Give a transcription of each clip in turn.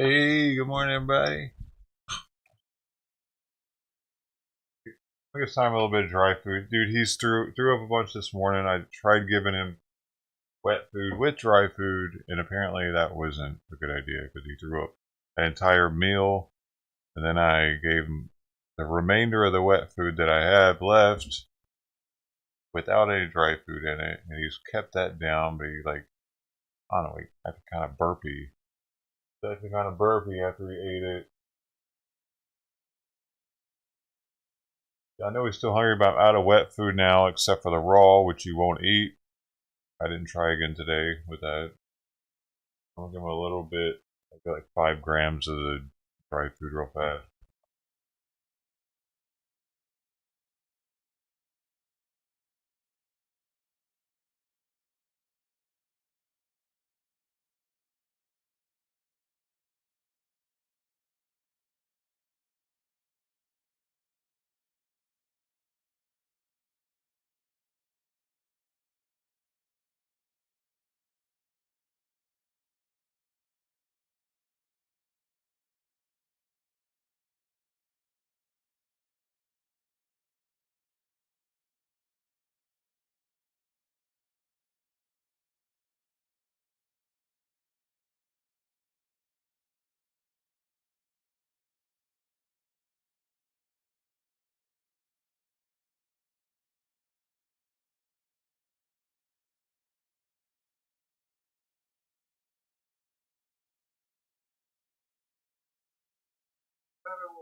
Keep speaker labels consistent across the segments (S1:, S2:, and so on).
S1: Hey, good morning, everybody. I guess time a little bit of dry food. Dude, he's threw up a bunch this morning. I tried giving him wet food with dry food, and apparently that wasn't a good idea because he threw up an entire meal. And then I gave him the remainder of the wet food that I had left without any dry food in it, and he's kept that down. But he I don't know, he acted kind of burpy. Acted kind of burpy after he ate it. I know he's still hungry, but I'm out of wet food now, except for the raw, which he won't eat. I didn't try again today with that. I'll give him a little bit. I got like 5 grams of the dry food real fast.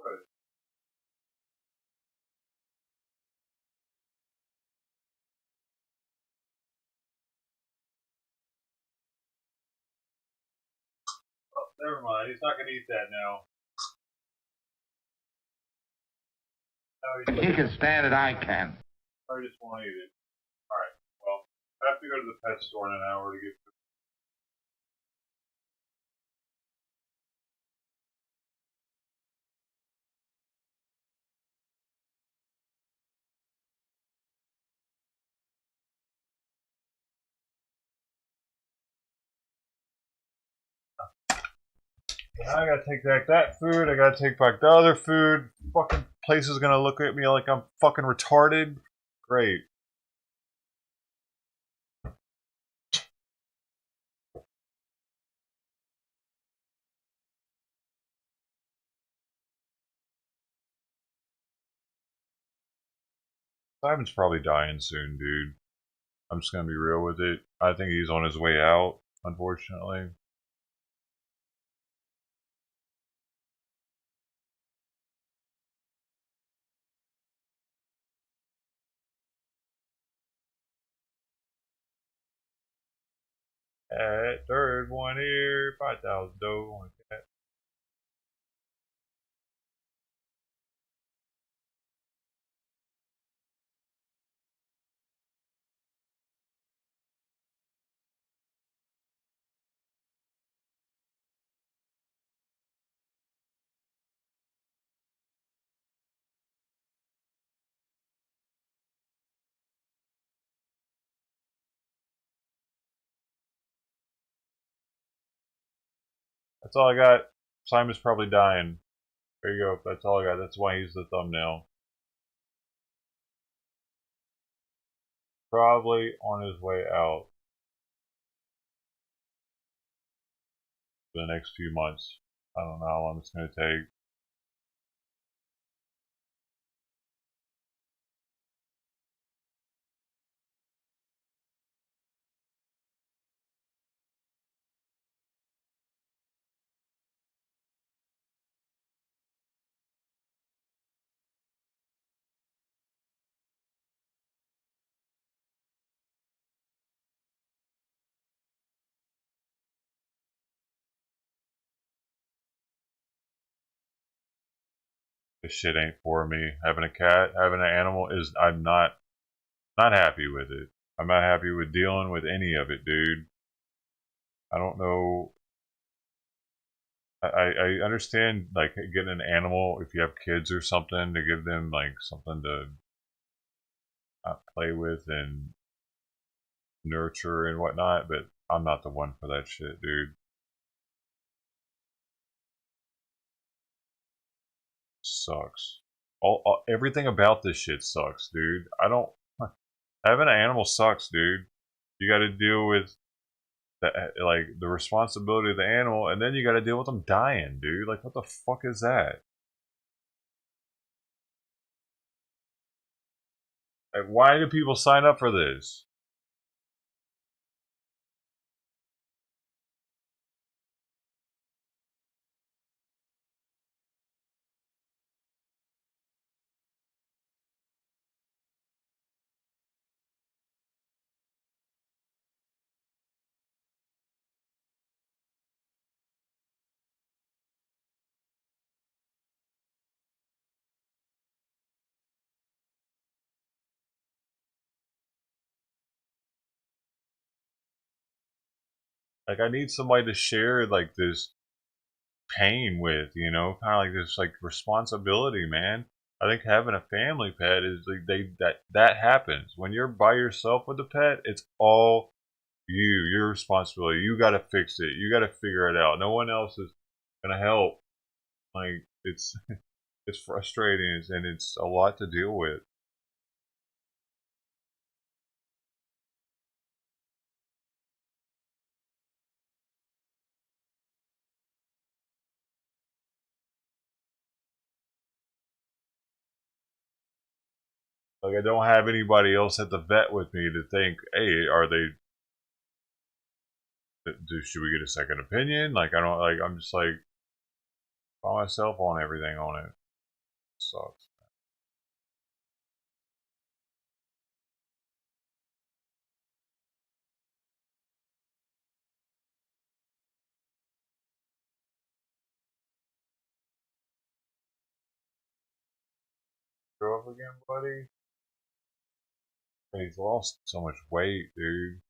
S1: Oh, never mind. He's not gonna eat that now.
S2: He can stand it, I can.
S1: I just won't eat it. Alright, well, I have to go to the pet store in an hour to get food. Now I gotta take back that food, I gotta take back the other food. Fucking place is gonna look at me like I'm fucking retarded. Great. Simon's probably dying soon, dude. I'm just gonna be real with it. I think he's on his way out, unfortunately. Third one here, 5,000 dough on that. That's all I got. Simon's probably dying. There you go. That's all I got. That's why he's the thumbnail. Probably on his way out for the next few months. I don't know how long it's going to take. This shit ain't for me. Having a cat, having an animal is. I'm not happy with it. I'm not happy with dealing with any of it, dude. I don't know. I understand like getting an animal if you have kids or something to give them like something to play with and nurture and whatnot, but I'm not the one for that shit, dude. Sucks. Everything about this shit sucks, dude. I don't. Having an animal sucks, dude. You got to deal with the responsibility of the animal, and then you got to deal with them dying, dude. Like, what the fuck is that? Like, why do people sign up for this? Like, I need somebody to share like this pain with, you know, kind of like this like responsibility, man. I think having a family pet is like that happens when you're by yourself with a pet. It's all your responsibility. You got to fix it. You got to figure it out. No one else is gonna help. Like it's it's frustrating and it's a lot to deal with. Like I don't have anybody else at the vet with me to think, hey, are they? Should we get a second opinion? Like I don't like. I'm just like by myself on everything on it. sucks. Go up again, buddy. He's lost so much weight, dude.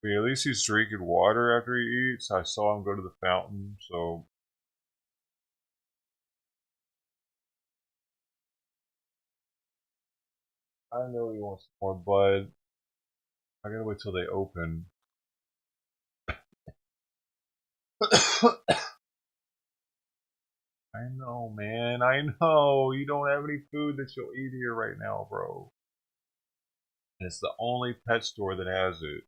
S1: I mean, at least he's drinking water after he eats. I saw him go to the fountain, so I know he wants more, but I gotta wait till they open. I know, man. I know. You don't have any food that you'll eat here right now, bro. And it's the only pet store that has it.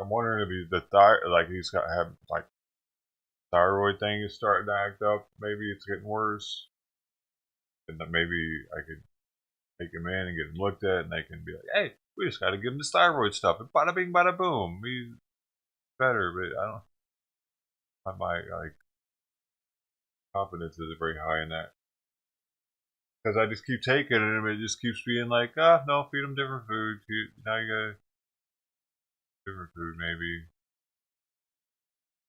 S1: I'm wondering if he's like he's got have like thyroid thing is starting to act up. Maybe it's getting worse, and then maybe I could take him in and get him looked at, and they can be like, "Hey, we just got to give him this thyroid stuff, and bada bing, bada boom, he's better." But I don't. My like confidence isn't very high in that because I just keep taking it, and it just keeps being like, "Ah, no, feed him different food. Now you got different food, maybe."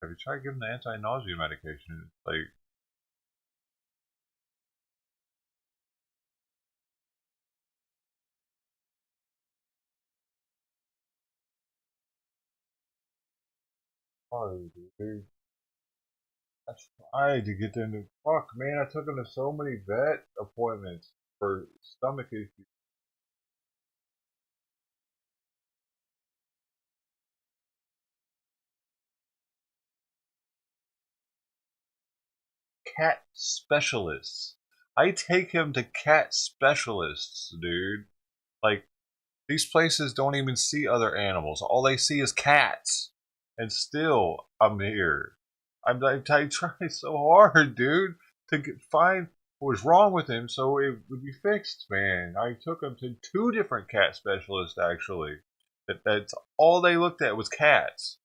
S1: Have you tried giving the anti-nausea medication? It's like, oh, dude. I tried to get them to fuck, man. I took them to so many vet appointments for stomach issues. Cat specialists. I take him to cat specialists, dude. Like, these places don't even see other animals. All they see is cats. And still, I'm here. I try so hard, dude, to find what was wrong with him so it would be fixed, man. I took him to two different cat specialists, actually. That's all they looked at was cats.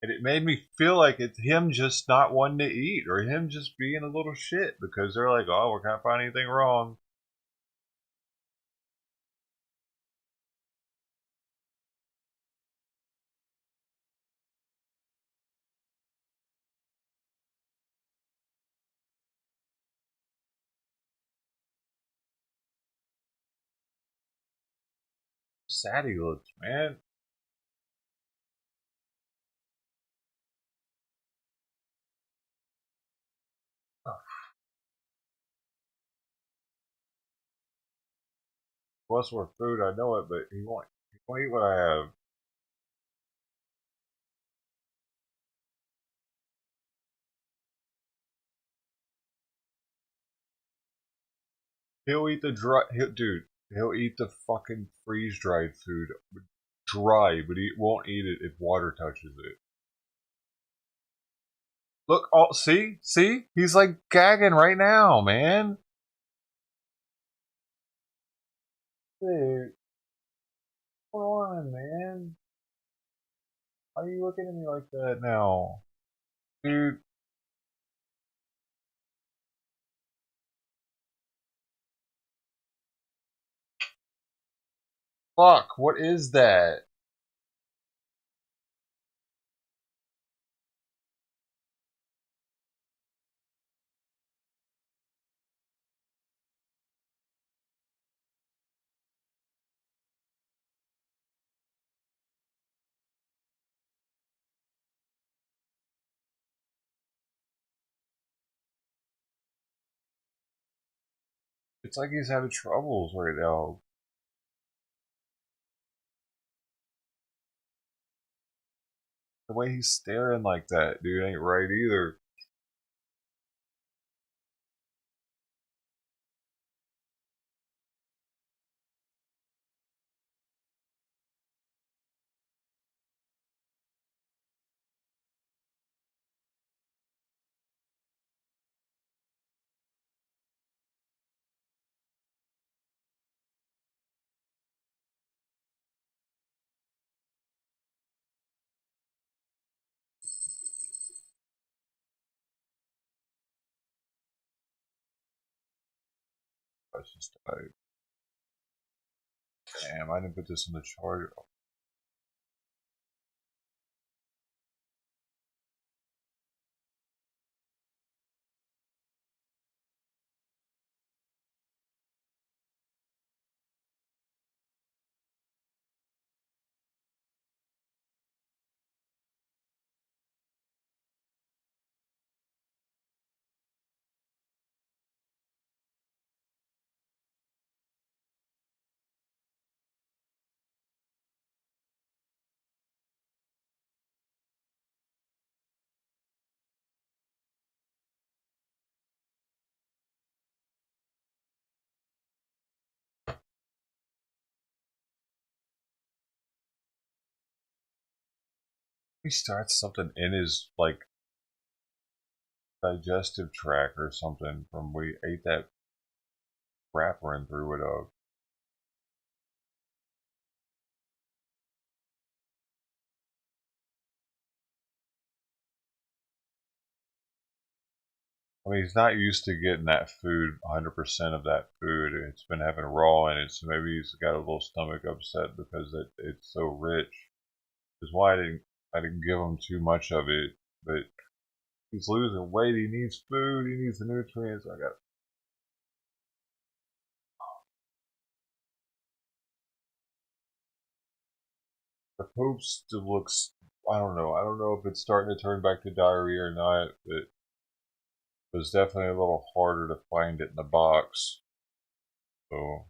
S1: And it made me feel like it's him just not wanting to eat or him just being a little shit because they're like, oh, we can't find anything wrong. Sad he looks, man. Plus, more food, I know it, but he won't eat what I have. He'll eat the dude. He'll eat the fucking freeze dried food dry, but he won't eat it if water touches it. Look, see, he's like gagging right now, man. Dude, come on, man. Why are you looking at me like that now, dude? Fuck, what is that? It's like he's having troubles right now. The way he's staring like that, dude, ain't right either. That's just like, damn, I didn't put this in the charger. He starts something in his like digestive tract or something from when he ate that wrapper and threw it up. I mean, he's not used to getting that food, 100% of that food. It's been having raw in it, so maybe he's got a little stomach upset because it's so rich. That's why I didn't give him too much of it. But he's losing weight. He needs food. He needs the nutrients. I got the poop still looks. I don't know. I don't know if it's starting to turn back to diarrhea or not, but it was definitely a little harder to find it in the box. So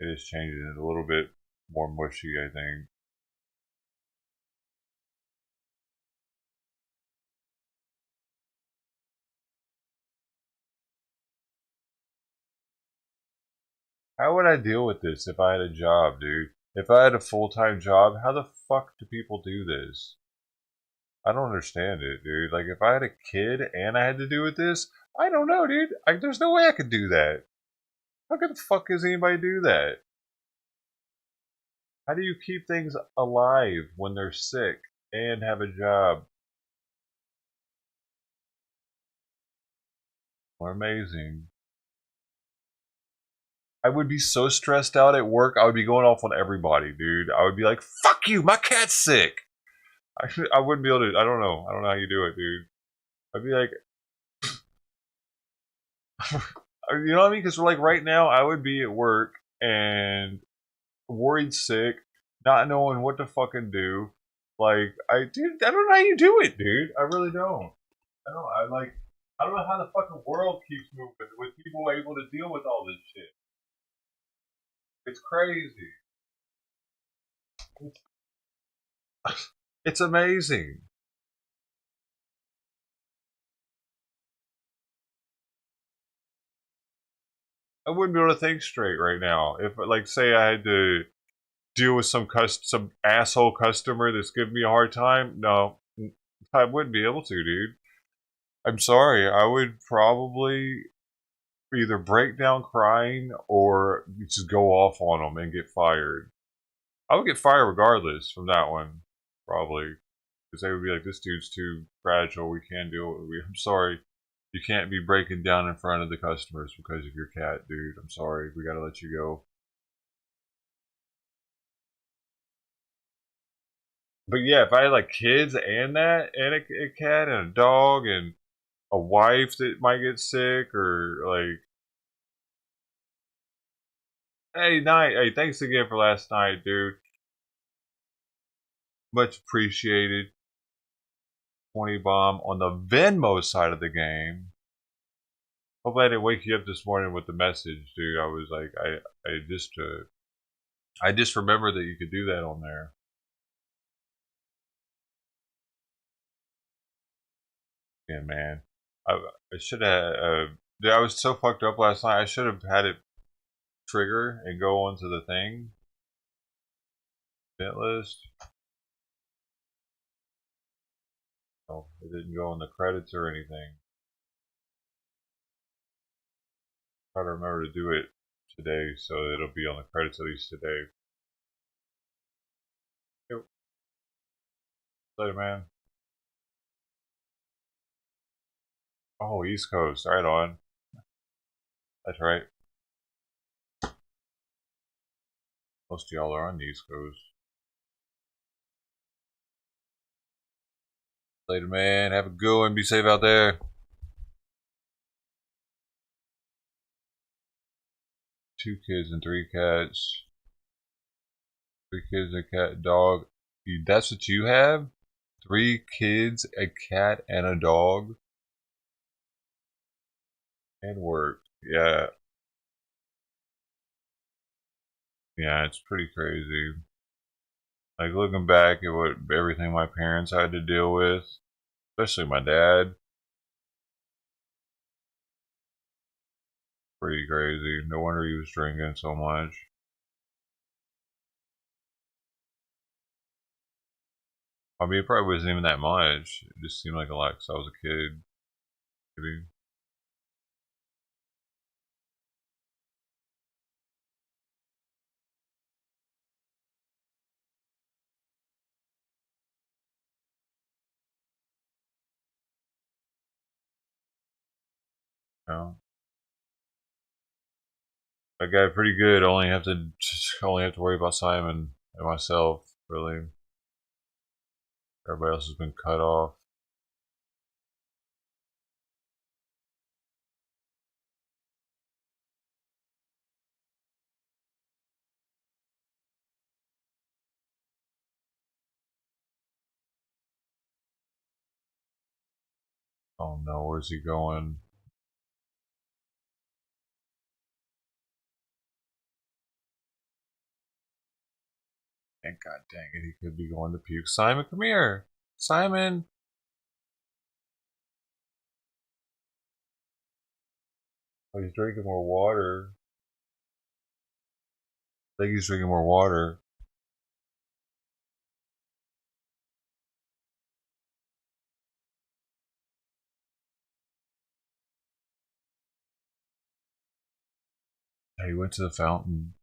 S1: it is changing it a little bit more mushy, I think. How would I deal with this if I had a job, dude? If I had a full-time job, how the fuck do people do this? I don't understand it, dude. Like, if I had a kid and I had to do with this, I don't know, dude. There's no way I could do that. How the fuck does anybody do that? How do you keep things alive when they're sick and have a job? More amazing. I would be so stressed out at work. I would be going off on everybody, dude. I would be like, "Fuck you, my cat's sick." I wouldn't be able to. I don't know. I don't know how you do it, dude. I'd be like, you know what I mean? Because like right now, I would be at work and worried sick, not knowing what to fucking do. Like, dude, I don't know how you do it, dude. I really don't. I don't. I don't know how the fucking world keeps moving with people able to deal with all this shit. It's crazy. It's amazing. I wouldn't be able to think straight right now. If, like, say I had to deal with some asshole customer that's giving me a hard time, no, I wouldn't be able to, dude. I'm sorry. I would probably either break down crying or just go off on them and get fired. I would get fired regardless from that one, probably, because they would be like, "This dude's too fragile. We can't deal with it. I'm sorry. You can't be breaking down in front of the customers because of your cat, dude. I'm sorry. We gotta let you go." But yeah, if I had like kids and that, and a cat and a dog and a wife that might get sick, or like, hey, night, hey, thanks again for last night, dude. Much appreciated. 20 bomb on the Venmo side of the game. Hopefully I didn't wake you up this morning with the message, dude. I was like, I just remembered that you could do that on there. Yeah, man. I should have. I was so fucked up last night. I should have had it trigger and go onto the thing. Event list. Oh, it didn't go in the credits or anything. Try to remember to do it today so it'll be on the credits at least today. Yep. Later, man. Oh, East Coast. Right on. That's right. Most of y'all are on the East Coast. Later, man. Have a good one. Be safe out there. 2 kids and 3 cats. 3 kids, a cat, dog. That's what you have? 3 kids, a cat, and a dog. And work. Yeah. Yeah, it's pretty crazy. Like looking back at what everything my parents had to deal with, especially my dad. Pretty crazy. No wonder he was drinking so much. I mean, it probably wasn't even that much. It just seemed like a lot because I was a kid. Maybe. No. I got it pretty good. Only have to worry about Simon and myself. Really, everybody else has been cut off. Oh no, where's he going? And god dang it, he could be going to puke. Simon, come here. Simon. Oh, he's drinking more water. I think he's drinking more water. He went to the fountain.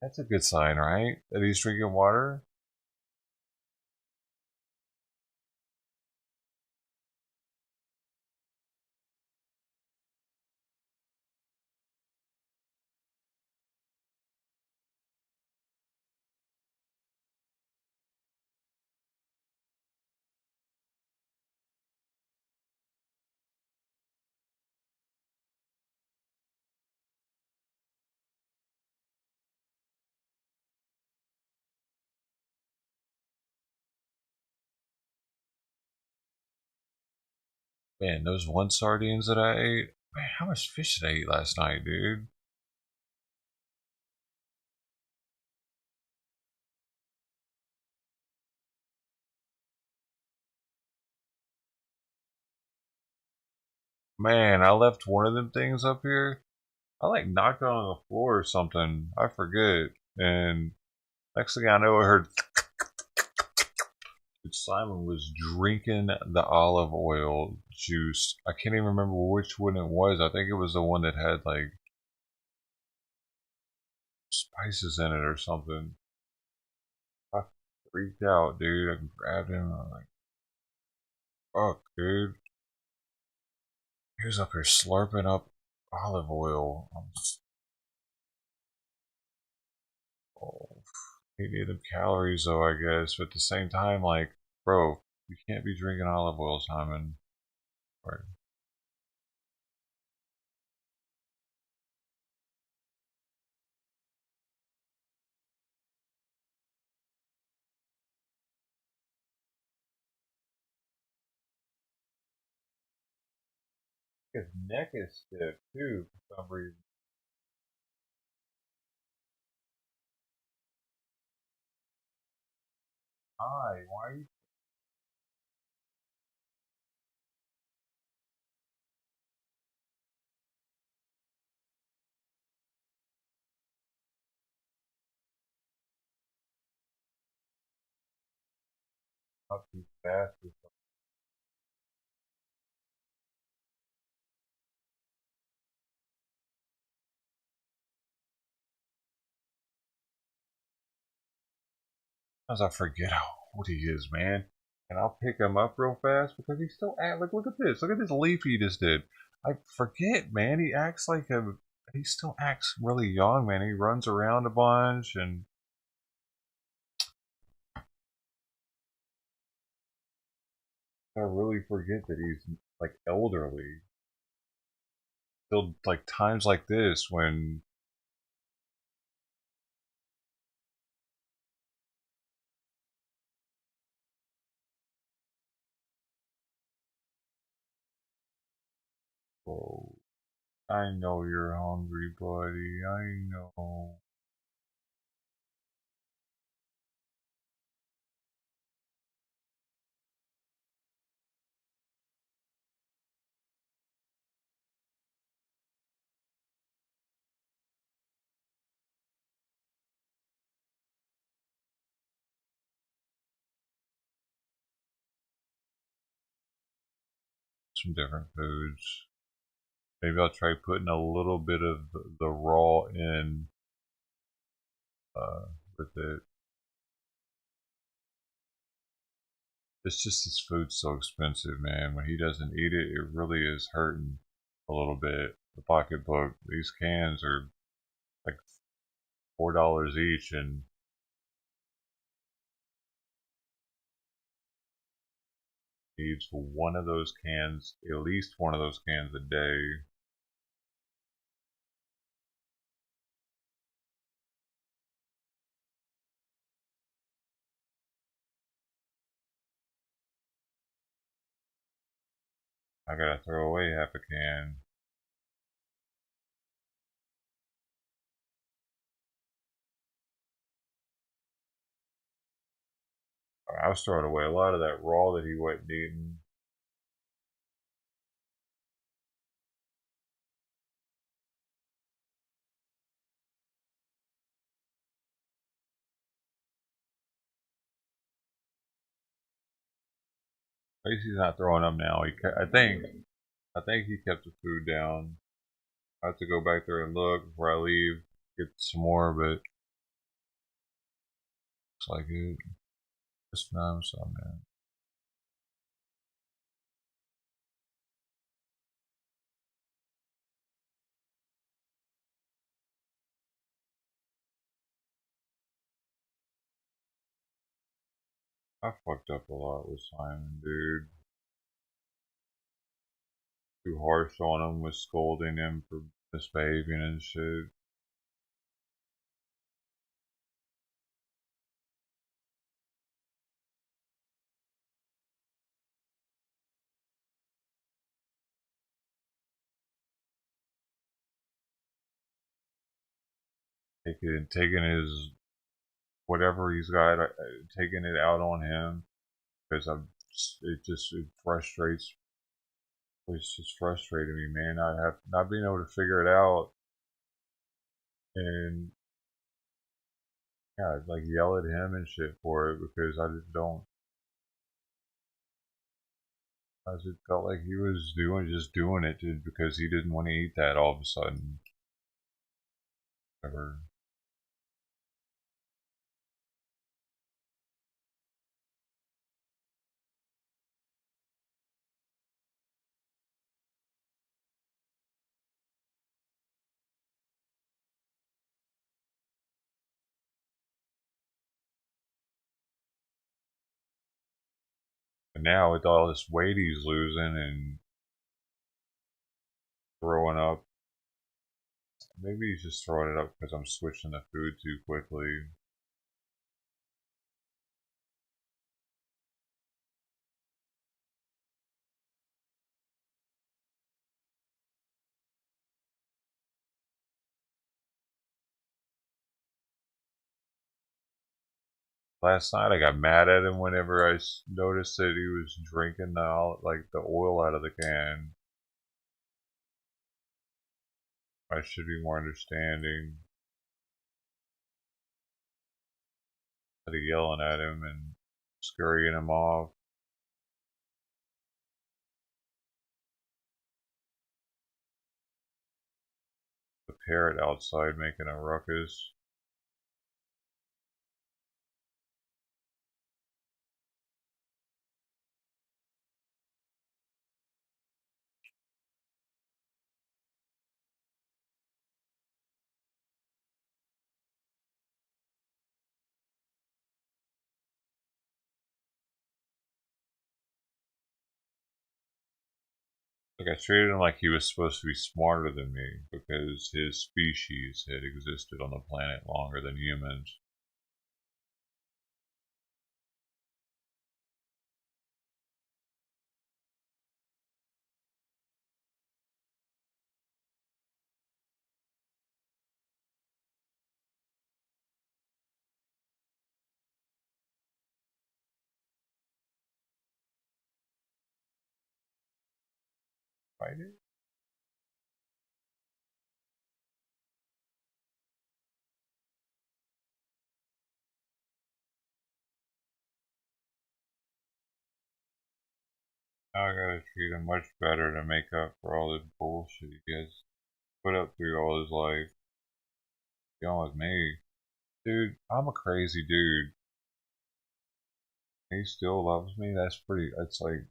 S1: That's a good sign, right? That he's drinking water. Man, those 1 sardines that I ate. Man, how much fish did I eat last night, dude? Man, I left one of them things up here. I like knocked it on the floor or something. I forget. And next thing I know, I heard Simon was drinking the olive oil juice. I can't even remember which one it was. I think it was the one that had like spices in it or something. I freaked out, dude. I grabbed him. I'm like, fuck, dude. He was up here slurping up olive oil. Oh, he needed calories though, I guess. But at the same time, like, bro, you can't be drinking olive oil, Simon. Right. His neck is stiff too for some reason. Hi, why are you up too fast or something? Sometimes I forget how old he is, man. And I'll pick him up real fast because he's still act like look at this. Look at this leap he just did. I forget, man. He acts like a he still acts really young, man. He runs around a bunch and I really forget that he's like elderly. Still like times like this when oh, I know you're hungry, buddy. I know. Some different foods. Maybe I'll try putting a little bit of the raw in with it. It's just this food's so expensive, man. When he doesn't eat it, it really is hurting a little bit. The pocketbook, these cans are like $4 each, and he eats one of those cans, at least one of those cans a day. I gotta throw away half a can. I was throwing away a lot of that raw that he wasn't eating. At least he's not throwing up now. I think he kept the food down. I have to go back there and look before I leave, get some more, but looks like it. Just numb some, man. I fucked up a lot with Simon, dude. Too harsh on him with scolding him for misbehaving and shit. Taking his whatever he's got, taking it out on him because it frustrates. It's just frustrating me, man. I have not being able to figure it out and yeah, I'd like yell at him and shit for it because I just don't. I just felt like he was doing it just because he didn't want to eat that all of a sudden. Ever. And now with all this weight he's losing and throwing up, maybe he's just throwing it up because I'm switching the food too quickly. Last night I got mad at him whenever I noticed that he was drinking the oil out of the can. I should be more understanding. Instead of yelling at him and scurrying him off. The parrot outside making a ruckus. Like I treated him like he was supposed to be smarter than me because his species had existed on the planet longer than humans. Right? Now I gotta treat him much better to make up for all this bullshit he gets put up through all his life. Going with me. Dude, I'm a crazy dude. He still loves me. That's pretty. It's like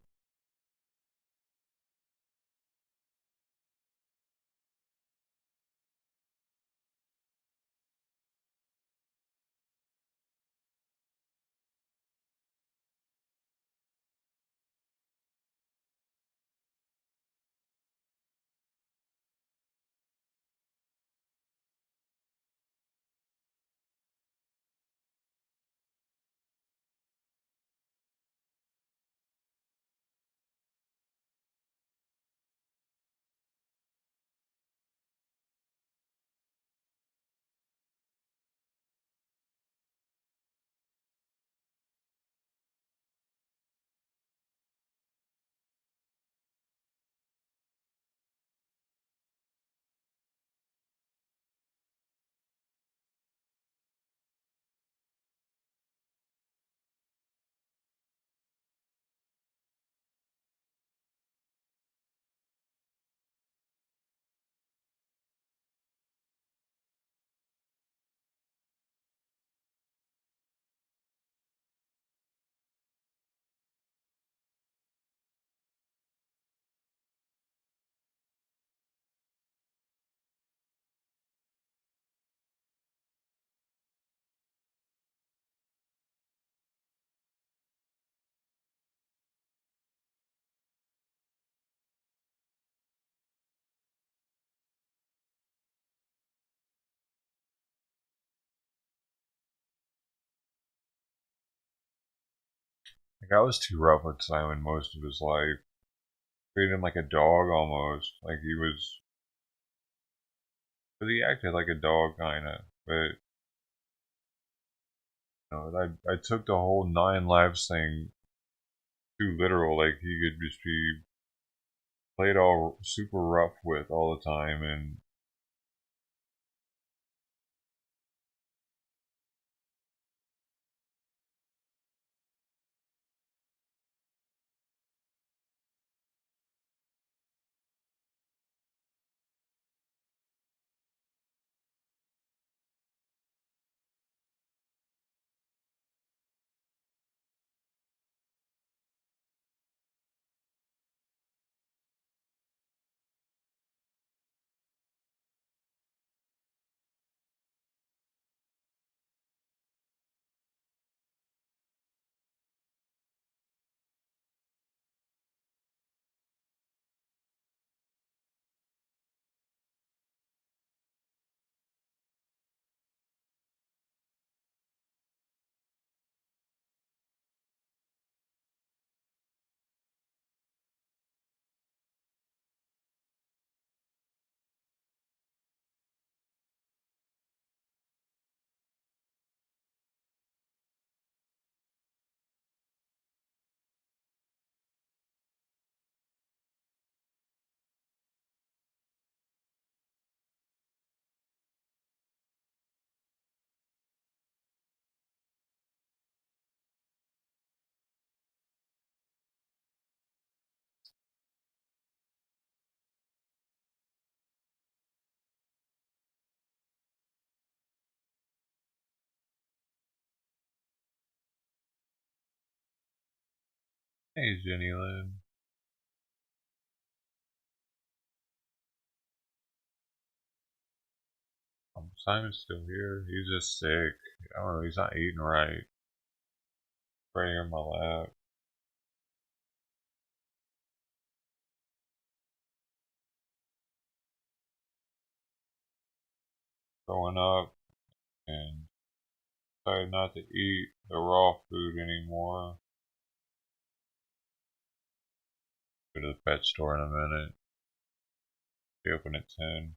S1: I was too rough with Simon most of his life. Treated him like a dog almost. Like he was. But he acted like a dog, kinda. But I took the whole 9 lives thing too literal. Like he could just be played all super rough with all the time, and Hey, Jenny Lynn. Simon's still here. He's just sick. I don't know. He's not eating right. Right here in my lap. Growing up and decided not to eat the raw food anymore. Go to the pet store in a minute. They open at 10.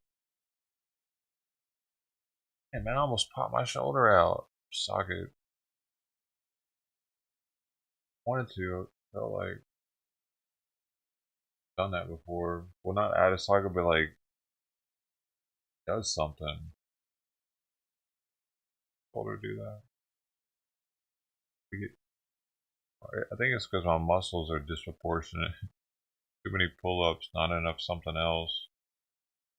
S1: Hey man, I almost popped my shoulder out. Socket. Wanted to. Felt like done that before. Well, not out of socket, but like does something. Told her to do that. I think it's because my muscles are disproportionate. Too many pull-ups, not enough something else.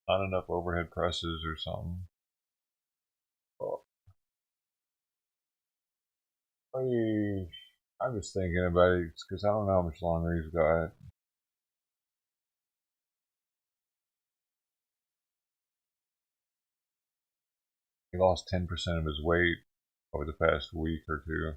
S1: Not enough overhead presses or something. Oh, I'm just thinking about it because I don't know how much longer he's got. He lost 10% of his weight over the past week or two.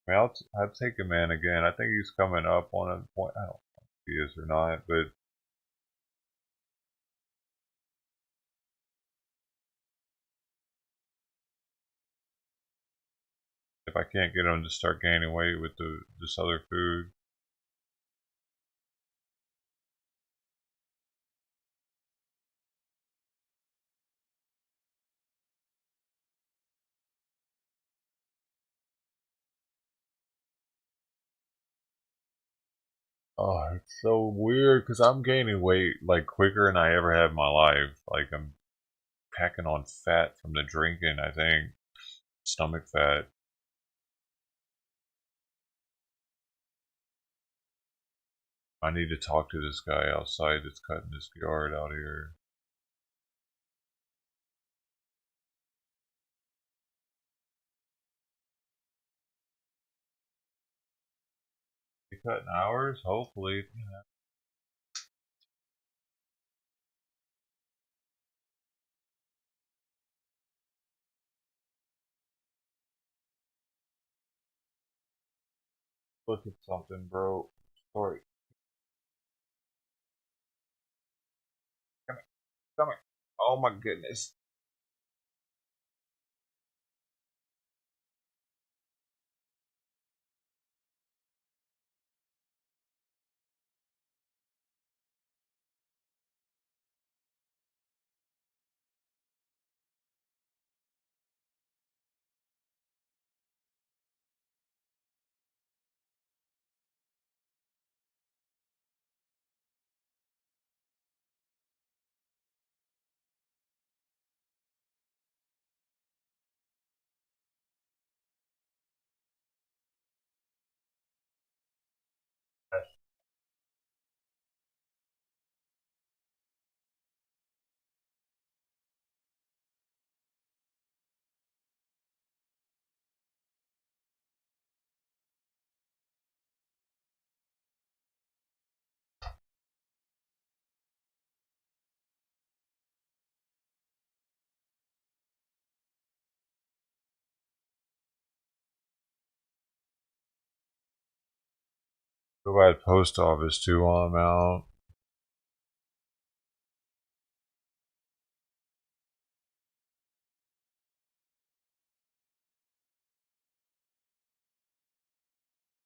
S1: I mean, I'll take him in again. I think he's coming up on a point. I don't know if he is or not, but if I can't get him to start gaining weight with this other food, oh, it's so weird because I'm gaining weight like quicker than I ever have in my life. Like I'm packing on fat from the drinking. I think stomach fat. I need to talk to this guy outside that's cutting this yard out here. He cutting hours? Hopefully. Look at something, bro. Sorry. Come here. Come here. Oh my goodness. Go by the post office too while I'm out.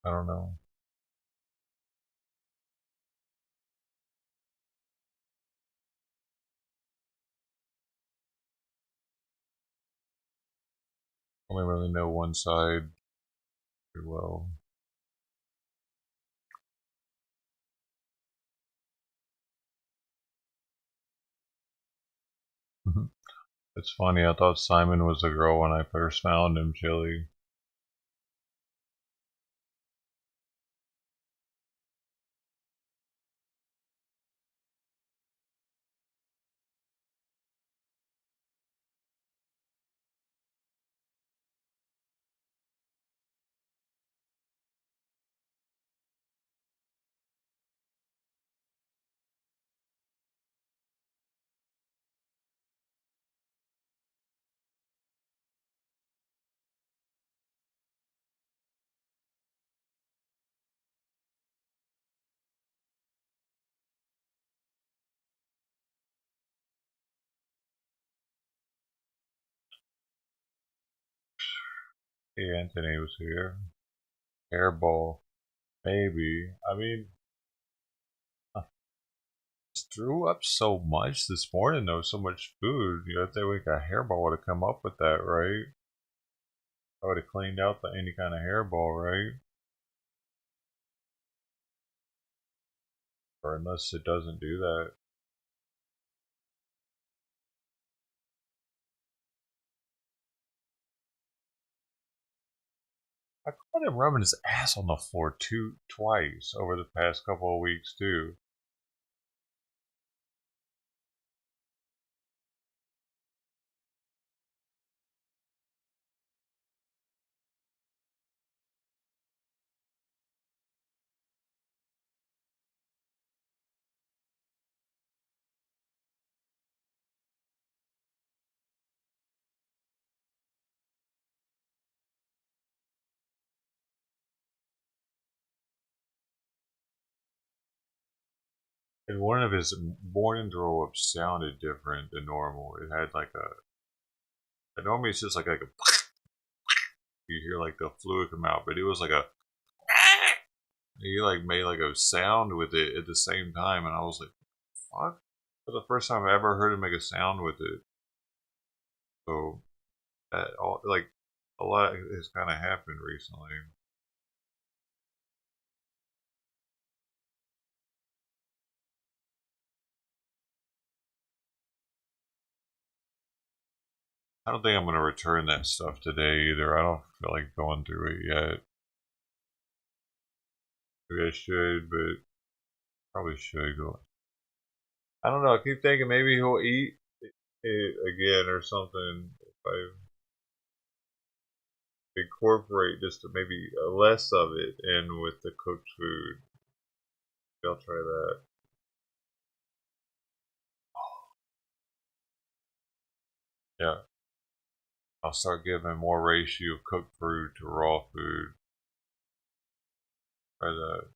S1: I don't know. Only really know one side pretty well. It's funny, I thought Simon was a girl when I first found him, Chili. Anthony was here. Hairball. Maybe. I mean, I just threw up so much this morning, though. So much food. You know, if they like a hairball would have come up with that, right? I would have cleaned out any kind of hairball, right? Or unless it doesn't do that. I caught him rubbing his ass on the floor twice over the past couple of weeks too. And one of his morning throw ups sounded different than normal. It had like normally it's just like a you hear like the fluid come out, but it was like a he like made like a sound with it at the same time, and I was like, "Fuck!" For the first time I ever heard him make a sound with it. So that all like a lot has kind of happened recently. I don't think I'm gonna return that stuff today either. I don't feel like going through it yet. Maybe I should, but probably should go. I don't know. I keep thinking maybe he'll eat it again or something. If I incorporate just maybe less of it in with the cooked food, I'll try that. Yeah, I'll start giving more ratio of cooked food to raw food. Try that.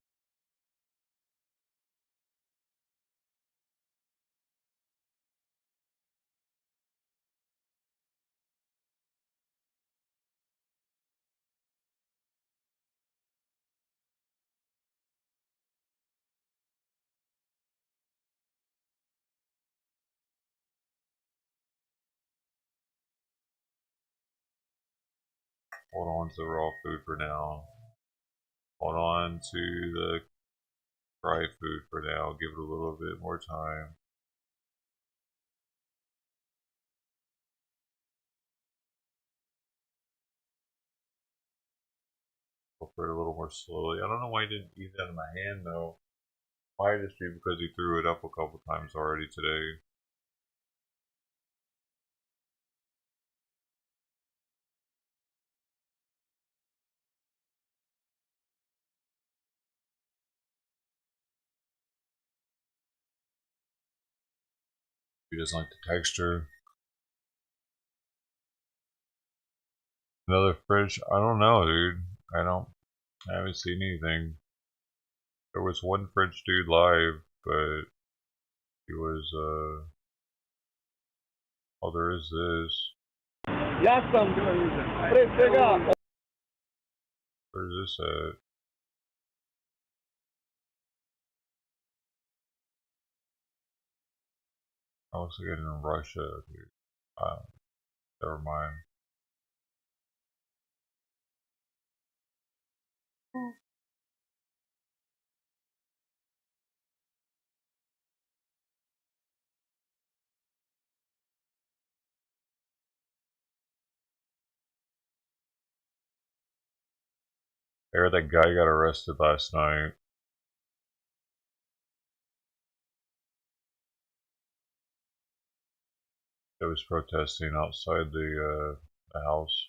S1: Hold on to the raw food for now. Hold on to the dry food for now. Give it a little bit more time. Go for it a little more slowly. I don't know why he didn't eat that in my hand though. Might just be because he threw it up a couple times already today. He doesn't like the texture. Another fridge? I don't know, dude. I don't. I haven't seen anything. There was one French dude live, but he was. Oh, there is this.
S2: Я сам прибегав.
S1: Where's this at? I was like in Russia, dude. Never mind. I heard that guy got arrested last night. That was protesting outside the house.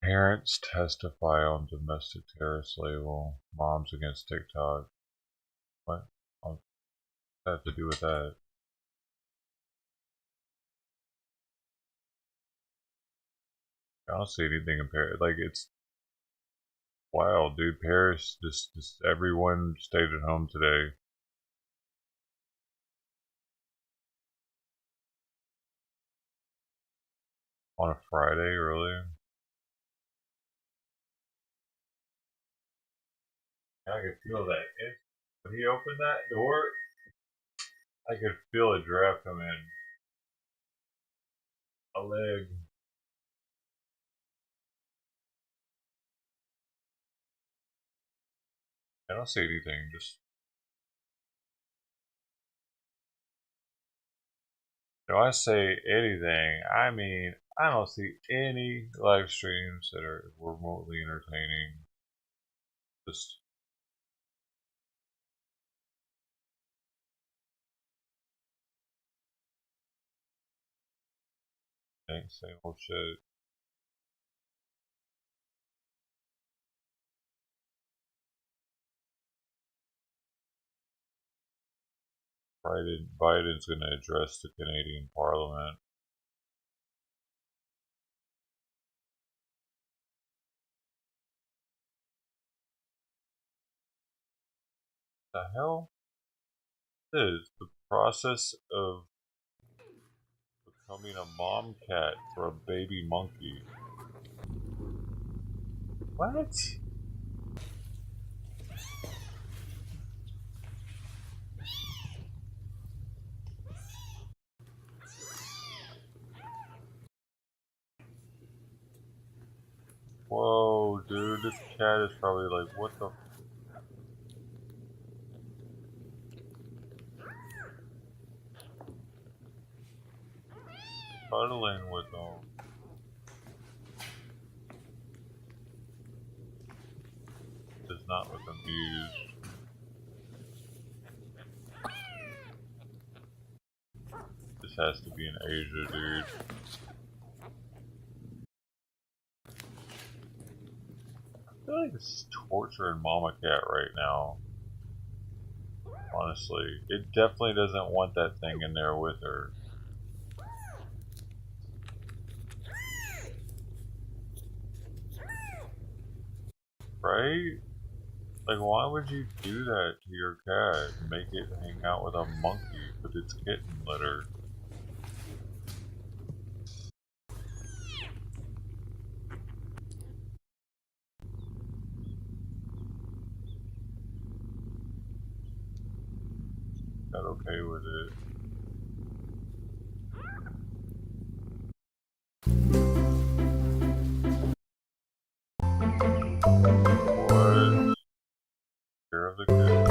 S1: Parents testify on domestic terrorist label. Moms against TikTok. What? What does that have to do with that? I don't see anything compared. Like it's wild, dude. Paris, just everyone stayed at home today. On a Friday, really? I could feel that. When he opened that door, I could feel a draft come in. A leg. I don't see anything, just. When I say anything, I mean I don't see any live streams that are remotely entertaining. Just same old shit. Biden's going to address the Canadian Parliament. The hell is the process of becoming a mom cat for a baby monkey? What? Whoa, dude, this cat is probably like, what the? Cuddling with him. Does not look amused. This has to be in Asia, dude. I feel like this is torturing Mama Cat right now. Honestly, it definitely doesn't want that thing in there with her. Right? Like, why would you do that to your cat? Make it hang out with a monkey with its kitten litter. Got okay with it. What? Care of the kitten.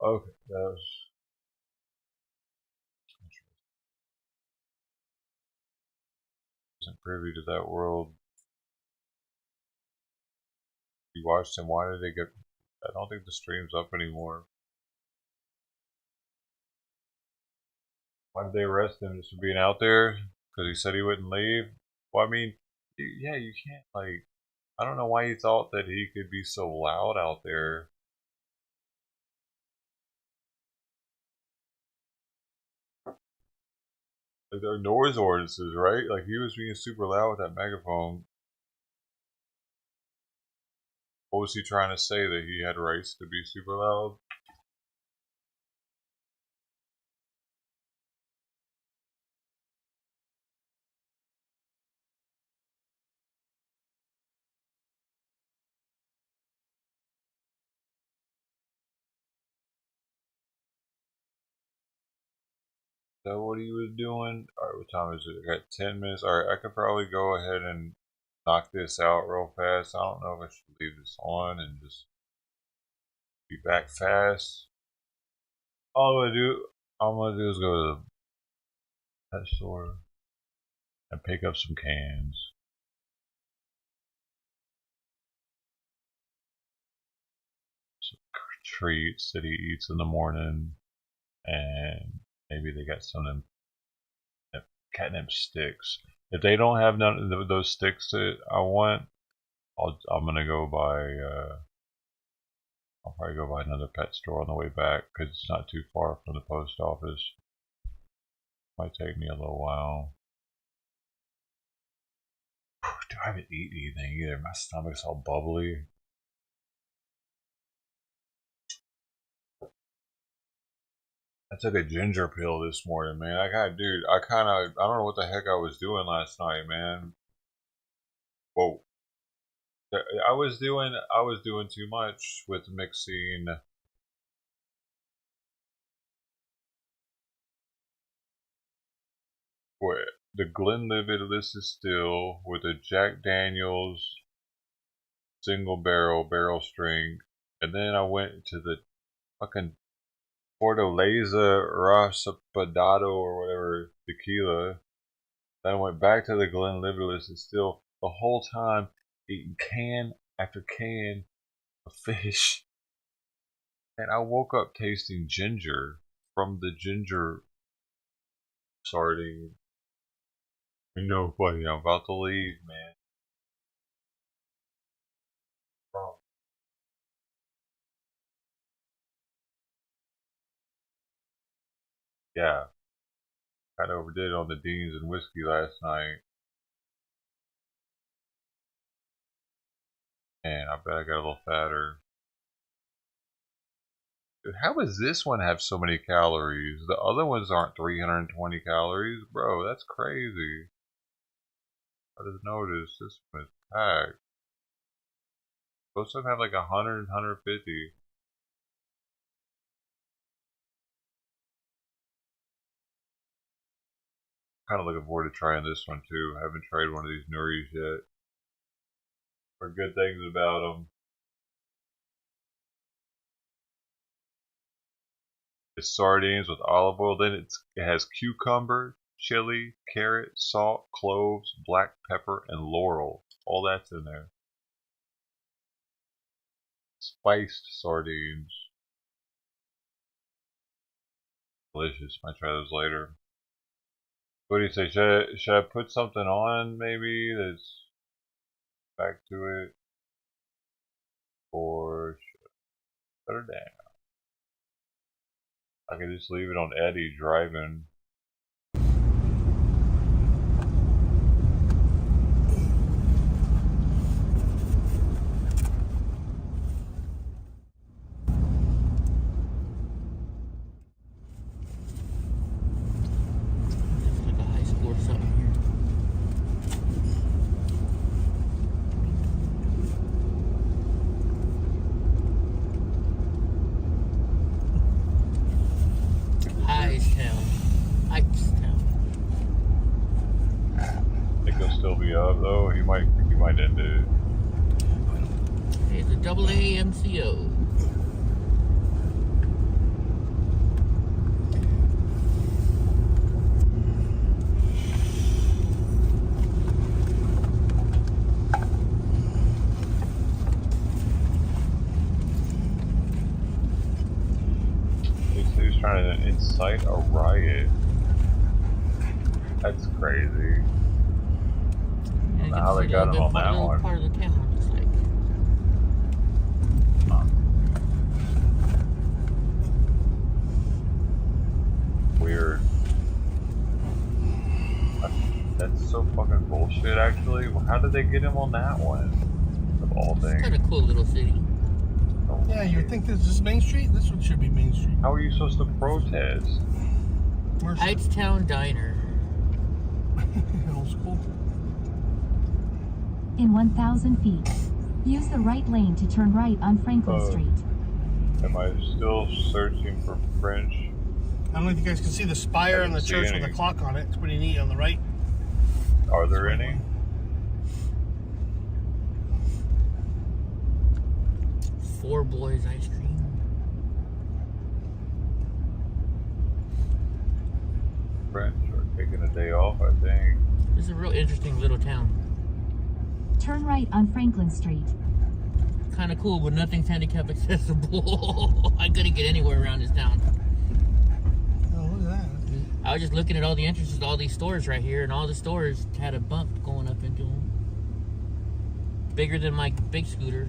S1: Okay, that was interesting. Wasn't privy to that world. You watched him. Why did they get? I don't think the stream's up anymore. Why did they arrest him just for being out there? Because he said he wouldn't leave. Well, I mean, yeah, you can't like. I don't know why he thought that he could be so loud out there. Like there are noise ordinances, right? Like he was being super loud with that megaphone. What was he trying to say? That he had rights to be super loud? Is that what he was doing? Alright, what time is it? I got 10 minutes. Alright, I could probably go ahead and knock this out real fast. I don't know if I should leave this on and just be back fast. All I'm gonna do is go to the pet store and pick up some cans. Some treats that he eats in the morning, and maybe they got some catnip sticks. If they don't have none of those sticks that I want, I'm gonna go buy. I'll probably go by another pet store on the way back because it's not too far from the post office. Might take me a little while. Dude, I haven't eaten anything either. My stomach's all bubbly. I took a ginger pill this morning, man. I don't know what the heck I was doing last night, man. Whoa. I was doing too much with mixing what the Glenlivet Still with a Jack Daniels single barrel strength, and then I went to the fucking Fortaleza Raspadado or whatever tequila. Then I went back to the Glenlivet Still the whole time eating can after can of fish. And I woke up tasting ginger from the ginger sardine. You know, buddy, I'm about to leave, man. Yeah, kind of overdid it on the Deans and whiskey last night. And I bet I got a little fatter. Dude, how does this one have so many calories? The other ones aren't 320 calories. Bro, that's crazy. I just noticed this one is packed. Most of them have like 100, 150. Kind of looking forward to trying this one too. I haven't tried one of these Nuris yet. Heard good things about them. It's sardines with olive oil. Then it has cucumber, chili, carrot, salt, cloves, black pepper, and laurel. All that's in there. Spiced sardines. Delicious. Might try those later. What do you say? Should I put something on maybe that's back to it? Or should I put her down? I could just leave it on Eddie driving. Still be up though. He might end it.
S3: It's a AA MCO.
S1: He's trying to incite a riot. That's crazy. I don't know how they got him on that one.
S3: Part of the town, just like.
S1: Weird. That's so fucking bullshit, actually. How did they get him on that one? Of all things.
S3: It's kind of cool little city.
S4: Oh, yeah, you would think this is Main Street? This one should be Main Street.
S1: How are you supposed to protest?
S3: Hightstown Diner.
S4: Old school.
S5: In 1,000 feet, use the right lane to turn right on Franklin Street.
S1: Am I still searching for French?
S4: I don't know if you guys can see the spire and the church with a clock on it. It's pretty neat on the right.
S1: Are there any?
S3: Four Boys ice cream.
S1: French are taking a day off, I think.
S3: This is a real interesting little town.
S5: Turn right on Franklin Street.
S3: Kind of cool, but nothing's handicap accessible. I couldn't get anywhere around this town.
S4: Oh, look at that.
S3: I was just looking at all the entrances to all these stores right here, and all the stores had a bump going up into them. Bigger than my big scooter.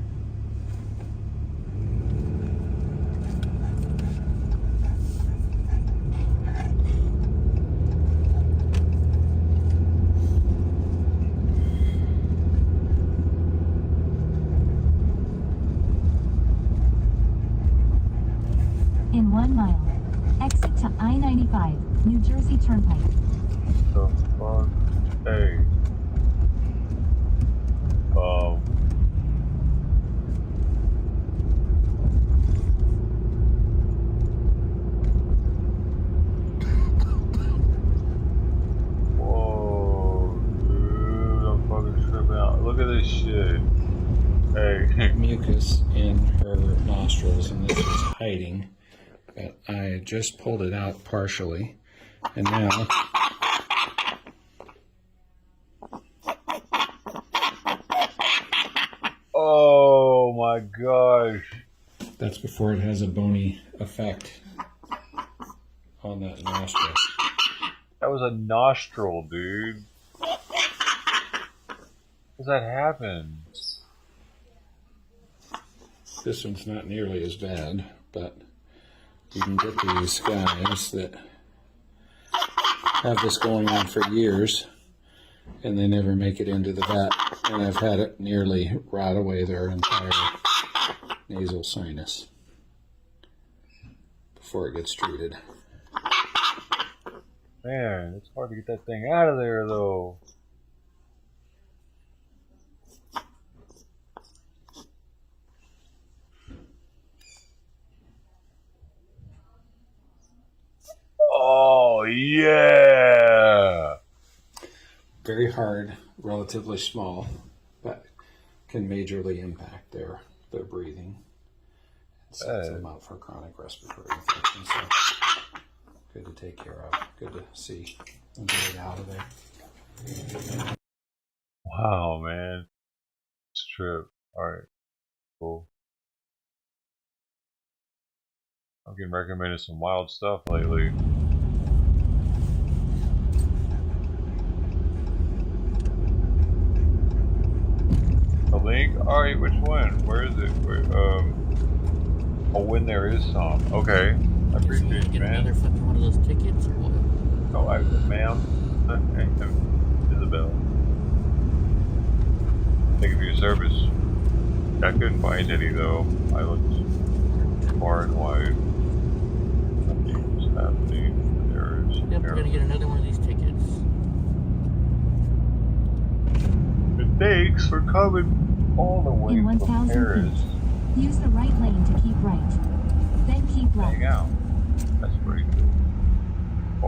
S5: In 1 mile, exit to New Jersey Turnpike.
S1: The fuck? Hey. Whoa, dude, I'm fucking tripping out. Look at this shit. Hey.
S6: Mucus in her nostrils, and this was hiding. But I just pulled it out partially, and now
S1: Oh my gosh.
S6: that's before it has a bony effect on that nostril.
S1: That was a nostril, dude. How does that happen?
S6: This one's not nearly as bad, but you can get these guys that have this going on for years and they never make it into the vet, and I've had it nearly rot away their entire nasal sinus before it gets treated.
S1: Man, it's hard to get that thing out of there, though. Oh, yeah!
S6: Very hard, relatively small, but can majorly impact their breathing. It sets them up for chronic respiratory infections. So good to take care of. Good to see and get it out of there.
S1: Wow, man. It's a trip. Alright, cool. I'm getting recommended some wild stuff lately. A link? Alright, which one? Where is it? Oh, when there is some. Okay. I appreciate you,
S3: Get
S1: man.
S3: another fucking one of those tickets or what?
S1: Oh, ma'am. Isabel. Thank you for your service. I couldn't find any though. I looked far and wide. Nothing was happening. There is.
S3: Yep, we're gonna get another one of these tickets.
S1: Thanks for coming all the way
S5: In
S1: from
S5: 1,000
S1: Paris.
S5: feet, use the right lane to keep right. Then keep left.
S1: Hang out. That's pretty cool.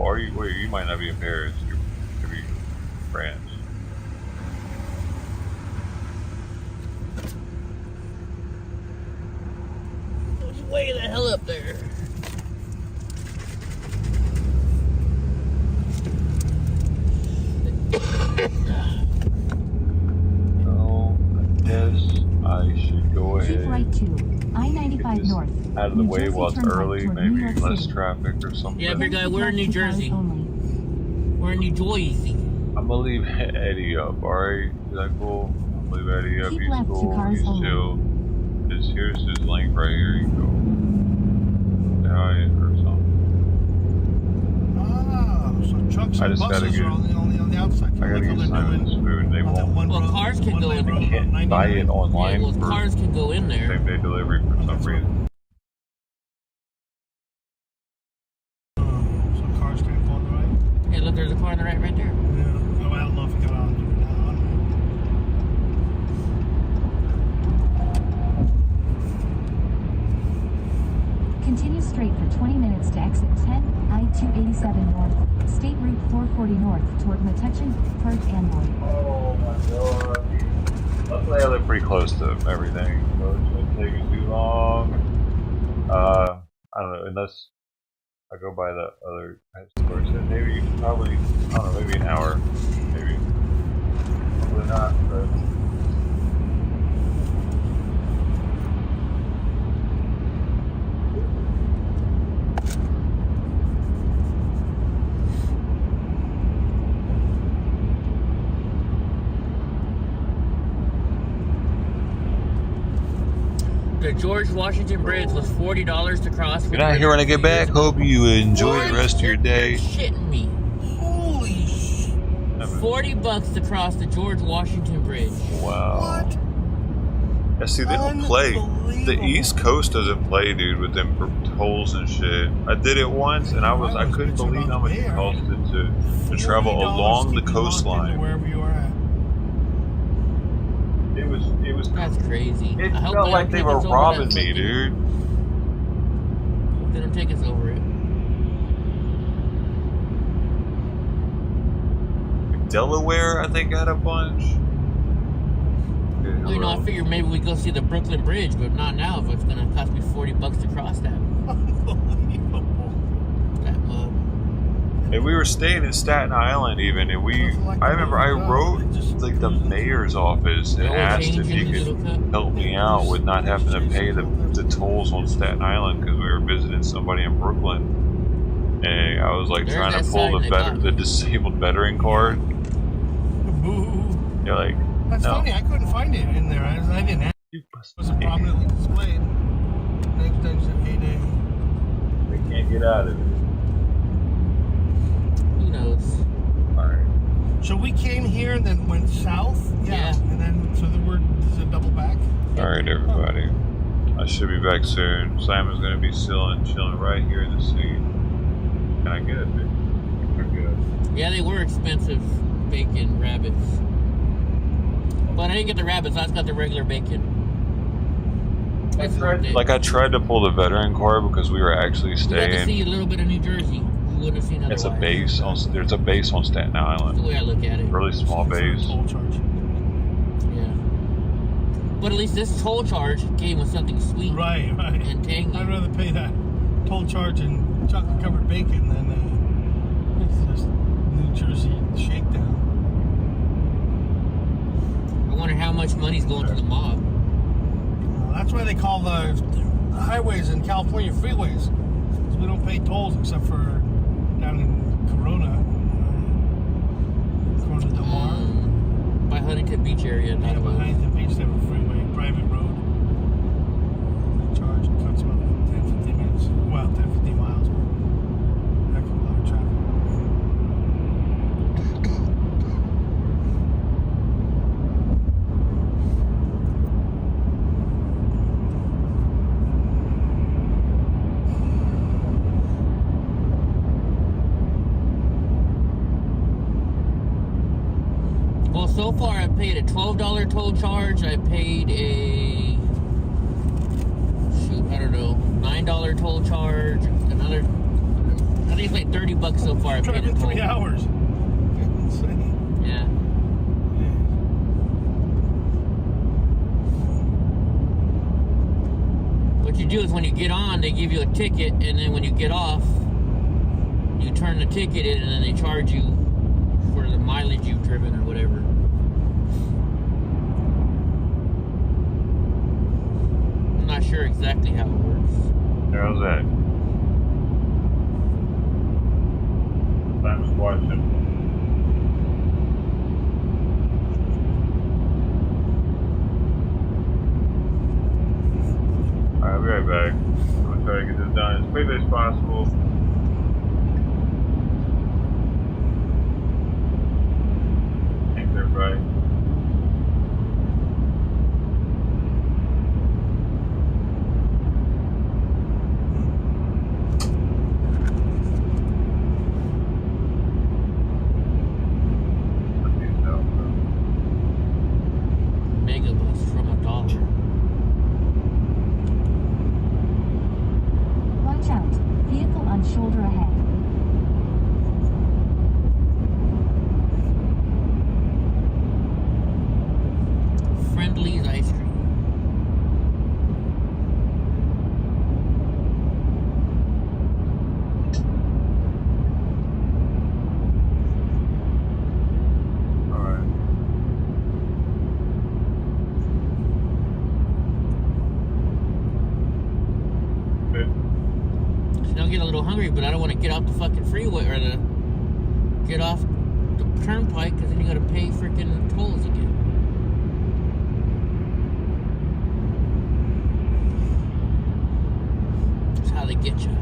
S1: Or wait, you might not be in Paris. You could be in France.
S3: It's way the hell up there.
S1: So, I guess I should go
S5: Keep
S1: ahead.
S5: right to I-95 North.
S1: Out of the
S5: New
S1: way
S5: Jersey
S1: while it's
S5: Turnpike
S1: early,
S5: toward New
S1: maybe
S5: York
S1: less
S5: City.
S1: traffic or something.
S3: Yeah, big guy, we're in New
S5: Keep left to
S3: Jersey.
S5: cars only.
S3: We're in New Jersey.
S1: I'm gonna leave Eddie up, alright? Is that cool? I'm gonna leave Eddie up.
S5: Keep
S1: He's
S5: left to
S1: cool.
S5: cars
S1: He's
S5: only.
S1: chill. Here's his link right here. You go. Yeah, or something.
S4: Ah, so trucks
S1: I
S4: and
S1: just gotta
S4: buses
S1: get-
S4: are only on the outside.
S1: I gotta get Simon's food and they
S4: On that
S1: won't.
S4: one
S3: Well,
S4: road,
S3: cars can
S4: one
S3: go
S4: lane
S3: in.
S4: road
S1: You
S4: on
S1: can't
S4: 99.
S1: buy it online
S3: Yeah, well,
S1: for
S3: cars can go in there.
S1: same day delivery for some reason.
S4: So cars can't go on the right?
S3: Hey, look, there's a car on the right there.
S4: Yeah. Oh, I don't know if you got on to do it now.
S5: Continue straight for 20 minutes to exit 10, I-287 North, State Route 440 North toward Metuchen, Perth, and Boyd.
S1: Oh my god. Luckily I live pretty close to everything, so it shouldn't take me too long. I don't know, unless I go by the other store, so maybe probably, I don't know, maybe an hour, maybe. Probably not, but.
S3: The George Washington Bridge was $40 to cross.
S1: Good night here when I get back. Hope you enjoy the rest of your day.
S3: You're shitting me.
S4: Holy sh...
S3: $40 to cross the George Washington Bridge.
S1: Wow.
S4: What?
S1: See, they don't play. The East Coast doesn't play, dude, with them tolls and shit. I did it once, and I couldn't believe how much it costed to travel along the coastline.
S4: Wherever you are at.
S1: It was.
S3: That's crazy.
S1: It
S3: I hope
S1: felt
S3: they
S1: like
S3: don't
S1: they
S3: take
S1: were
S3: us over
S1: robbing
S3: that
S1: me,
S3: fucking-
S1: dude.
S3: They don't take us over it.
S1: Delaware, I think, had a bunch.
S3: Well, you know, I figured maybe we go see the Brooklyn Bridge, but not now. If it's gonna cost me $40 to cross that.
S4: Unbelievable.
S3: That mud.
S1: And we were staying in Staten Island, even, and I remember I wrote like the mayor's office and asked if he could help me out with not having to pay the tolls on Staten Island because we were visiting somebody in Brooklyn. And I was like trying to pull the disabled veteran card.
S4: Boo.
S1: You're like,
S4: That's
S1: no.
S4: funny. I couldn't find it in there. I didn't have it. It wasn't prominently displayed. Next time said 8A.
S1: They can't get out of it.
S3: Who knows?
S1: Alright.
S4: So we came here and then went south?
S3: Yeah.
S4: And then, so there's a double back?
S1: Alright, everybody. I should be back soon. Simon's gonna be chilling right here in the seat. Can I get it, dude? They're good.
S3: Yeah, they were expensive bacon rabbits. But I didn't get the rabbits. I just got the regular bacon.
S1: I tried to pull the veteran card because we were actually
S3: We got to
S1: staying.
S3: see a little bit of New Jersey. We wouldn't have seen otherwise.
S1: There's a base on Staten
S3: That's the
S1: Island.
S3: way I look at it.
S1: Really small base.
S4: Toll charge.
S3: Yeah. But at least this toll charge came with something sweet
S4: Right.
S3: and tangy.
S4: I'd rather pay that toll charge and chocolate covered bacon than it's just New Jersey shakedown.
S3: I wonder how much money's going to the mob.
S4: That's why they call the highways in California freeways. 'Cause we don't pay tolls except for down in Corona Del Mar.
S3: By Huntington Beach area.
S4: Yeah, behind the beach, they have a freeway, private road. They charge, it cuts about 10, 15 minutes. Well, 10, 15 miles. Heck of a lot of traffic.
S3: Well, so far I paid a $12 toll charge. I paid a $9 toll charge. Another, I think it's like $30 so far. I paid a
S4: Driving
S3: toll.
S4: 3 hours. Insane.
S3: Yeah. What you do is when you get on, they give you a ticket, and then when you get off, you turn the ticket in, and then they charge you for the mileage you've driven or whatever. I'm not sure exactly how it works.
S1: How's that? Simon's watching. Alright, I'll be right back. I'm gonna try to get this done as quickly as possible. Thanks, everybody.
S3: Megabus from $1.
S5: Watch out. Vehicle on shoulder ahead.
S3: Friendly's ice cream.
S1: Alright. Good.
S3: So I'll get a little hungry, but I don't want to get off the fucking freeway or get off the turnpike because then you got to pay freaking tolls again. That's how they get you.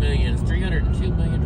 S3: million. It's $302 million.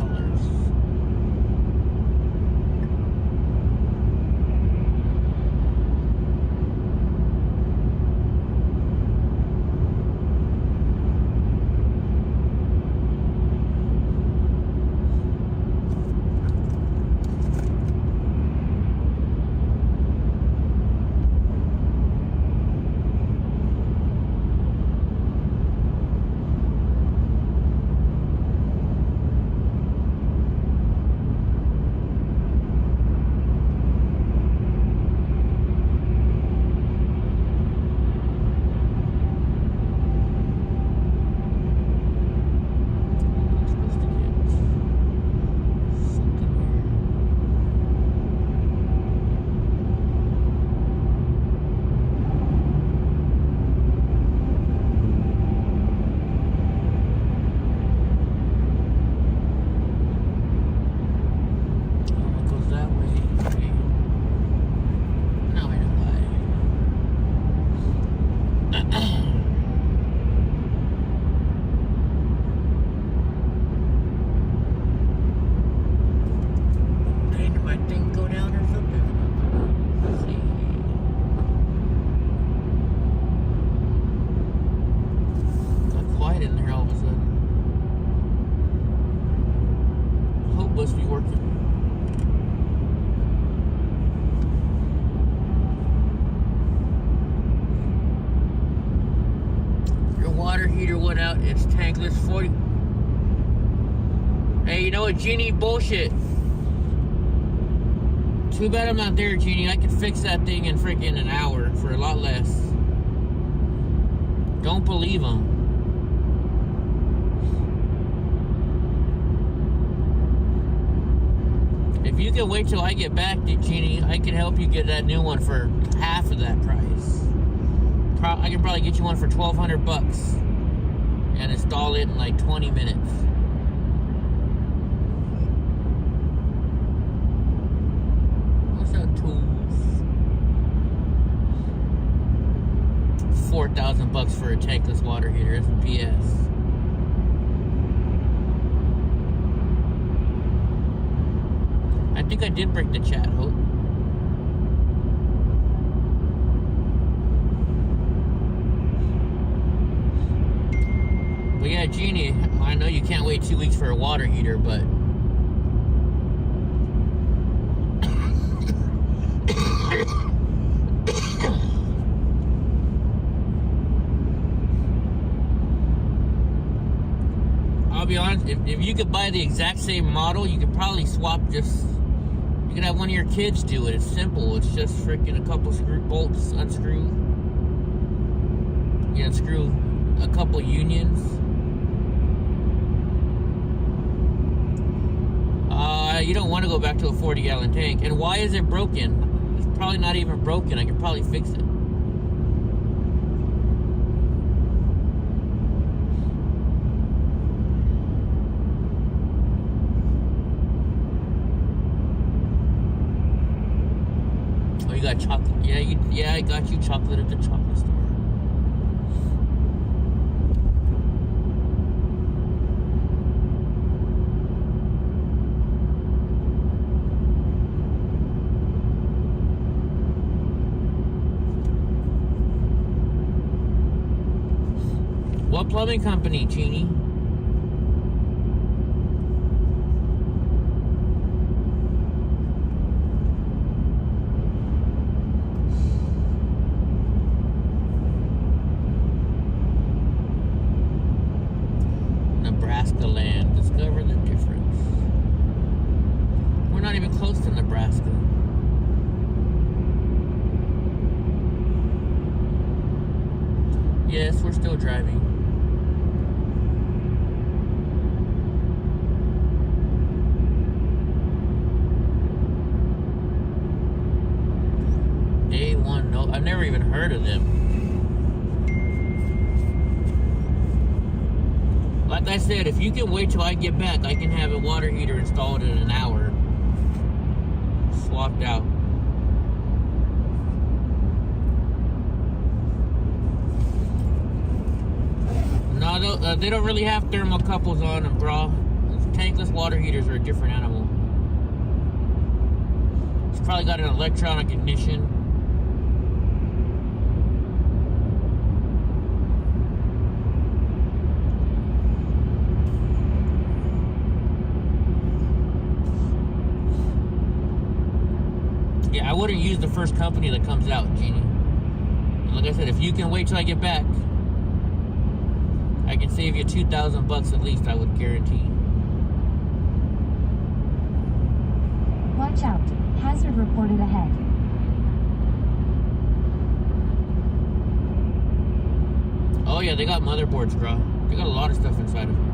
S3: Out, it's tankless 40. Hey, you know what, Genie? Bullshit. Too bad I'm not there, Genie. I could fix that thing in freaking an hour for a lot less. Don't believe them. If you can wait till I get back, Genie, I can help you get that new one for half of that price. I can probably get you one for $1,200 and install it in like 20 minutes. What's that, tools? $4,000 for a tankless water heater. It's BS. I think I did break the chat, Hope. But yeah, Genie, I know you can't wait 2 weeks for a water heater, but I'll be honest, if you could buy the exact same model, you could probably swap just, you could have one of your kids do it. It's simple. It's just freaking a couple screw bolts, unscrew, you unscrew a couple unions. You don't want to go back to a 40-gallon tank. And why is it broken? It's probably not even broken. I could probably fix it. Oh, you got chocolate? Yeah, I got you chocolate at the chocolate store. What plumbing company, Genie? Nebraska land. Discover the difference. We're not even close to Nebraska. Yes, we're still driving. A1, no, I've never even heard of them. Like I said, if you can wait till I get back, I can have a water heater installed in an hour. Swapped out. No, No, they don't really have thermocouples on them, bro. Tankless water heaters are a different animal. It's probably got an electronic ignition. Yeah, I wouldn't use the first company that comes out, Jeannie. And like I said, if you can wait till I get back, I can save you $2,000 at least, I would guarantee.
S5: Watch out. Hazard reported ahead.
S3: Oh yeah, they got motherboards, bro. They got a lot of stuff inside of them.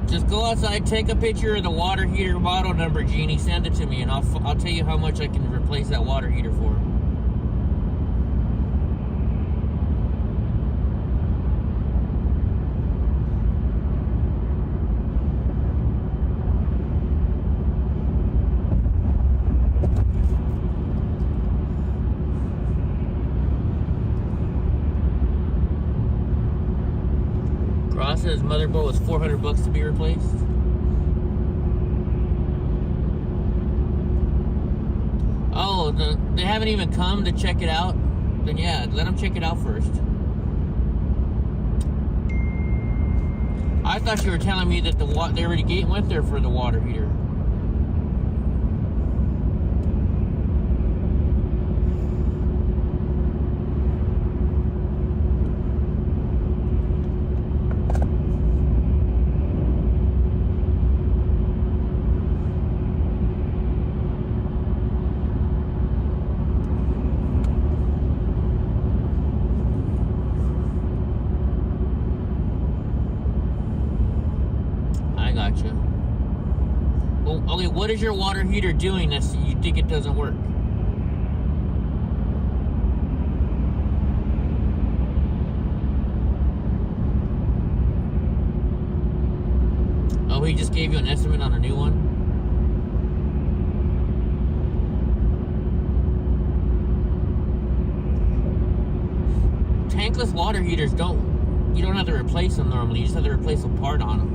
S3: Just go outside, take a picture of the water heater model number, Jeannie, send it to me, and I'll tell you how much I can replace that water heater for. Ross says motherboard was $400 to be replaced. Oh, they haven't even come to check it out? Then yeah, let them check it out first. I thought you were telling me that they already went there for the water heater. Gotcha. Well, okay, what is your water heater doing that you think it doesn't work? Oh, he just gave you an estimate on a new one? Tankless water heaters you don't have to replace them normally, you just have to replace a part on them.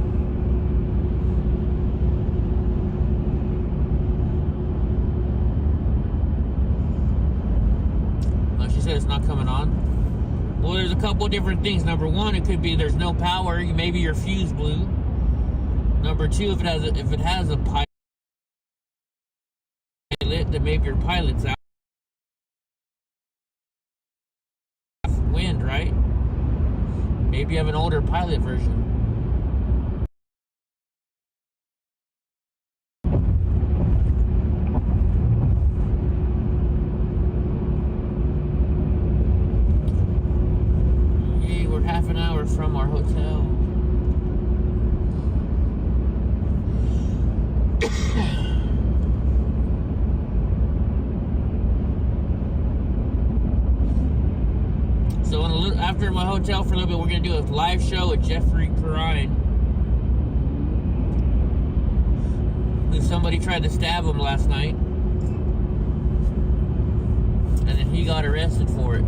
S3: It's not coming on. Well, there's a couple of different things. Number one, it could be there's no power. Maybe your fuse blew. Number two, if it has a pilot, then maybe your pilot's out. Wind, right? Maybe you have an older pilot version. Half an hour from our hotel. So after my hotel for a little bit, we're going to do a live show with Jeffrey Perrine. Somebody tried to stab him last night. And then he got arrested for it.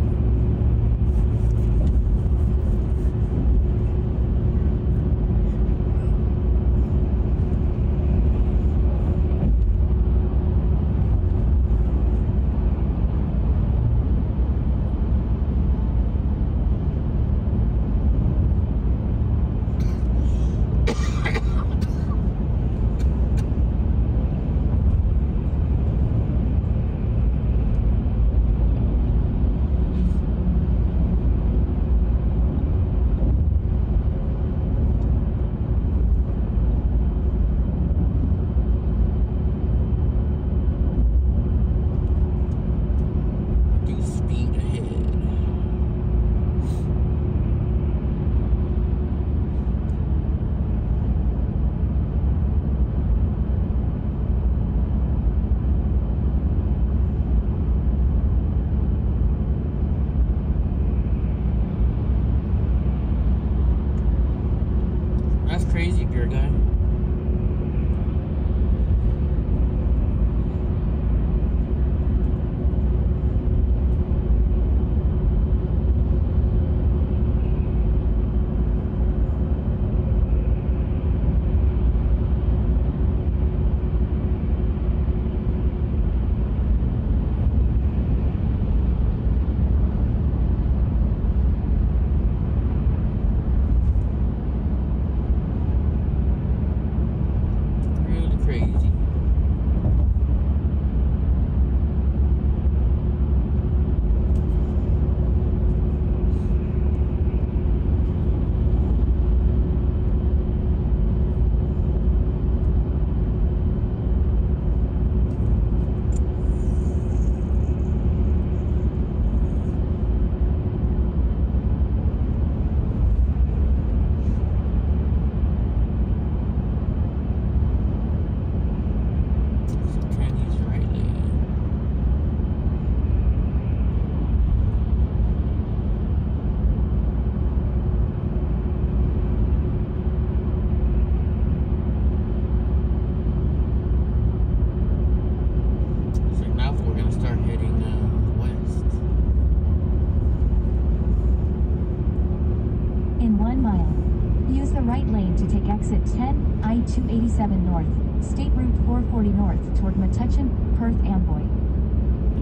S5: the right lane to take exit 10, I-287 north, State Route 440 north toward Metuchen, Perth, Amboy.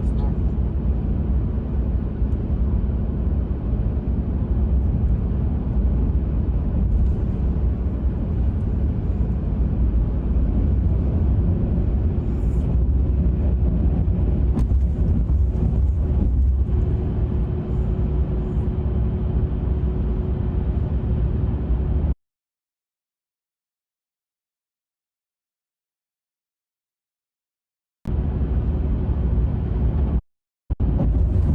S3: It's north.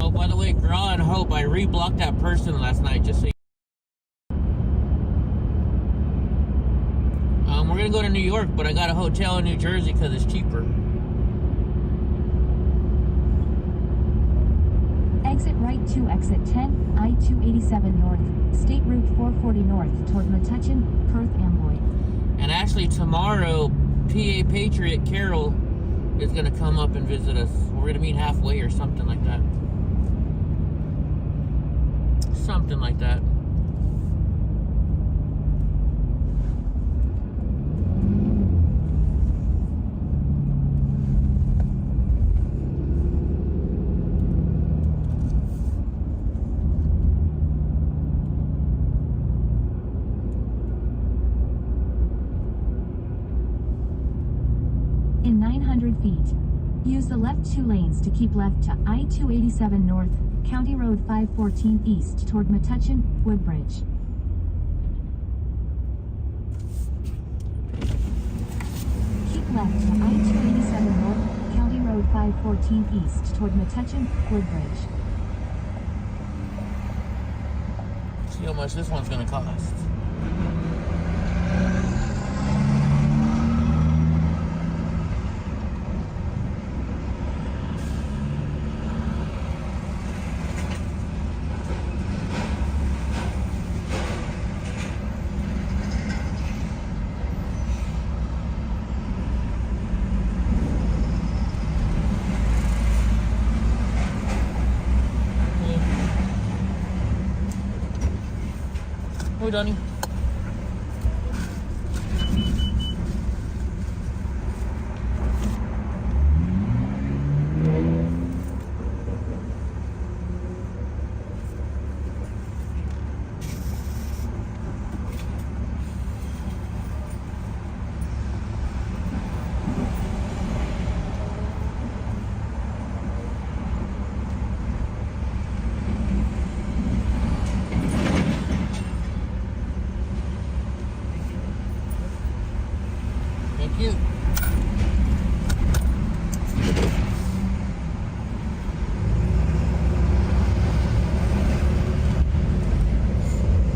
S3: Oh, by the way, Gra and Hope, I reblocked that person last night just so you... We're gonna go to New York, but I got a hotel in New Jersey because it's cheaper.
S5: Exit right to exit 10, I-287 north, State Route 440 north toward Metuchen, Perth, Amboy.
S3: And actually tomorrow, PA Patriot Carol is gonna come up and visit us. We're gonna meet halfway or something like that. Something like that.
S5: In 900 feet, use the left 2 lanes to keep left to I-287 north, County Road 514 east toward Metuchen, Woodbridge. Keep left to I-287 north, County Road 514 east toward Metuchen, Woodbridge.
S3: See how much this one's gonna cost. Hey, Donnie. Thank you.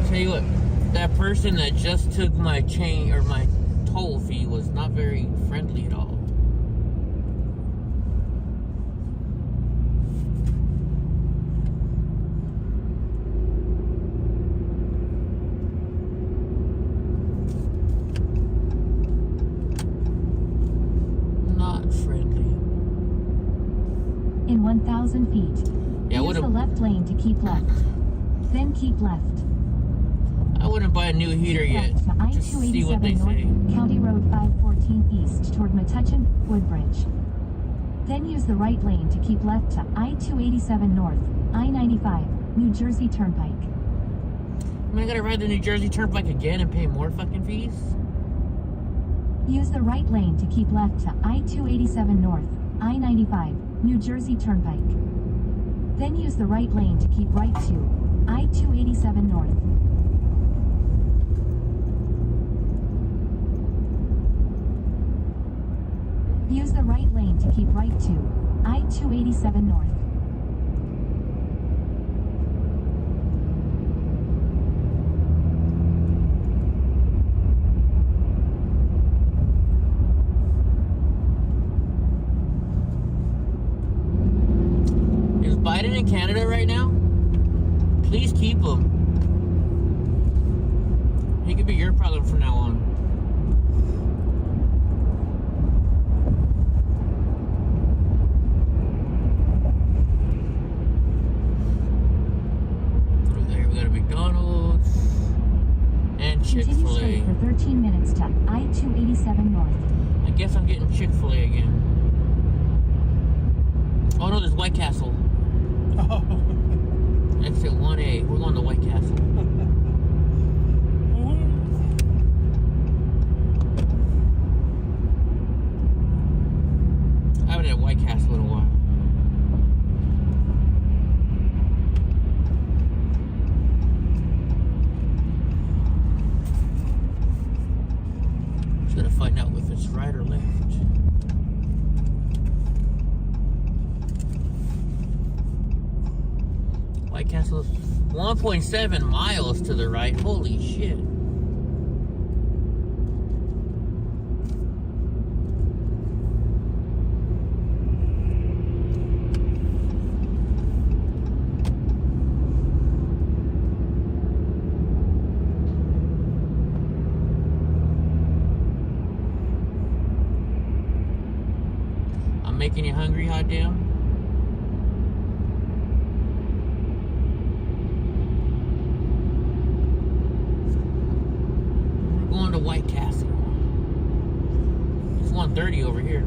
S3: Tell you what, that person that just took my chain or my toll fee was not very friendly at all. Not friendly.
S5: In 1,000 feet,
S3: Yeah,
S5: use the left lane to keep left. Then keep left.
S3: I wouldn't buy a new heater yet.
S5: Left to
S3: Just see what they
S5: I-287
S3: say.
S5: north, County Road 514 east toward Metuchen, Woodbridge. Then use the right lane to keep left to I-287 north, I-95, New Jersey Turnpike.
S3: I mean, I gotta ride the New Jersey Turnpike again and pay more fucking fees?
S5: Use the right lane to keep left to I-287 north, I-95, New Jersey Turnpike. Then use the right lane to keep right to I-287 north. Use the right lane to keep right to I-287 north.
S3: Is Biden in Canada right now? Please keep him. He could be your problem from now on. Over there we got a McDonald's and
S5: Continue
S3: Chick-fil-A.
S5: straight for 13 minutes to I-287 North.
S3: I guess I'm getting Chick-fil-A again. Oh no, there's White Castle.
S4: Oh.
S3: Exit 1A. We're going to White Castle. I haven't had White Castle in a while. Just gotta find out if it's right or left. White Castle is 1.7 miles to the right. Holy shit. I'm making you hungry, hot damn? Going to White Castle. It's 1:30 over here.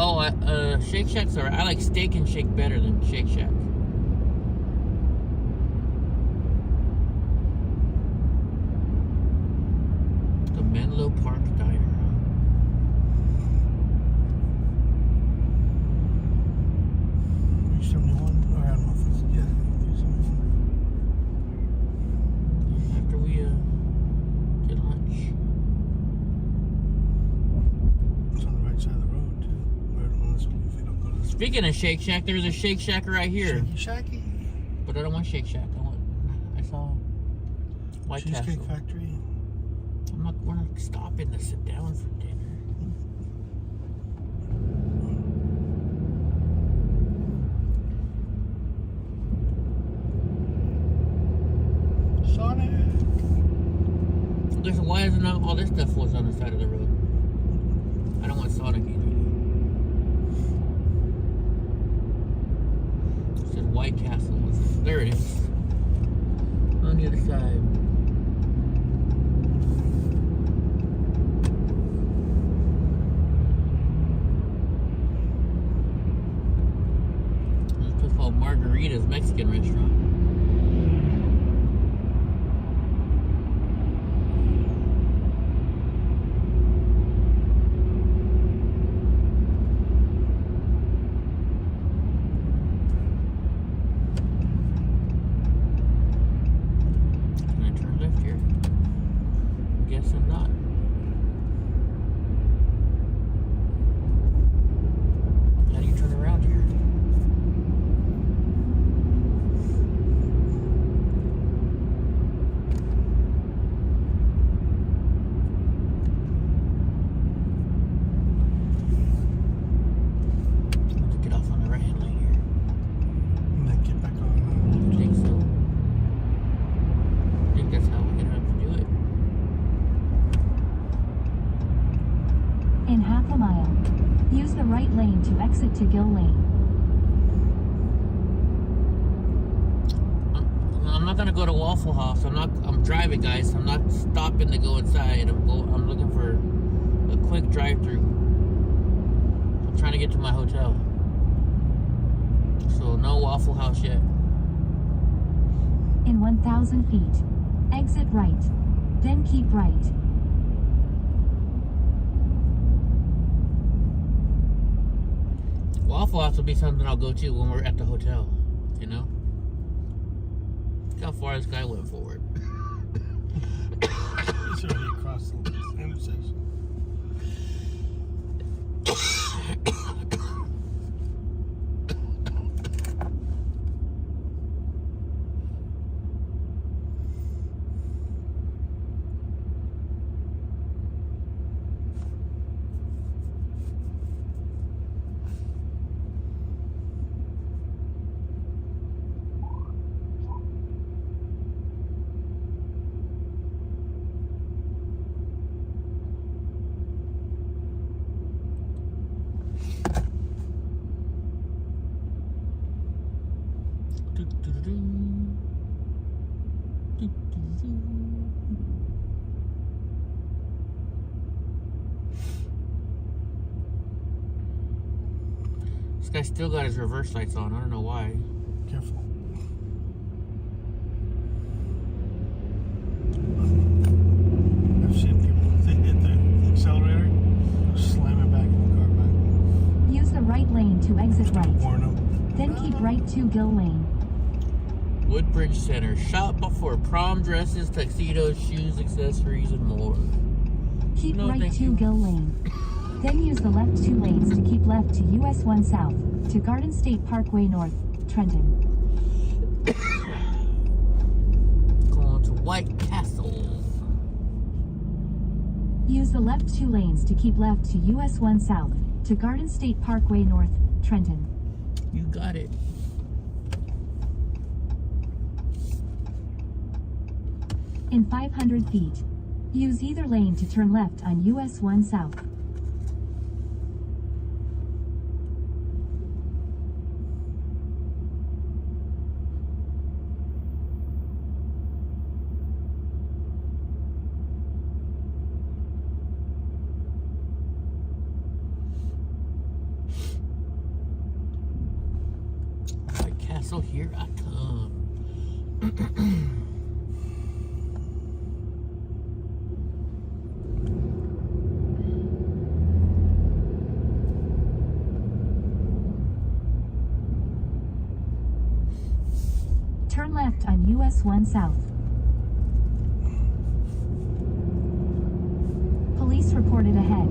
S3: Oh, Shake Shack's alright. I like Steak and Shake better than Shake Shack. The Menlo Park Diner.
S4: There's 71. Or I don't know if it's, yeah, there's 71.
S3: After we get lunch.
S4: It's on the right side of the road, too. Or unless if they don't go to the
S3: Speaking of Shake Shack, there's a Shake Shack right here.
S4: Shacky.
S3: But I don't want Shake Shack. I saw White
S4: Cheesecake
S3: Castle.
S4: Factory.
S3: We're not stopping to sit down for dinner.
S4: Sonic.
S3: Why isn't all this stuff was on the side of the road? I don't want Sonic either. It says White Castle. There it is. On the other side. This place called Margarita's Mexican restaurant.
S5: to exit to Gill Lane.
S3: I'm not gonna go to Waffle House. I'm driving, guys. I'm not stopping to go inside. I'm looking for a quick drive-through. I'm trying to get to my hotel. So no Waffle House yet.
S5: In 1,000 feet, exit right, then keep right.
S3: Waffle House will be something I'll go to when we're at the hotel, you know? Look how far this guy went forward.
S4: He's already across the intersection.
S3: This guy still got his reverse lights on. I don't know why.
S4: Careful. I've seen people, they hit the accelerator, slam it back in the car back.
S5: Use the right lane to exit right.
S4: Warn them.
S5: Then keep right to Gill Lane.
S3: Woodbridge Center. Shop for prom dresses, tuxedos, shoes, accessories, and more.
S5: Keep
S3: No,
S5: right
S3: thank
S5: to
S3: you.
S5: Gill Lane. Then use the left 2 lanes to keep left to US 1 South, to Garden State Parkway North, Trenton.
S3: Going to White Castle.
S5: Use the left 2 lanes to keep left to US 1 South, to Garden State Parkway North, Trenton.
S3: You got it.
S5: In 500 feet, use either lane to turn left on US 1 South.
S3: White Castle, here I come.
S5: Turn left on US 1 South. Police reported ahead.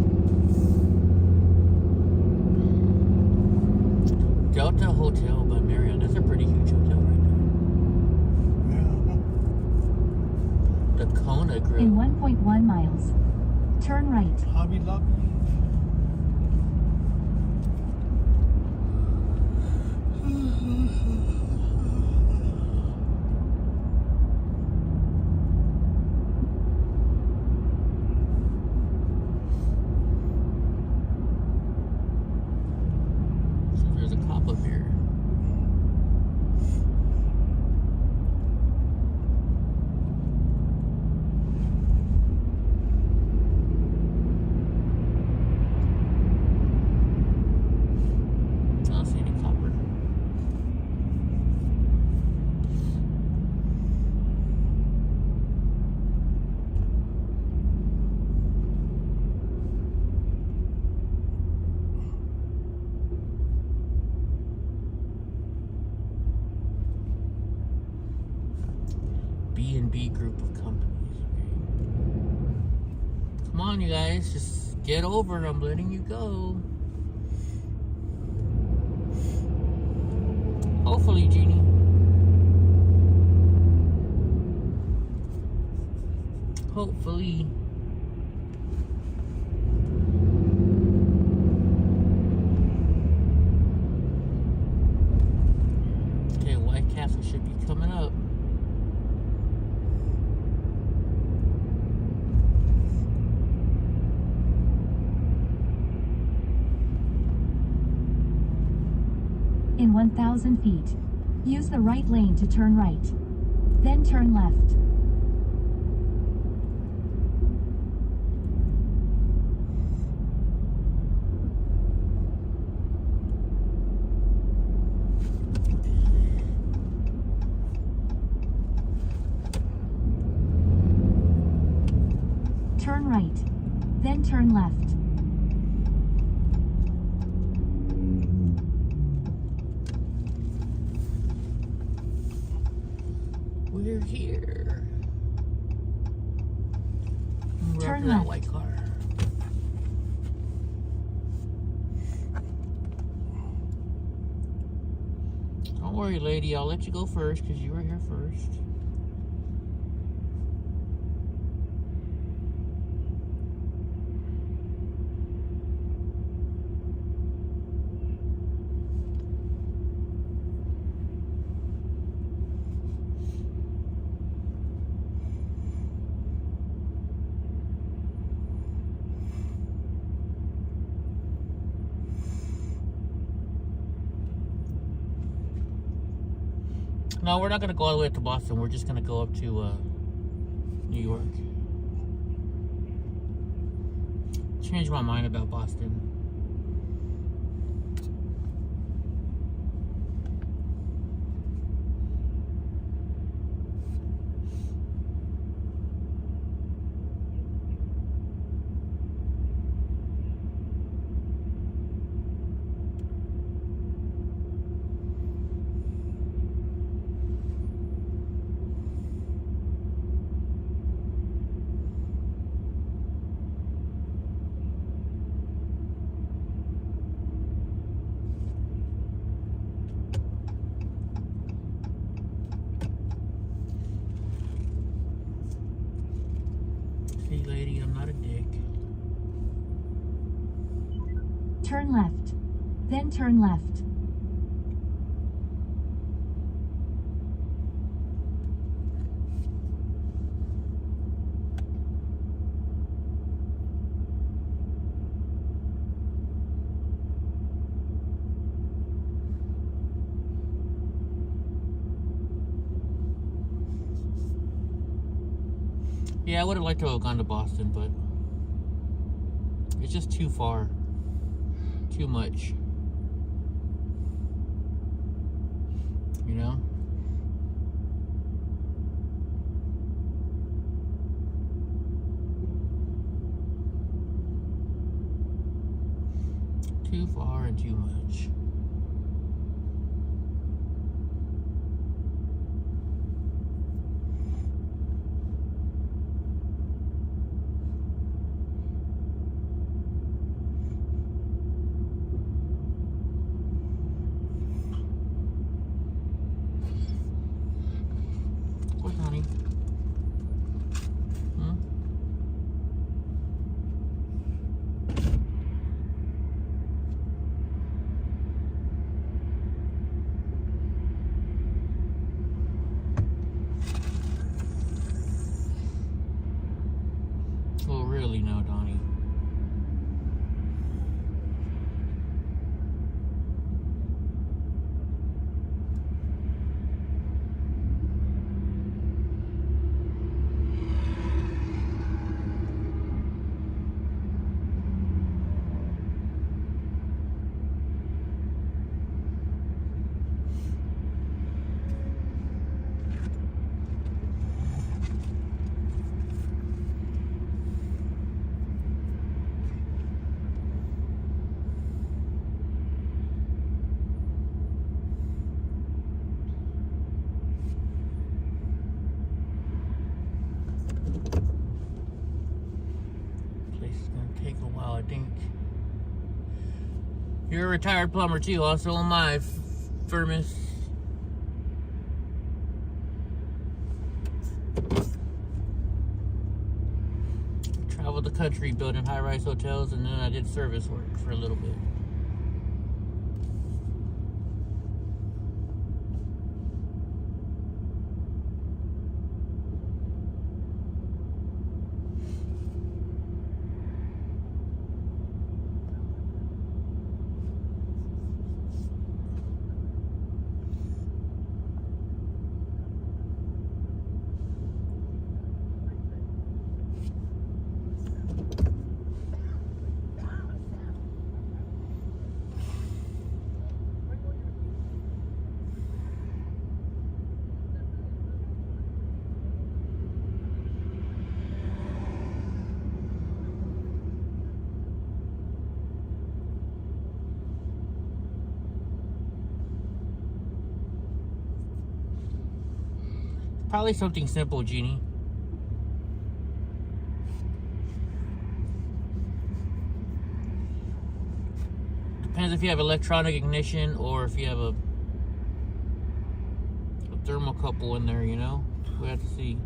S3: Delta Hotel by Marriott. That's a pretty huge hotel right there. The Kona Grill.
S5: In 1.1 miles, turn right.
S4: Hobby Lobby.
S3: So there's a cop up here. I don't see any copper. B&B group of companies. Come on, you guys, just get over it. I'm letting you go. Hopefully, Jeannie. Hopefully. Okay, White Castle should be coming up.
S5: In 1,000 feet, use the right lane to turn right. Then turn left. Turn right. Then turn left.
S3: We're here. We're
S5: Turn
S3: after that
S5: left.
S3: white car. Don't worry, lady. I'll let you go first because you were here first. No, we're not gonna go all the way up to Boston. We're just gonna go up to New York. Changed my mind about Boston. Hey lady, I'm not a dick.
S5: Turn left. Then turn left.
S3: Yeah, I would have liked to have gone to Boston, but it's just too far. Too much. You know? Too far and too much. What, honey? Hmm? Oh, really? No, Donnie. Place is gonna take a while, I think. You're a retired plumber too, also am I, Firmus. Traveled the country building high-rise hotels, and then I did service work for a little bit. Probably something simple, Jeannie. Depends if you have electronic ignition or if you have a thermocouple in there, you know? We have to see.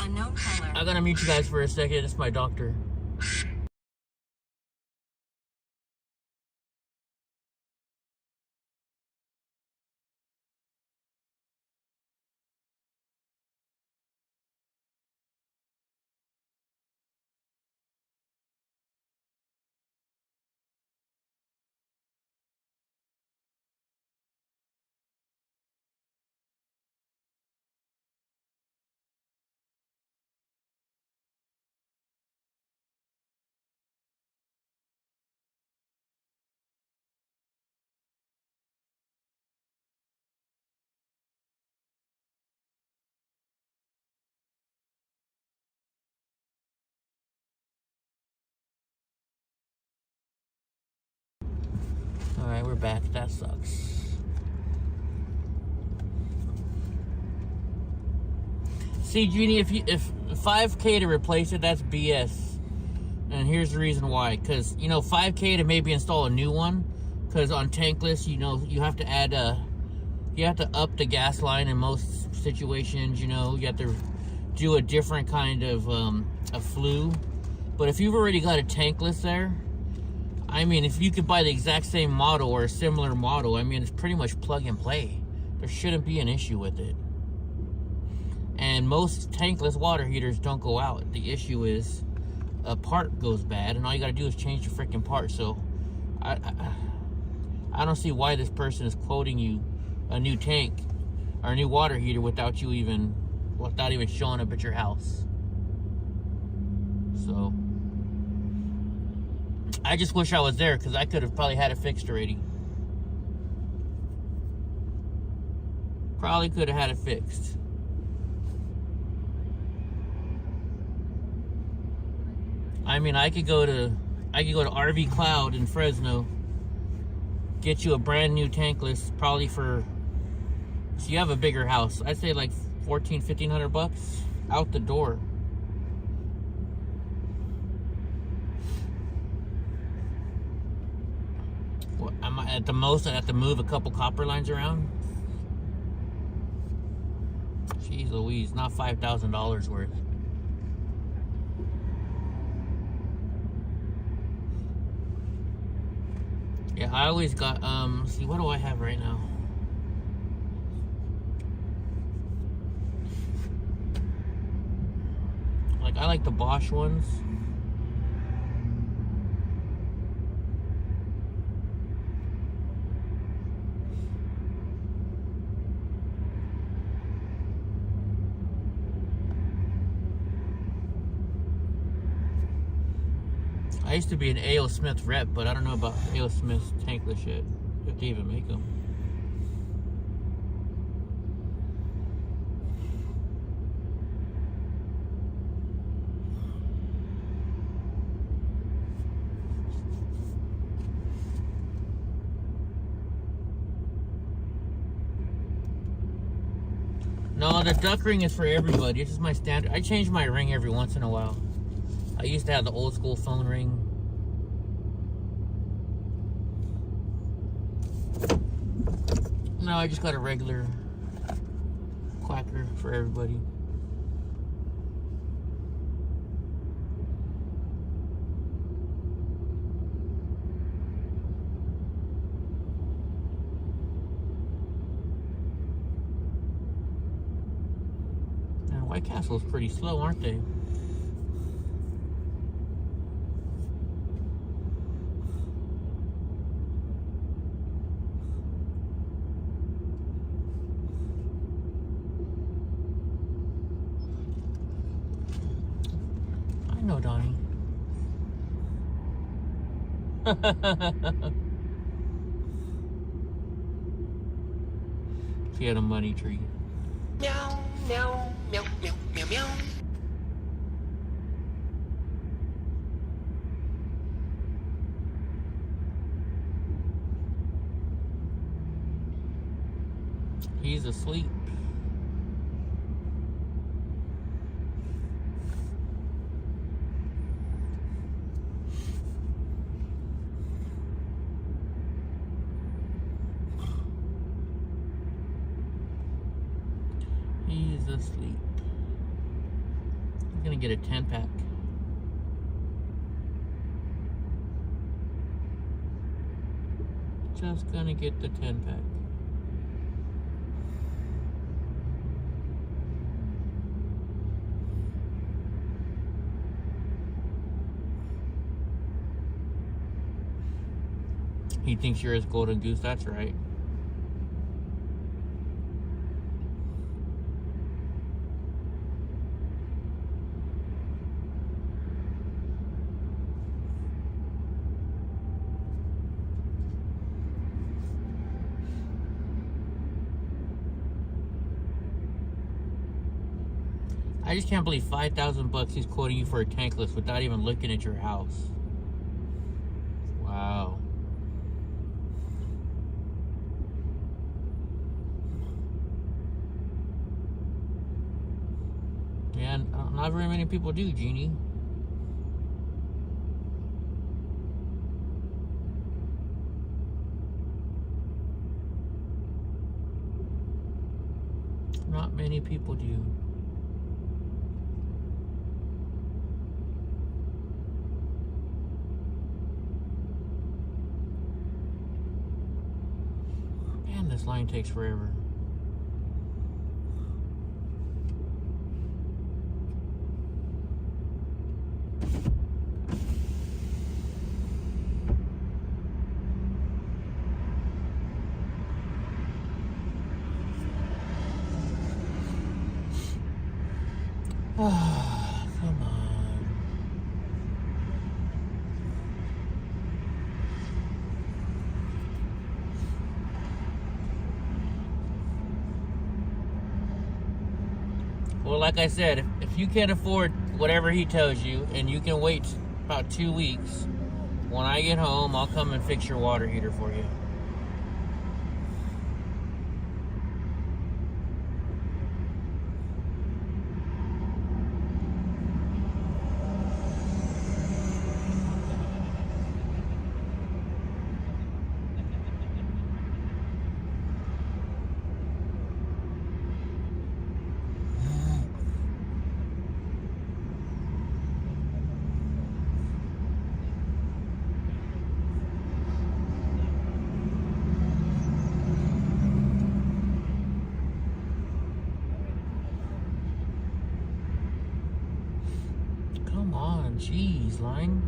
S5: Unknown caller.
S3: I'm gonna mute you guys for a second. It's my doctor. Alright, we're back. That sucks. See, Jeannie, if 5K to replace it, that's BS. And here's the reason why. Because, you know, 5K to maybe install a new one. Because on tankless, you know, you have to add you have to up the gas line in most situations, you know. You have to do a different kind of a flue. But if you've already got a tankless there, I mean, if you could buy the exact same model or a similar model, I mean, it's pretty much plug and play. There shouldn't be an issue with it. And most tankless water heaters don't go out. The issue is a part goes bad, and all you gotta do is change the freaking part. So I don't see why this person is quoting you a new tank or a new water heater without even showing up at your house. So I just wish I was there, because I could have probably had it fixed already. Probably could have had it fixed. I mean, I could go to RV Cloud in Fresno, get you a brand new tankless, probably for, so you have a bigger house, I'd say like $1,400-1,500 out the door. What, at the most, I have to move a couple copper lines around. Jeez Louise, not $5,000 worth. Yeah, I always got, see, what do I have right now? Like, I like the Bosch ones. I used to be an A.O. Smith rep, but I don't know about A.O. Smith's tankless yet, if they even make them. No, the duck ring is for everybody. It's just my standard. I change my ring every once in a while. I used to have the old school phone ring. No, I just got a regular quacker for everybody. And White Castle's pretty slow, aren't they? No, Donnie. She had a money tree.
S7: Meow, meow, meow, meow, meow, meow.
S3: He's asleep. He's asleep. I'm gonna get a 10-pack. Just gonna get the 10-pack. He thinks you're his golden goose, that's right. I just can't believe $5,000 he's quoting you for a tankless without even looking at your house. Wow. Not very many people do, Jeannie. Not many people do. Man, this line takes forever. Oh, come on. Well, like I said, if you can't afford whatever he tells you and you can wait about 2 weeks, when I get home, I'll come and fix your water heater for you. Come on, jeez, line.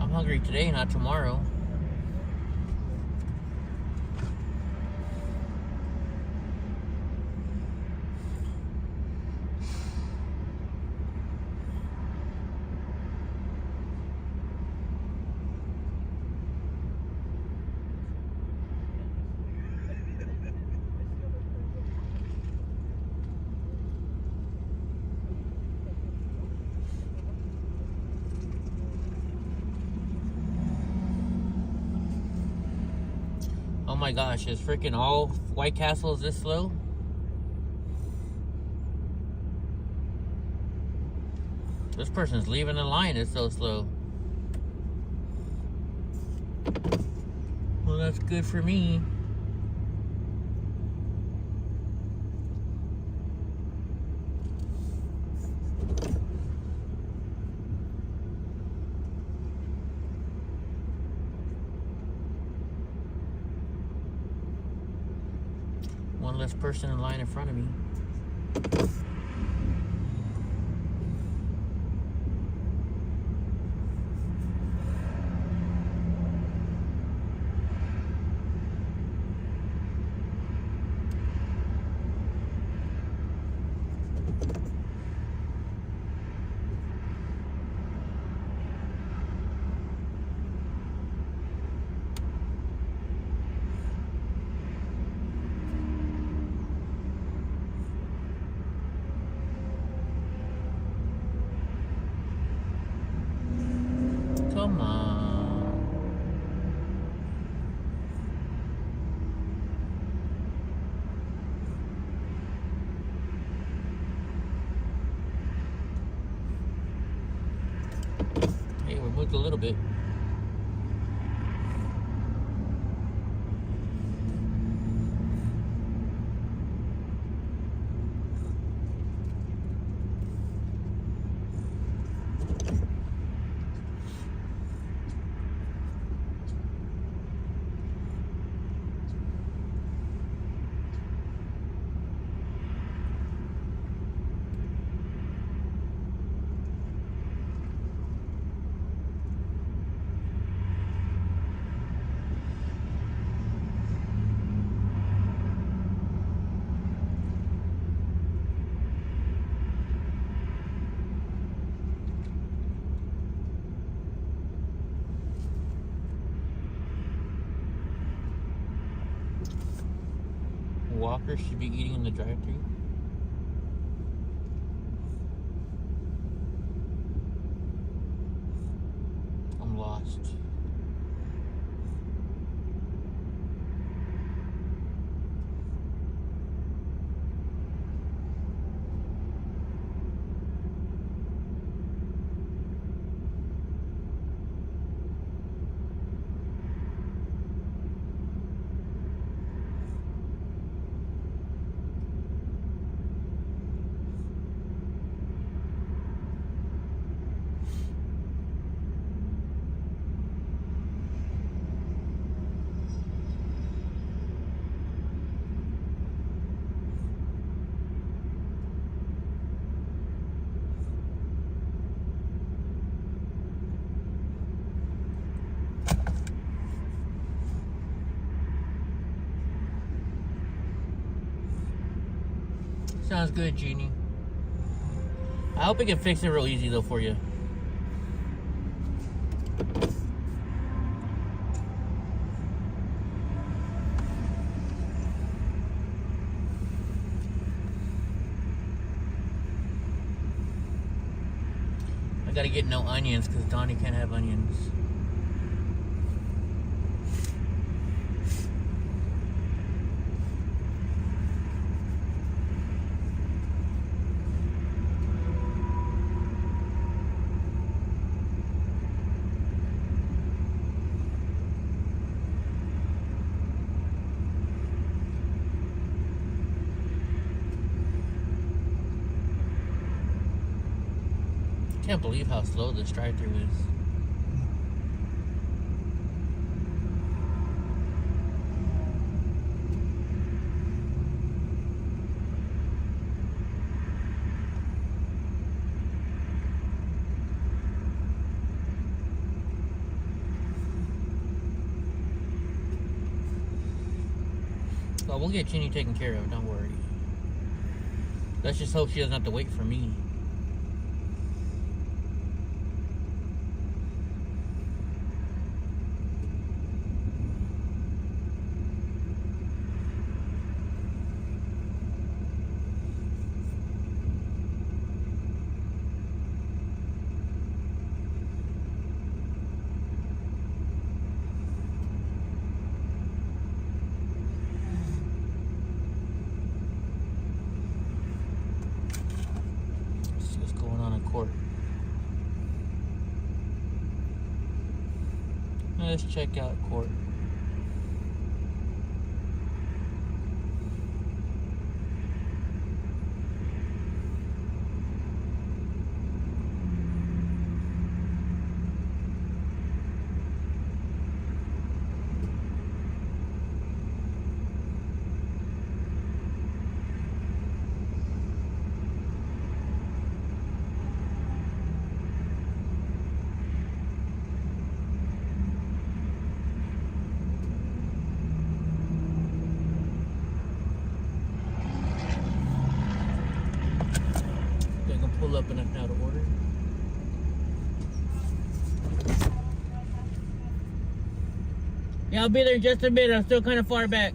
S3: I'm hungry today, not tomorrow. Oh my gosh, is freaking all White Castles this slow? This person's leaving the line, it's so slow. Well, that's good for me. One less person in line in front of me. Come on. Hey, we moved a little bit. Walker should be eating in the drive-thru. I'm lost. Sounds good, Jeannie. I hope we can fix it real easy though for you. I gotta get no onions because Donnie can't have onions. I can't believe how slow this drive-thru is. Well, we'll get Ginny taken care of, don't worry. Let's just hope she doesn't have to wait for me. Let's check out court. Pull up and I'm out of order. Yeah, I'll be there in just a minute. I'm still kind of far back.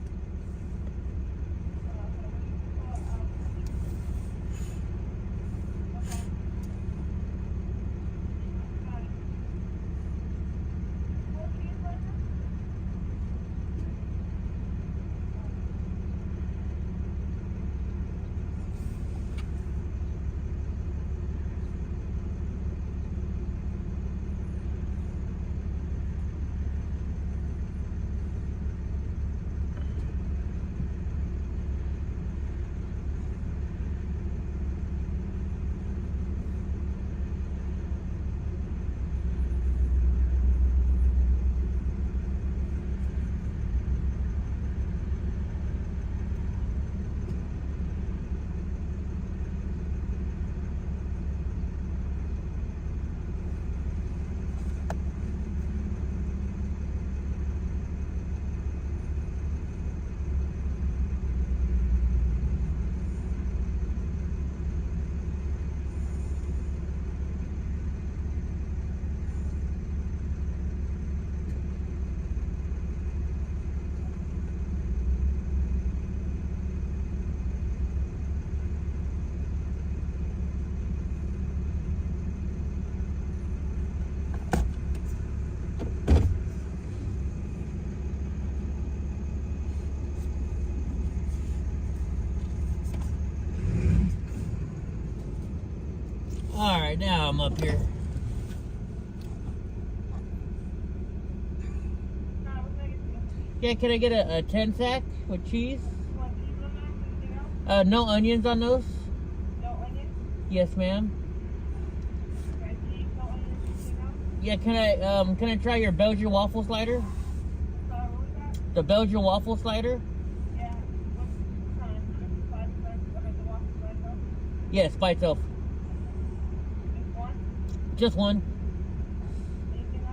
S3: Alright, now I'm up here. Yeah, can I get a 10 sack with cheese? No onions on those?
S8: No onions?
S3: Yes, ma'am. Yeah, can I try your Belgian waffle slider?
S8: Sorry, what was that?
S3: The Belgian waffle slider?
S8: Yeah. What kind? The waffle slider?
S3: Yes, by itself.
S8: Just one?
S3: Just one.
S8: Anything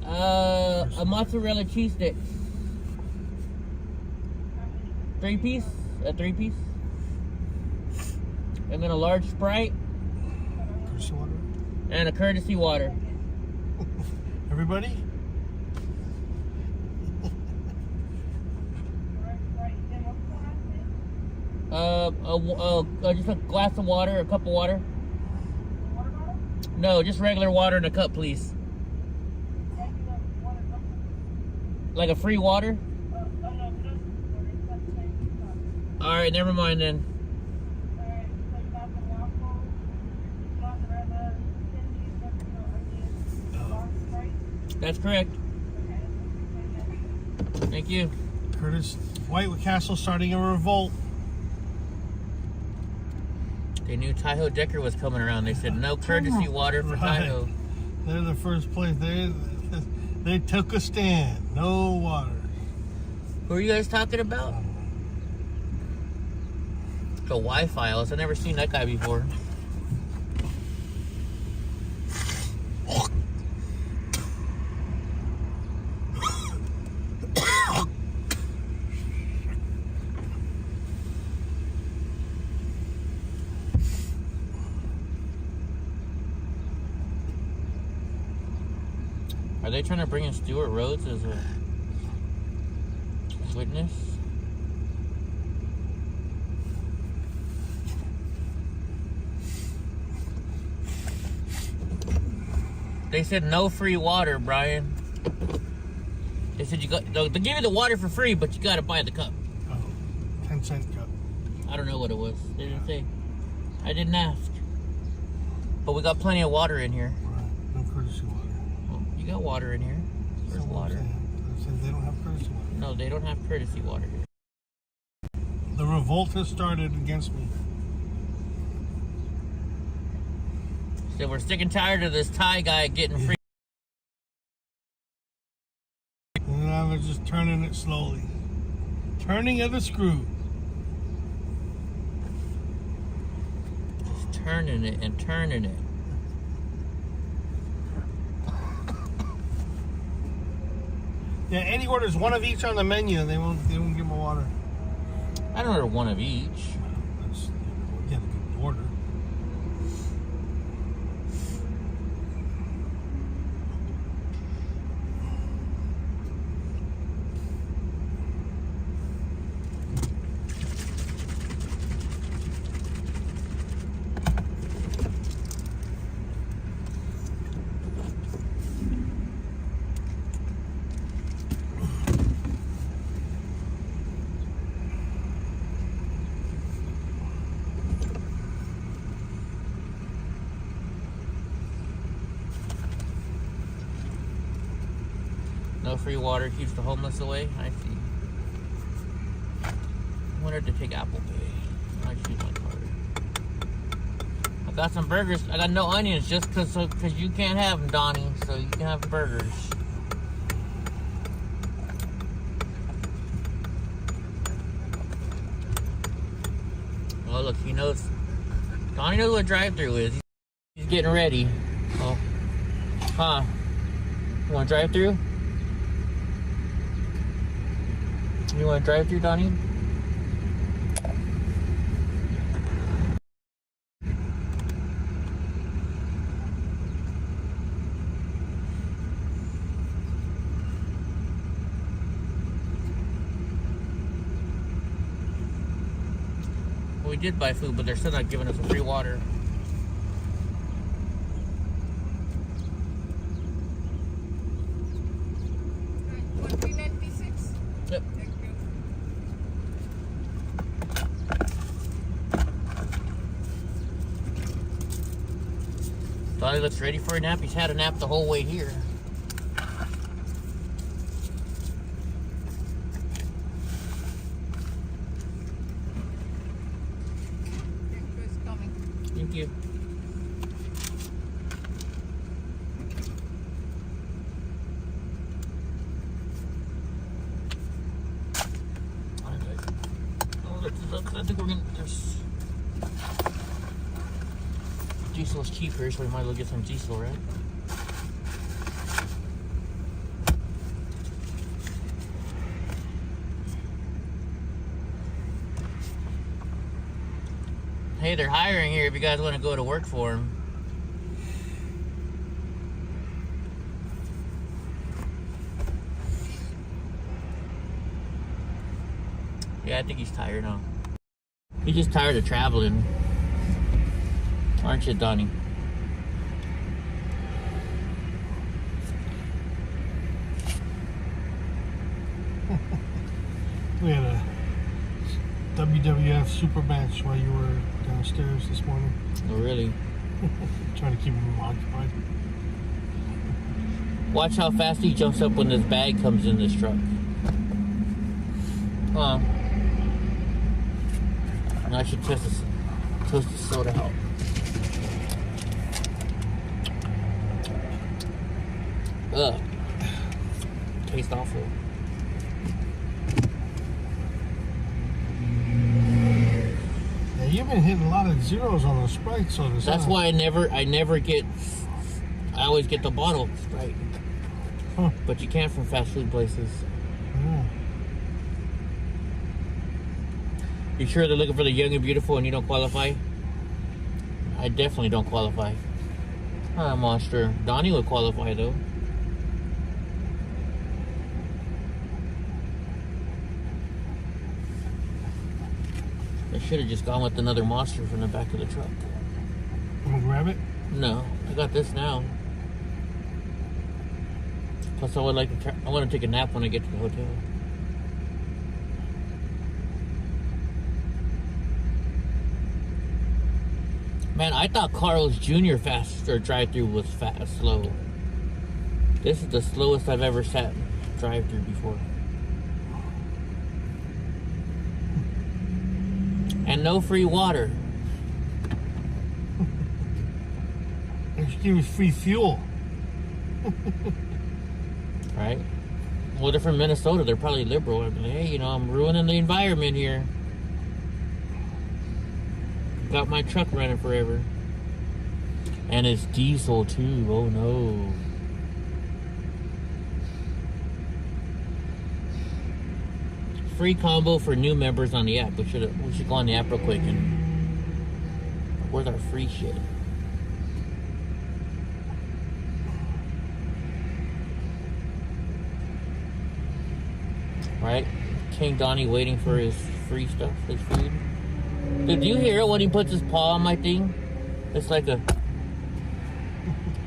S8: else?
S3: A mozzarella cheese stick.
S8: How many?
S3: 3 piece? A 3 piece? And then a large Sprite
S4: Courtesy water.
S3: and a courtesy water.
S4: Everybody?
S3: Just a glass of water, a cup of water. No, just regular water in a cup, please. Like a free water? Alright, never mind then. That's correct. Thank you.
S4: Curtis, White Castle starting a revolt.
S3: They knew Tahoe Decker was coming around. They said no courtesy water for
S4: Right.
S3: Tahoe.
S4: They're the first place. They took a stand. No water.
S3: Who are you guys talking about? The Wi-Fi. I've never seen that guy before. Are they trying to bring in Stuart Rhodes as a witness? They said no free water, Brian. They said they'll give you the water for free, but you gotta buy the cup.
S4: Oh, 10-cent cup.
S3: I don't know what it was. They didn't say. I didn't ask. But we got plenty of water in here.
S4: Right. No courtesy water.
S3: Well, you got water in here. There's
S4: That's what I'm
S3: water.
S4: saying. I said they don't have courtesy water.
S3: No, they don't have courtesy water here.
S4: The revolt has started against me.
S3: So we're sick and tired of this Thai guy getting free.
S4: And I was just turning it slowly. Turning of the screw.
S3: Just turning it and turning it.
S4: Yeah, Eddie orders one of each on the menu, and they won't give him water.
S3: I don't order one of each.
S4: That's, yeah, a good order.
S3: No free water keeps the homeless away. I see. I wanted to take Apple Pay. I should use my card. I got some burgers. I got no onions just cause you can't have them, Donnie. So you can have burgers. Oh look, he knows. Donnie knows what drive-thru is. He's getting ready. Oh, huh? You want to drive-thru? You want to drive through, Donnie? Well, we did buy food, but they're still not giving us a free water. Yep. Donnie looks ready for a nap. He's had a nap the whole way here. Thank you. I think we're gonna. There's diesel is cheaper, so we might as well get some diesel, right? Hey, they're hiring here if you guys want to go to work for them. Yeah, I think he's tired, huh? He's just tired of traveling. Aren't you, Donnie?
S4: We had a WWF super match while you were downstairs this morning.
S3: Oh, really?
S4: Trying to keep him occupied.
S3: Watch how fast he jumps up when this bag comes in this truck. Huh. Now I should test the soda out. Ugh. Tastes awful.
S4: Yeah, you've been hitting a lot of zeros on those Sprite sodas.
S3: That's
S4: huh?
S3: why I always get the bottle Sprite.
S4: Huh.
S3: But you can't from fast food places.
S4: Yeah.
S3: You sure they're looking for the young and beautiful and you don't qualify? I definitely don't qualify. Monster. Donnie would qualify though. I should have just gone with another monster from the back of the truck.
S4: You want to grab it?
S3: No, I got this now. Plus, I want to take a nap when I get to the hotel. Man, I thought Carl's Jr. faster drive-through was slow. This is the slowest I've ever sat drive-through before. And no free water.
S4: They should give us free fuel.
S3: Right? Well, they're from Minnesota. They're probably liberal. I'd be like, hey, I'm ruining the environment here. Got my truck running forever. And it's diesel, too. Oh, no. Free combo for new members on the app. We should go on the app real quick and... Where's our free shit? Right? King Donnie waiting for his free stuff, his food. Did you hear it when he puts his paw on my thing? It's like a...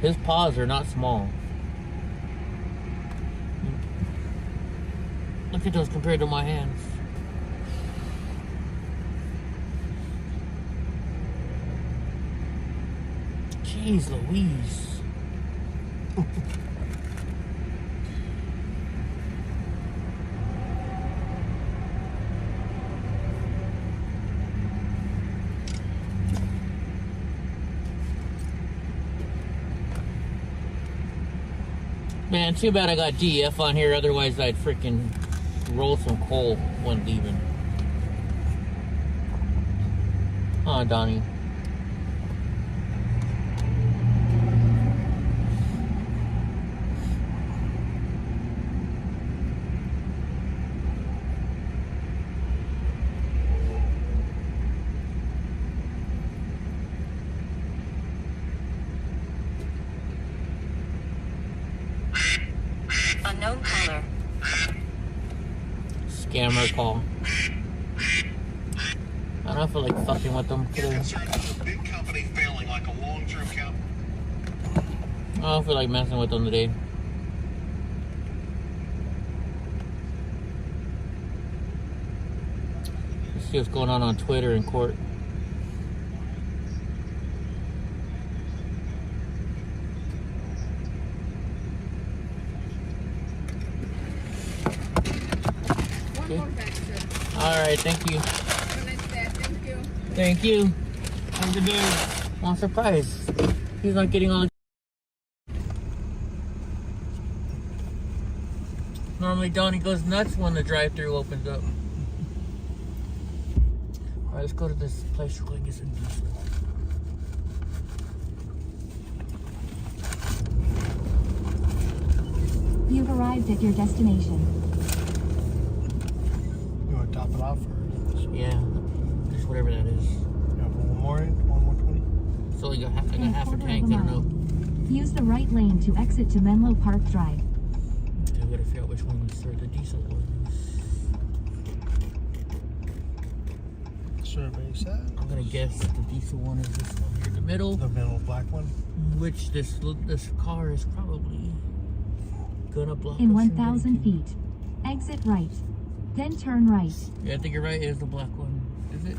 S3: His paws are not small. Look at those compared to my hands. Jeez Louise. Man, too bad I got DF on here, otherwise I'd freaking roll some coal when leaving. Huh, Donnie?
S5: Unknown caller.
S3: Scammer call. I don't feel like fucking with them today.
S9: Big company failing like a long-term count.
S3: I don't feel like messing with them today. Let's see what's going on Twitter and court. Alright, thank you. Thank you.
S4: Have a good day.
S3: I'm surprised. He's not getting all the... Normally Donnie goes nuts when the drive-thru opens up. Alright, let's go to this place real quick and get some diesel.
S5: You've arrived at your destination.
S4: You want to top it off or
S3: Yeah, just whatever that is.
S4: you want one
S3: like a
S5: in
S3: half a
S5: quarter
S3: tank.
S5: of
S3: I
S5: a
S3: don't know.
S5: mile. Use the right lane to exit to Menlo Park Drive.
S3: Okay, I gotta figure out which one was the diesel was.
S4: Survey said.
S3: I'm gonna guess the diesel one is this one here in the middle.
S4: The middle black one.
S3: Which this car is probably gonna block
S5: In
S3: us from
S5: 1,000
S3: getting
S5: feet, exit right. Then turn right.
S3: to. Yeah, I think you're right. It is the black one. Is it?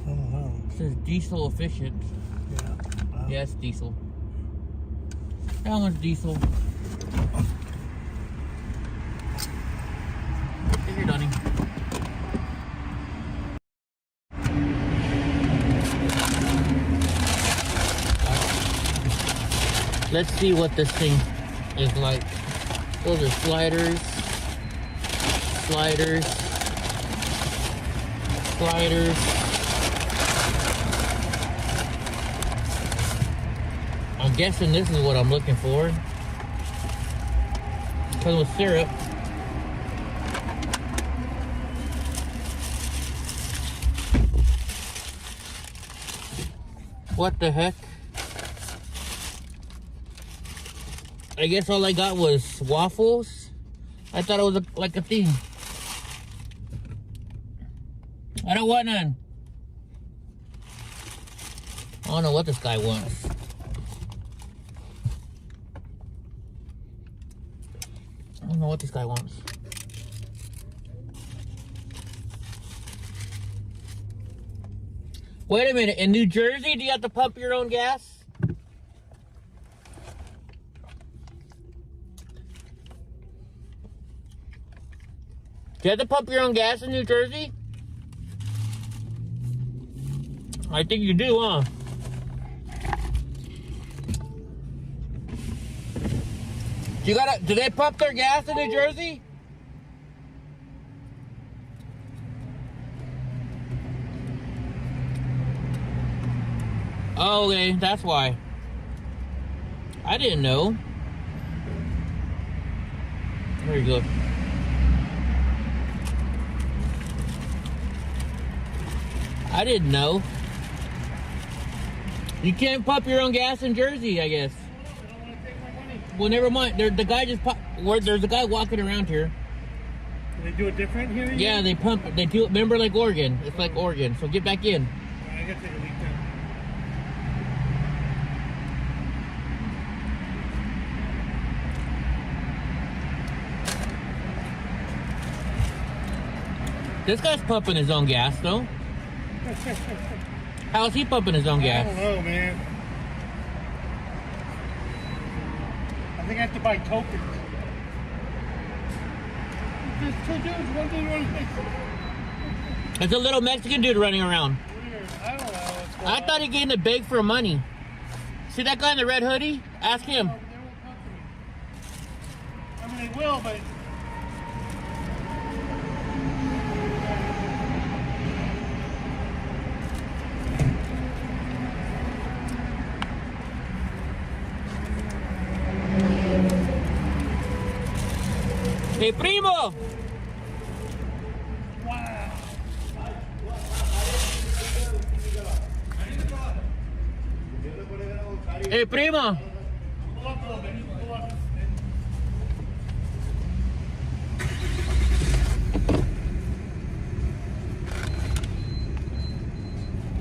S4: I don't know.
S3: It says diesel efficient.
S4: Yeah.
S3: Yeah, it's diesel. That one's diesel. Figured on him. Let's see what this thing is like. Those are sliders. Sliders. Sliders. I'm guessing this is what I'm looking for. Comes with syrup. What the heck? I guess all I got was waffles. I thought it was like a thing. I don't want none. I don't know what this guy wants. I don't know what this guy wants. Wait a minute, in New Jersey, do you have to pump your own gas? Do you have to pump your own gas in New Jersey? I think you do, huh? Do they pump their gas in New Jersey? Oh, okay, that's why. I didn't know. There you go. I didn't know. You can't pump your own gas in Jersey, I guess. Well, never mind. There's a guy walking around here.
S4: Do they do it different here?
S3: Yeah, they pump. They do it. Remember, like Oregon. It's like Oregon. So get back in.
S4: I gotta take a leak then.
S3: This guy's pumping his own gas, though. How is he pumping his own
S4: I
S3: gas?
S4: don't know, man. I think I have to buy tokens. There's two dudes, one dude running.
S3: It's a little Mexican dude running around.
S4: Weird. I don't know what's going
S3: I
S4: on.
S3: thought he getting a bag for money. See that guy in the red hoodie? Ask him.
S4: They won't talk to me. I mean, they will, but...
S3: Hey, primo! Hey, primo!
S4: I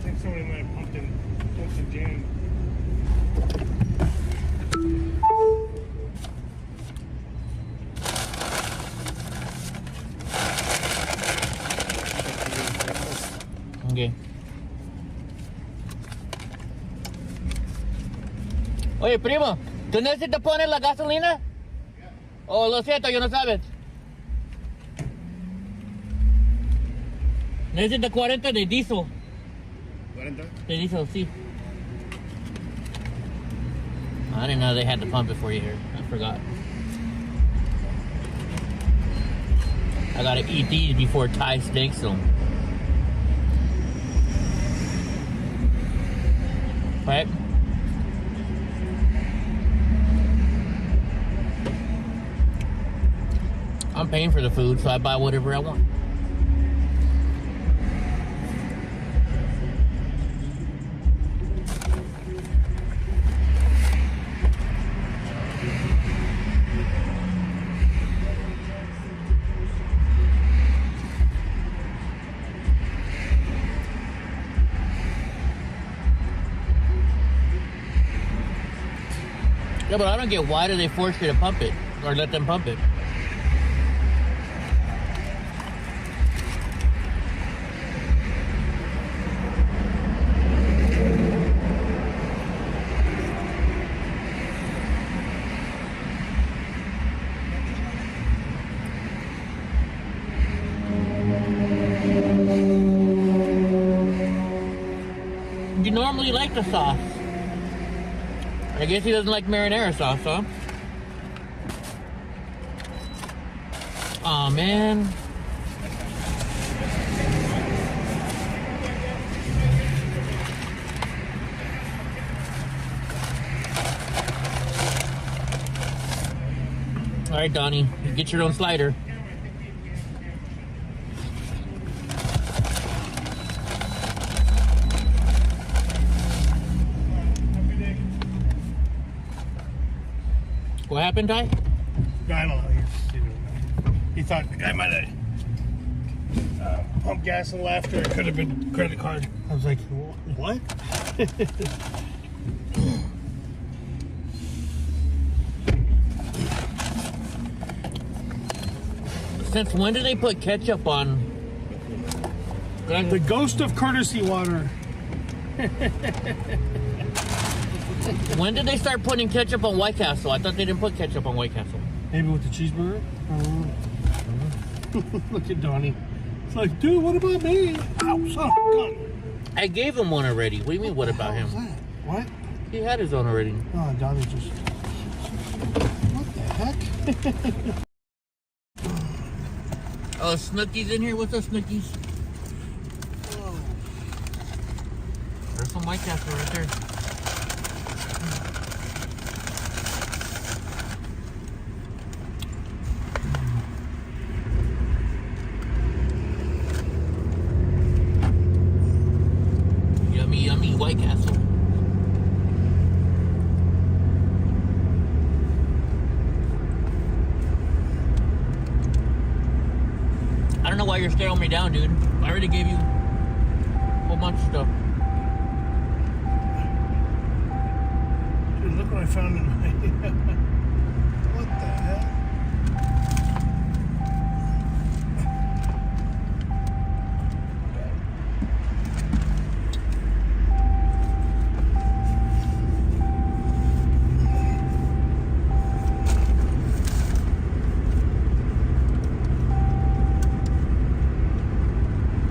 S4: think somebody might have pumped in jam.
S3: Okay. Oye, primo, ¿tú necesitas poner la gasolina? O lo siento, yo no sabes. Necesito 40 de diesel.
S4: ¿40?
S3: De diesel, sí. I didn't know they had to pump it for you here. I forgot. I gotta eat these before Ty steaks them. Right? I'm paying for the food, so I buy whatever I want. Yeah, but I don't get why do they force you to pump it or let them pump it. You normally like the sauce. I guess he doesn't like marinara sauce, huh? Aw, man. All right, Donnie, you get your own slider. What happened, Ty?
S4: I don't know. He thought the guy might have pumped gas and left, or it could have been credit card. I was like, what?
S3: Since when did they put ketchup on?
S4: The ghost of courtesy water.
S3: When did they start putting ketchup on White Castle? I thought they didn't put ketchup on White Castle.
S4: Maybe with the cheeseburger? Look at Donnie. It's like, dude, what about me? Ow, son of a gun.
S3: I gave him one already. What do you mean, what about him?
S4: What?
S3: He had his own already.
S4: Oh, Donnie just... What the heck?
S3: Oh, Snooki's in here? What's up, Snooki's? There's some White Castle right there. Yummy, yummy White Castle. I don't know why you're staring me down, dude. I already gave you a whole bunch of stuff.
S4: Dude, look what I found in my... What the hell?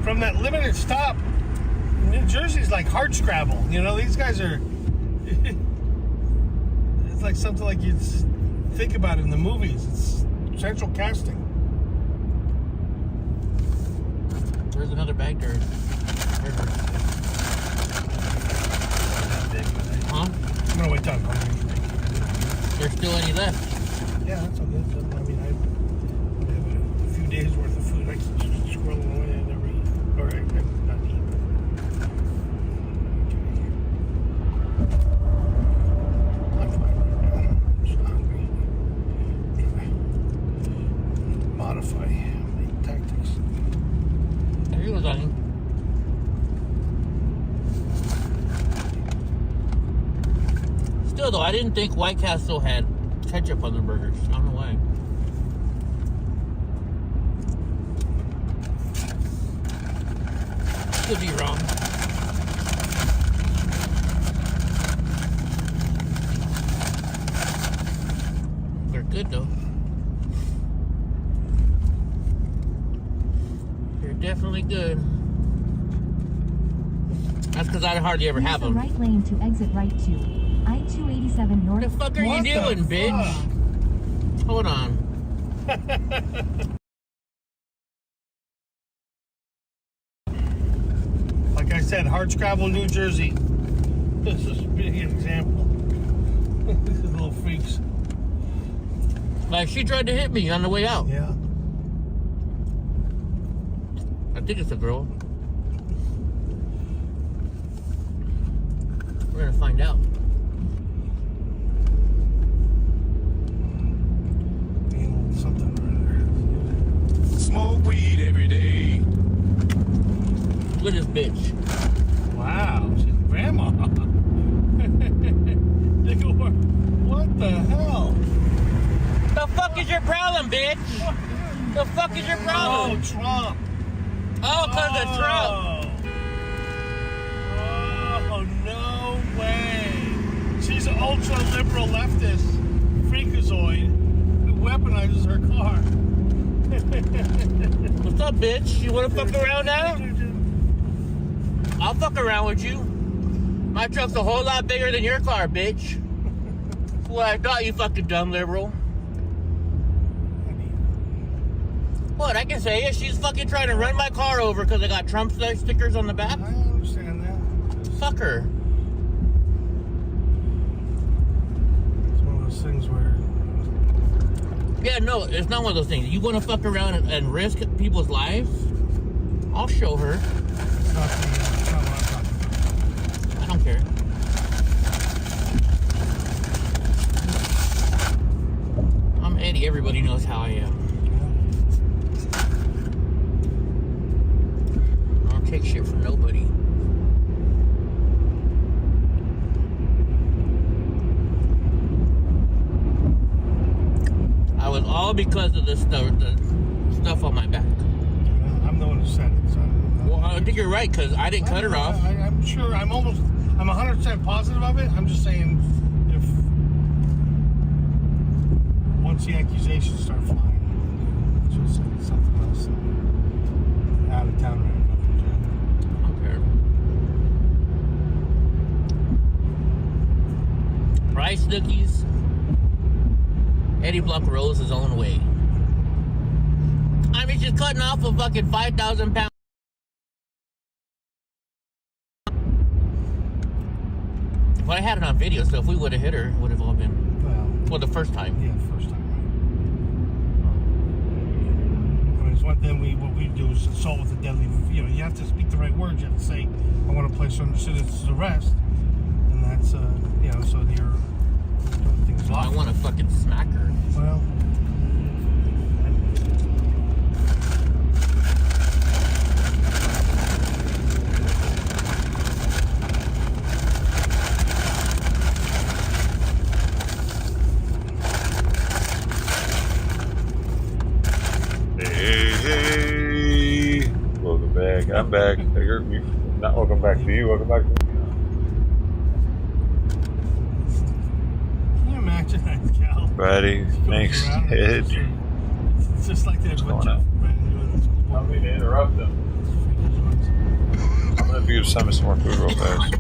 S4: From that limited stop, New Jersey's like hardscrabble. You know, these guys are... It's like something like you'd think about in the movies. It's central casting.
S3: There's another bag there. Huh?
S4: I'm gonna wait till I'm hungry.
S3: There's still any left.
S4: Yeah, that's all good. I mean, I have a few days worth of food. I can just squirrel away and never eat. Or I not eat. I'm fine right now. I'm just hungry. Modify my tactics.
S3: There he goes, Donnie. Still, though, I didn't think White Castle had ketchup on their burgers. I don't know why. Could be wrong. They're good, though. They're definitely good. That's because I hardly ever have
S5: Use the
S3: them.
S5: right lane to exit right to I-287
S3: What
S5: North.
S3: the fuck are you
S4: What the
S3: doing, bitch? Hold on.
S4: Like I said, hardscrabble, New Jersey. This is a big example. These little freaks.
S3: Like, she tried to hit me on the way out.
S4: Yeah.
S3: I think it's a girl. We're gonna find out.
S4: Something right
S9: Smoke weed every day.
S3: Look at this bitch.
S4: there. Wow, she's grandma. What the
S3: is your problem, bitch? The fuck is your problem?
S4: Oh, Trump.
S3: Oh, because of Trump.
S4: Oh, no way. She's an ultra-liberal leftist freakazoid who weaponizes her car.
S3: What's up, bitch? You want to fuck around now? I'll fuck around with you. My truck's a whole lot bigger than your car, bitch. That's what I thought, you fucking dumb liberal. What? I can say it. She's fucking trying to run my car over because I got Trump stickers on the back.
S4: I understand that.
S3: Fuck her.
S4: It's one of those things where...
S3: Yeah, no, it's not one of those things. You want to fuck around and risk people's lives? I'll show her.
S4: It's not what I'm talking about.
S3: I don't care. I'm Eddie. Everybody knows how I am. I don't take shit from nobody. I was all because of the stuff on my back.
S4: I'm the one who said it. So
S3: Well, I think you're right, because I didn't cut her off.
S4: I'm sure. I'm 100% positive of it. I'm just saying, if once the accusations start flying, she'll say something else. Out of town,
S3: I don't care. Rice nookies. Eddie Block rolls his own way. I mean, she's cutting off a fucking 5,000 pound. Well, I had it on video, so if we would have hit her, it would have all been. Well, the first time.
S4: Yeah, the first time, right. I mean, it's one thing what we do is assault with a deadly. You know, you have to speak the right words. You have to say, "I want to place her under citizen's arrest," and that's you know, so you're doing things
S3: I
S4: lawfully.
S3: want to fucking smack her.
S4: Well.
S1: Hey, welcome back. I'm back. You're not welcome back to you. Welcome back to me.
S4: Can you imagine that, Cal?
S1: Buddy, thanks, Ed.
S4: It's just like that. What Jeff ran into in the school board.
S1: I don't mean to interrupt them. I'm gonna give some more food real fast.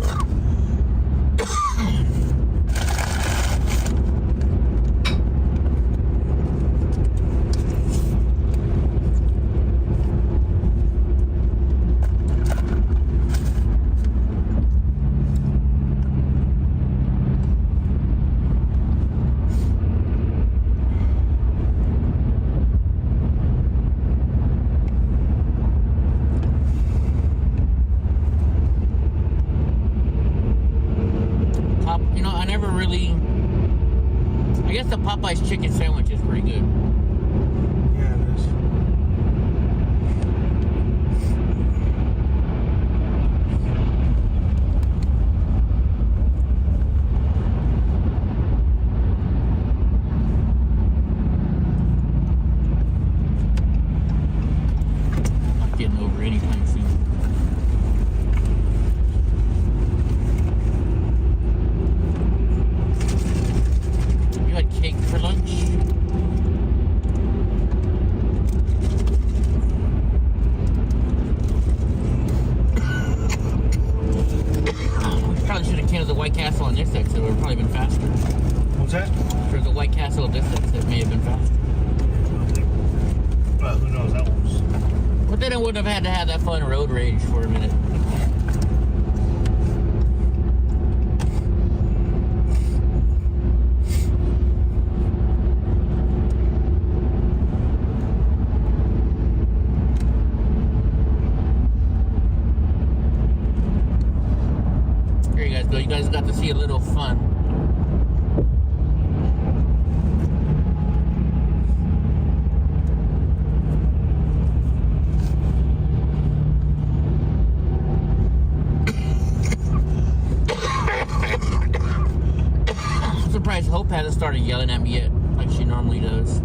S3: I guess the Popeye's chicken sandwich is pretty good.
S4: Yeah, it is.
S3: Not getting over anytime soon. Cake for lunch. Probably should have canned the White Castle on this exit. It would have probably been faster.
S4: What's that?
S3: If there's a White Castle on this exit, it may have been faster.
S4: Well, who knows? That was.
S3: But then it wouldn't have had to have that fun road rage for a minute. You guys got to see a little fun. I'm surprised Hope hasn't started yelling at me yet, like she normally does.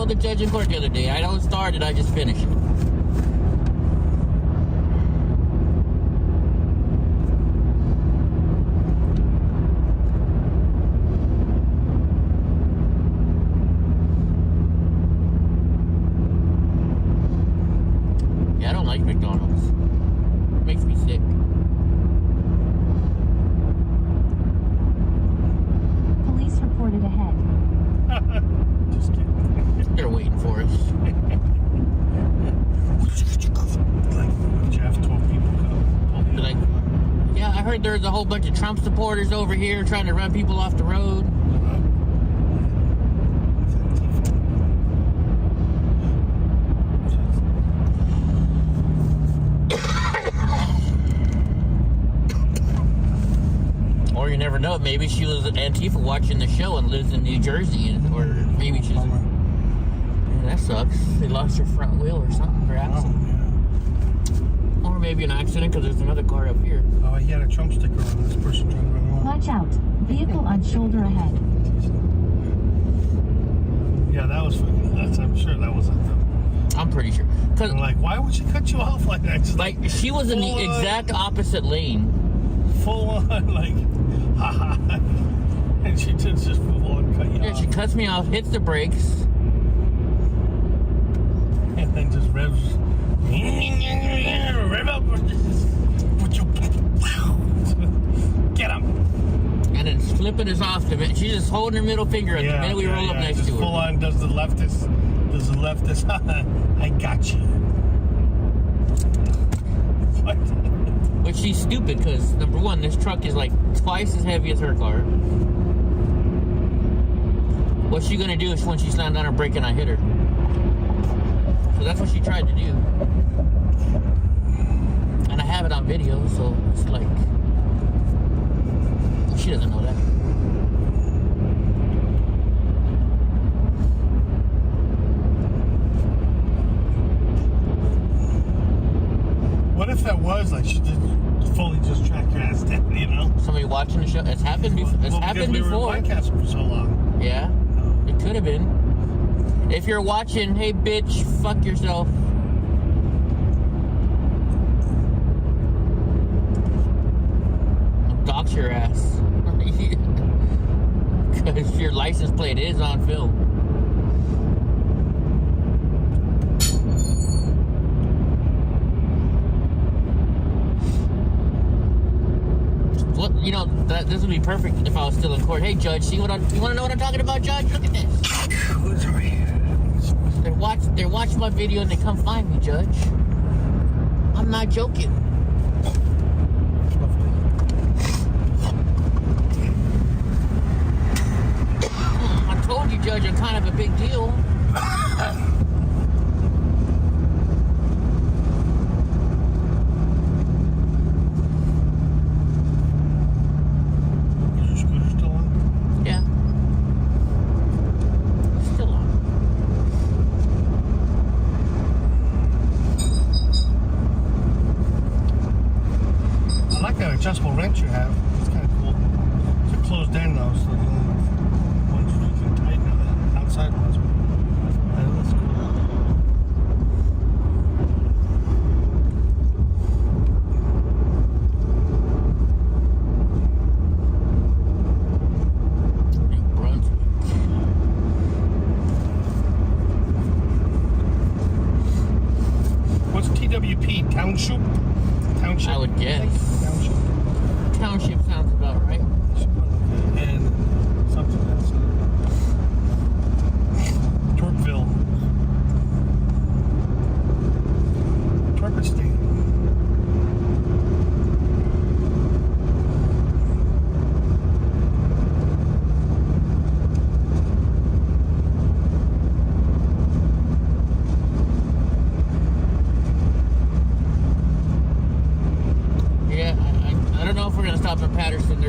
S3: told the judge in court the other day, I don't start it, I just finish it. Yeah, I don't like McDonald's. It makes me sick.
S5: Police reported ahead.
S4: Just kidding.
S3: They're waiting for us.
S4: Like, did you have 12 people come?
S3: They're like, yeah, I heard there's a whole bunch of Trump supporters over here trying to run people off the road. Or you never know, maybe she was an Antifa watching the show and lives in New Jersey, or maybe she's. Yeah, that sucks. They lost her front wheel or something, perhaps.
S4: Oh, yeah.
S3: Or maybe an accident because there's another car up here.
S4: Oh, he had a Trump sticker on this person trying to run along.
S5: Watch out. Vehicle on shoulder ahead.
S4: Yeah, that was funny. I'm sure that was them.
S3: I'm pretty sure. Cause
S4: I'm like, why would she cut you off like that? Just
S3: like she was in the
S4: full on-
S3: exact opposite lane.
S4: Full on, like, haha. And she just full on cut you
S3: Yeah,
S4: off.
S3: she cuts me off, hits the brakes.
S4: And then just revs. Rev up. Get him.
S3: And then flipping us off the minute. She's just holding her middle finger up the minute we roll up next
S4: just
S3: to her.
S4: full on does the leftist. I got you.
S3: But she's stupid because, number one, this truck is like twice as heavy as her car. What's she gonna do is when she slammed on her brake and I hit her? So that's what she tried to do. And I have it on video, so it's like, she doesn't know that.
S4: What if that was like she did fully just track your ass down, you know?
S3: Somebody watching the show. It's happened before. It's happened
S4: we
S3: before.
S4: were in Lancaster for so long.
S3: Yeah, it could have been. If you're watching, hey bitch, fuck yourself. Dox your ass. Because your license plate is on film. Well, you know, this would be perfect if I was still in court. Hey, Judge, see what you want to know what I'm talking about, Judge? Look at this. They watch my video and they come find me, Judge. I'm not joking. I told you, Judge, I'm kind of a big deal.
S4: Is your scooter still on?
S3: Yeah. Still on.
S4: I like that adjustable wrench you have. It's kind of cool. It's closed in though, so the only ones you can tighten are the outside ones. That's cool.
S3: New Brunswick.
S4: What's TWP? Township? Township?
S3: I would guess.
S4: Township.
S3: Township sounds about right.
S4: And something else. Torqueville. Turkestan.
S3: Yeah, I don't know if we're gonna stop in Patterson.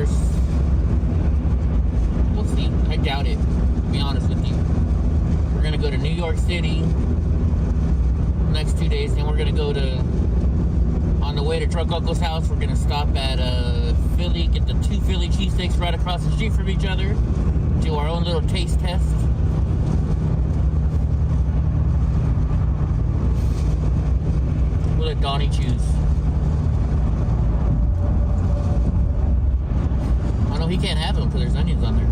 S3: We'll see. I doubt it, to be honest with you. We're gonna go to New York City next 2 days, then we're gonna go to, on the way to Truck Uncle's house, we're gonna stop at Philly, get the 2 Philly cheesesteaks right across the street from each other, do our own little taste test. let Donnie choose. Oh no, he can't have them because there's onions on there.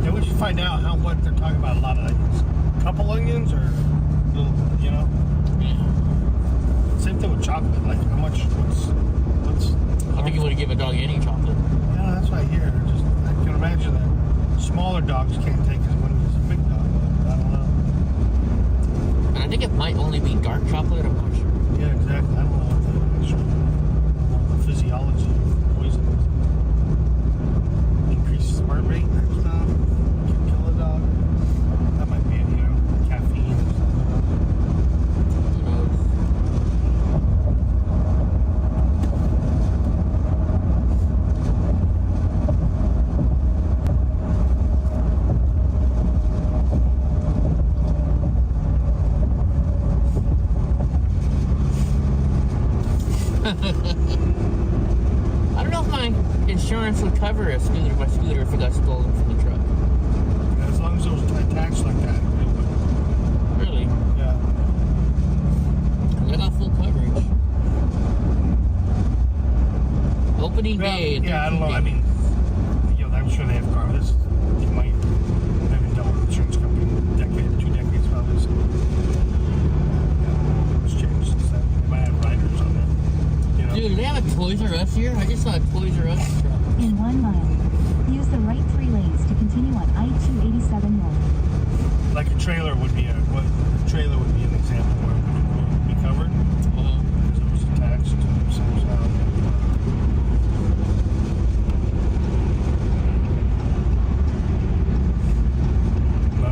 S4: Yeah, we should find out what they're talking about. A lot of onions. Couple onions or little, you know?
S3: Yeah.
S4: Same thing with chocolate. Like how much? What's?
S3: I think you would give a dog any chocolate.
S4: Yeah, that's what I hear. Just I can imagine that smaller dogs can't take as much as a big dog. I don't know.
S3: And I think it might only be dark chocolate. I'm not sure.
S4: Yeah, exactly. I don't know what the actual the physiology of poison is. Increases heart rate and stuff. Can kill a dog. That might be it, you know, caffeine or something.
S3: Who knows? I don't know if my insurance would cover my scooter if it got stolen from the truck.
S4: As long as it was attached like that, it would.
S3: Really?
S4: Yeah.
S3: I got full coverage. Opening day.
S4: Yeah, I don't know.
S3: 13
S4: I mean, you know, I'm sure they have cars. They might have dealt with the insurance company in a decade, 2 decades probably. So, yeah, it's changed since then. They might have riders on it. You know?
S3: Dude, do they have a Toys R Us here? I just saw a Toys R Us truck.
S5: In 1 mile, use the right 3 lanes to continue on I-287 north.
S4: Like a trailer would be an example where it would be covered because it was attached to somehow. No.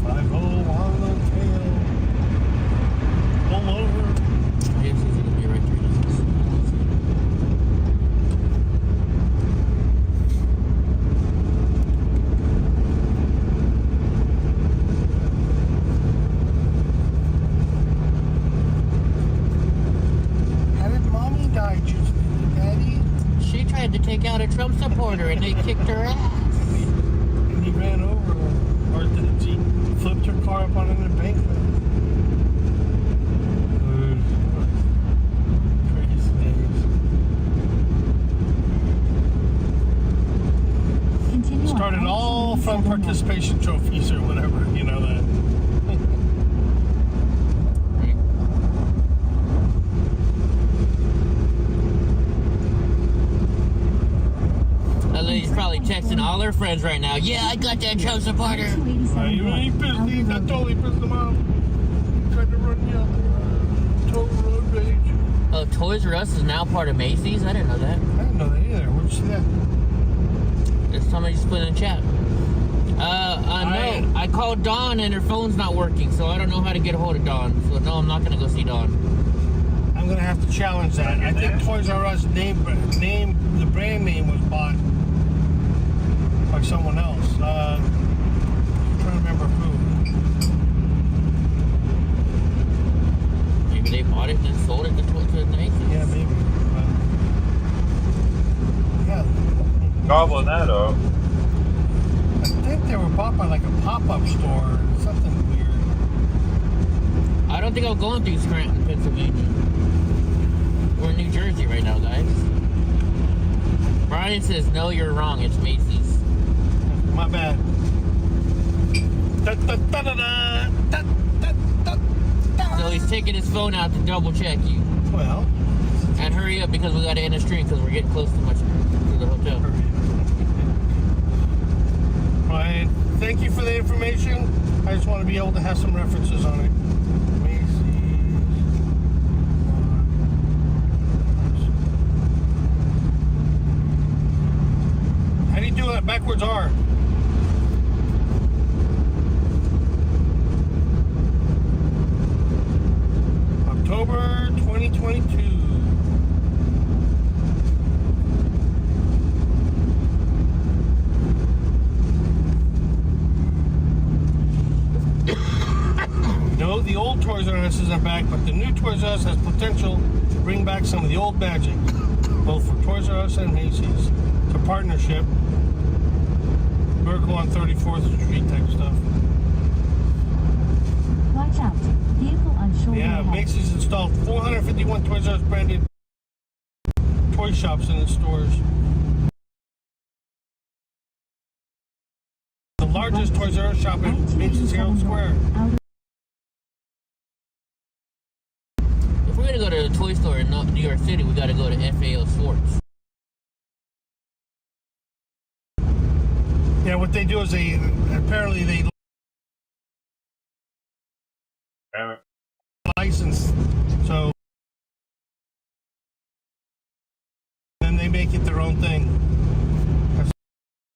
S4: 5-0 on the tail. Pull over.
S3: I guess he's gonna be right there.
S4: How did mommy die, Daddy?
S3: She tried to take out a Trump supporter and they kicked her ass.
S4: And he ran over her. Or did she flipped her car up on an embankment? Crazy days.
S5: Continue on
S4: Started all from
S5: I-287 north.
S4: participation trophies or whatever, you know that.
S3: That lady's probably texting all her friends right now. Yeah, I got that Trump supporter.
S5: I-287
S4: You
S5: north.
S4: ain't pissed
S5: Out
S4: me.
S5: the
S4: That
S5: road.
S4: totally pissed him off. He tried to run me out the total road rage.
S3: Oh, Toys R Us is now part of Macy's? I didn't know that.
S4: I didn't know that either. Where'd you see that?
S3: It's somebody just put in chat. No. I called Dawn and her phone's not working, so I don't know how to get a hold of Dawn. So no, I'm not gonna go see Dawn.
S4: I'm gonna have to challenge that. I think Toys R Us the brand name was bought by someone else. I'm trying to remember who.
S3: Maybe they bought it and then sold it to Macy's.
S4: Yeah, maybe. Yeah.
S1: Gobbling that up.
S4: I think they were bought by like a pop-up store or something weird.
S3: I don't think I'll go through Scranton, Pennsylvania. We're in New Jersey right now, guys. Brian says, no, you're wrong. It's Macy's.
S4: My bad.
S3: So he's taking his phone out to double check you.
S4: Well,
S3: And hurry up because we got to end the stream because we're getting close to the hotel.
S4: Brian, thank you for the information. I just want to be able to have some references on it. How do you do that backwards R? October 2022. No, the old Toys R Us isn't back, but the new Toys R Us has potential to bring back some of the old magic, both for Toys R Us and Macy's. It's a partnership. Miracle on 34th Street type stuff.
S5: Watch out. Vehicle on shoulder
S4: Yeah,
S5: ahead.
S4: Macy's installed 451 Toys R Us branded toy shops in its stores. The largest Toys R Us shop in Macy's Herald Square.
S3: If we're gonna go to a toy store in New York City, we gotta go to FAO Schwartz.
S4: Yeah, what they do is they
S1: Damn it.
S4: license, so then they make it their own thing.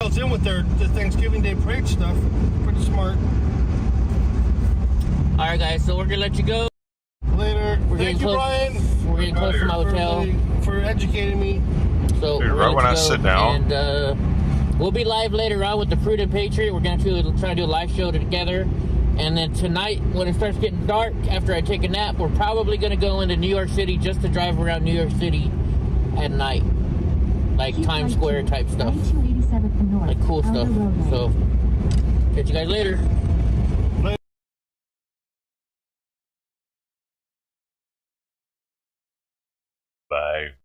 S4: It's in with the Thanksgiving Day parade stuff. Pretty smart.
S3: All right, guys. So we're gonna let you go.
S4: Later. Thank you,
S3: close.
S4: Brian.
S3: We're getting close to my hotel.
S4: For educating me.
S3: So
S1: Dude,
S3: we're
S1: right
S3: gonna
S1: when
S3: let
S1: I
S3: you
S1: sit
S3: go,
S1: down.
S3: and we'll be live later on with the Prudent Patriot. We're gonna try to do a live show together. And then tonight, when it starts getting dark, after I take a nap, we're probably going to go into New York City just to drive around New York City at night. Like
S5: Keep
S3: Times
S5: right
S3: Square
S5: to
S3: type stuff.
S5: I-287 north.
S3: Like cool
S5: Outer
S3: stuff.
S5: roadway.
S3: So, catch you guys later.
S1: Bye.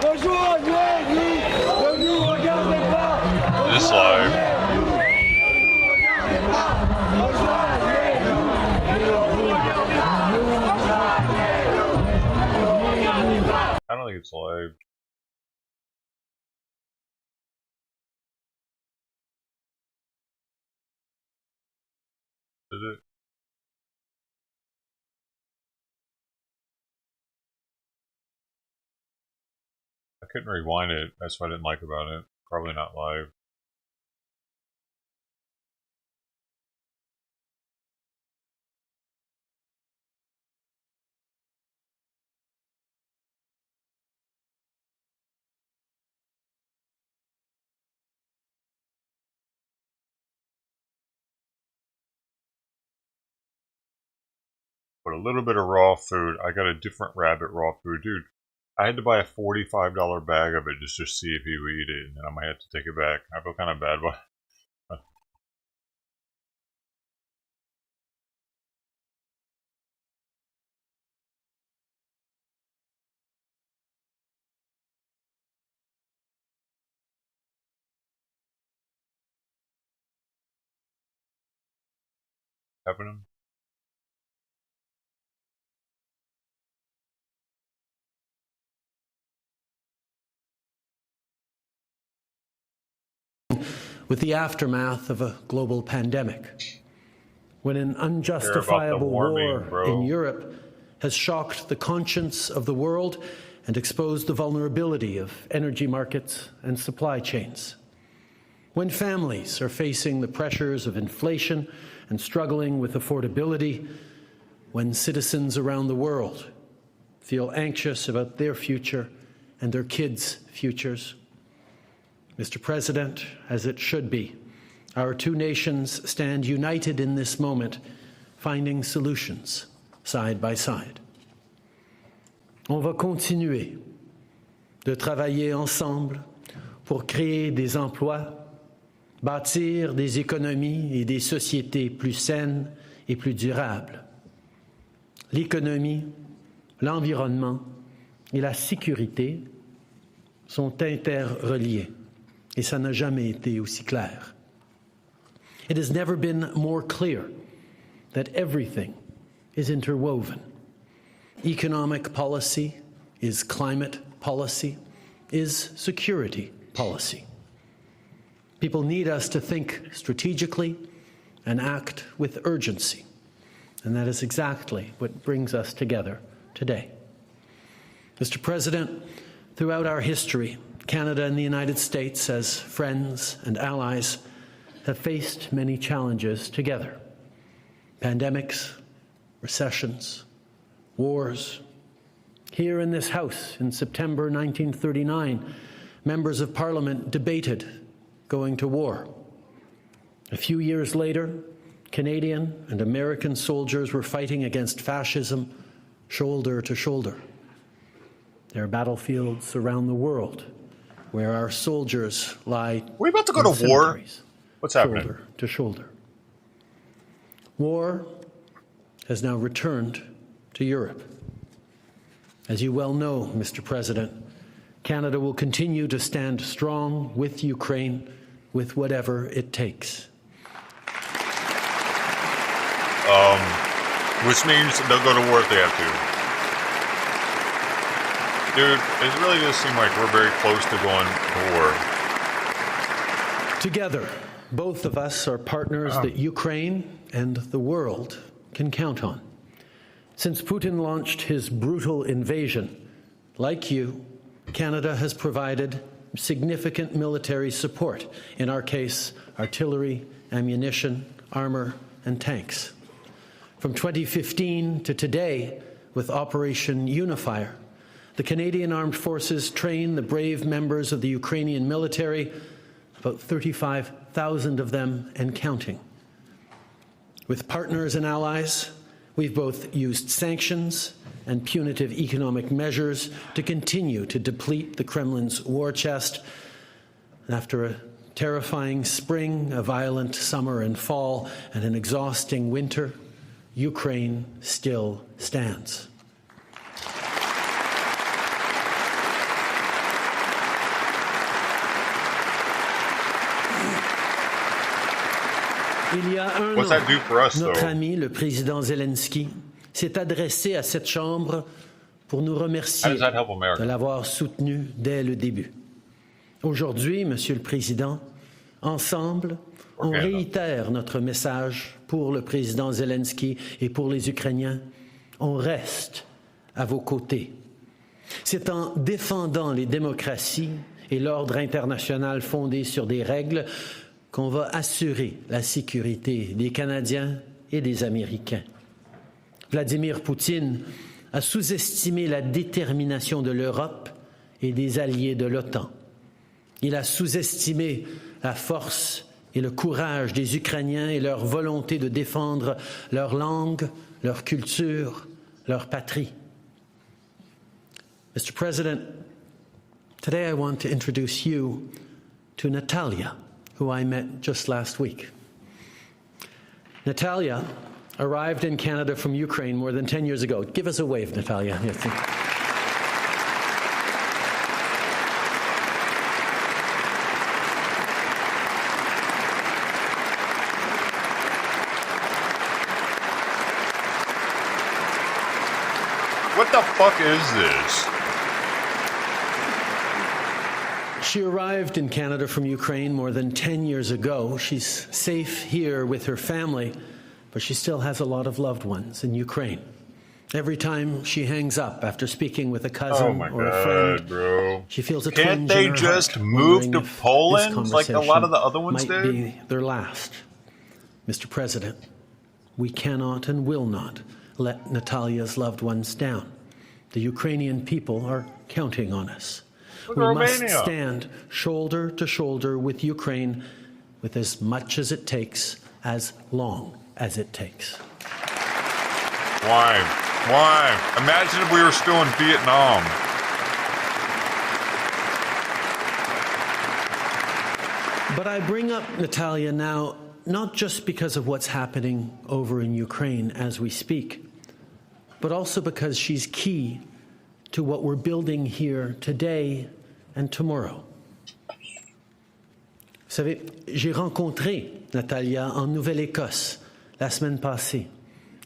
S2: Bonjour, ne nous regardez pas.
S1: This live. I don't think it's live. Is it? I couldn't rewind it. That's what I didn't like about it. Probably not live. But a little bit of raw food. I got a different rabbit raw food. Dude, I had to buy a $45 bag of it just to see if he would eat it. And then I might have to take it back. I feel kind of bad about it. Happening?
S10: With the aftermath of a global pandemic, when an unjustifiable
S1: warming,
S10: war in Europe has shocked the conscience of the world and exposed the vulnerability of energy markets and supply chains, when families are facing the pressures of inflation and struggling with affordability, when citizens around the world feel anxious about their future and their kids' futures. Mr. President, as it should be, our two nations stand united in this moment, finding solutions side by side. On va continuer de travailler ensemble pour créer des emplois, bâtir des économies et des sociétés plus saines et plus durables. L'économie, l'environnement et la sécurité sont interreliés. Et ça n'a jamais été aussi clair. It has never been more clear that everything is interwoven. Economic policy is climate policy, is security policy. People need us to think strategically and act with urgency. And that is exactly what brings us together today. Mr. President, throughout our history, Canada and the United States, as friends and allies, have faced many challenges together. Pandemics, recessions, wars. Here in this House in September 1939, members of Parliament debated going to war. A few years later, Canadian and American soldiers were fighting against fascism shoulder to shoulder. There are battlefields around the world where our soldiers lie.
S1: We about to go to war? What's happening?
S10: Shoulder to shoulder. War has now returned to Europe. As you well know, Mr. President, Canada will continue to stand strong with Ukraine with whatever it takes.
S1: Which means they'll go to war if they have to. Dude, it really does seem like we're very close to going to war.
S10: Together, both of us are partners that Ukraine and the world can count on. Since Putin launched his brutal invasion, like you, Canada has provided significant military support. In our case, artillery, ammunition, armor, and tanks. From 2015 to today, with Operation Unifier, the Canadian Armed Forces train the brave members of the Ukrainian military, about 35,000 of them and counting. With partners and allies, we've both used sanctions and punitive economic measures to continue to deplete the Kremlin's war chest. And after a terrifying spring, a violent summer and fall, and an exhausting winter, Ukraine still stands.
S1: What's that do for us,
S10: notre
S1: though?
S10: ami, le président Zelensky, s'est adressé à cette Chambre pour nous
S1: How
S10: remercier
S1: does that help
S10: de
S1: America?
S10: l'avoir soutenu dès le début. Aujourd'hui, Monsieur le Président, ensemble, on réitère notre message pour le président Zelensky et pour les Ukrainiens. On reste à vos côtés. C'est en défendant les démocraties et l'ordre international fondé sur des règles qu'on va assurer la sécurité des Canadiens et des Américains. Vladimir Poutine a sous-estimé la détermination de l'Europe et des alliés de l'OTAN. Il a sous-estimé la force et le courage des Ukrainiens et leur volonté de défendre leur langue, leur culture, leur patrie. Mr. President, today I want to introduce you to Natalia, who I met just last week. Natalia arrived in Canada from Ukraine more than 10 years ago. Give us a wave, Natalia. Yes.
S1: What the fuck is this?
S10: She arrived in Canada from Ukraine more than 10 years ago. She's safe here with her family, but she still has a lot of loved ones in Ukraine. Every time she hangs up after speaking with a cousin or a friend,
S1: bro.
S10: she feels a
S1: Can't
S10: twinge
S1: they
S10: in her
S1: just
S10: heart,
S1: move
S10: wondering
S1: to
S10: if
S1: Poland
S10: this
S1: like a lot of the other ones
S10: might
S1: did?
S10: be their last. Mr. President, we cannot and will not let Natalia's loved ones down. The Ukrainian people are counting on us.
S1: Look
S10: We
S1: at
S10: must
S1: Romania.
S10: stand shoulder to shoulder with Ukraine with as much as it takes, as long as it takes.
S1: Why? Why? Imagine if we were still in Vietnam.
S10: But I bring up Natalia now not just because of what's happening over in Ukraine as we speak, but also because she's key to what we're building here today and tomorrow. Vous savez, j'ai rencontré Natalia en Nouvelle-Écosse la semaine passée,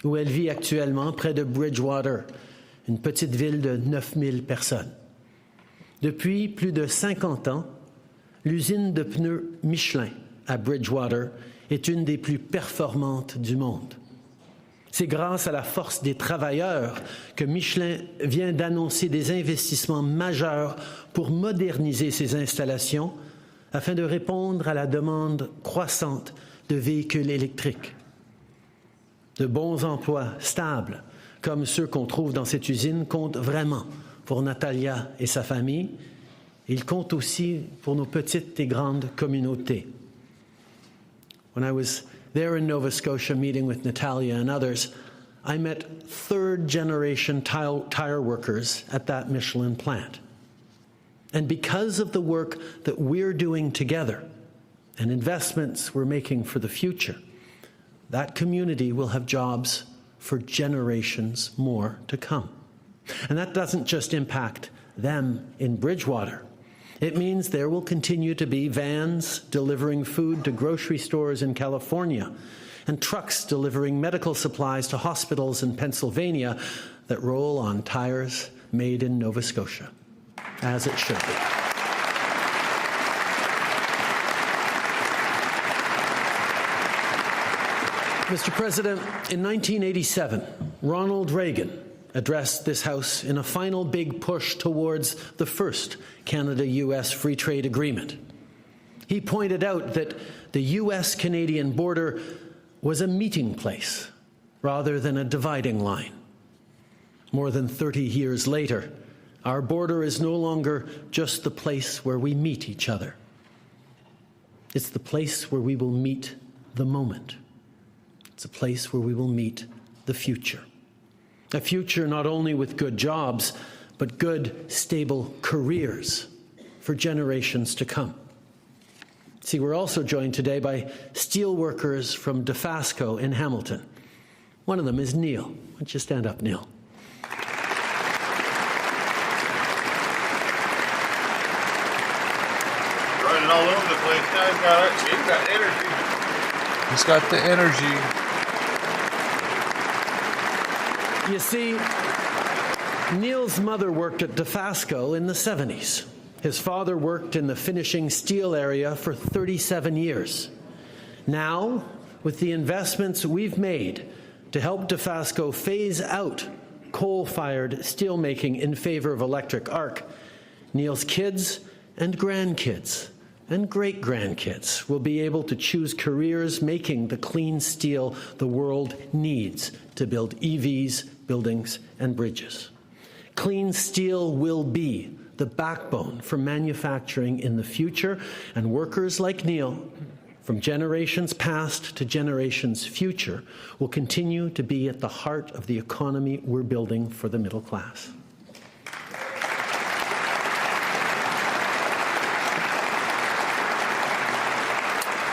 S10: où elle vit actuellement près de Bridgewater, une petite ville de 9000 personnes. Depuis plus de 50 ans, l'usine de pneus Michelin à Bridgewater est une des plus performantes du monde. C'est grâce à la force des travailleurs que Michelin vient d'annoncer des investissements majeurs pour moderniser ses installations afin de répondre à la demande croissante de véhicules électriques. De bons emplois stables, comme ceux qu'on trouve dans cette usine, comptent vraiment pour Natalia et sa famille. Ils comptent aussi pour nos petites et grandes communautés. When I was there in Nova Scotia meeting with Natalia and others, I met third-generation tire workers at that Michelin plant. And because of the work that we're doing together and investments we're making for the future, that community will have jobs for generations more to come. And that doesn't just impact them in Bridgewater. It means there will continue to be vans delivering food to grocery stores in California and trucks delivering medical supplies to hospitals in Pennsylvania that roll on tires made in Nova Scotia, as it should be. Mr. President, in 1987, Ronald Reagan addressed this House in a final big push towards the first Canada-US Free Trade Agreement. He pointed out that the US-Canadian border was a meeting place rather than a dividing line. More than 30 years later, our border is no longer just the place where we meet each other. It's the place where we will meet the moment. It's a place where we will meet the future. A future not only with good jobs, but good, stable careers for generations to come. See, we're also joined today by steel workers from Dofasco in Hamilton. One of them is Neil. Why don't you stand up, Neil?
S1: Running all over the place. Now he's got energy. He's got the energy.
S10: You see, Neil's mother worked at Dofasco in the 70s. His father worked in the finishing steel area for 37 years. Now, with the investments we've made to help Dofasco phase out coal-fired steelmaking in favor of electric arc, Neil's kids and grandkids and great-grandkids will be able to choose careers making the clean steel the world needs to build EVs, buildings, and bridges. Clean steel will be the backbone for manufacturing in the future, and workers like Neil, from generations past to generations future, will continue to be at the heart of the economy we're building for the middle class.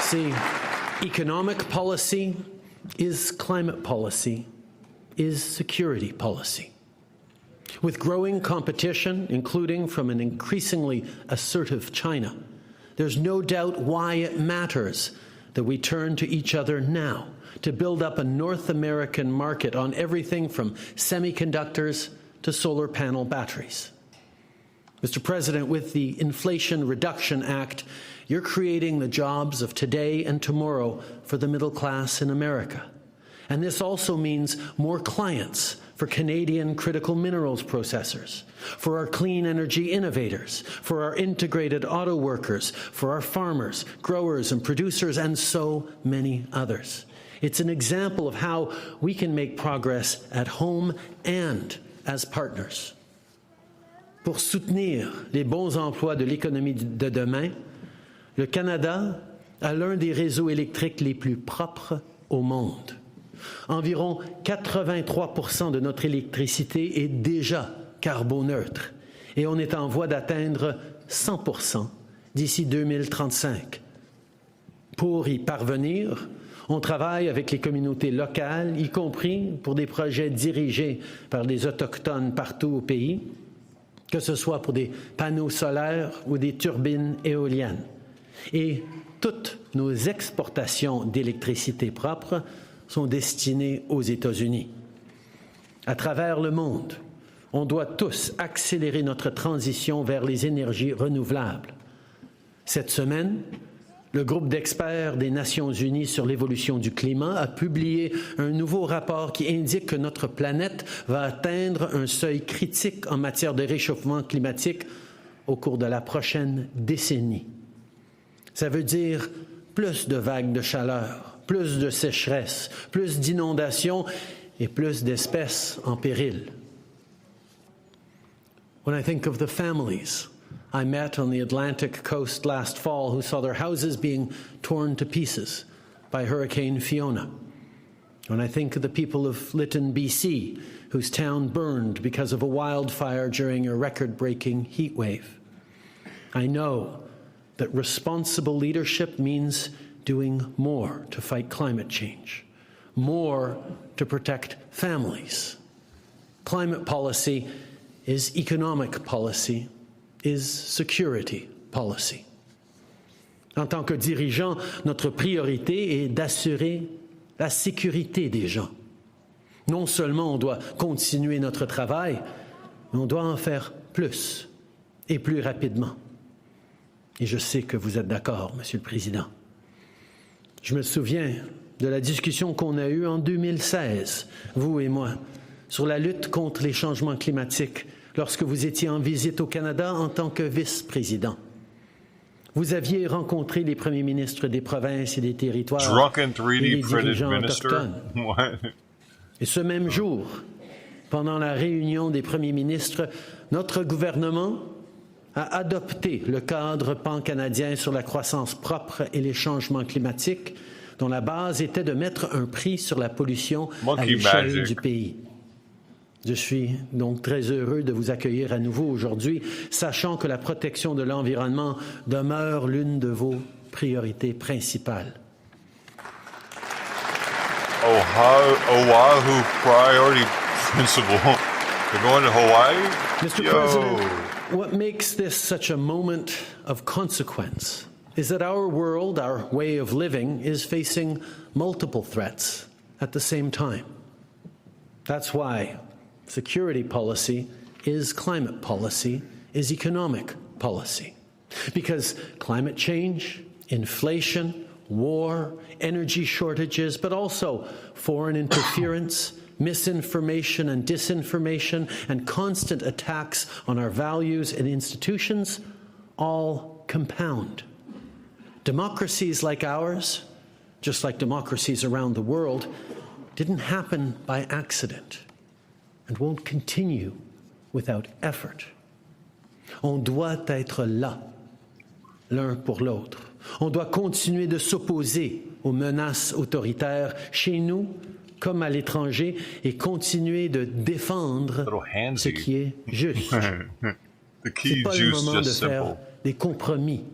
S10: See, economic policy is climate policy, is security policy. With growing competition, including from an increasingly assertive China, there's no doubt why it matters that we turn to each other now to build up a North American market on everything from semiconductors to solar panel batteries. Mr. President, with the Inflation Reduction Act, you're creating the jobs of today and tomorrow for the middle class in America. And this also means more clients for Canadian critical minerals processors, for our clean energy innovators, for our integrated auto workers, for our farmers, growers and producers, and so many others. It's an example of how we can make progress at home and as partners. Pour soutenir les bons emplois de l'économie de demain, le Canada a l'un des réseaux électriques les plus propres au monde. Environ 83% de notre électricité est déjà carboneutre et on est en voie d'atteindre 100% d'ici 2035. Pour y parvenir, on travaille avec les communautés locales, y compris pour des projets dirigés par les Autochtones partout au pays, que ce soit pour des panneaux solaires ou des turbines éoliennes. Et toutes nos exportations d'électricité propre sont destinées aux États-Unis. À travers le monde, on doit tous accélérer notre transition vers les énergies renouvelables. Cette semaine, le groupe d'experts des Nations Unies sur l'évolution du climat a publié un nouveau rapport qui indique que notre planète va atteindre un seuil critique en matière de réchauffement climatique au cours de la prochaine décennie. Ça veut dire plus de vagues de chaleur, plus de sécheresse, plus d'inondations et plus d'espèces en péril. When I think of the families I met on the Atlantic coast last fall who saw their houses being torn to pieces by Hurricane Fiona. When I think of the people of Lytton, BC, whose town burned because of a wildfire during a record-breaking heat wave. I know that responsible leadership means doing more to fight climate change, more to protect families. Climate policy is economic policy, is security policy. En tant que dirigeant, notre priorité est d'assurer la sécurité des gens. Non seulement on doit continuer notre travail, mais on doit en faire plus et plus rapidement. Et je sais que vous êtes d'accord, Monsieur le Président. Je me souviens de la discussion qu'on a eue en 2016, vous et moi, sur la lutte contre les changements climatiques lorsque vous étiez en visite au Canada en tant que vice-président. Vous aviez rencontré les premiers ministres des provinces et des territoires et les dirigeants autochtones. Et ce même jour, pendant la réunion des premiers ministres, notre gouvernement a adopté le cadre pan-canadien sur la croissance propre et les changements climatiques, dont la base était de mettre un prix sur la pollution à l'échelle du pays. Je suis donc très heureux de vous accueillir à nouveau aujourd'hui, sachant que la protection de l'environnement demeure l'une de vos priorités principales.
S1: Oahu priority principle. They're going to Hawaii?
S10: Mr. President, what makes this such a moment of consequence is that our world, our way of living, is facing multiple threats at the same time. That's why security policy is climate policy, is economic policy. Because climate change, inflation, war, energy shortages, but also foreign interference, misinformation and disinformation, and constant attacks on our values and institutions all compound. Democracies like ours, just like democracies around the world, didn't happen by accident and won't continue without effort. On doit être là, l'un pour l'autre. On doit continuer de s'opposer aux menaces autoritaires chez nous comme à l'étranger et continuer de défendre ce qui est juste. C'est pas le moment de faire des compromis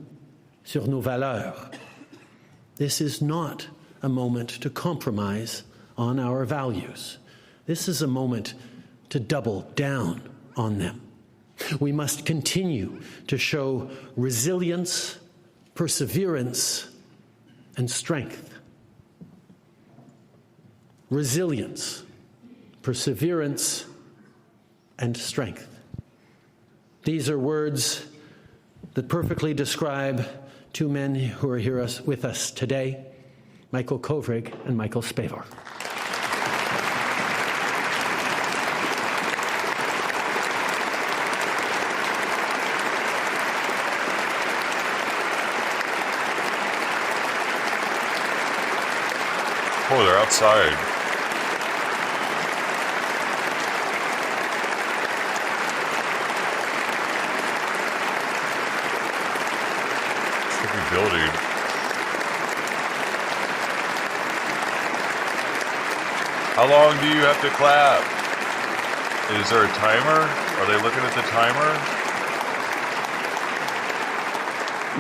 S10: sur nos valeurs. This is not a moment to compromise on our values. This is a moment to double down on them. We must continue to show resilience, perseverance, and strength. Resilience, perseverance, and strength. These are words that perfectly describe two men who are here with us today, Michael Kovrig and Michael Spavor.
S1: Oh, they're outside. Tricky building. How long do you have to clap? Is there a timer? Are they looking at the timer?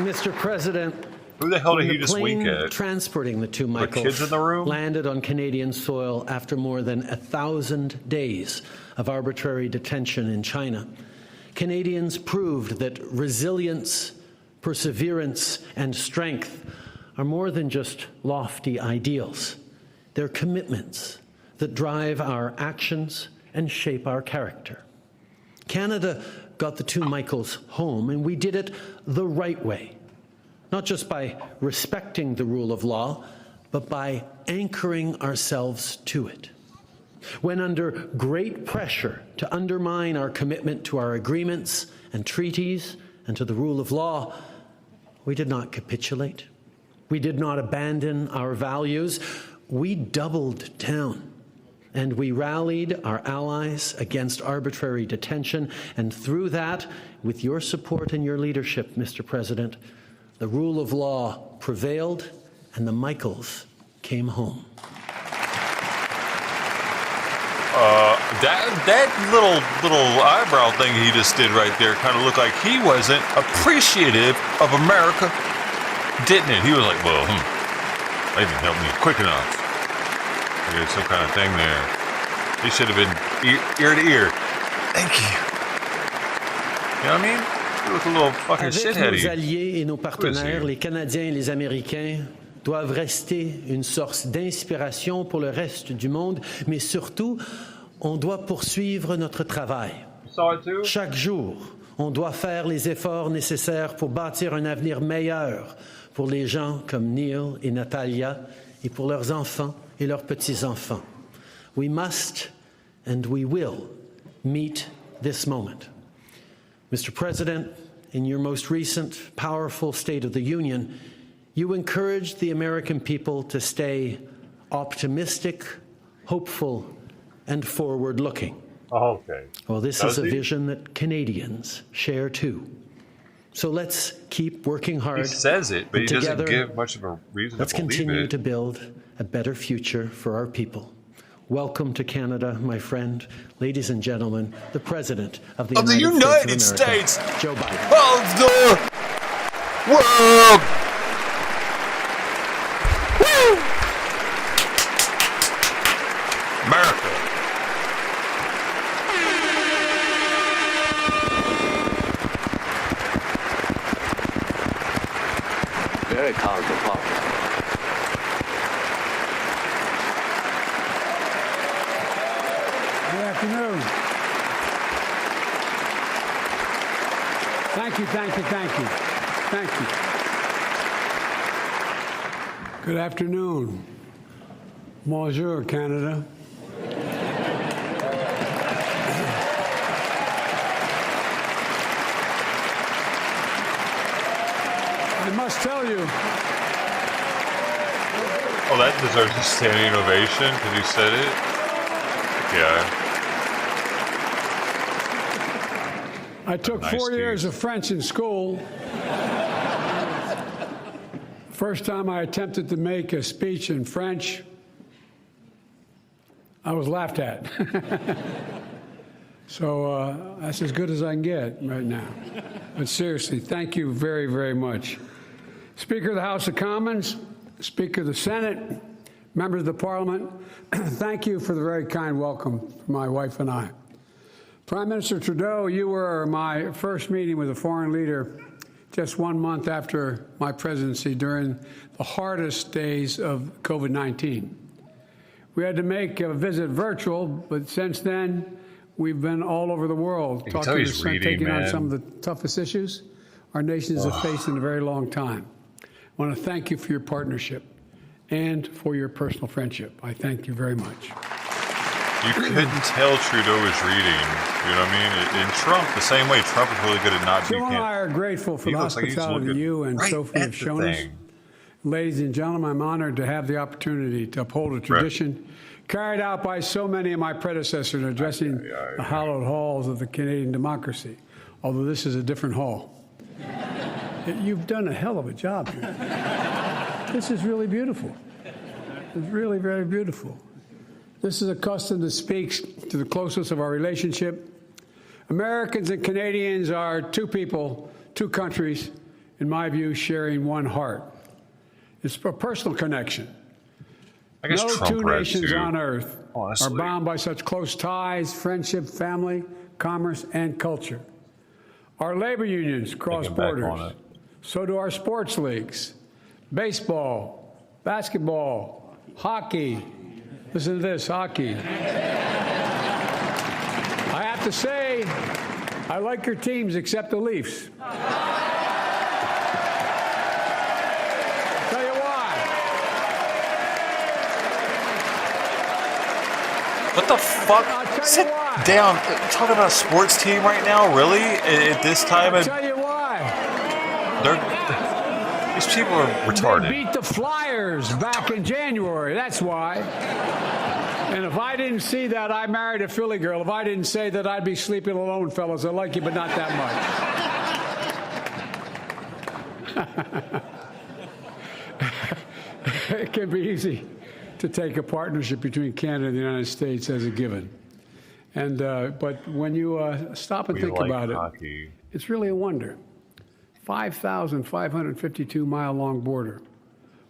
S10: Mr. President,
S1: who the hell did he
S10: the
S1: just wink
S10: plane
S1: at?
S10: Transporting the two Michaels
S1: kids in the room?
S10: landed on Canadian soil after more than 1,000 days of arbitrary detention in China. Canadians proved that resilience, perseverance, and strength are more than just lofty ideals. They're commitments that drive our actions and shape our character. Canada got the two Michaels home, and we did it the right way. Not just by respecting the rule of law, but by anchoring ourselves to it. When under great pressure to undermine our commitment to our agreements and treaties and to the rule of law, we did not capitulate. We did not abandon our values. We doubled down, and we rallied our allies against arbitrary detention, and through that, with your support and your leadership, Mr. President, the rule of law prevailed, and the Michaels came home.
S1: That little eyebrow thing he just did right there kind of looked like he wasn't appreciative of America, didn't it? He was like, well, they didn't help me quick enough. There's some kind of thing there. He should have been ear to ear. Thank you. You know what I mean? He was a little fucking
S10: Avec
S1: shitheady.
S10: nos alliés et nos partenaires, les Canadiens et les Américains doivent rester une source d'inspiration pour le reste du monde, mais surtout, on doit poursuivre notre travail. Chaque jour, on doit faire les efforts nécessaires pour bâtir un avenir meilleur pour les gens comme Neil et Natalia et pour leurs enfants et leurs petits-enfants. We must and we will meet this moment. Mr. President, in your most recent powerful State of the Union, you encouraged the American people to stay optimistic, hopeful, and forward-looking.
S1: Okay.
S10: Well, this is a vision that Canadians share too. So let's keep working hard.
S1: He says it, but he doesn't
S10: together,
S1: give much of a reason
S10: let's
S1: to believe
S10: continue
S1: it.
S10: to build a better future for our people. Welcome to Canada, my friend. Ladies and gentlemen, the President of the United States of America, Joe Biden.
S1: Of the world! Woo! America.
S11: Very cosmopolitan.
S2: Good afternoon. Thank you. Good afternoon. Bonjour, Canada. I must tell you.
S1: Oh, that deserves a standing ovation because he said it. Yeah.
S2: I took
S1: Nice
S2: 4
S1: dude.
S2: years of French in school. First time I attempted to make a speech in French, I was laughed at. So that's as good as I can get right now. But seriously, thank you very, very much. Speaker of the House of Commons, Speaker of the Senate, members of the Parliament, thank you for the very kind welcome from my wife and I. Prime Minister Trudeau, you were my first meeting with a foreign leader just 1 month after my presidency during the hardest days of COVID-19. We had to make a visit virtual, but since then, we've been all over the world talking taking on some of the toughest issues our nations have faced in a very long time. I want to thank you for your partnership and for your personal friendship. I thank you very much.
S1: You couldn't tell Trudeau was reading. You know what I mean? And Trump, the same way. Trump is really good at not.
S2: Jill and I are grateful for the hospitality you and Sophie have shown us. Ladies and gentlemen, I'm honored to have the opportunity to uphold a tradition carried out by so many of my predecessors in addressing the hallowed halls of the Canadian democracy, although this is a different hall. You've done a hell of a job here. This is really beautiful. It's really very beautiful. This is a custom that speaks to the closeness of our relationship. Americans and Canadians are two people, two countries, in my view, sharing one heart. It's a personal connection. No two nations on earth are bound by such close ties, friendship, family, commerce, and culture. Our labor unions cross borders. So do our sports leagues. Baseball, basketball, hockey. Listen to this, hockey. I have to say, I like your teams except the Leafs. Tell you why.
S1: What the fuck? Sit down. Talking about a sports team right now? Really? At this time?
S2: I'll tell you why.
S1: These people are retarded.
S2: They beat the Flyers back in January. That's why. And if I didn't see that, I married a Philly girl. If I didn't say that, I'd be sleeping alone, fellas. I like you, but not that much. it can be easy to take a partnership between Canada and the United States as a given. And but when you stop and think about it, it's really a wonder. 5,552-mile-long border,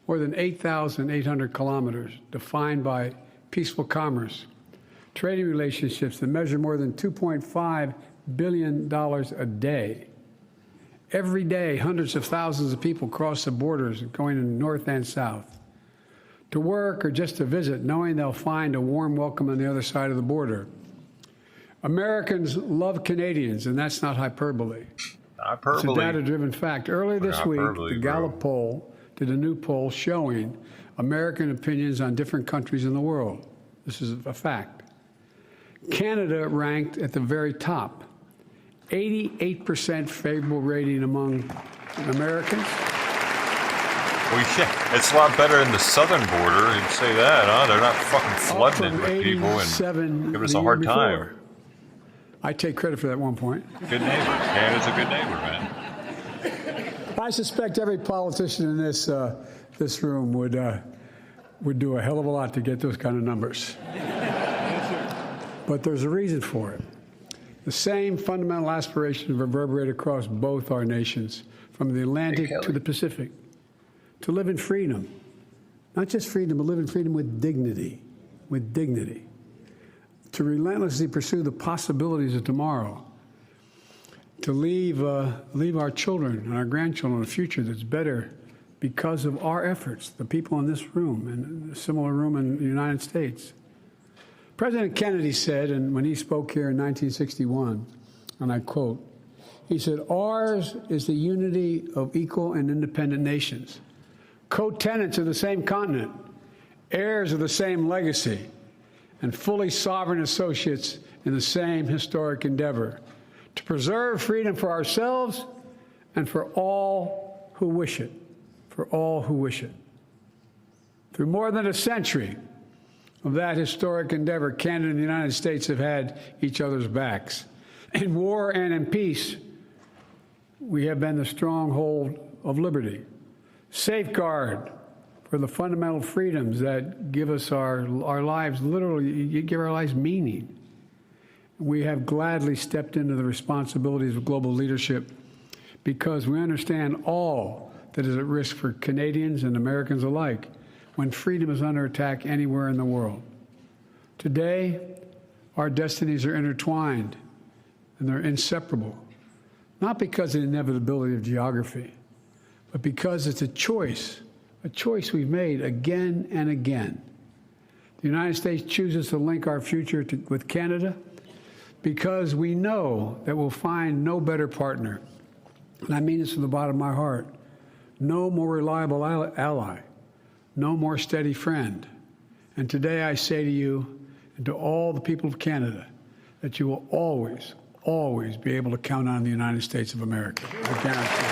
S2: more than 8,800 kilometers, defined by peaceful commerce, trading relationships that measure more than $2.5 billion a day. Every day, hundreds of thousands of people cross the borders going in north and south to work or just to visit, knowing they'll find a warm welcome on the other side of the border. Americans love Canadians, and that's not hyperbole. It's a data-driven fact. Earlier this week, the Gallup poll did a new poll showing American opinions on different countries in the world. This is a fact. Canada ranked at the very top. 88% favorable rating among Americans.
S1: Well, yeah, it's a lot better in the southern border. You'd say that, huh? They're not fucking flooded with people and give us a hard time.
S2: I take credit for that 1 point.
S1: Good neighbor. Canada's a good neighbor, man.
S2: I suspect every politician in this room would do a hell of a lot to get those kind of numbers. But there's a reason for it. The same fundamental aspirations reverberate across both our nations, from the Atlantic to the Pacific, to live in freedom. Not just freedom, but live in freedom with dignity, to relentlessly pursue the possibilities of tomorrow, to leave our children and our grandchildren a future that's better because of our efforts, the people in this room and a similar room in the United States. President Kennedy said, and when he spoke here in 1961, and I quote, he said, "Ours is the unity of equal and independent nations, co-tenants of the same continent, heirs of the same legacy, and fully sovereign associates in the same historic endeavor, to preserve freedom for ourselves and for all who wish it, Through more than a century of that historic endeavor, Canada and the United States have had each other's backs. In war and in peace, we have been the stronghold of liberty, safeguard for the fundamental freedoms that give us our lives, literally, give our lives meaning. We have gladly stepped into the responsibilities of global leadership because we understand all that is at risk for Canadians and Americans alike when freedom is under attack anywhere in the world. Today, our destinies are intertwined and they're inseparable, not because of the inevitability of geography, but because it's a choice we've made again and again. The United States chooses to link our future with Canada because we know that we'll find no better partner, and I mean this from the bottom of my heart, no more reliable ally, no more steady friend. And today I say to you and to all the people of Canada that you will always, always be able to count on the United States of America. I guarantee you.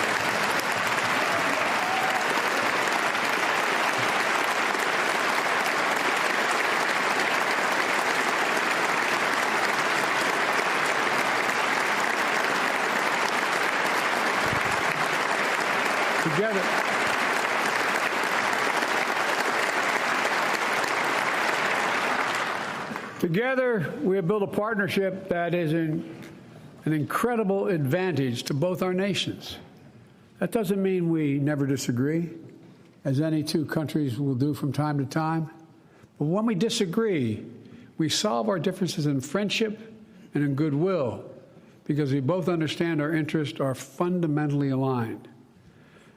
S2: Together, we have built a partnership that is an incredible advantage to both our nations. That doesn't mean we never disagree, as any two countries will do from time to time. But when we disagree, we solve our differences in friendship and in goodwill because we both understand our interests are fundamentally aligned.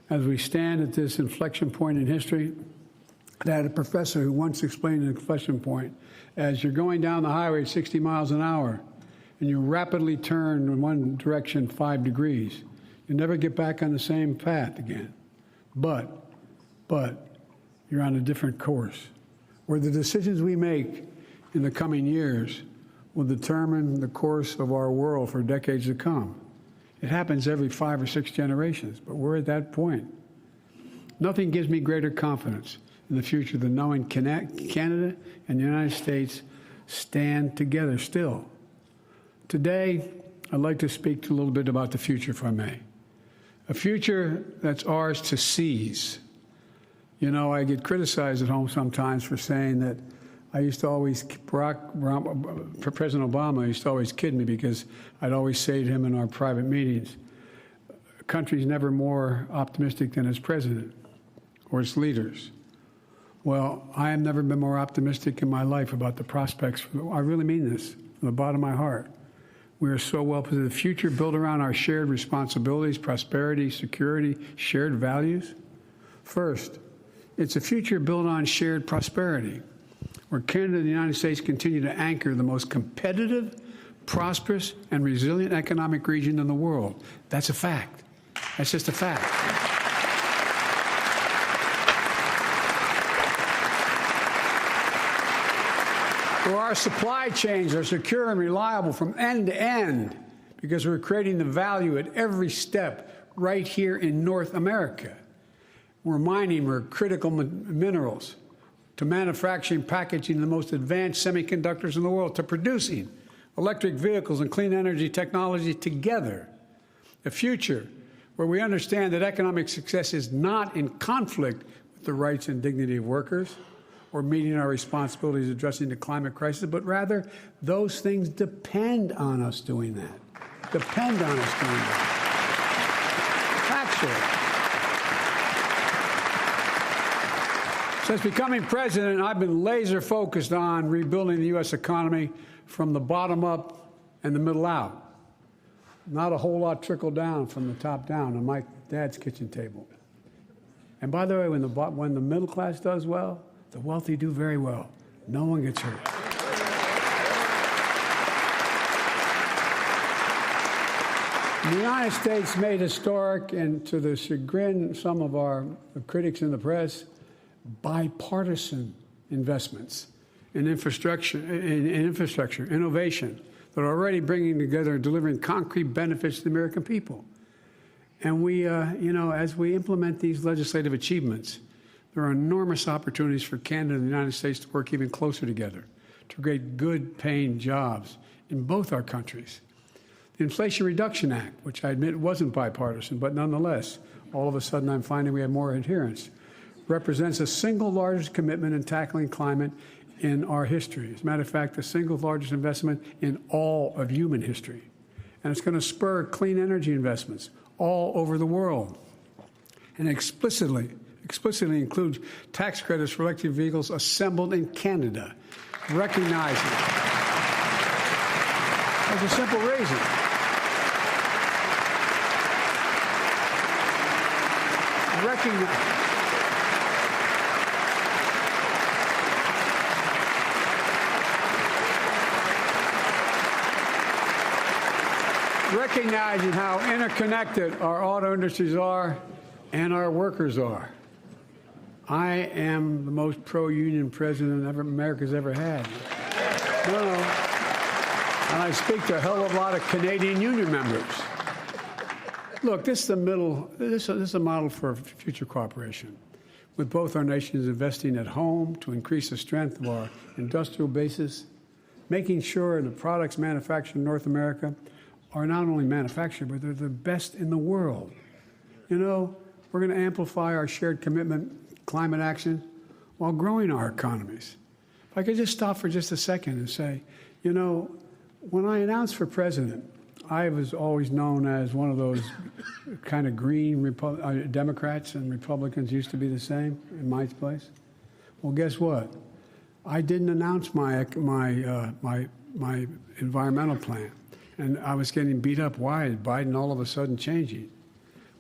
S2: As we stand at this inflection point in history, I had a professor who once explained an inflection point as you're going down the highway at 60 miles an hour and you rapidly turn in one direction 5 degrees. You never get back on the same path again. But you're on a different course where the decisions we make in the coming years will determine the course of our world for decades to come. It happens every 5 or 6 generations, but we're at that point. Nothing gives me greater confidence in the future than knowing Canada and the United States stand together still. Today, I'd like to speak a little bit about the future, if I may. A future that's ours to seize. You know, I get criticized at home sometimes for saying that I used to always, President Obama used to always kid me because I'd always say to him in our private meetings, a country's never more optimistic than its president or its leaders. Well, I have never been more optimistic in my life about the prospects. I really mean this from the bottom of my heart. We are so well positioned. The future built around our shared responsibilities, prosperity, security, shared values. First, it's a future built on shared prosperity, where Canada and the United States continue to anchor the most competitive, prosperous, and resilient economic region in the world. That's a fact. That's just a fact. Where our supply chains are secure and reliable from end to end because we're creating the value at every step right here in North America. We're mining for critical minerals, to manufacturing, packaging the most advanced semiconductors in the world, to producing electric vehicles and clean energy technology together. A future where we understand that economic success is not in conflict with the rights and dignity of workers or meeting our responsibilities addressing the climate crisis, but rather those things depend on us doing that. Depend on us doing that. Actually. Since becoming president, I've been laser focused on rebuilding the U.S. economy from the bottom up and the middle out. Not a whole lot trickled down from the top down on my dad's kitchen table. And by the way, when the middle class does well, the wealthy do very well. No one gets hurt. The United States made historic, and to the chagrin of some of our critics in the press, bipartisan investments in infrastructure, innovation that are already bringing together and delivering concrete benefits to the American people. And we, as we implement these legislative achievements, there are enormous opportunities for Canada and the United States to work even closer together, to create good-paying jobs in both our countries. The Inflation Reduction Act, which I admit wasn't bipartisan, but nonetheless, all of a sudden I'm finding we have more adherence, represents the single largest commitment in tackling climate in our history. As a matter of fact, the single largest investment in all of human history. And it's going to spur clean energy investments all over the world. And explicitly includes tax credits for electric vehicles assembled in Canada, recognizing there's a simple reason. Recognizing how interconnected our auto industries are and our workers are. I am the most pro-union president America's ever had. No. And I speak to a hell of a lot of Canadian union members. Look, this is a model for future cooperation, with both our nations investing at home to increase the strength of our industrial basis, making sure the products manufactured in North America are not only manufactured, but they're the best in the world. You know, we're going to amplify our shared commitment, climate action, while growing our economies. If I could just stop for just a second and say, you know, when I announced for president, I was always known as one of those kind of green Democrats, and Republicans used to be the same in my place. Well, guess what? I didn't announce my environmental plan, and I was getting beat up. Why is Biden all of a sudden changing?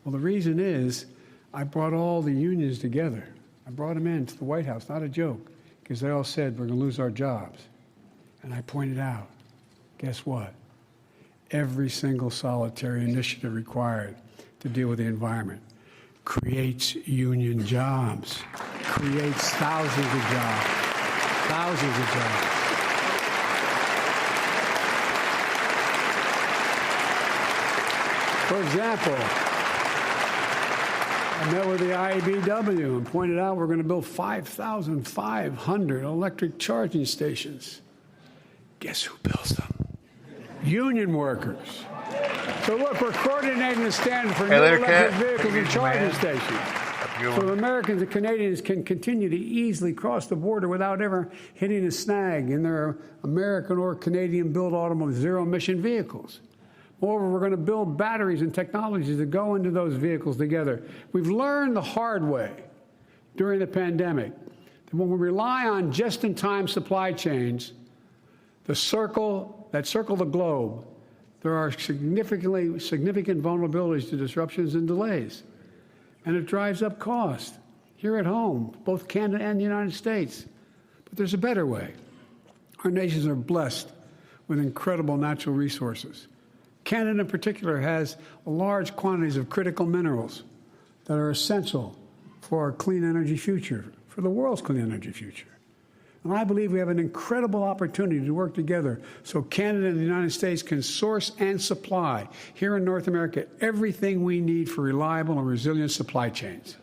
S2: Well, the reason is I brought all the unions together. I brought them into the White House, not a joke, because they all said we're going to lose our jobs. And I pointed out, guess what? Every single solitary initiative required to deal with the environment creates union jobs, creates thousands of jobs, thousands of jobs. For example, I met with the IEBW and pointed out we're going to build 5,500 electric charging stations. Guess who builds them? Union workers. So look, we're coordinating the standard for new electric vehicles and charging stations. So Americans and Canadians can continue to easily cross the border without ever hitting a snag in their American or Canadian-built automobiles, zero-emission vehicles. Moreover, we're going to build batteries and technologies that go into those vehicles together. We've learned the hard way during the pandemic that when we rely on just-in-time supply chains, that circle the globe, there are significant vulnerabilities to disruptions and delays. And it drives up cost here at home, both Canada and the United States. But there's a better way. Our nations are blessed with incredible natural resources. Canada in particular has large quantities of critical minerals that are essential for our clean energy future, for the world's clean energy future. And I believe we have an incredible opportunity to work together so Canada and the United States can source and supply here in North America everything we need for reliable and resilient supply chains.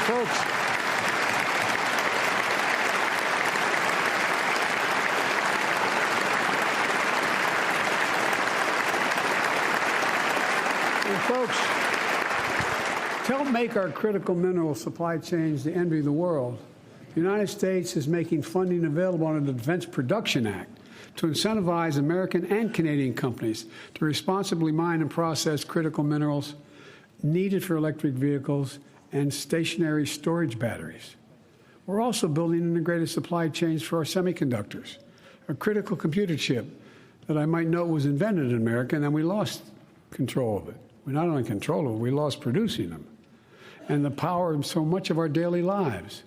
S2: Folks, to help make our critical mineral supply chains the envy of the world, the United States is making funding available under the Defense Production Act to incentivize American and Canadian companies to responsibly mine and process critical minerals needed for electric vehicles and stationary storage batteries. We're also building integrated supply chains for our semiconductors, a critical computer chip that I might note was invented in America, and then we lost control of it. We not only control it, we lost producing them and the power of so much of our daily lives.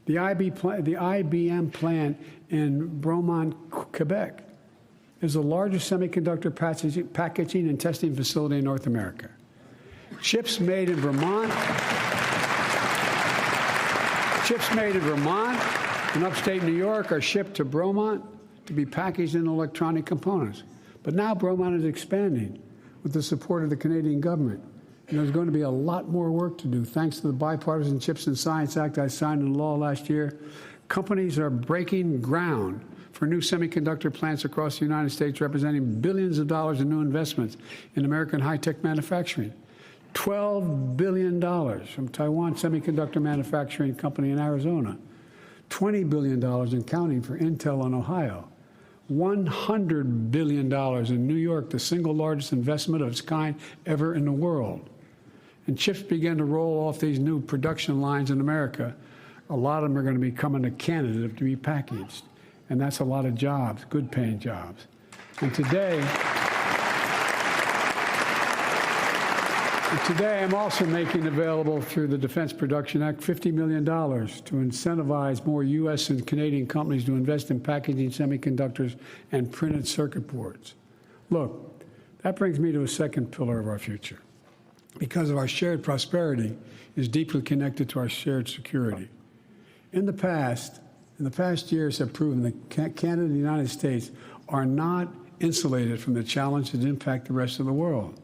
S2: The IBM plant in Bromont, Quebec, is the largest semiconductor packaging and testing facility in North America. Chips made in Vermont in upstate New York are shipped to Bromont to be packaged in electronic components. But now Bromont is expanding with the support of the Canadian government. And there's going to be a lot more work to do. Thanks to the Bipartisan Chips and Science Act I signed into law last year, companies are breaking ground for new semiconductor plants across the United States, representing billions of dollars in new investments in American high-tech manufacturing. $12 billion from Taiwan Semiconductor Manufacturing Company in Arizona. $20 billion in counting for Intel in Ohio. $100 billion in New York, the single largest investment of its kind ever in the world. And chips began to roll off these new production lines in America. A lot of them are going to be coming to Canada to be packaged. And that's a lot of jobs, good paying jobs. And today I'm also making available through the Defense Production Act $50 million to incentivize more U.S. and Canadian companies to invest in packaging semiconductors and printed circuit boards. Look, that brings me to a second pillar of our future. Because of our shared prosperity is deeply connected to our shared security. In the past years have proven that Canada and the United States are not insulated from the challenges that impact the rest of the world.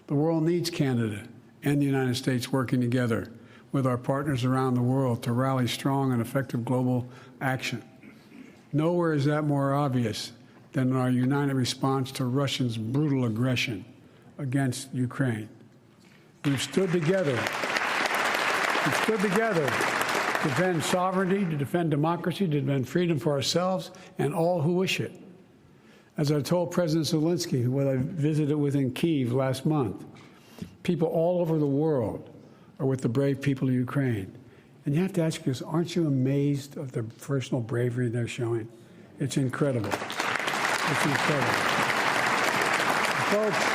S2: The world needs Canada and the United States working together with our partners around the world to rally strong and effective global action. Nowhere is that more obvious than in our united response to Russia's brutal aggression against Ukraine. We've stood together to defend sovereignty, to defend democracy, to defend freedom for ourselves and all who wish it. As I told President Zelensky, who I visited with in Kyiv last month, people all over the world are with the brave people of Ukraine. And you have to ask yourself, aren't you amazed of the personal bravery they're showing? It's incredible. It's incredible. Folks,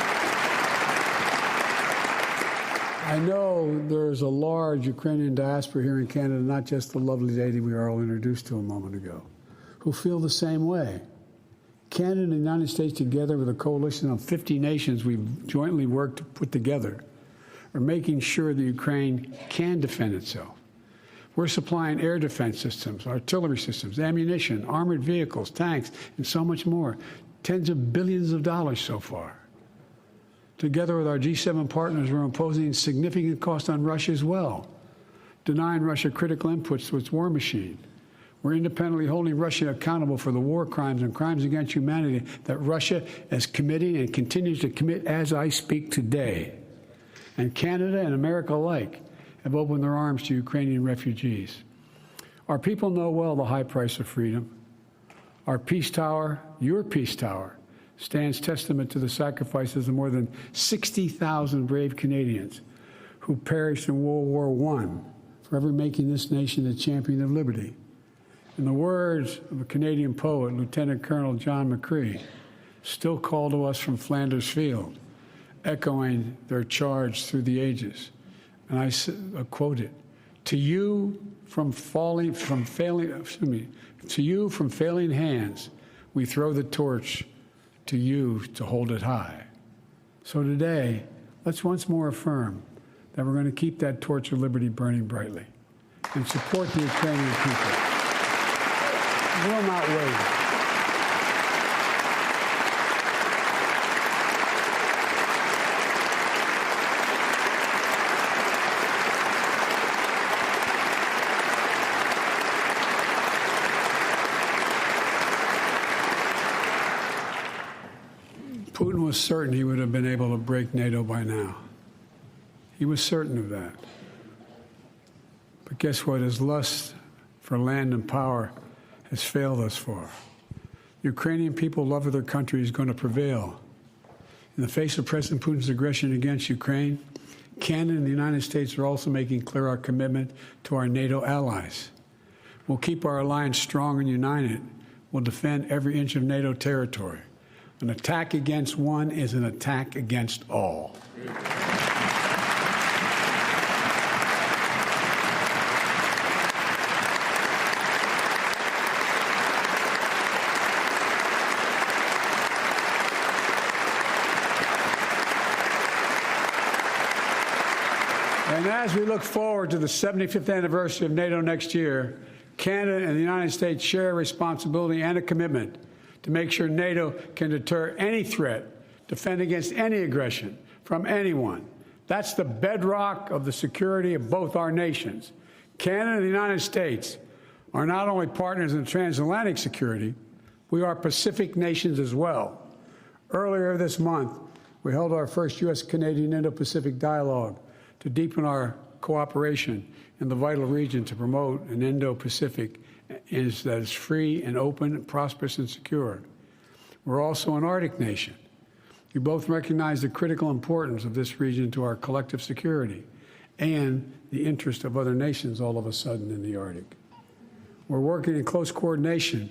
S2: I know there's a large Ukrainian diaspora here in Canada, not just the lovely lady we were all introduced to a moment ago, who feel the same way. Canada and the United States, together with a coalition of 50 nations we've jointly worked to put together, are making sure that Ukraine can defend itself. We're supplying air defense systems, artillery systems, ammunition, armored vehicles, tanks, and so much more. Tens of billions of dollars so far. Together with our G7 partners, we're imposing significant cost on Russia as well, denying Russia critical inputs to its war machine. We're independently holding Russia accountable for the war crimes and crimes against humanity that Russia is committing and continues to commit as I speak today. and Canada and America alike have opened their arms to Ukrainian refugees. Our people know well the high price of freedom. Our peace tower, your peace tower, stands testament to the sacrifices of more than 60,000 brave Canadians who perished in World War I, forever making this nation the champion of liberty. In the words of a Canadian poet, Lieutenant Colonel John McCree, still call to us from Flanders Field, echoing their charge through the ages. And I quote it, to you from failing hands, we throw the torch, to you to hold it high. So today, let's once more affirm that we're going to keep that torch of liberty burning brightly and support the Ukrainian people. We'll not waver. Putin was certain he would have been able to break NATO by now. He was certain of that. But guess what? His lust for land and power has failed us far. The Ukrainian people love of their country is going to prevail. In the face of President Putin's aggression against Ukraine, Canada and the United States are also making clear our commitment to our NATO allies. We'll keep our alliance strong and united. We'll defend every inch of NATO territory. An attack against one is an attack against all. And as we look forward to the 75th anniversary of NATO next year, Canada and the United States share a responsibility and a commitment to make sure NATO can deter any threat, defend against any aggression from anyone. That's the bedrock of the security of both our nations. Canada and the United States are not only partners in transatlantic security, we are Pacific nations as well. Earlier this month, we held our first U.S.-Canadian Indo-Pacific dialogue to deepen our cooperation in the vital region to promote an Indo-Pacific that is free and open, prosperous and secure. We're also an Arctic nation. We both recognize the critical importance of this region to our collective security and the interest of other nations all of a sudden in the Arctic. We're working in close coordination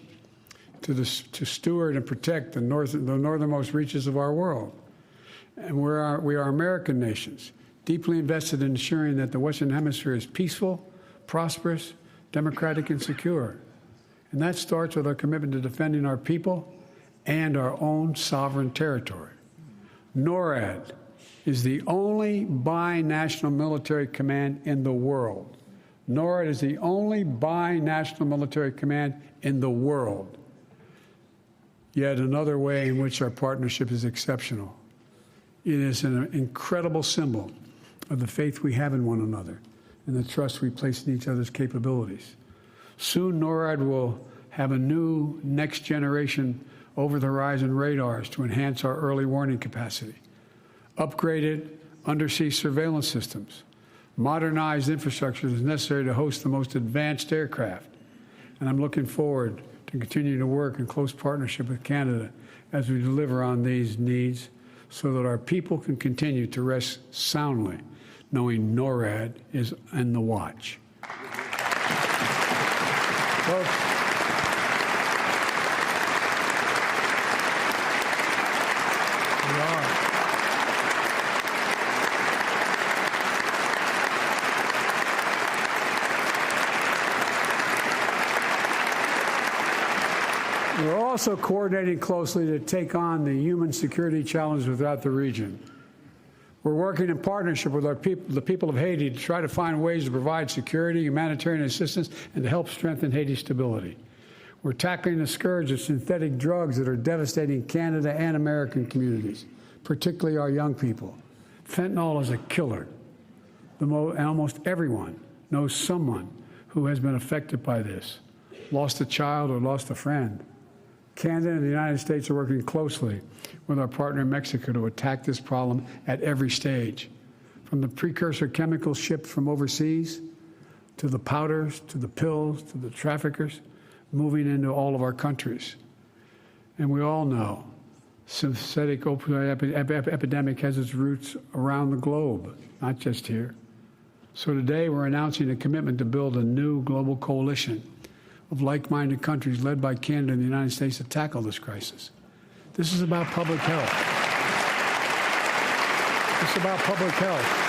S2: to steward and protect the northernmost reaches of our world. And we are American nations, deeply invested in ensuring that the Western Hemisphere is peaceful, prosperous, democratic, and secure. And that starts with our commitment to defending our people and our own sovereign territory. NORAD is the only binational military command in the world. NORAD is the only binational military command in the world. Yet another way in which our partnership is exceptional. It is an incredible symbol of the faith we have in one another and the trust we place in each other's capabilities. Soon, NORAD will have a new next-generation over-the-horizon radars to enhance our early warning capacity, upgraded undersea surveillance systems, modernized infrastructure that is necessary to host the most advanced aircraft. And I'm looking forward to continuing to work in close partnership with Canada as we deliver on these needs so that our people can continue to rest soundly, knowing NORAD is in the watch. Folks, we are. We're also coordinating closely to take on the human security challenges throughout the region. We're working in partnership with the people of Haiti to try to find ways to provide security, humanitarian assistance, and to help strengthen Haiti's stability. We're tackling the scourge of synthetic drugs that are devastating Canada and American communities, particularly our young people. Fentanyl is a killer. And almost everyone knows someone who has been affected by this, lost a child or lost a friend. Canada and the United States are working closely with our partner Mexico to attack this problem at every stage. from the precursor chemicals shipped from overseas to the powders, to the pills, to the traffickers, moving into all of our countries. And we all know synthetic opioid epidemic has its roots around the globe, not just here. So today we're announcing a commitment to build a new global coalition of like-minded countries led by Canada and the United States to tackle this crisis. This is about public health. It's about public health.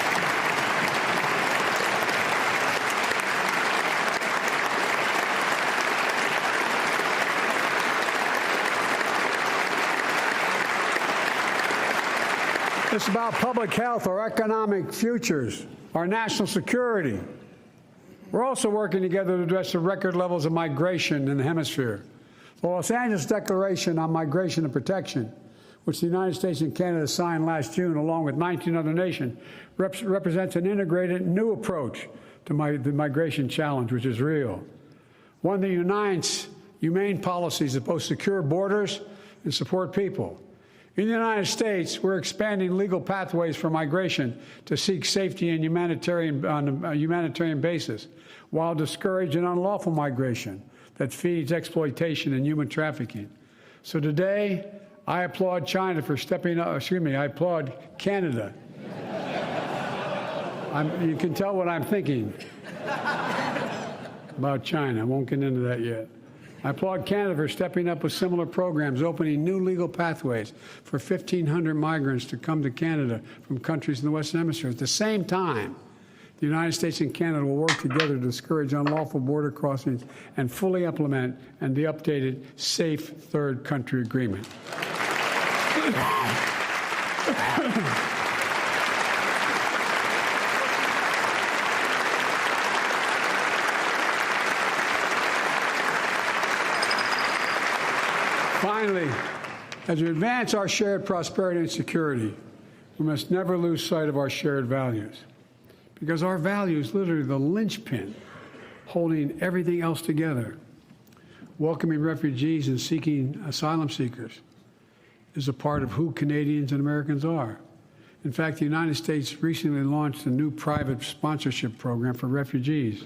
S2: It's about public health, our economic futures, our national security. We're also working together to address the record levels of migration in the hemisphere. The Los Angeles Declaration on Migration and Protection, which the United States and Canada signed last June along with 19 other nations, represents an integrated new approach to the migration challenge, which is real. One that unites humane policies that both secure borders and support people. In the United States, we're expanding legal pathways for migration to seek safety and on a humanitarian basis, while discouraging unlawful migration that feeds exploitation and human trafficking. So today, I applaud China for stepping up. I applaud Canada. You can tell what I'm thinking about China. I won't get into that yet. I applaud Canada for stepping up with similar programs, opening new legal pathways for 1,500 migrants to come to Canada from countries in the Western Hemisphere. At the same time, the United States and Canada will work together to discourage unlawful border crossings and fully implement the updated Safe Third Country Agreement. Finally, as we advance our shared prosperity and security, we must never lose sight of our shared values, because our values are literally the linchpin holding everything else together. Welcoming refugees and seeking asylum seekers is a part of who Canadians and Americans are. In fact, the United States recently launched a new private sponsorship program for refugees.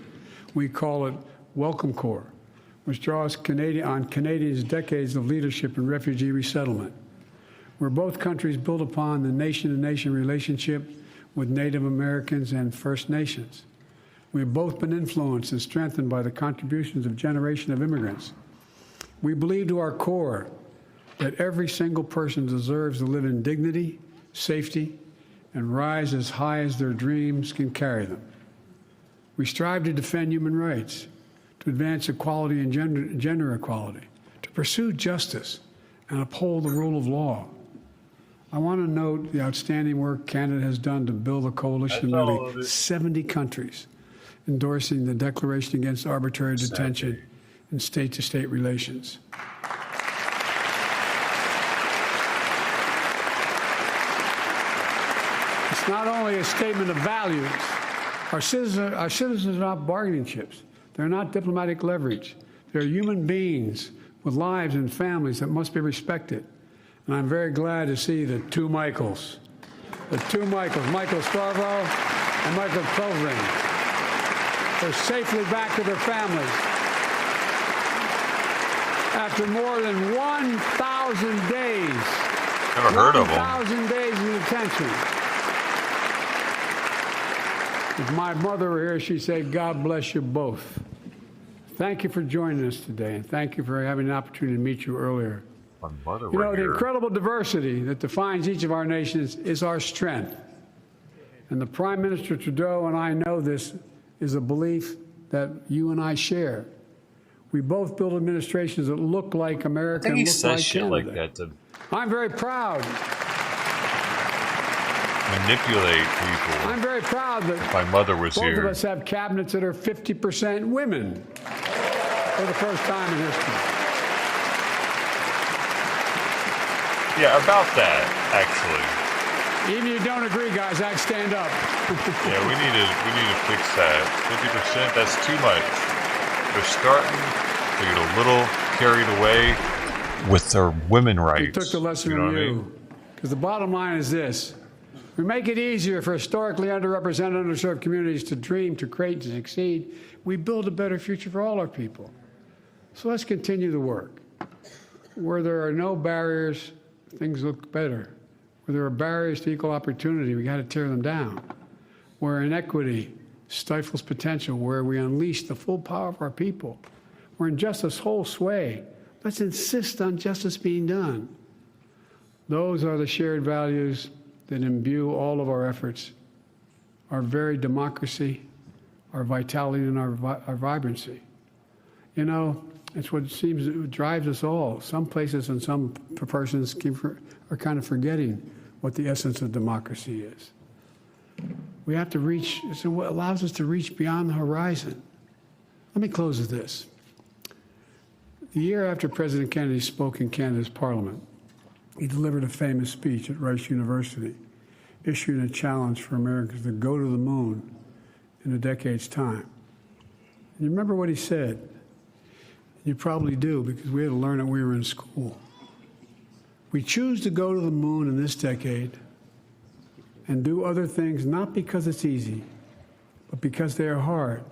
S2: We call it Welcome Corps, which draws on Canadians' decades of leadership in refugee resettlement, where both countries build upon the nation-to-nation relationship with Native Americans and First Nations. We have both been influenced and strengthened by the contributions of generations of immigrants. We believe to our core that every single person deserves to live in dignity, safety, and rise as high as their dreams can carry them. We strive to defend human rights, to advance equality and gender equality, to pursue justice and uphold the rule of law. I want to note the outstanding work Canada has done to build a coalition of nearly 70 countries endorsing the Declaration Against Arbitrary Detention and State-to-State Relations. It's not only a statement of values. Our citizens are not bargaining chips. They're not diplomatic leverage. They're human beings with lives and families that must be respected. And I'm very glad to see the two Michaels, Michael Starvo and Michael Clovering. They're safely back to their families after more than 1,000 days.
S1: Never heard of them.
S2: 1,000 days in detention. If my mother were here, she'd say, God bless you both. Thank you for joining us today, and thank you for having the opportunity to meet you earlier. You know, the incredible diversity that defines each of our nations is our strength. And the Prime Minister Trudeau and I know this is a belief that you and I share. We both build administrations that look like America and look like Canada.
S1: Like that to
S2: I'm very proud.
S1: Manipulate people.
S2: I'm very proud that
S1: my mother was
S2: both
S1: here.
S2: of us have cabinets that are 50% women for the first time in history.
S1: Yeah, about that, actually.
S2: Even if you don't agree, guys, I'd stand up.
S1: Yeah, we need to fix that. 50%, that's too much. They're starting to get a little carried away with their women rights.
S2: We took the lesson from you. Because the bottom line is this. We make it easier for historically underrepresented, underserved communities to dream, to create, to succeed. We build a better future for all our people. So let's continue the work. Where there are no barriers, things look better. Where there are barriers to equal opportunity, we got to tear them down. Where inequity stifles potential, where we unleash the full power of our people, where injustice holds sway, let's insist on justice being done. Those are the shared values that imbue all of our efforts, our very democracy, our vitality, and our vibrancy. You know, it's what seems it drives us all. Some places and some persons are kind of forgetting what the essence of democracy is. We have to reach, it's what allows us to reach beyond the horizon. Let me close with this. The year after President Kennedy spoke in Canada's Parliament, he delivered a famous speech at Rice University, issuing a challenge for Americans to go to the moon in a decade's time. And you remember what he said? You probably do, because we had to learn it when we were in school. We choose to go to the moon in this decade and do other things not because it's easy, but because they are hard.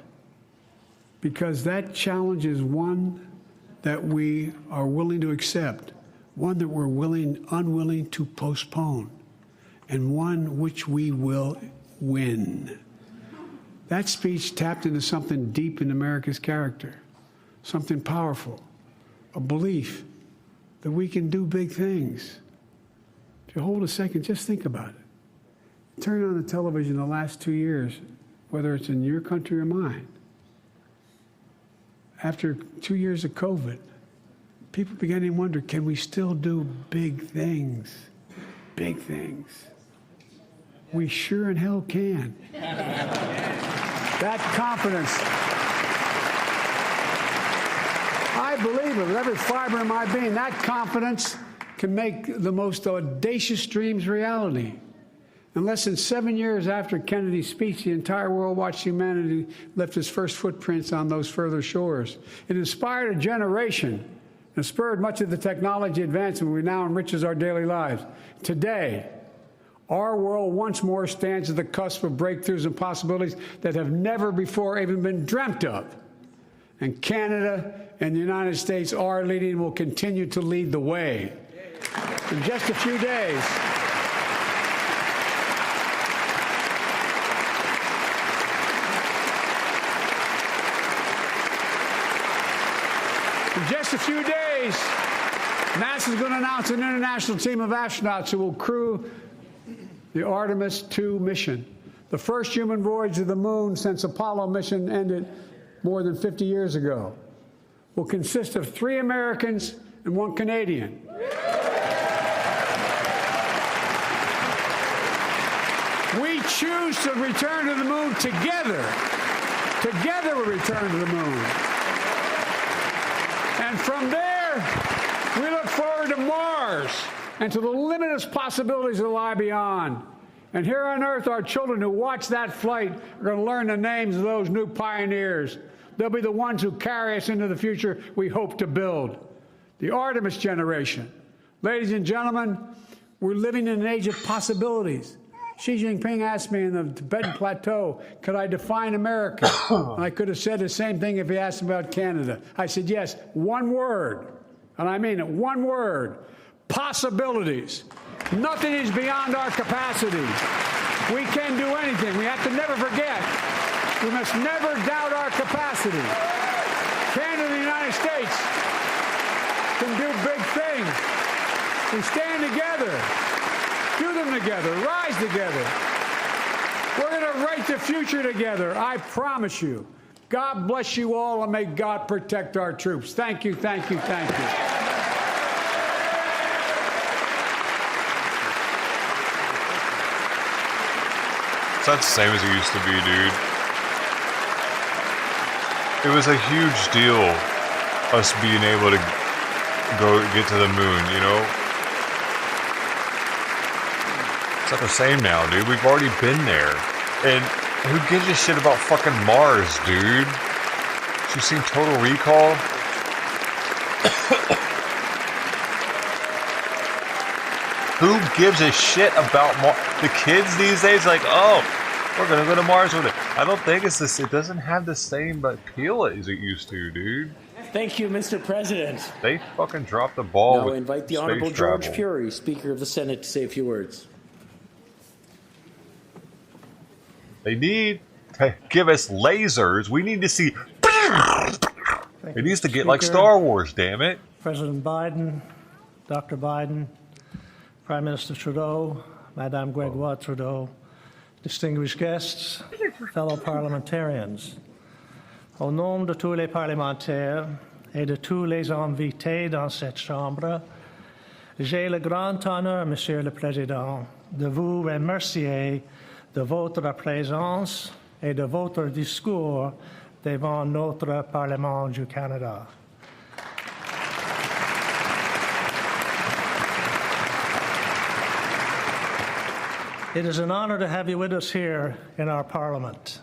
S2: Because that challenge is one that we are willing to accept, one that we're unwilling to postpone, and one which we will win. That speech tapped into something deep in America's character, something powerful, a belief that we can do big things. If you hold a second, just think about it. Turn on the television the last 2 years, whether it's in your country or mine. After 2 years of COVID, people began to wonder, can we still do big things? Big things. We sure in hell can. That confidence, I believe it with every fiber in my being, that confidence can make the most audacious dreams reality. In less than 7 years after Kennedy's speech, the entire world watched humanity lift its first footprints on those further shores. It inspired a generation and spurred much of the technology advancement we now enriches our daily lives. Today, our world once more stands at the cusp of breakthroughs and possibilities that have never before even been dreamt of. And Canada and the United States are leading and will continue to lead the way. In just a few days, NASA's going to announce an international team of astronauts who will crew the Artemis II mission, the first human voyage to the moon since Apollo mission ended more than 50 years ago. Will consist of 3 Americans and 1 Canadian. We choose to return to the moon together. Together we return to the moon. And from there, we look forward to Mars and to the limitless possibilities that lie beyond. And here on Earth, our children who watch that flight are going to learn the names of those new pioneers. They'll be the ones who carry us into the future we hope to build. The Artemis generation. Ladies and gentlemen, we're living in an age of possibilities. Xi Jinping asked me in the Tibetan Plateau, could I define America? And I could have said the same thing if he asked about Canada. I said, yes, one word, and I mean it, one word, possibilities. Nothing is beyond our capacity. We can do anything. We have to never forget. We must never doubt our capacity. Canada and the United States can do big things. We stand together. Do them together. Rise together. We're going to write the future together. I promise you. God bless you all, and may God protect our troops. Thank you, thank you, thank you.
S1: It's not the same as it used to be, dude. It was a huge deal, us being able to get to the moon, you know? It's not the same now, dude. We've already been there. And who gives a shit about fucking Mars, dude? You seen Total Recall? Who gives a shit about Mars? The kids these days, like, oh, we're gonna go to Mars with it. I don't think it's this. It doesn't have the same appeal as it used to, dude.
S12: Thank you, Mr. President.
S1: They fucking dropped the ball.
S12: Now
S1: with
S12: I invite the
S1: space
S12: Honorable George
S1: travel.
S12: Fury, Speaker of the Senate, to say a few words.
S1: They need to give us lasers. We need to see. It needs to get like Star Wars, damn it.
S13: President Biden, Dr. Biden, Prime Minister Trudeau, Madame Gregoire Trudeau, distinguished guests, fellow parliamentarians. Au nom de tous les parlementaires et de tous les invités dans cette Chambre, j'ai le grand honneur, Monsieur le Président, de vous remercier de votre présence et de votre discours devant notre Parlement du Canada. It is an honor to have you with us here in our Parliament.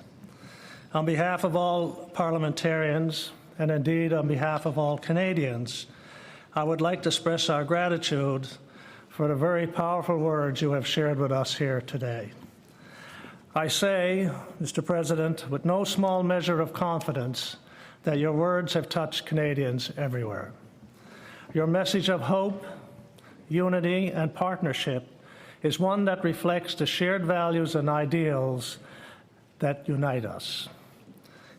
S13: On behalf of all parliamentarians, and indeed on behalf of all Canadians, I would like to express our gratitude for the very powerful words you have shared with us here today. I say, Mr. President, with no small measure of confidence, that your words have touched Canadians everywhere. Your message of hope, unity, and partnership is one that reflects the shared values and ideals that unite us.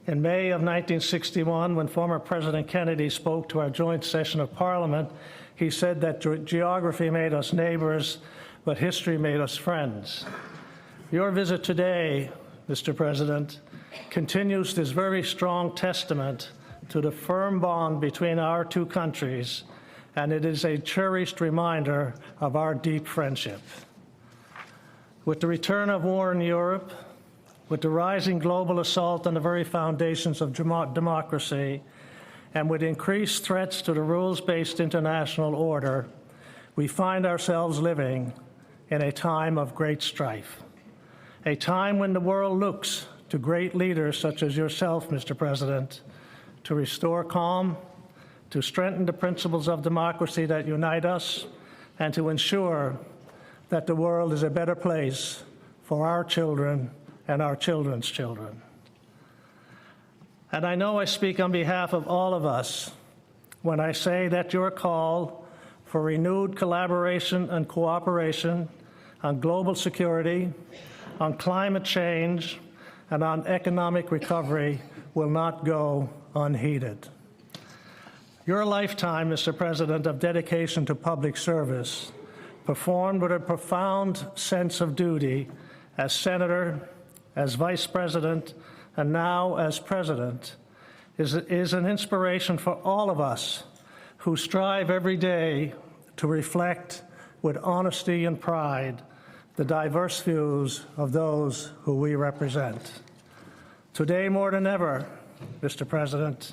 S13: In May of 1961, when former President Kennedy spoke to our joint session of Parliament, he said that geography made us neighbors, but history made us friends. Your visit today, Mr. President, continues this very strong testament to the firm bond between our two countries, and it is a cherished reminder of our deep friendship. With the return of war in Europe, with the rising global assault on the very foundations of democracy, and with increased threats to the rules-based international order, we find ourselves living in a time of great strife, a time when the world looks to great leaders such as yourself, Mr. President, to restore calm, to strengthen the principles of democracy that unite us, and to ensure that the world is a better place for our children and our children's children. And I know I speak on behalf of all of us when I say that your call for renewed collaboration and cooperation on global security, on climate change, and on economic recovery will not go unheeded. Your lifetime, Mr. President, of dedication to public service, performed with a profound sense of duty as Senator, as Vice President, and now as President, is an inspiration for all of us who strive every day to reflect with honesty and pride the diverse views of those who we represent. Today, more than ever, Mr. President,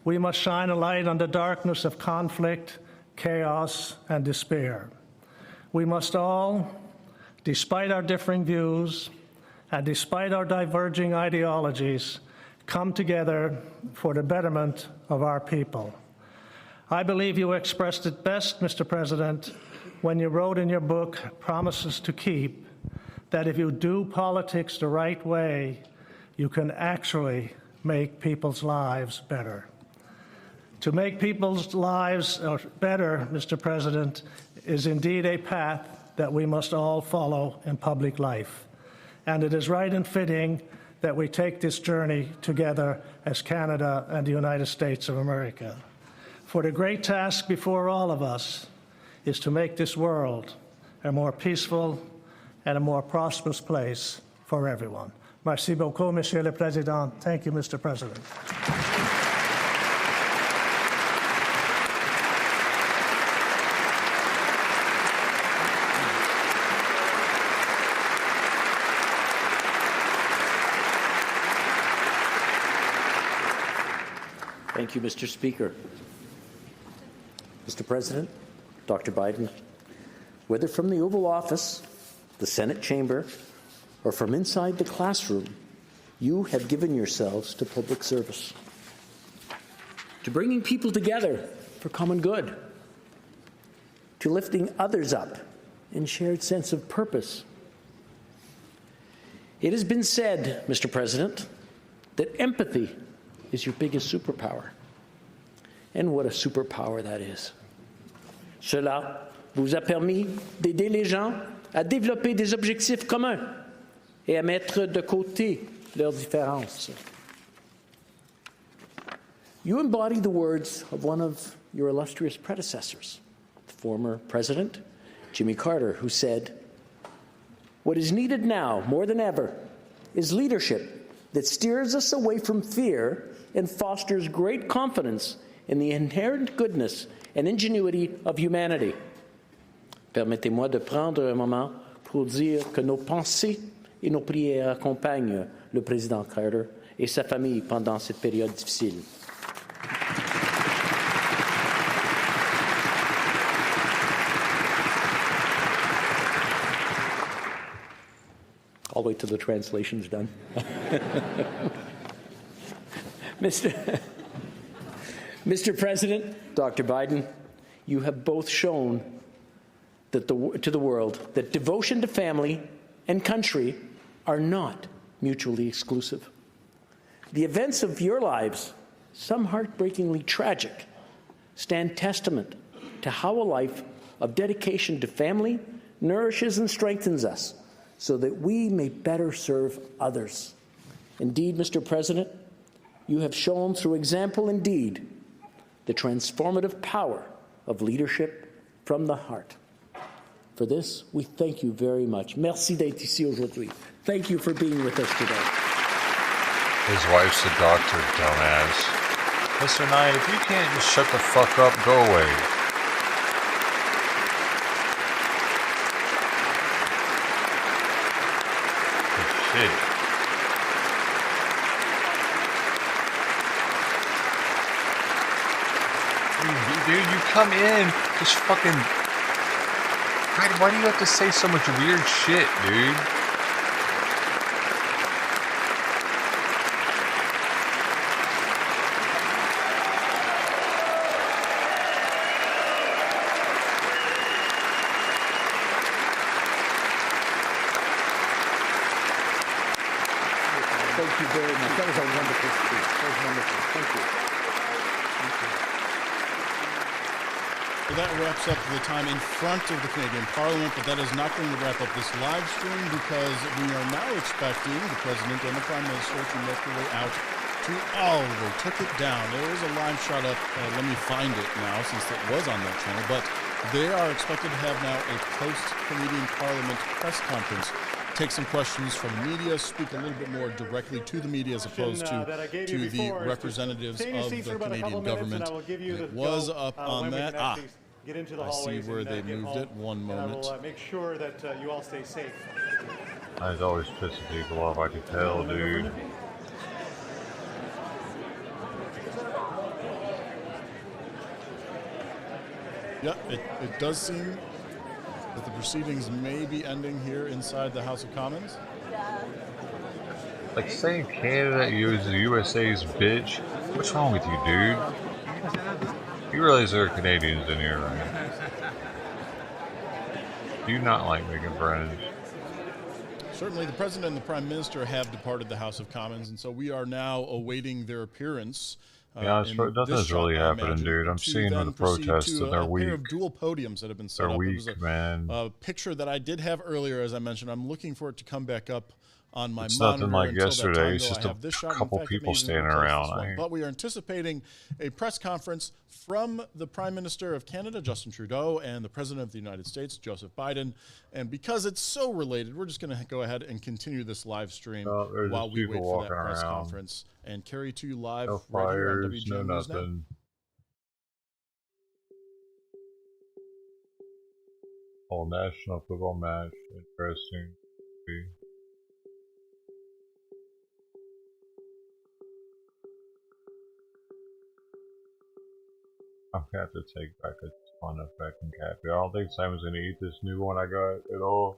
S13: we must shine a light on the darkness of conflict, chaos, and despair. We must all, despite our differing views and despite our diverging ideologies, come together for the betterment of our people. I believe you expressed it best, Mr. President, when you wrote in your book, Promises to Keep, that if you do politics the right way, you can actually make people's lives better. To make people's lives better, Mr. President, is indeed a path that we must all follow in public life. And it is right and fitting that we take this journey together as Canada and the United States of America. For the great task before all of us is to make this world a more peaceful and a more prosperous place for everyone. Merci beaucoup, Monsieur le Président. Thank you, Mr. President.
S12: Thank you, Mr. Speaker. Mr. President, Dr. Biden, whether from the Oval Office, the Senate chamber, or from inside the classroom, you have given yourselves to public service, to bringing people together for common good, to lifting others up and shared sense of purpose. It has been said, Mr. President, that empathy is your biggest superpower. And what a superpower that is. Cela vous a permis d'aider les gens à développer des objectifs communs et à mettre de côté leurs différences. You embody the words of one of your illustrious predecessors, the former President Jimmy Carter, who said, "What is needed now, more than ever, is leadership that steers us away from fear and fosters great confidence in the inherent goodness and ingenuity of humanity." Permettez-moi de prendre un moment pour dire que nos pensées et nos prières accompagnent le président Carter et sa famille pendant cette période difficile. I'll wait till the translation's done. Mr. President, Dr. Biden, you have both shown that to the world that devotion to family and country are not mutually exclusive. The events of your lives, some heartbreakingly tragic, stand testament to how a life of dedication to family nourishes and strengthens us so that we may better serve others. Indeed, Mr. President, you have shown through example and deed the transformative power of leadership from the heart. For this, we thank you very much. Merci d'être ici aujourd'hui. Thank you for being with us today.
S1: His wife's a doctor, dumbass. Mr. Knight, if you can't just shut the fuck up, go away. Good shit. Dude, you come in just fucking... God, why do you have to say so much weird shit, dude?
S12: Thank you very much. That was a wonderful speech. That was wonderful. Thank you. Thank you.
S14: Well, that wraps up the time in front of the Canadian Parliament, but that is not going to wrap up this live stream because we are now expecting the President and the Prime Minister to make their way out to... Oh, they took it down. There is a live shot up. Let me find it now since it was on that channel, but they are expected to have now a post-Canadian Parliament press conference. Take some questions from the media, speak a little bit more directly to the media as opposed to the representatives of the Canadian government. It was up on that.
S15: Get into the
S14: I see where they moved it. One moment.
S15: We'll make sure that you all stay safe.
S1: I was always pissing people off, I could tell, dude.
S14: Yeah, it does seem that the proceedings may be ending here inside the House of Commons.
S1: Like saying Canada is the USA's bitch? What's wrong with you, dude? You realize there are Canadians in here, right? Do you not like making friends?
S14: Certainly, the President and the Prime Minister have departed the House of Commons, and so we are now awaiting their appearance.
S1: Yeah, nothing's really happening, dude. I'm seeing the protests and they're weak.
S14: A pair of dual podiums that have been set up.
S1: They're weak, man.
S14: A picture that I did have earlier, as I mentioned. I'm looking for it to come back up on my
S1: it's
S14: monitor.
S1: Nothing like
S14: until
S1: yesterday.
S14: that time,
S1: it's just a couple people standing around.
S14: But we are anticipating a press conference from the Prime Minister of Canada, Justin Trudeau, and the President of the United States, Joseph Biden. And because it's so related, we're just going to go ahead and continue this live stream while we wait for that press conference and carry to you live right here on WGN News Now.
S1: Oh, national football match. Interesting. I'm gonna have to take back a ton of fucking caffeine. I don't think Simon's gonna eat this new one I got at all.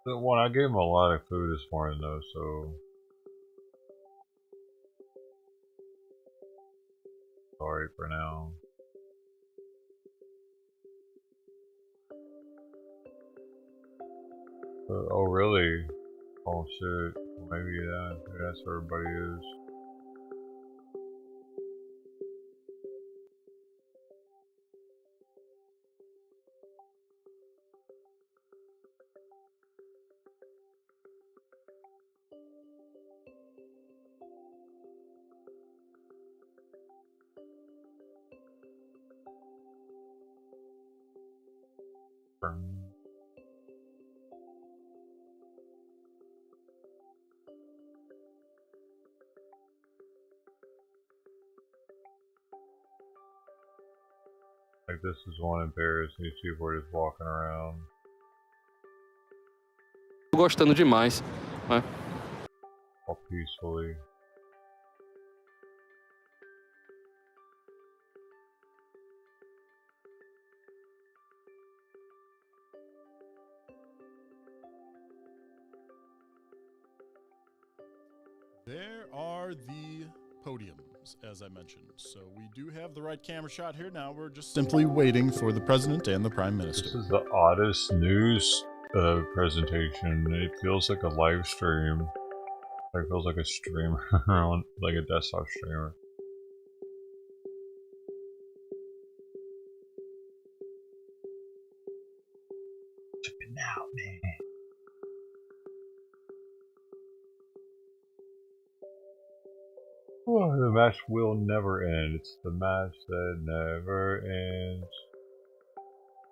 S1: The one I gave him a lot of food this morning though, so sorry for now. Oh, really? Oh, shit. Maybe that's where everybody is. Like this is one in Paris, and these people are just walking around.
S16: Gostando demais, né?
S1: All peacefully.
S14: There are the podiums, as I mentioned. So we do have the right camera shot here. Now we're just simply waiting for the president and the prime minister.
S1: This is the oddest news presentation. It feels like a live stream. It feels like a streamer, like a desktop streamer. Tripping out, man. Oh, the match will never end. It's the match that never ends.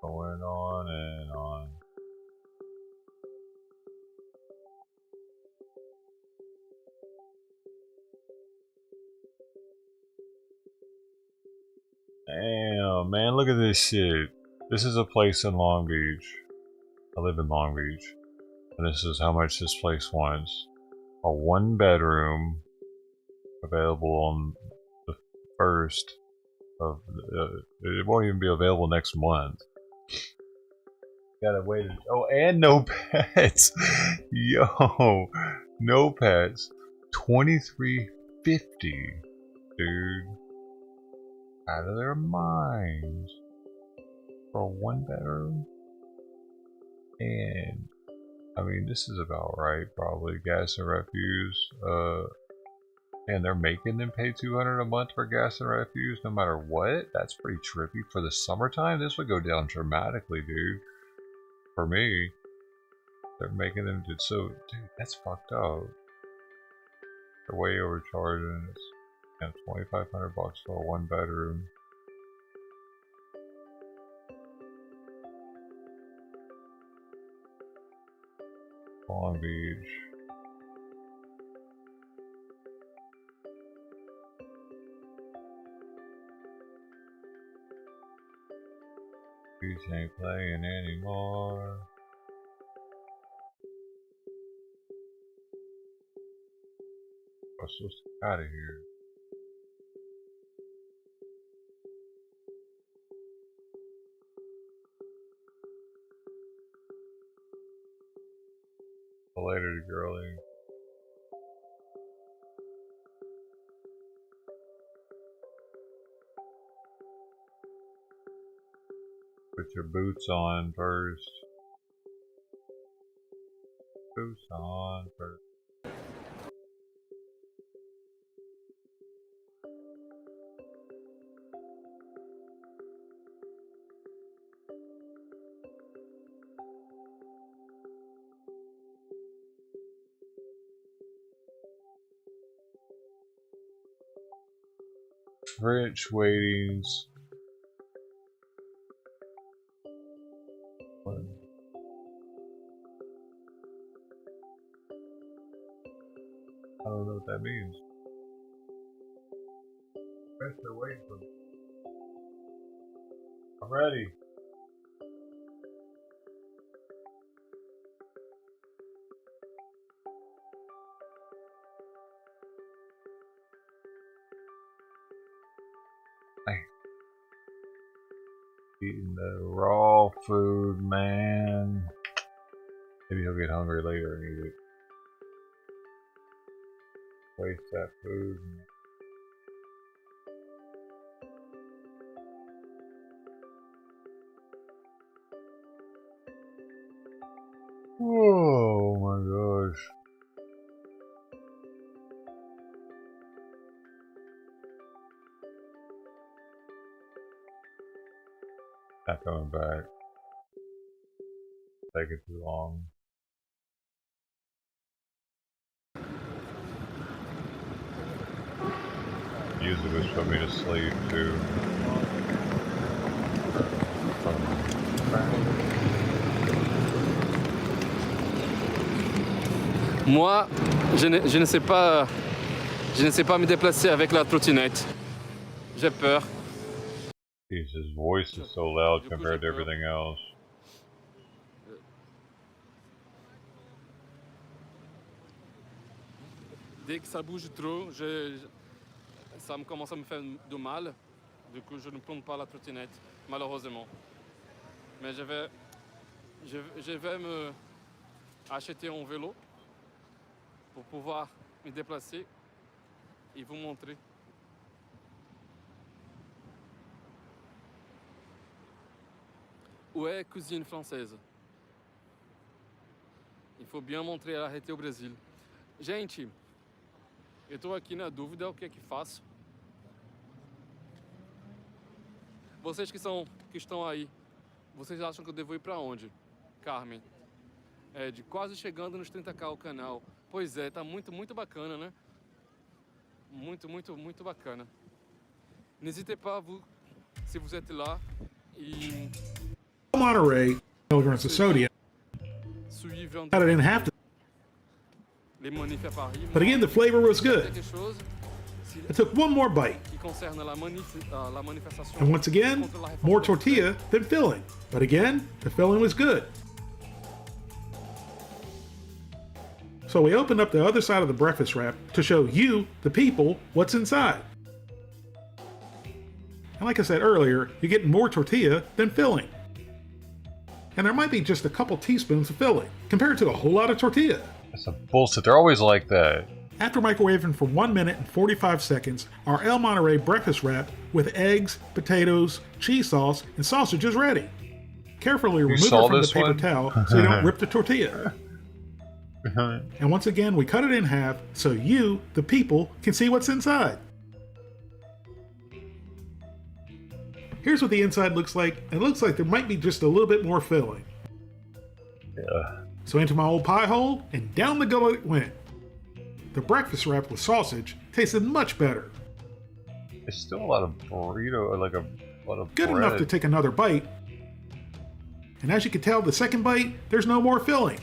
S1: Going on and on. Damn, man, look at this shit. This is a place in Long Beach. I live in Long Beach. And this is how much this place wants. A 1-bedroom available on the 1st of it won't even be available next month. Gotta wait. Oh, and no pets. Yo, no pets. $23.50, dude. Out of their minds for a 1-bedroom. And I mean, this is about right, probably. Gas and refuse. And they're making them pay $200 a month for gas and refuse, no matter what. That's pretty trippy. For the summertime, this would go down dramatically, dude. For me, they're making them do so. Dude, that's fucked up. They're way overcharging. It's $2,500 for a 1-bedroom. Long Beach. Beach ain't playing anymore. I'm supposed to get out of here. Later, girlie. Put your boots on first. Boots on first. French waitings. What? I don't know what that means. French are waiting for me. I'm ready. Eating the raw food, man. Maybe he'll get hungry later and eat it. Waste that food. Oh my gosh. Not coming back. Taking too long. Music was putting me to sleep too.
S16: Moi, je ne sais pas me déplacer avec la trottinette. J'ai peur.
S1: His voice is so loud compared to everything else.
S16: Dès que ça bouge trop, ça me commence à me faire du mal. Du coup, je ne prends pas la trottinette, malheureusement. Mais je vais me acheter un vélo pour pouvoir me déplacer et vous montrer. Où est cuisine française? Il faut bien montrer ela ao Brasil. Gente, eu estou aqui na dúvida o que é que faço. Vocês que estão aí, vocês acham que eu devo ir para onde? Carmen. Ed, quase chegando nos 30k o canal. Pois é, tá muito bacana, né? Muito bacana. N'hésitez pas, si vous êtes là, et...
S17: Monterey, milligrams of sodium. Cut it in half. But again, the flavor was good. I took one more bite. And once again, more tortilla than filling. But again, the filling was good. So we opened up the other side of the breakfast wrap to show you, the people, what's inside. And like I said earlier, you're getting more tortilla than filling. And there might be just a couple teaspoons of filling, compared to a whole lot of tortilla.
S1: That's some bullshit. They're always like that.
S17: After microwaving for 1 minute and 45 seconds, our El Monterey breakfast wrap with eggs, potatoes, cheese sauce, and sausage is ready. Carefully remove it from the paper towel so you don't rip the tortilla. And once again, we cut it in half so you, the people, can see what's inside. Here's what the inside looks like. It looks like there might be just a little bit more filling.
S1: Yeah.
S17: So into my old pie hole, and down the gullet it went. The breakfast wrap with sausage tasted much better.
S1: It's still a lot of burrito, like a lot of
S17: good
S1: bread.
S17: Enough to take another bite. And as you can tell, the second bite, there's no more filling.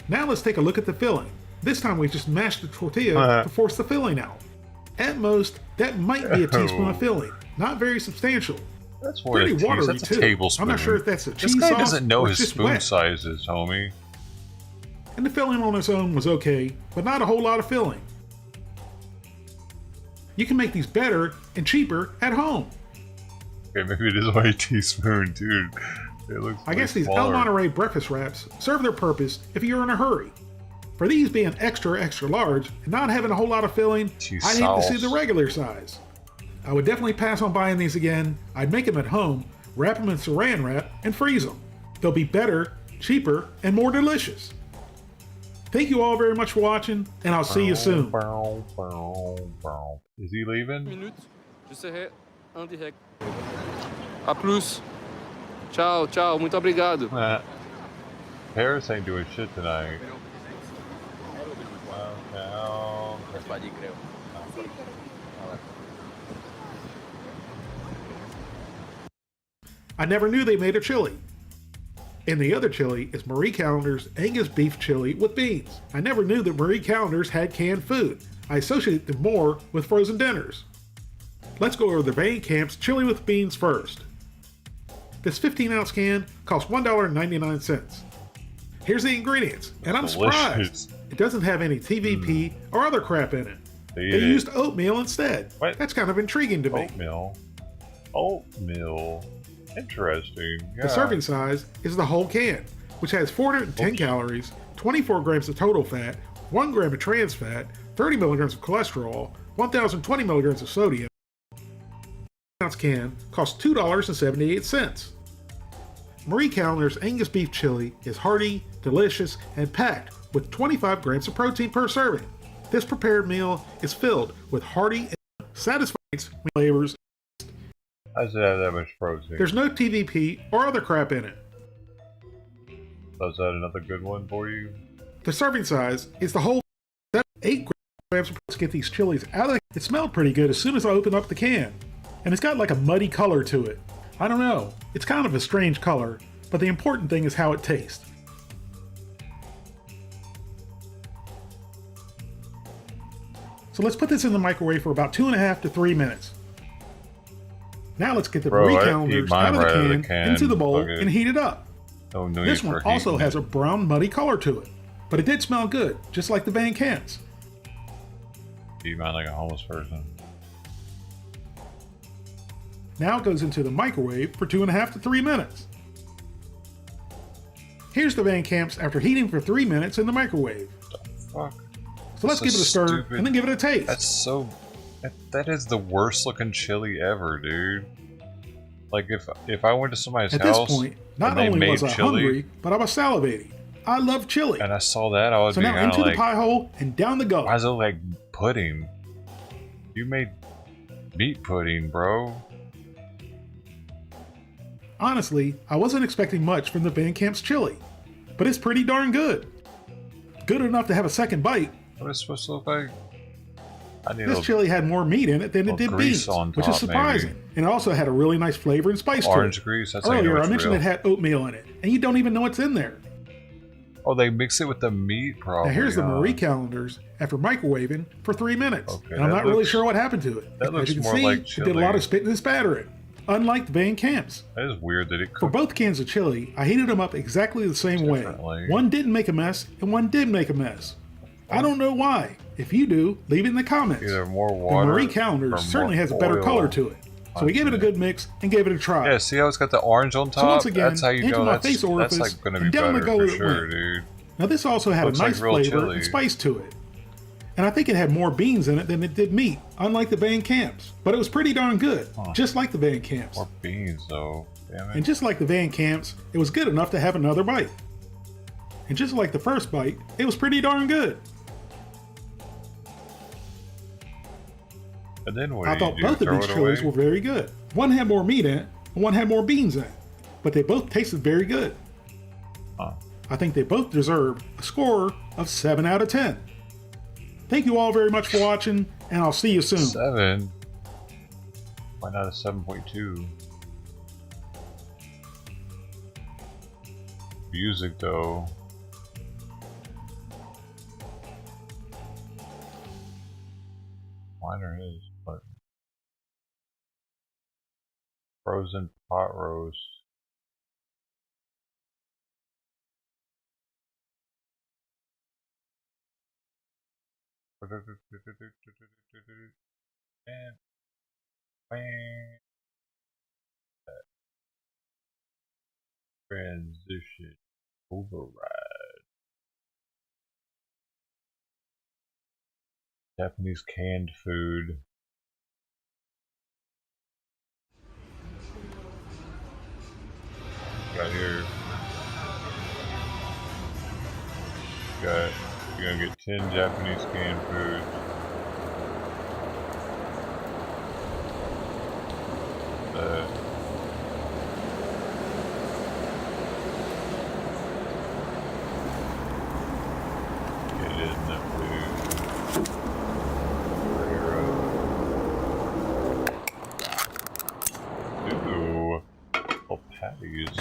S17: Now let's take a look at the filling. This time we just mashed the tortilla to force the filling out. At most, that might be a teaspoon of filling. Not very substantial.
S1: That's pretty watery that's a tablespoon.
S17: I'm not sure if that's a cheese sauce.
S1: This guy doesn't know his spoon
S17: wet.
S1: sizes, homie.
S17: And the filling on its own was okay, but not a whole lot of filling. You can make these better and cheaper at home.
S1: Okay, maybe it is only a teaspoon, dude. It looks
S17: I guess these
S1: smaller.
S17: El Monterey breakfast wraps serve their purpose if you're in a hurry. For these being extra large and not having a whole lot of filling, I'd hate to see the regular size. I would definitely pass on buying these again. I'd make them at home, wrap them in saran wrap, and freeze them. They'll be better, cheaper, and more delicious. Thank you all very much for watching, and I'll see you soon.
S1: Is he leaving?
S16: Minutes, je serai en direct. A plus. Tchau, tchau, muito obrigado.
S1: Paris ain't doing shit tonight.
S17: I never knew they made a chili. And the other chili is Marie Callender's Angus beef chili with beans. I never knew that Marie Callender's had canned food. I associate them more with frozen dinners. Let's go over the Van Camp's chili with beans first. This 15-ounce can costs $1.99. Here's the ingredients, and I'm surprised. It doesn't have any TVP or other crap in it. They used oatmeal instead.
S1: What?
S17: That's kind of intriguing to me.
S1: Oatmeal. Interesting. Yeah.
S17: The serving size is the whole can, which has 410 calories, 24 grams of total fat, 1 gram of trans fat, 30 milligrams of cholesterol, 1,020 milligrams of sodium. An ounce can costs $2.78. Marie Callender's Angus beef chili is hearty, delicious, and packed with 25 grams of protein per serving. This prepared meal is filled with hearty and satisfying flavors.
S1: How does it have that much protein?
S17: There's no TVP or other crap in it.
S1: Is that another good one for you?
S17: The serving size is the whole 8 grams to get these chilies out of the. It smelled pretty good as soon as I opened up the can. And it's got like a muddy color to it. I don't know. It's kind of a strange color, but the important thing is how it tastes. So let's put this in the microwave for about 2.5 to 3 minutes. Now let's get the Marie Callender's out of the can into the bowl and heat it up.
S1: Oh, no,
S17: this one also has a brown muddy color to it, but it did smell good, just like the Van Camp's.
S1: You mind like a homeless person.
S17: Now it goes into the microwave for 2.5 to 3 minutes. Here's the Van Camp's after heating for 3 minutes in the microwave.
S1: Fuck.
S17: So let's give it a stir and then give it a taste.
S1: That's so. That is the worst looking chili ever, dude. Like if I went to somebody's house
S17: at this point, not
S1: and
S17: only
S1: they
S17: was I
S1: made chili,
S17: hungry, but I was salivating. I love chili.
S1: And I saw that, I would
S17: so
S1: be
S17: now
S1: kind
S17: into
S1: of
S17: the
S1: like,
S17: pie hole and down the gullet.
S1: why is it like pudding? You made meat pudding, bro.
S17: Honestly, I wasn't expecting much from the Van Camp's chili, but it's pretty darn good. Good enough to have a second bite.
S1: What is it supposed to look like?
S17: This chili had more meat in it than it did beans, which is surprising.
S1: Maybe.
S17: And it also had a really nice flavor and spice
S1: Orange
S17: to it.
S1: grease. That's
S17: Earlier, I mentioned it had oatmeal in it, and you don't even know what's in there.
S1: Oh, they mix it with the meat, probably.
S17: Now here's the Marie Callender's after microwaving for 3 minutes,
S1: okay,
S17: and I'm not really sure what happened to it.
S1: That
S17: As
S1: looks
S17: you can
S1: more
S17: see,
S1: like
S17: it
S1: chili.
S17: did a lot of spitting and spattering, unlike the Van Camp's.
S1: That is weird that it cooked
S17: For both cans of chili, I heated them up exactly the same way. One didn't make a mess, and one did make a mess. I don't know why. If you do, leave it in the comments.
S1: Either more water.
S17: The Marie Callender's certainly has a better color to it. So we gave it a good mix and gave it a try.
S1: Yeah, see how it's got the orange on top?
S17: So once again,
S1: that's how you
S17: into
S1: know
S17: my
S1: that's,
S17: face orifice
S1: that's like going to be
S17: and down the
S1: better
S17: gullet
S1: for
S17: it
S1: sure,
S17: went.
S1: dude.
S17: Now this also had
S1: Looks
S17: a nice
S1: like real
S17: flavor
S1: chili.
S17: and spice to it. And I think it had more beans in it than it did meat, unlike the Van Camp's. But it was pretty darn good, just like the Van Camp's.
S1: More beans though, damn it.
S17: And just like the Van Camp's, it was good enough to have another bite. And just like the first bite, it was pretty darn good.
S1: And then what
S17: I thought both of these chilies were very good. One had more meat in it, and one had more beans in it. But they both tasted very good. I think they both deserve a score of 7 out of 10. Thank you all very much for watching, and I'll see you soon.
S1: 7? Why not a 7.2? Music though. Minor is, but frozen pot roast. Transition override. Japanese canned food. Got here. You're gonna get 10 Japanese canned food. Get it in the food. Ooh, little patties.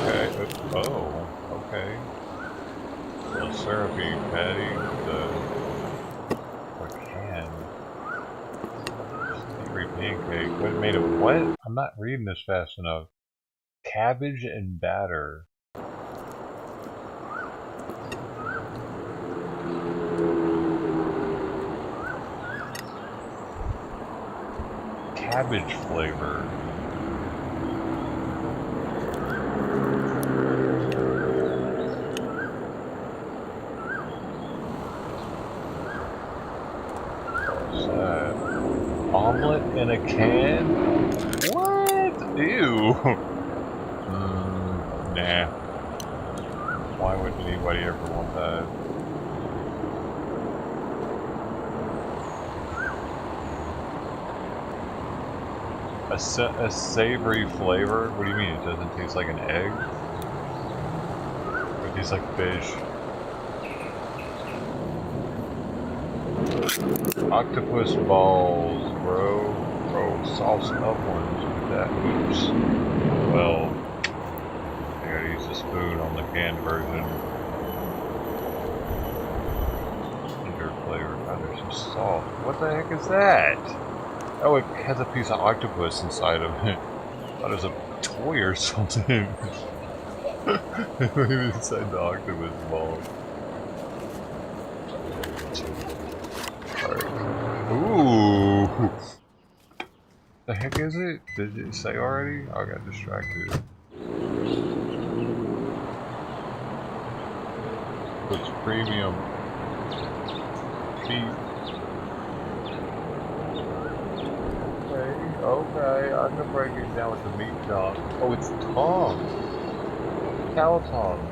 S1: Okay. Oh, okay. Little syrupy patty with a can. Savory pancake. What made of what? I'm not reading this fast enough. Cabbage and batter. Cabbage flavor. What's that? in a can? What? Ew. Nah. Why would anybody ever want that? A savory flavor? What do you mean? It doesn't taste like an egg? It tastes like fish. Octopus balls, bro. Bro, sauced up ones with that. Oops. Well, I gotta use the spoon on the canned version. Ginger flavor. God, they're so soft. What the heck is that? Oh, it has a piece of octopus inside of it. I thought it was a toy or something. Maybe inside the octopus ball. Alright. Ooh! The heck is it? Did it say already? I got distracted. It's premium meat. Okay, I can break it down with the meat chop. Oh, it's tongue. Cow tongue.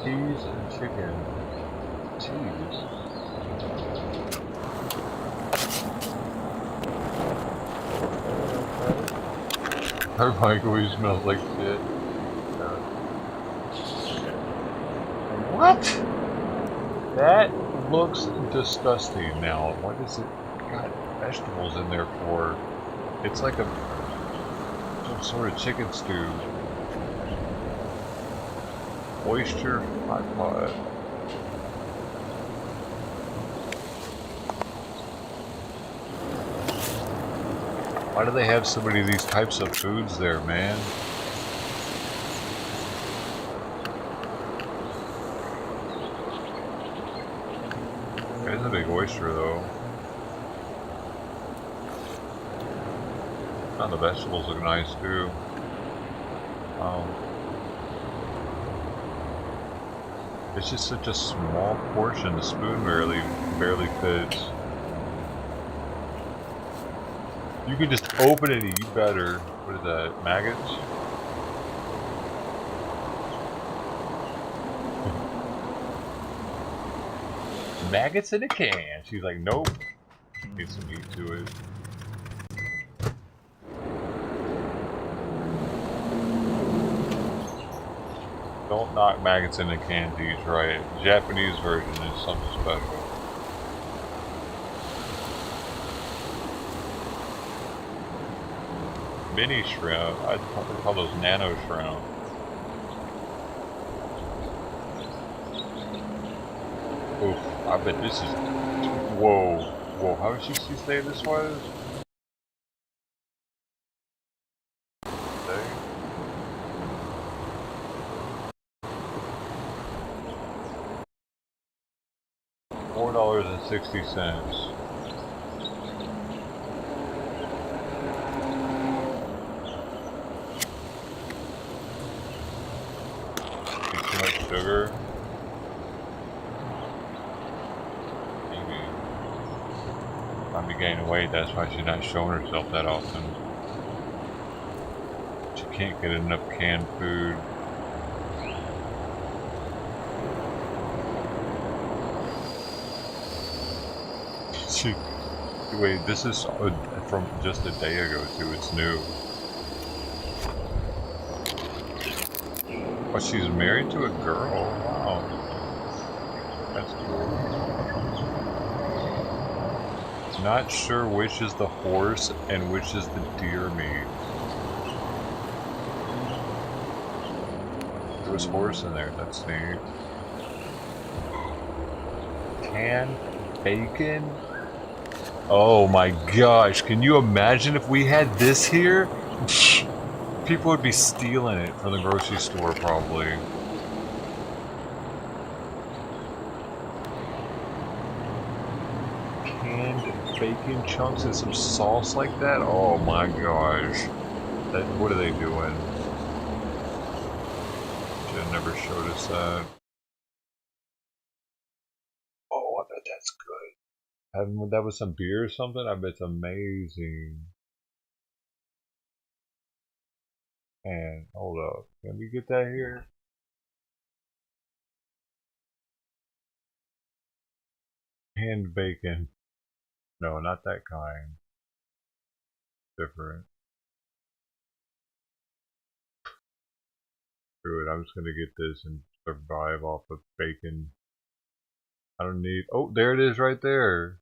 S1: Cheese and chicken. Cheese. Her microwave smells like shit. What? That looks disgusting now. What is it? Got vegetables in there for? It's like some sort of chicken stew. Oyster hot pot. Why do they have so many of these types of foods there, man? There's a big oyster, though. Oh, the vegetables look nice, too. It's just such a small portion. The spoon barely fits. You can just open it and eat better. What is that? Maggots? Maggots in a can. She's like, nope. Need some meat to it. Don't knock maggots in a can till you try it. Japanese version is something special. Mini shrimp. I'd probably call those nano shrimp. Oof, I bet this is... Whoa. Whoa, how did she say this was? $4.60. Too much sugar. Maybe. Might be gaining weight, that's why she's not showing herself that often. She can't get enough canned food. Wait, this is from just a day ago too, it's new. Oh, she's married to a girl, wow. That's cool. Not sure which is the horse and which is the deer meat. There was horse in there, that's neat. Canned bacon? Oh my gosh, can you imagine if we had this here? People would be stealing it from the grocery store, probably. Canned bacon chunks and some sauce like that? Oh my gosh. What are they doing? Should have never showed us that. Oh, I bet that's good. having that with some beer or something, I bet it's amazing. And hold up, can we get that here? Hand bacon. No, not that kind. Different. Screw it, I'm just gonna get this and survive off of bacon. I don't need. Oh, there it is right there.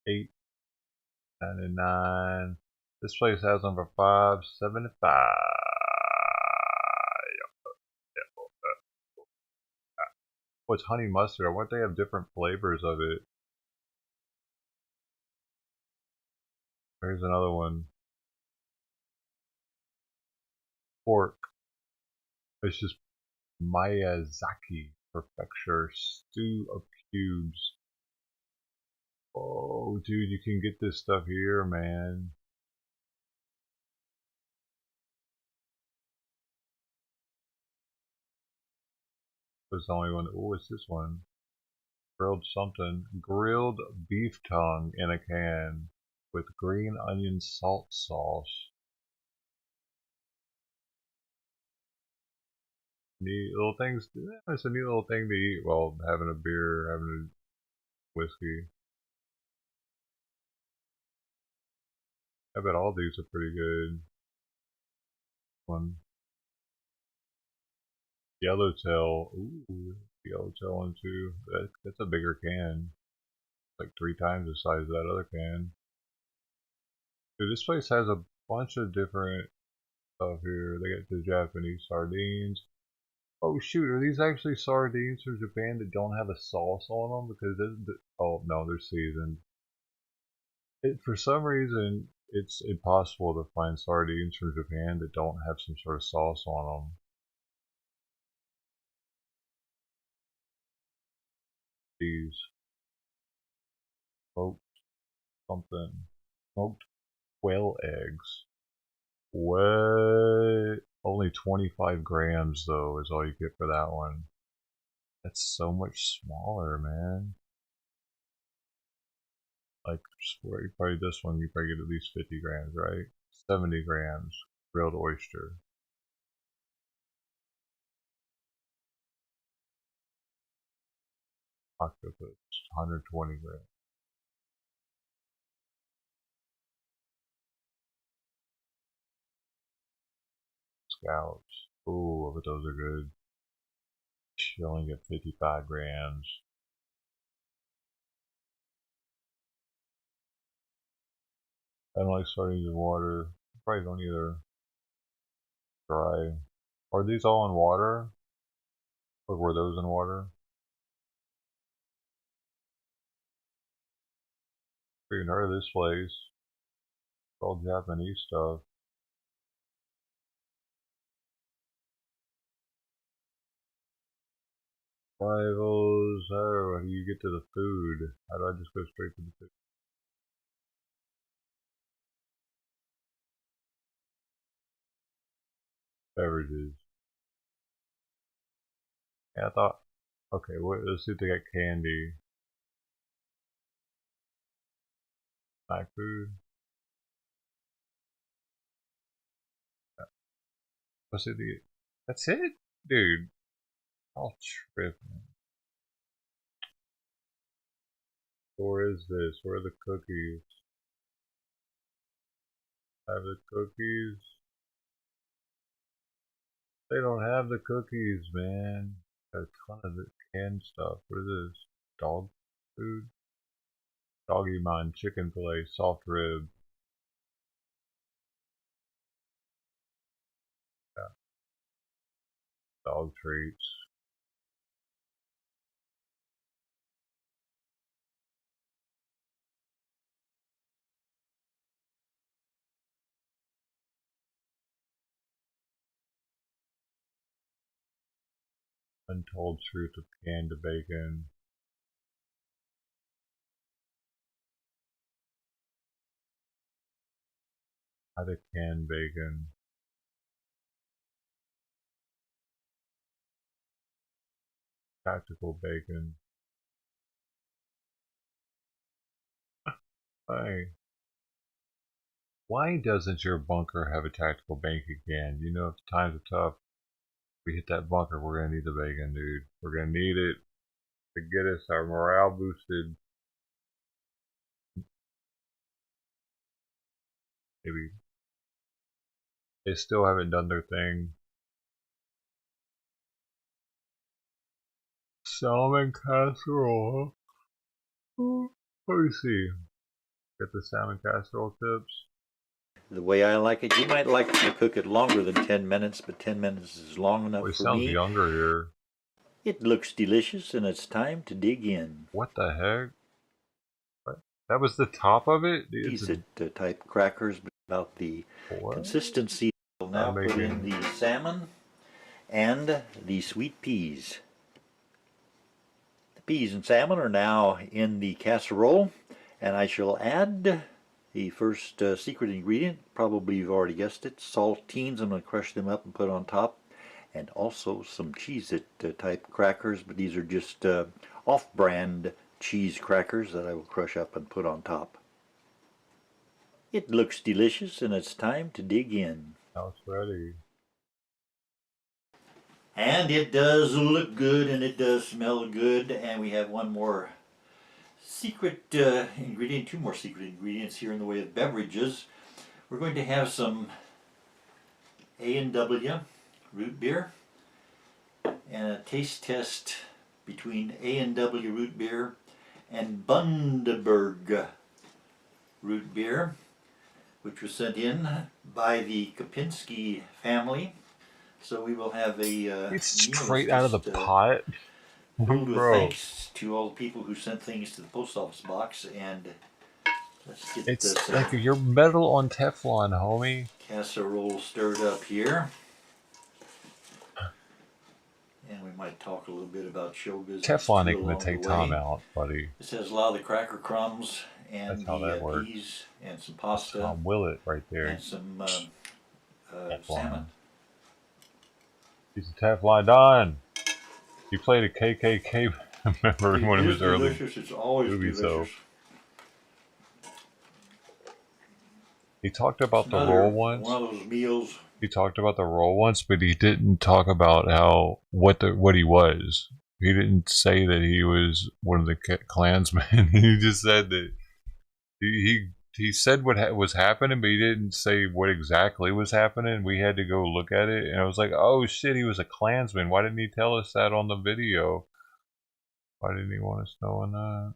S1: $8.99. This place has them for $5.75. Oh, it's honey mustard. I wonder if they have different flavors of it. Here's another one. Pork. It's just Miyazaki Prefecture stew of cubes. Oh, dude, you can get this stuff here, man. It's the only one. Oh, what's this one? Grilled something. Grilled beef tongue in a can with green onion salt sauce. Neat little things. It's a neat little thing to eat while having a beer, having a whiskey. I bet all these are pretty good. One. Yellowtail. Ooh, yellowtail one too. That's a bigger can. Like 3 times the size of that other can. Dude, this place has a bunch of different stuff here. They got the Japanese sardines. Oh shoot, are these actually sardines from Japan that don't have a sauce on them? Because oh no, they're seasoned. For some reason, it's impossible to find sardines from Japan that don't have some sort of sauce on them. These smoked something, smoked quail eggs. What? Only 25 grams though is all you get for that one. That's so much smaller, man. Like, probably this one, you probably get at least 50 grams, right? 70 grams grilled oyster. Octopus, 120 grams. Scallops. Ooh, I bet those are good. You only get 55 grams. I don't like sardines in water. Probably don't either. Dry. Are these all in water? Or were those in water? Freaking heard of this place. It's all Japanese stuff. Rivals. How do you get to the food? How do I just go straight to the food? Beverages. Yeah, I thought. Okay, let's see if they got candy. Snack food. Let's see the. That's it, dude. I'll trip. Where is this? Where are the cookies? Have the cookies? They don't have the cookies, man. Got a ton of the canned stuff. What is this? Dog food? Doggy mine, chicken fillet, soft rib. Yeah. Dog treats. Untold truth of canned bacon. How to can bacon. Tactical bacon. Hey. Why doesn't your bunker have a tactical bacon can? You know, if times are tough, we hit that bunker, we're gonna need the bacon, dude. We're gonna need it to get us our morale boosted. Maybe they still haven't done their thing. Salmon casserole. Let me see. Get the salmon casserole tips.
S18: The way I like it, you might like to cook it longer than 10 minutes, but 10 minutes is long enough for me.
S1: Sounds younger here.
S18: It looks delicious, and it's time to dig in.
S1: What the heck? What? That was the top of it?
S18: These type crackers, about the consistency. We'll now put in the salmon and the sweet peas. The peas and salmon are now in the casserole, and I shall add the first secret ingredient. Probably you've already guessed it, saltines. I'm going to crush them up and put on top, and also some Cheez-It type crackers, but these are just off-brand cheese crackers that I will crush up and put on top. It looks delicious, and it's time to dig in.
S1: Now it's ready.
S18: And it does look good, and it does smell good, and we have one more secret ingredient, two more secret ingredients here in the way of beverages. We're going to have some A&W root beer and a taste test between A&W root beer and Bundaberg root beer, which was sent in by the Kopinski family. So we will have a
S1: it's straight out of the pot.
S18: Filled with thanks to all the people who sent things to the post office box, and let's get
S1: this. Like you're metal on Teflon, homie.
S18: Casserole stirred up here. And we might talk a little bit about show business.
S1: Teflon ain't gonna take time out, buddy.
S18: This has a lot of the cracker crumbs and the peas and some pasta.
S1: Tom Willett right there.
S18: And some salmon.
S1: He's a Teflon Don. He played a KKK member in one of his early movies, though. He talked about the roll once.
S18: One of those meals.
S1: He talked about the roll once, but he didn't talk about what he was. He didn't say that he was one of the Klansmen. He just said that he said what was happening, but he didn't say what exactly was happening. We had to go look at it, and I was like, oh shit, he was a Klansman. Why didn't he tell us that on the video? Why didn't he want us knowing that?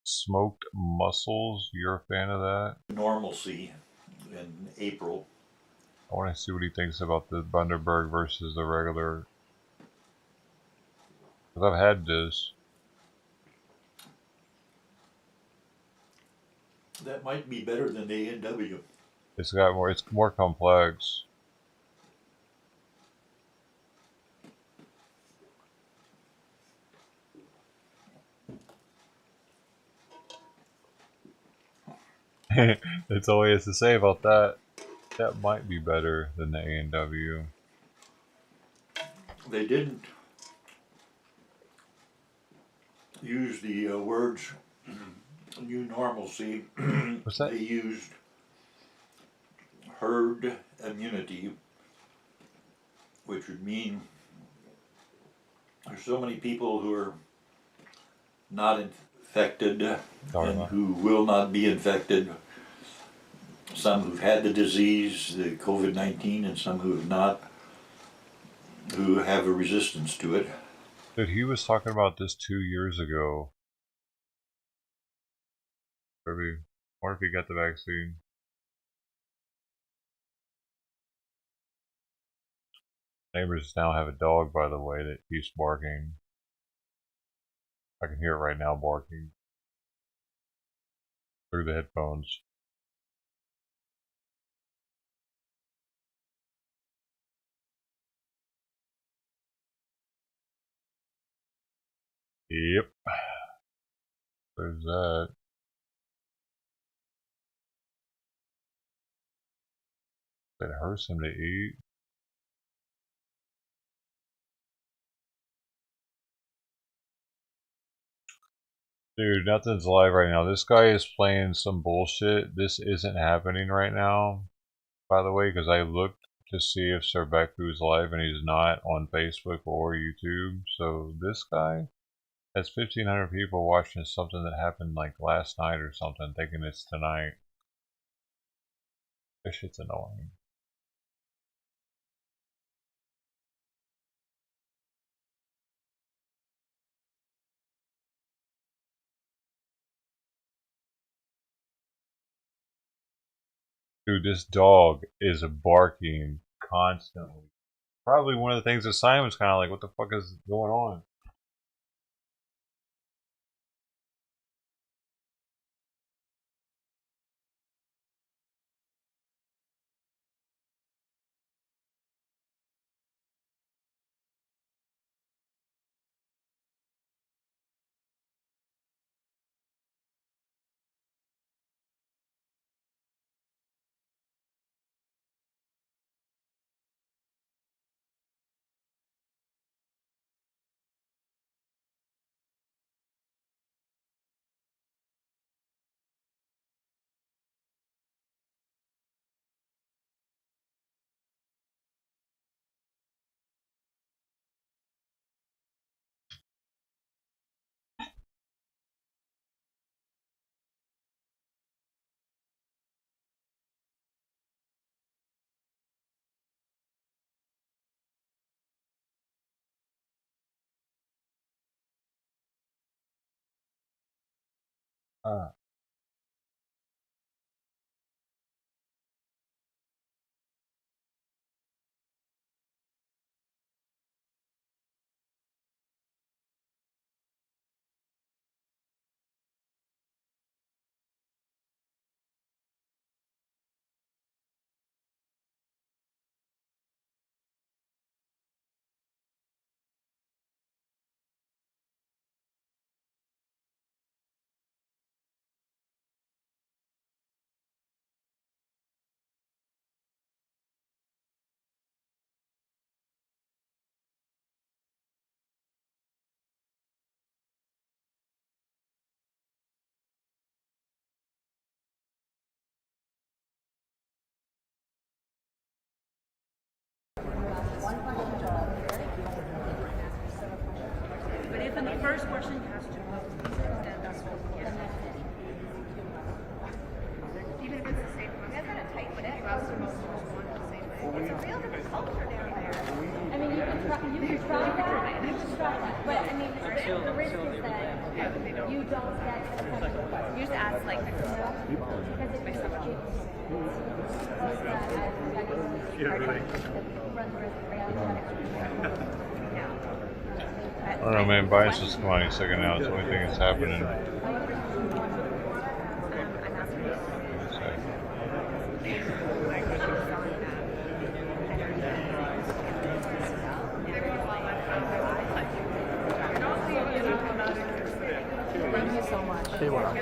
S1: Smoked mussels, you're a fan of that?
S18: Normalcy in April.
S1: I want to see what he thinks about the Bundaberg versus the regular. Because I've had this.
S18: That might be better than the A&W.
S1: It's more complex. That's all he has to say about that. That might be better than the A&W.
S18: They didn't use the words new normalcy.
S1: What's that?
S18: They used herd immunity, which would mean there's so many people who are not infected and who will not be infected. Some who've had the disease, the COVID-19, and some who have not, who have a resistance to it.
S1: Dude, he was talking about this 2 years ago. Maybe. I wonder if he got the vaccine. Neighbors now have a dog, by the way, that keeps barking. I can hear it right now barking through the headphones. Yep. There's that. It hurts him to eat. Dude, nothing's live right now. This guy is playing some bullshit. This isn't happening right now, by the way, because I looked to see if Serbeku is live and he's not on Facebook or YouTube. So this guy has 1,500 people watching something that happened like last night or something, thinking it's tonight. This shit's annoying. Dude, this dog is barking constantly. Probably one of the things that Simon's kind of like, what the fuck is going on?
S19: But if in the first question has to vote, then that's what we get. Even if it's the same question. That's kind of tight, but you ask the most one the same way. It's a real different culture down there. I mean, you can try that. You can try that. But I mean, the risk is that you don't get a potential question. You just ask like, because it makes sense.
S1: I don't know, man. Biden's just come on any second now. It's the only thing that's happening.
S19: Thank you so much.
S10: Stay well.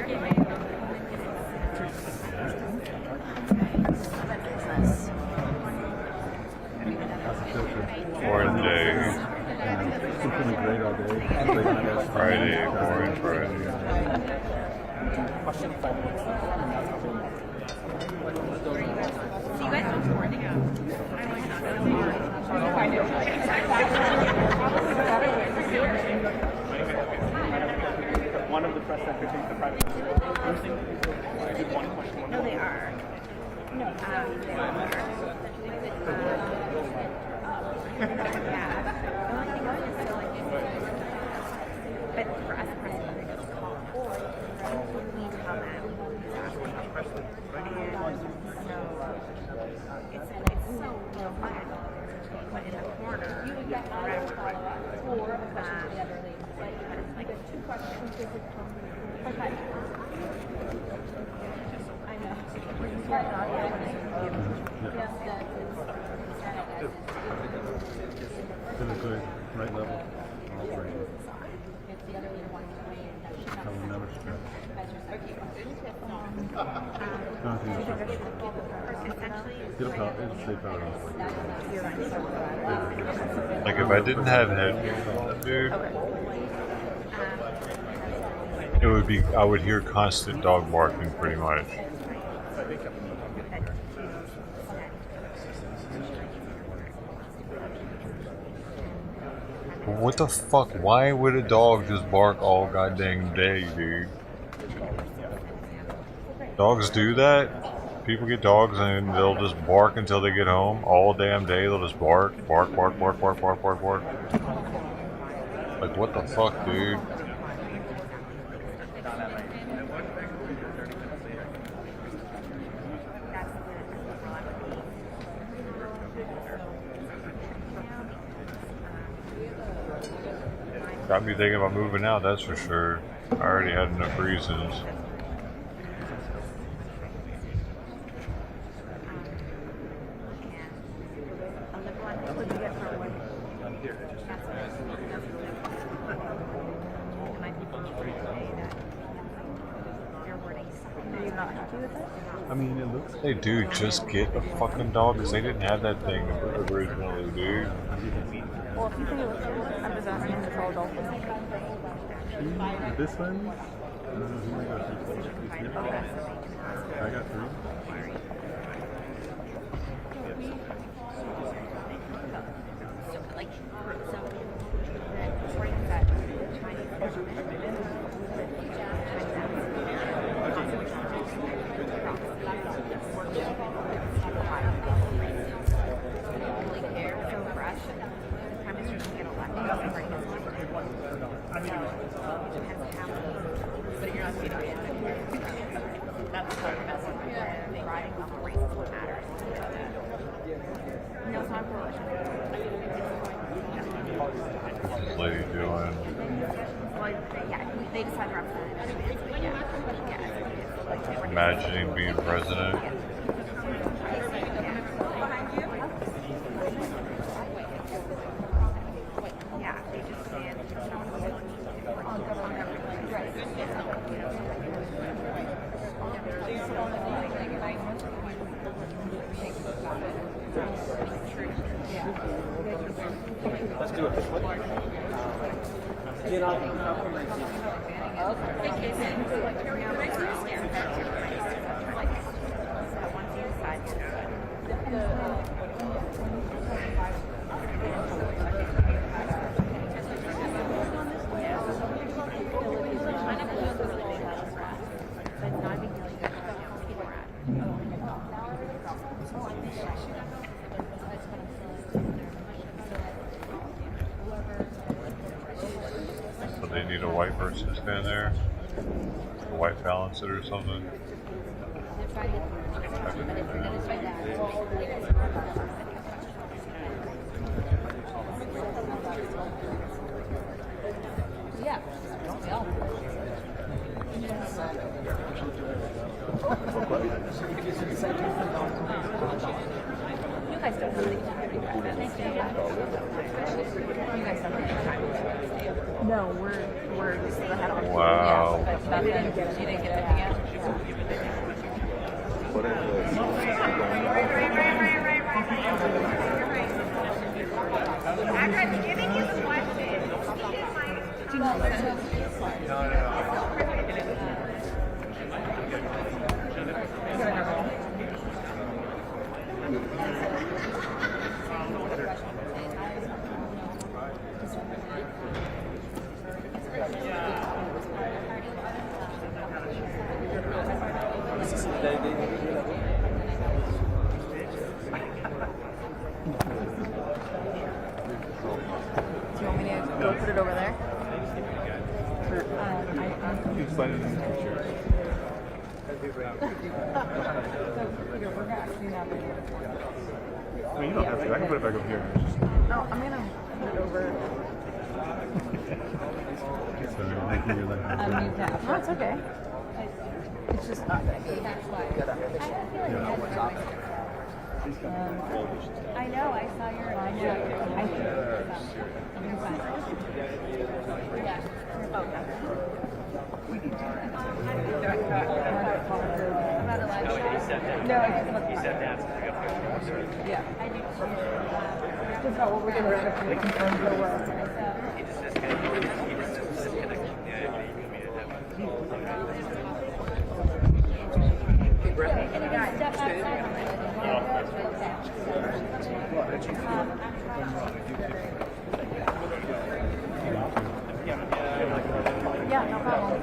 S1: Boring day.
S6: It's been great all day.
S1: Friday, boring Friday.
S19: So you guys don't morning out.
S15: One of the press secretaries, the private did one question.
S19: No, they are. No, they are. But for us, president, they just call or we tell them it's so fun. But in the corner, you would get follow-up or a question to the other league. Like there's two questions. Okay. I know.
S6: Been a good right level. All right.
S1: I will never scratch. Like if I didn't have headphones on, dude, it would be, I would hear constant dog barking pretty much. What the fuck? Why would a dog just bark all goddamn day, dude? Dogs do that? People get dogs and they'll just bark until they get home. All damn day they'll just bark. Bark, bark, bark, bark, bark, bark, bark. Like what the fuck, dude? Got me thinking about moving out, that's for sure. I already had enough reasons. I mean, it looks. Hey, dude, just get a fucking dog because they didn't have that thing originally, dude.
S8: Well, if you think it looks cool, I'm just asking if it's all dolphins.
S1: This one? I don't know who I got. I got 3. What's this lady doing?
S8: They decide to represent.
S1: Imagining being president.
S15: Let's do it this way. Get off.
S1: So they need a white person to stand there? A white balancer or something?
S8: No, we're just ahead of
S1: Wow.
S8: She didn't get anything yet.
S19: I'm giving you the question.
S8: Do you want me to go put it over there?
S1: I mean, you don't have to. I can put it back up here.
S8: No, I'm gonna put it over.
S1: Sorry, thank you.
S8: No, it's okay. It's just not gonna be good under the chin.
S19: I know, I saw your.
S8: I think. No, he said that. Yeah. Just about what we're going to confirm for work.
S15: He just disconnected. Hey, Brett.
S8: Yeah, no problem.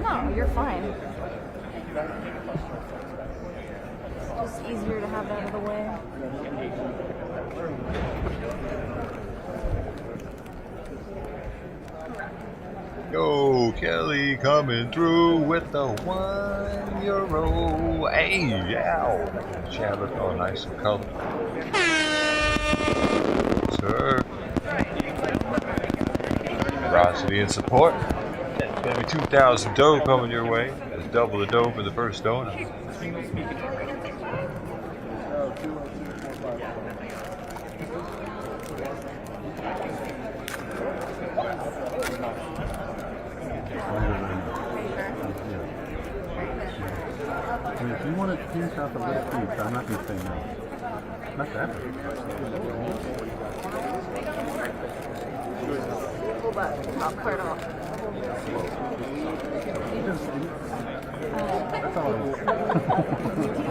S8: No, you're fine. It's just easier to have that out of the way.
S1: Yo, Kelly coming through with the €1. Hey, yeah. Chat look all nice and colorful. Sir. Generosity and support. Maybe 2,000 dough coming your way. That's double the dough for the first donor.
S6: I mean, if you want to finish off a little piece, I'm not going to say no. Not that.
S8: Hold that. I'll clear it off.
S1: I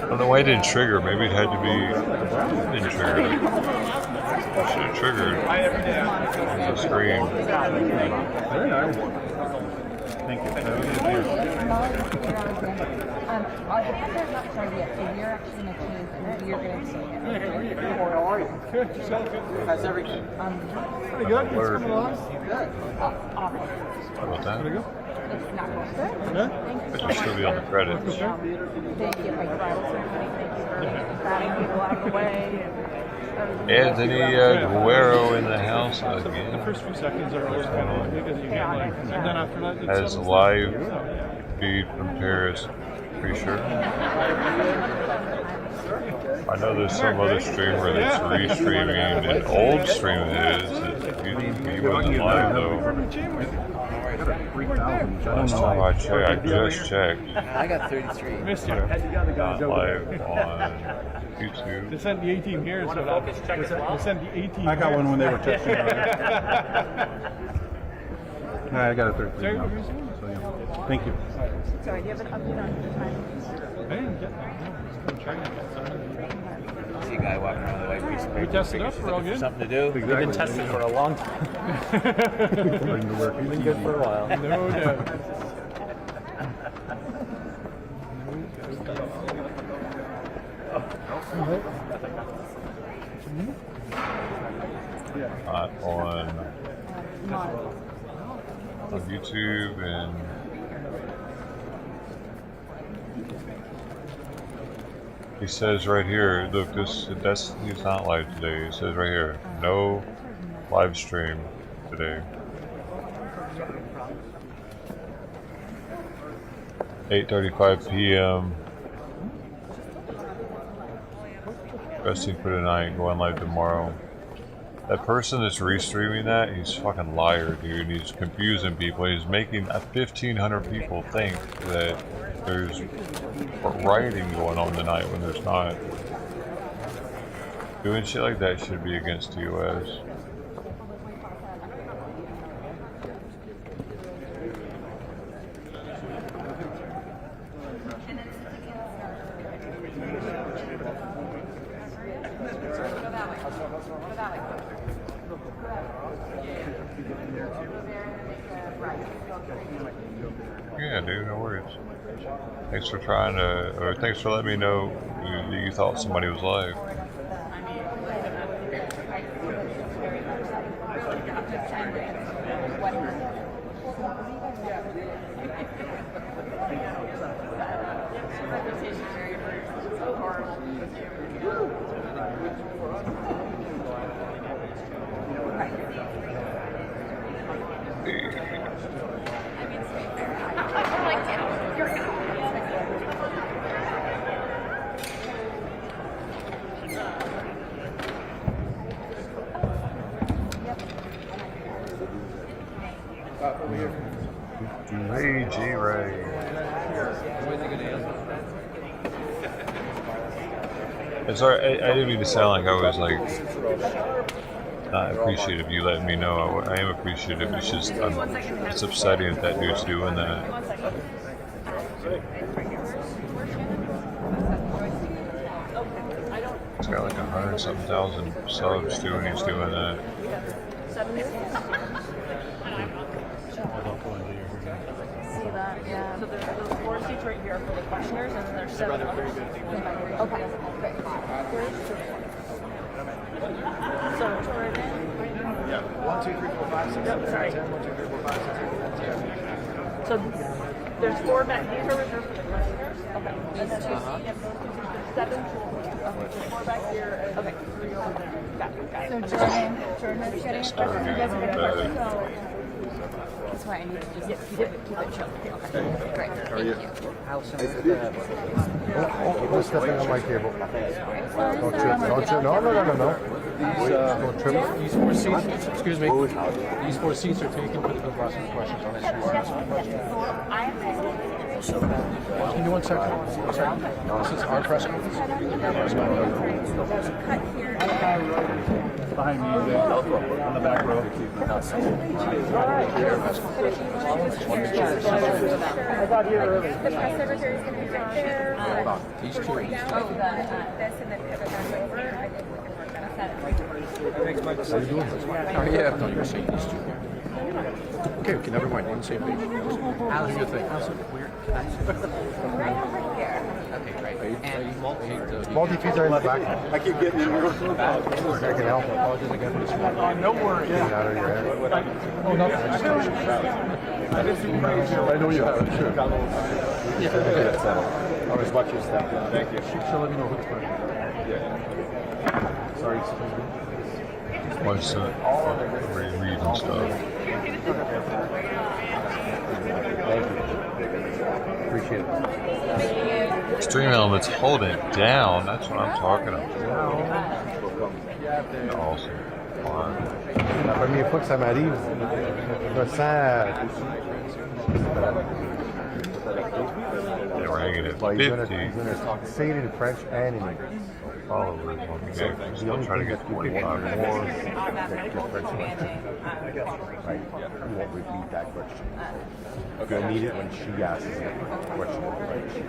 S1: don't know why it didn't trigger. Maybe it had to be. It didn't trigger. It should have triggered the screen.
S6: Very nice. Thank you.
S8: Our hands are not started yet, so you're actually going to choose and you're going to see it.
S4: How are you? Good. How's everything? Pretty good. It's coming along. Good.
S8: Awesome.
S1: How about that?
S4: Pretty good.
S8: It's not going good.
S4: Yeah?
S1: It should still be on the credits.
S8: Thank you, my bridal ceremony. Thank you for batting people out of the way.
S1: Anthony Guerrero in the house again.
S4: The first few seconds are always kind of because you get like, and then after that, it's
S1: Has live feed from Paris. Pretty sure. I know there's some other streamer that's restreaming an old stream of his. He wasn't live though. Last time I checked, I just checked.
S15: I got 33.
S4: Missed you.
S1: Not live on YouTube.
S4: They sent the 18 here, so they sent the 18.
S6: I got one when they were testing it. I got a 13 now. So, yeah. Thank you.
S8: Sorry, do you have an update on the time?
S4: I didn't get that. I'm trying to get something.
S15: See a guy walking around the way.
S4: We tested up. We're all good.
S15: Something to do.
S6: Exactly.
S15: We've been testing for a long time.
S6: Bring the work.
S15: Been good for a while.
S4: No doubt.
S1: Not on YouTube and he says right here, look, he's not live today. He says right here, no live stream today. 8:35 p.m. Resting for tonight, going live tomorrow. That person that's restreaming that, he's a fucking liar, dude. He's confusing people. He's making 1,500 people think that there's rioting going on tonight when there's not. Doing shit like that should be against TOS. Yeah, dude, no worries. Thanks for trying to, or thanks for letting me know you thought somebody was live. Ray G. Ray. Sorry, I didn't mean to sound like I was like not appreciative of you letting me know. I am appreciative. It's just it's upsetting that dude's doing that. He's got like 100-something thousand subs too, and he's doing that.
S8: See that? Yeah. So there's 4 seats right here for the questioners, and then there's 7 others. Okay. So which one are they?
S15: Yeah. 1, 2, 3, 4, 5, 6, 7, 8, 9, 10. 1, 2, 3, 4, 5, 6, 7, 8, 9, 10.
S8: So there's 4 back. These are reserved for the questioners. Okay. And then there's 7 total. Okay. 4 back here. And okay. 3 over there. Got it. So Jordan is getting a question. You guys are getting a question. That's why I need to just keep it chill. Okay. Great.
S15: How are you?
S20: Put stuff on my table. Don't trip. No. Don't trip.
S15: These 4 seats, excuse me. These 4 seats are taken for the people asking questions on this. Give me 1 second. This is our press conference. Behind me, on the back row. I got here early.
S19: The press secretary is going to be right there.
S15: These two.
S19: This and then pivot back over. I think we can work that out.
S15: Thanks, Mike. How you doing? Oh, yeah. No, you're saying these two. Okay, never mind. We're on the same page. Alice, you think?
S19: Right over here.
S15: Okay, great.
S20: Multi-feeds are in the back.
S15: I keep getting in here.
S20: I can help.
S15: No worries.
S20: Get out of your head.
S15: Oh, no. I know you have it, sure.
S20: Yeah. As much as that.
S15: Thank you. She'll let me know who the question is. Yeah.
S20: Sorry.
S1: What's that? Reread and stuff.
S20: Thank you. Appreciate it.
S1: Stream Elements, hold it down. That's what I'm talking about. Awesome.
S20: La première fois que ça m'arrive, je me sens.
S1: They were hanging at 50.
S20: He's gonna say it in French and in English.
S1: Followers on the game. Still trying to get 25 more.
S20: Right. You won't repeat that question. You'll need it when she asks a question.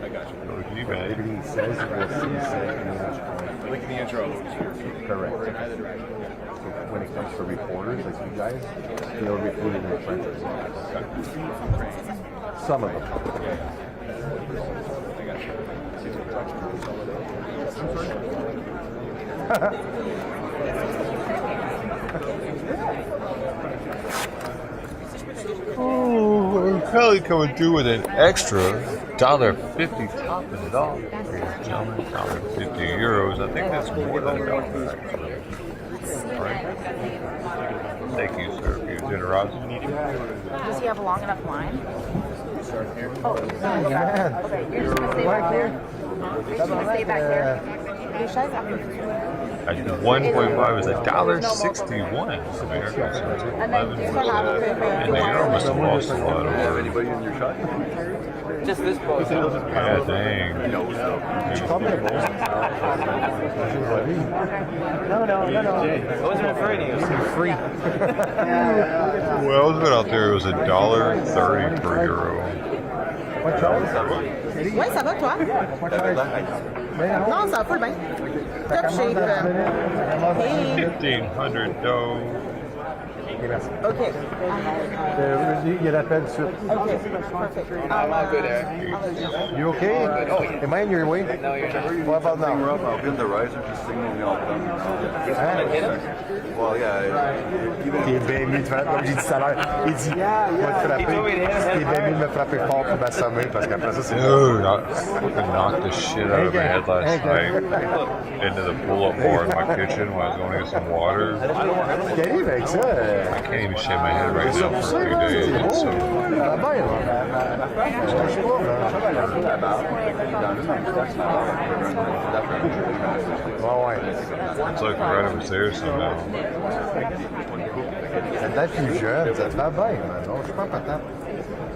S15: I got you.
S20: Everything he says, we'll see say in English.
S15: Like the intro.
S20: Correct. So when it comes to reporters like you guys, they'll repeat it in French as well. Some of them.
S1: Oh, we're probably coming through with an extra $1.50 topping it off. Ladies and gentlemen, €1.50. I think that's more than $1 actually. Alright. Thank you, sir, for your generosity.
S8: Does he have a long enough line? Oh,
S20: Yeah.
S8: okay. You're just going to stay back there? You're just going to stay back there?
S1: I think 1.5 is $1.61 American, so it's 11 and the euro must have lost a lot over.
S15: Anybody in your shot? Just this boat.
S1: Yeah, dang.
S15: No. I wasn't referring to you.
S20: Free.
S1: Well, I was good out there. It was $1.30 per euro.
S8: Oui, ça va, toi? Non, ça va pas bien. Top shape. Hey.
S1: 1,500 dough.
S8: Okay.
S20: Il y a l'appel dessus.
S8: Okay, perfect.
S15: I'm good, Eric.
S20: You okay? Am I in your way?
S15: No, you're not.
S20: What about now?
S21: I'll hit the riser, just signal me all done. Well, yeah.
S20: T'es bien mieux de faire, comme j'ai dit tout à l'heure, il dit, va te frapper. T'es bien mieux de me frapper fort pour m'assommer, parce qu'après ça, c'est...
S1: Dude, I fucking knocked the shit out of my head last night into the pull-up bar in my kitchen when I was going to get some water.
S20: Qu'arrive avec ça?
S1: I can't even shake my head right now for 2 days. It's so... It's like right over there somehow.
S20: Ça date plus jeune, ça te va bien, non? Je suis pas patate.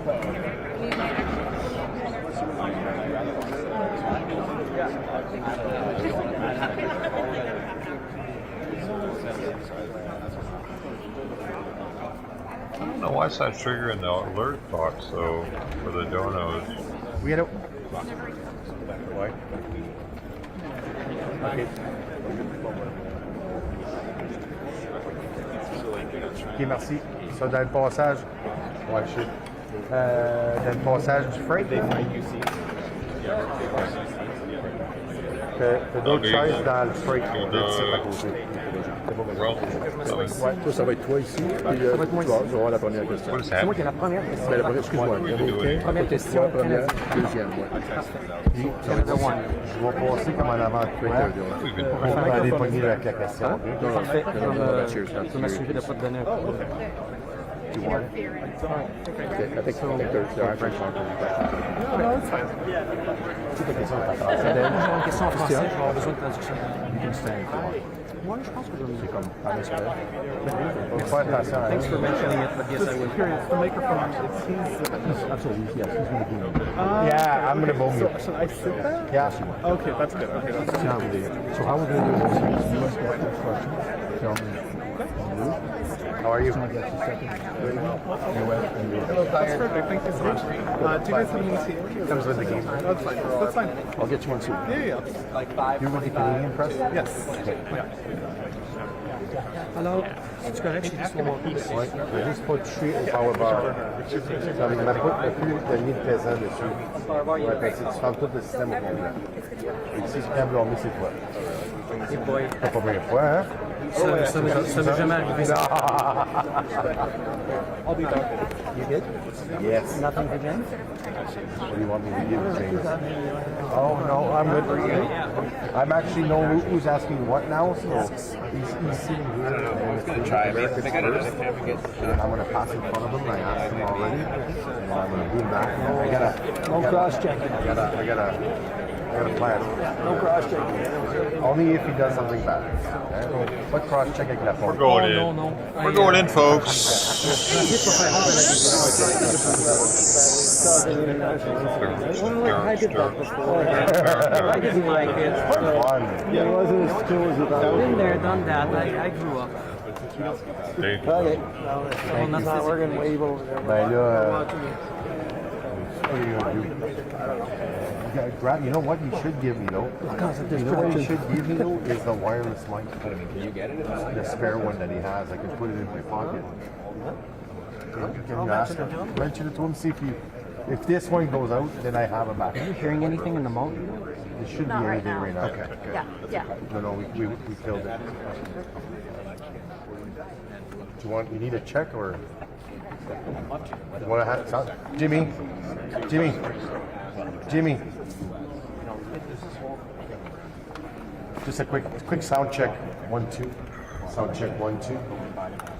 S1: I don't know why it's not triggering the alert box though for the donos.
S20: We had a. Why? Okay. Ok, merci. Ça, dans le passage. Ouais, je sais. Dans le passage du freight. T'as d'autres chaises dans le freight. À côté.
S21: Ouais, toi, ça va être toi ici. Puis, tu vas avoir la première question.
S20: C'est moi qui ai la première question.
S21: Ben, la première, excuse-moi.
S20: Première question.
S21: Première, deuxième, ouais.
S20: Je vais passer comme en avant de toi. On va aller pogner la question.
S21: Parfait.
S20: Je
S21: vais m'assurer de ne pas te donner un coup.
S20: Tu vois?
S21: I think there's actually
S20: No, it's fine. C'est ta question en français.
S21: J'ai une question en français, je vais avoir besoin de traduction.
S20: Moi, je pense que c'est comme en espagnol. Mais pas attention à
S21: Thanks for mentioning it, but yes, I would.
S20: Curious, the microphone, absolutely, yes, he's going to boom you. Yeah, I'm going to boom you.
S7: So I sit there?
S20: Yeah.
S7: Okay, that's good. Okay, that's good.
S20: So how we're going to do this is you ask a question, tell me. How are you?
S7: Hello, that's perfect. Thank you so much. Do you guys have any tea?
S20: Comes with the game.
S7: That's fine. That's fine.
S20: I'll get you one soon.
S7: Yeah.
S20: You're with the Canadian press?
S7: Yes.
S20: Okay.
S7: Yeah.
S20: Alors, c'est correct, c'est juste mon pied. Oui, je vais juste pas toucher au power bar. Ça ne m'a pas plus de nid de pesant dessus. Ouais, parce que tu fermes tout le système au complet. Et si je viens blâmer, c'est toi.
S21: Hey boy.
S20: C'est pas la première fois, hein?
S21: Ça m'est jamais arrivé.
S20: I'll be back. You good? Yes.
S21: Nothing again?
S20: What do you want me to give you, James? Oh, no, I'm good for you. I'm actually know who's asking what now, so he's sitting here. And try Americans first. And I'm going to pass in front of him, and I asked him already. And I'm going to boom back. I gotta cross-check. I gotta plan.
S21: No cross-check.
S20: Only if he does something bad. Okay? What cross-check I can
S1: We're going in. We're going in, folks.
S21: I did that before. I didn't like it.
S20: Yeah,
S21: it wasn't as cool as you thought. I've been there, done that. I grew up.
S20: Okay.
S21: Well, that's not working. Wave over there.
S20: Ben là, what are you going to do? You know what you should give me though? You know what you should give me though is the wireless mic. Can you get it? The spare one that he has. I can put it in my pocket. Can you ask him? Mention it to him. See if this one goes out, then I have a backup.
S21: Are you hearing anything in the mountain?
S20: There shouldn't be anything right now.
S21: Okay.
S19: Yeah.
S20: No, we killed it. Do you need a check or? You want to have Jimmy? Just a quick sound check. 1 2. Sound check 1 2.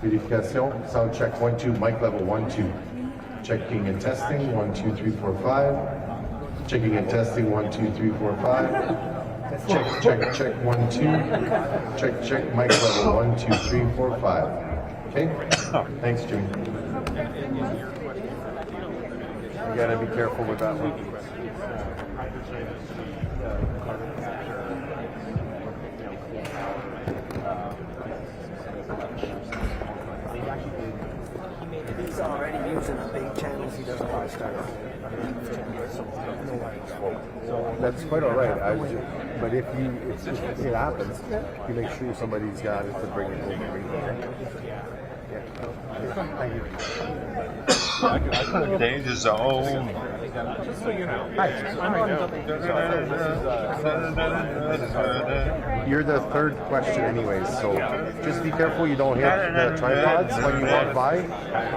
S20: Verification. Sound check 1 2. Mic level 1 2. Checking and testing 1 2 3 4 5. Checking and testing 1 2 3 4 5. Check 1 2. Check mic level 1 2 3 4 5. Okay. Thanks, Jimmy. You gotta be careful with that one.
S21: He's already using the big channels. He doesn't want to start.
S20: That's quite all right. But if it happens, you make sure somebody's got it to bring it over. Thank you.
S1: Danger zone.
S7: Just so you know.
S20: Hi. You're the third question anyways, so just be careful you don't hit the tripods when you walk by.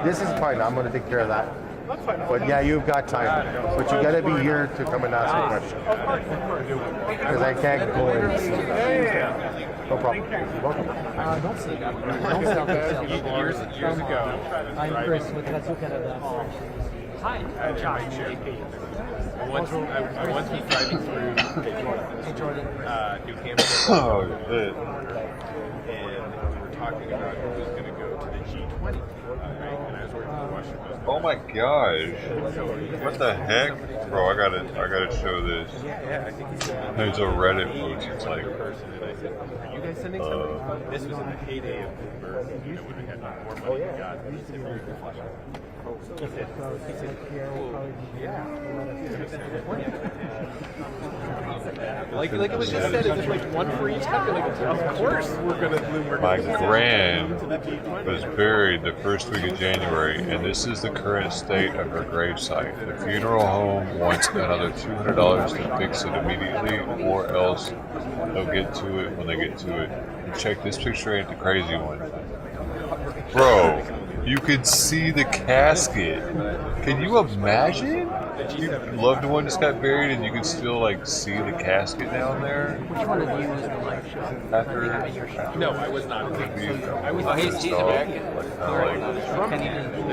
S20: This is fine. I'm going to take care of that. But yeah, you've got time. But you got to be here to come and ask a question. Because I can't go in. No problem. You're welcome.
S21: Don't say that. Don't sell yourself. Years ago. I'm Chris with Radio Canada. Hi, I'm Josh.
S7: I once was driving through New Hampshire.
S1: Oh, shit.
S7: And we were talking talking about who was going to go to the G20, right? And I was working in Washington.
S1: Oh my gosh! What the heck, bro? I gotta show this.
S7: Yeah, I think
S1: There's a Reddit post. It's like,
S7: person, and I said, "Are you guys sending somebody?" This was in the heyday of Bloomberg, when I had more money than God. He said, "Very good flash." He said, "Yeah." Like it was just said, it's just like one for each company. Like, of course, we're gonna Bloomberg.
S1: my gran was buried the first week of January, and this is the current state of her gravesite. The funeral home wants another $200 to fix it immediately, or else they'll get to it when they get to it. And check this picture, ain't the crazy one. Bro, you could see the casket. Can you imagine? Your loved one just got buried and you can still like see the casket down there.
S15: Which one of you was the live show?
S1: After
S7: No, I was not.
S15: I was
S1: like,
S15: he's American.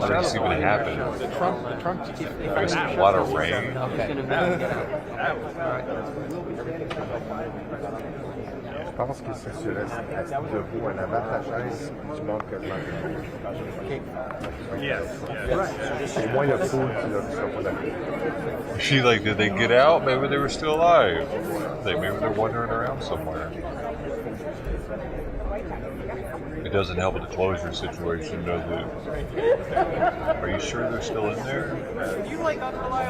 S1: Like this even happened?
S7: The Trump.
S1: I guess a lot of rain.
S20: Je pense que si tu restes assis debout en avant de ta chaise, tu montes quasiment debout.
S7: Yes.
S20: Au moins le food, tu seras pas d'accord.
S1: She like, did they get out? Maybe they were still alive. Maybe they're wandering around somewhere. It doesn't help with the closure situation, does it? Are you sure they're still in there?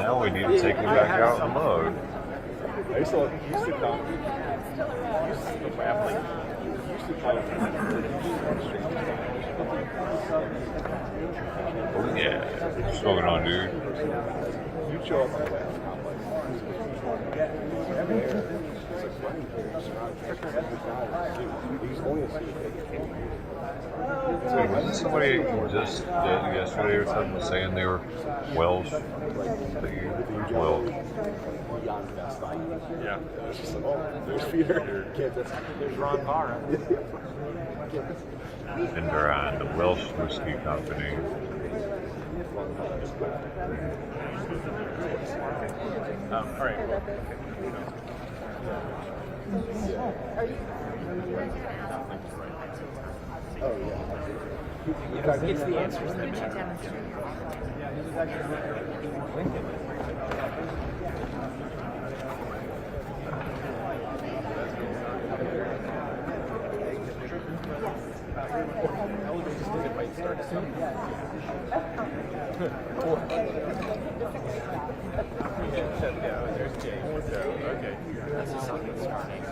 S1: Now we need to take them back out and load.
S7: I used to come.
S1: Oh yeah, what's going on, dude?
S7: You show up on the
S1: Wait, wasn't somebody just yesterday or something saying they were Welsh? Welsh.
S7: Yeah. It's just like, oh, there's Peter. There's Ron Barra.
S1: And they're on the Welsh Whiskey Company.
S7: All right.
S20: Oh, yeah.
S15: It's the answers that matter.
S7: There's James. Okay.
S15: That's the song that's starting.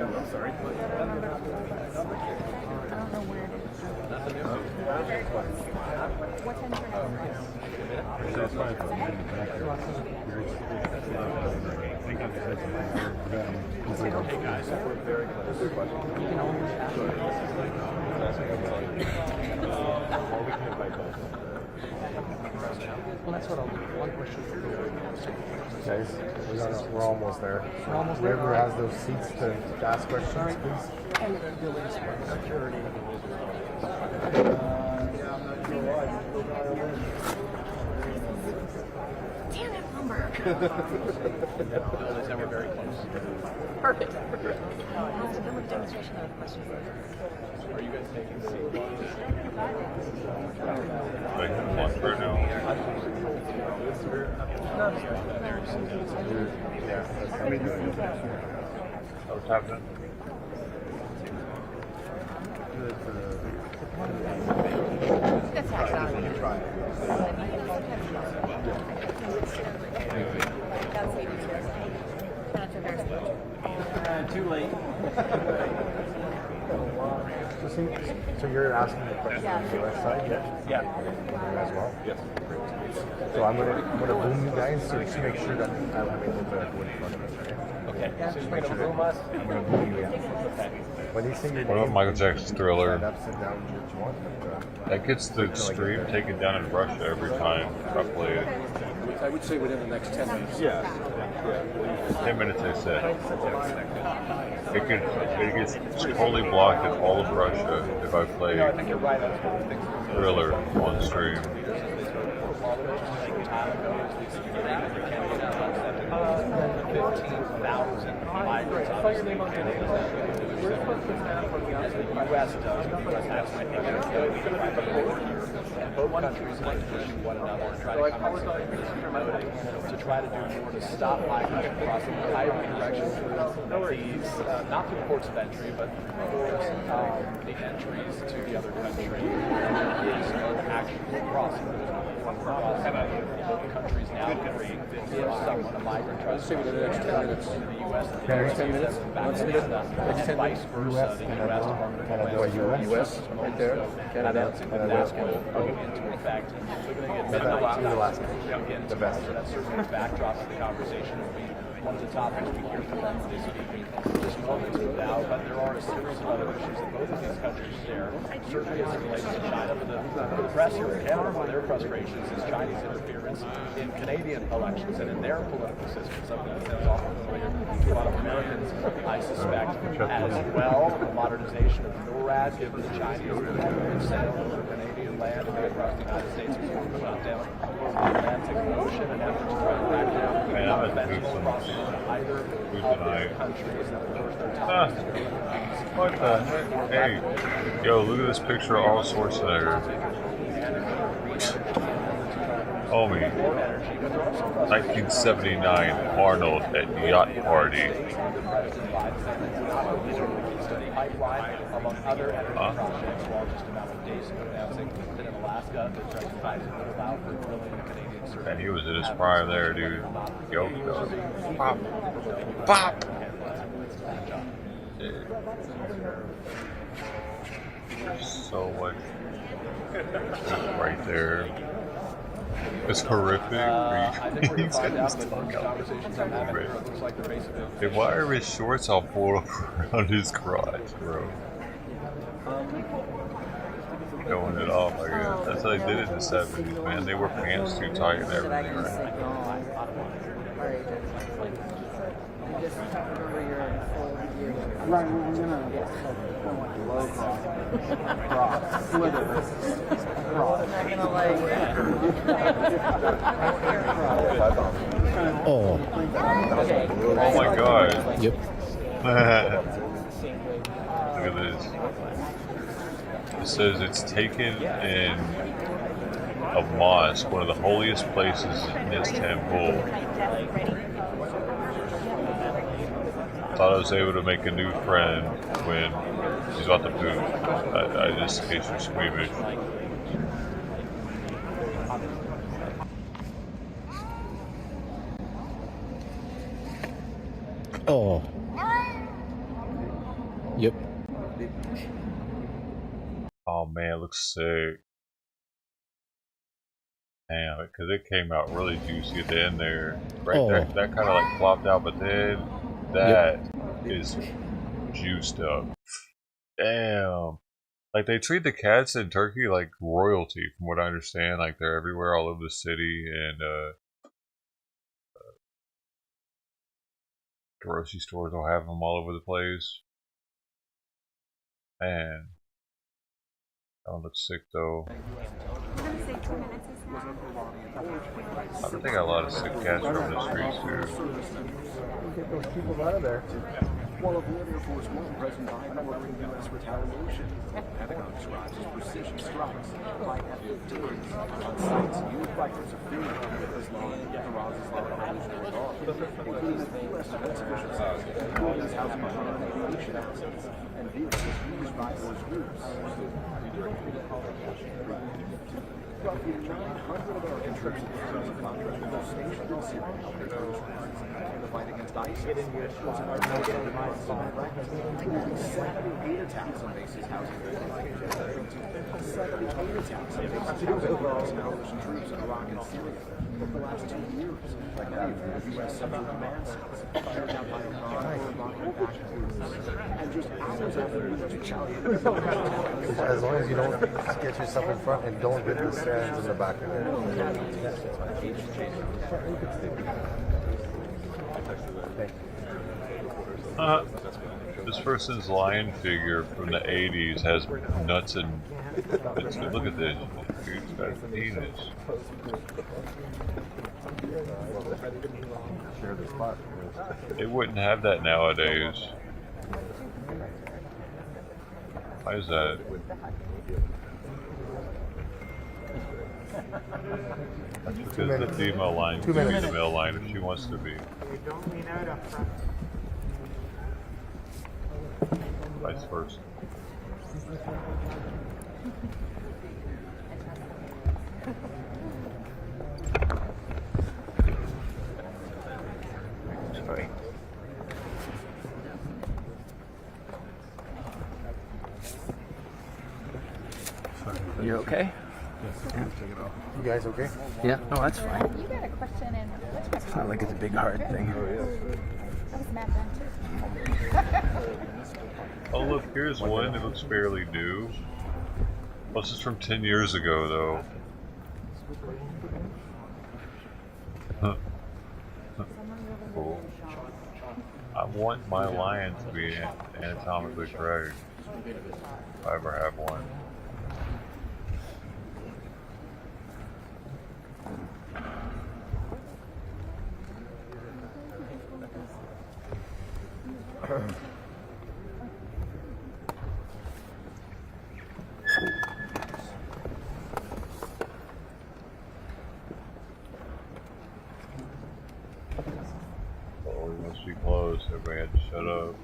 S7: I'm sorry.
S15: Hey guys, very close. You can always ask. Well, that's what I'll do. One question for you.
S20: Guys, we're almost there.
S15: We're almost there.
S20: Whoever has those seats to ask questions, please.
S15: And building security.
S8: Damn it, Bloomberg.
S15: We're very close.
S8: Perfect. Let's do a demonstration of questions.
S7: Are you guys taking seats?
S1: Like one for now. What's happening?
S8: That's actually
S15: Too late.
S20: So you're asking the question on the US side, yeah? As well?
S7: Yes.
S20: So I'm gonna boom you guys, so just make sure that I'm able to go in front of it.
S15: Okay. So you're going to boom us?
S20: I'm gonna boom you, yeah. When they say your
S1: What about
S20: name,
S1: Michael Jackson's Thriller?
S20: stand up, sit down, do what you want.
S1: That gets the stream taken down in Russia every time I play it.
S15: I would say within the next 10 minutes.
S7: Yeah.
S1: 10 minutes, I said. It gets totally blocked in all of Russia if I play
S15: I think you're right.
S1: Thriller on stream.
S7: migrants, obviously, the U.S. does. The U.S. has, I think, an ability to find people here. And both countries are pushing one another and try to come to try to do more to stop migration crossing the highway direction through these, not through ports of entry, but the entries to the other country. There is no actual crossing. Both countries now agree if someone, a migrant, tries to go to the U.S., the 10 minutes, and vice versa, the U.S. Department of Homeland
S15: U.S. right there, Canada,
S7: that will go into effect. So we're going to get midnight to begin. So that's certainly a backdrop of the conversation. Will be one of the topics we hear from them this week, just moments from now. But there are a series of other issues that both of these countries share. Certainly as it relates to China, but the press here in Canada, one of their frustrations is Chinese interference in Canadian elections and in their political system, something that is often familiar to a lot of Americans, I suspect, as well. The modernization of NORAD, given the Chinese sale over Canadian land and across the United States, was going to shut down the Atlantic Ocean and efforts to try to crack down on offensive crossing into either of their countries that will force their ties to go.
S1: What the heck? Hey, yo, look at this picture of Arnold Schwarzenegger. Homie, 1979 Arnold at yacht party.
S7: Among other energy projects, while just a matter of days ago announcing that in Alaska, the justifies would allow for drilling the Canadian survey.
S1: And he was in his prime there, dude. Yo, pop, pop. So much right there. It's horrific.
S7: I think we're going to find out that most conversations I'm having here, it looks like they're basically...
S1: Hey, why are his shorts all pulled up around his crotch, bro? Going it off, I guess. That's how they did it in the 70s, man. They wore pants too tight and everything, right?
S21: Right, we're gonna low cross, slither, cross. I'm not gonna like.
S1: Oh. Oh my god.
S6: Yep.
S1: Look at this. It says it's taken in a mosque, one of the holiest places in Istanbul. Thought I was able to make a new friend when she's about to poop. I just, in case you're squeamish.
S6: Oh. Yep.
S1: Oh man, it looks sick. Damn, because it came out really juicy at the end there. Right there, that kind of like flopped out, but then that is juiced up. Damn. Like they treat the cats in Turkey like royalty, from what I understand. Like they're everywhere, all over the city, and grocery stores will have them all over the place. Man, that one looks sick though. I think they got a lot of sick cats from the streets too.
S21: Get those people out of there.
S15: While avoiding Air Force One, President Biden ordering U.S. retaliation. Pentagon describes as precision strikes by F-15s on sites used by interfering with Islam, Iran's Islamic Revolutionary Guard, including the U.S. defense officials, buildings housing behind aviation assets, and vehicles used by those groups. Roughly 900 American troops and contractors are stationed in Syria to help their terrorist friends. The fight against ISIS was an organized demise in Iraq, including 78 attacks on bases housing 78 attacks on bases housing coalition troops in Iraq and Syria over the last 2 years. Many of the U.S. Central Command sites fired down by Iran or Iranian-backed groups. And just hours after the retaliated,
S20: as long as you don't get yourself in front and don't hit the stands in the back of it.
S1: This person's lion figure from the 80s has nuts and look at this. Dude's got a penis. They wouldn't have that nowadays. Why is that? That's because the female line can be the male line if she wants to be. Vice versa.
S9: Sorry. You okay? Yeah.
S21: You guys okay?
S9: Yeah, no, that's fine.
S8: You got a question in.
S9: It's not like it's a big hard thing.
S8: I was mad then too.
S1: Oh look, here's one that looks fairly new. Well, this is from 10 years ago though. Huh. Cool. I want my lion to be anatomically correct. If I ever have one. Oh, we must be close. Everybody had to shut up.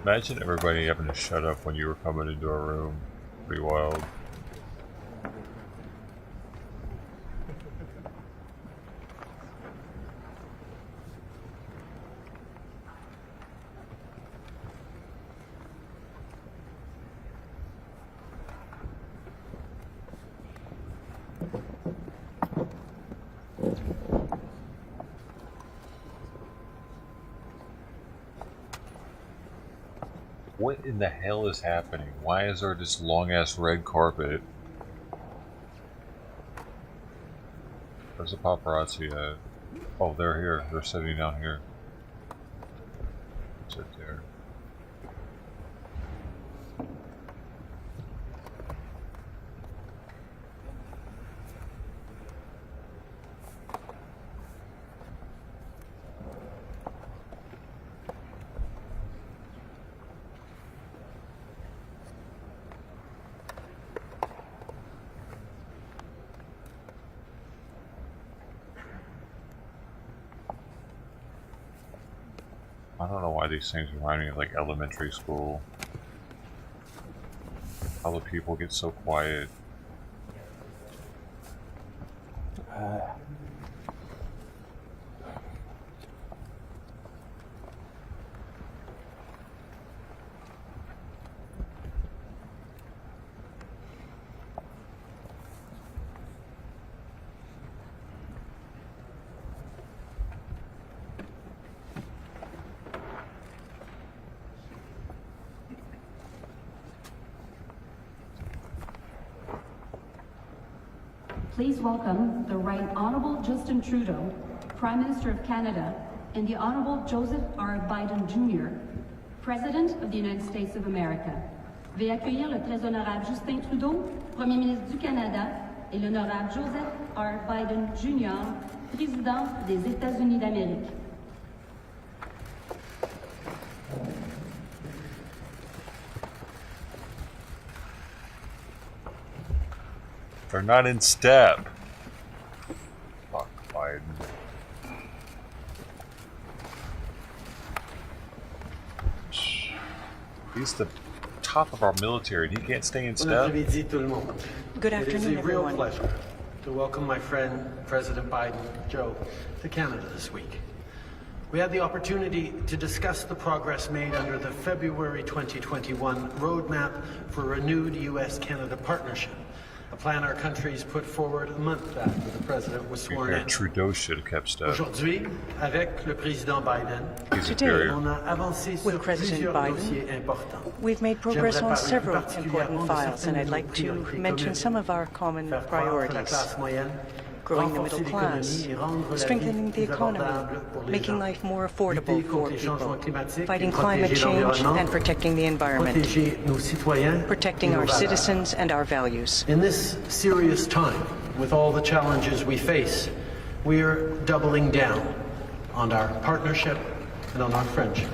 S1: Imagine everybody having to shut up when you were coming into a room. Pretty wild. What in the hell is happening? Why is there this long-ass red carpet? Where's the paparazzi at? Oh, they're here. They're sitting down here. Sit there. I don't know why these things remind me of like elementary school. How the people get so quiet.
S5: Please welcome the Right Honourable Justin Trudeau, Prime Minister of Canada, and the Honourable Joseph R. Biden Jr., President of the United States of America. Veuillez accueillir le très honorable Justin Trudeau, Premier ministre du Canada, et l'honorable Joseph R. Biden Jr., Président des États-Unis d'Amérique.
S1: They're not in step. Fuck Biden. He's the top of our military and he can't stay in step.
S10: Good afternoon,
S22: It is a real
S10: everyone.
S22: pleasure to welcome my friend, President Biden, Joe, to Canada this week. We had the opportunity to discuss the progress made under the February 2021 roadmap for renewed U.S.-Canada partnership, a plan our countries put forward a month after the President was sworn in.
S1: Trudeau should have kept step.
S22: Aujourd'hui, avec le Président Biden,
S1: Today,
S22: on a avancé sur
S23: with President
S22: plusieurs
S23: Biden,
S22: dossiers importants.
S23: we've made progress
S22: J'aimerais
S23: on
S22: parler
S23: several
S22: plus
S23: important
S22: particulièrement de
S23: files, and I'd
S22: certaines
S23: like
S22: de nos
S23: to
S22: priorités
S23: mention
S22: communes.
S23: some of our common
S22: Faire croître la
S23: priorities.
S22: classe moyenne,
S3: growing the middle class, strengthening the economy, making life more affordable for people, fighting climate change and protecting the environment, protecting our citizens and our values.
S22: In this serious time, with all the challenges we face, we're doubling down on our partnership and on our friendship.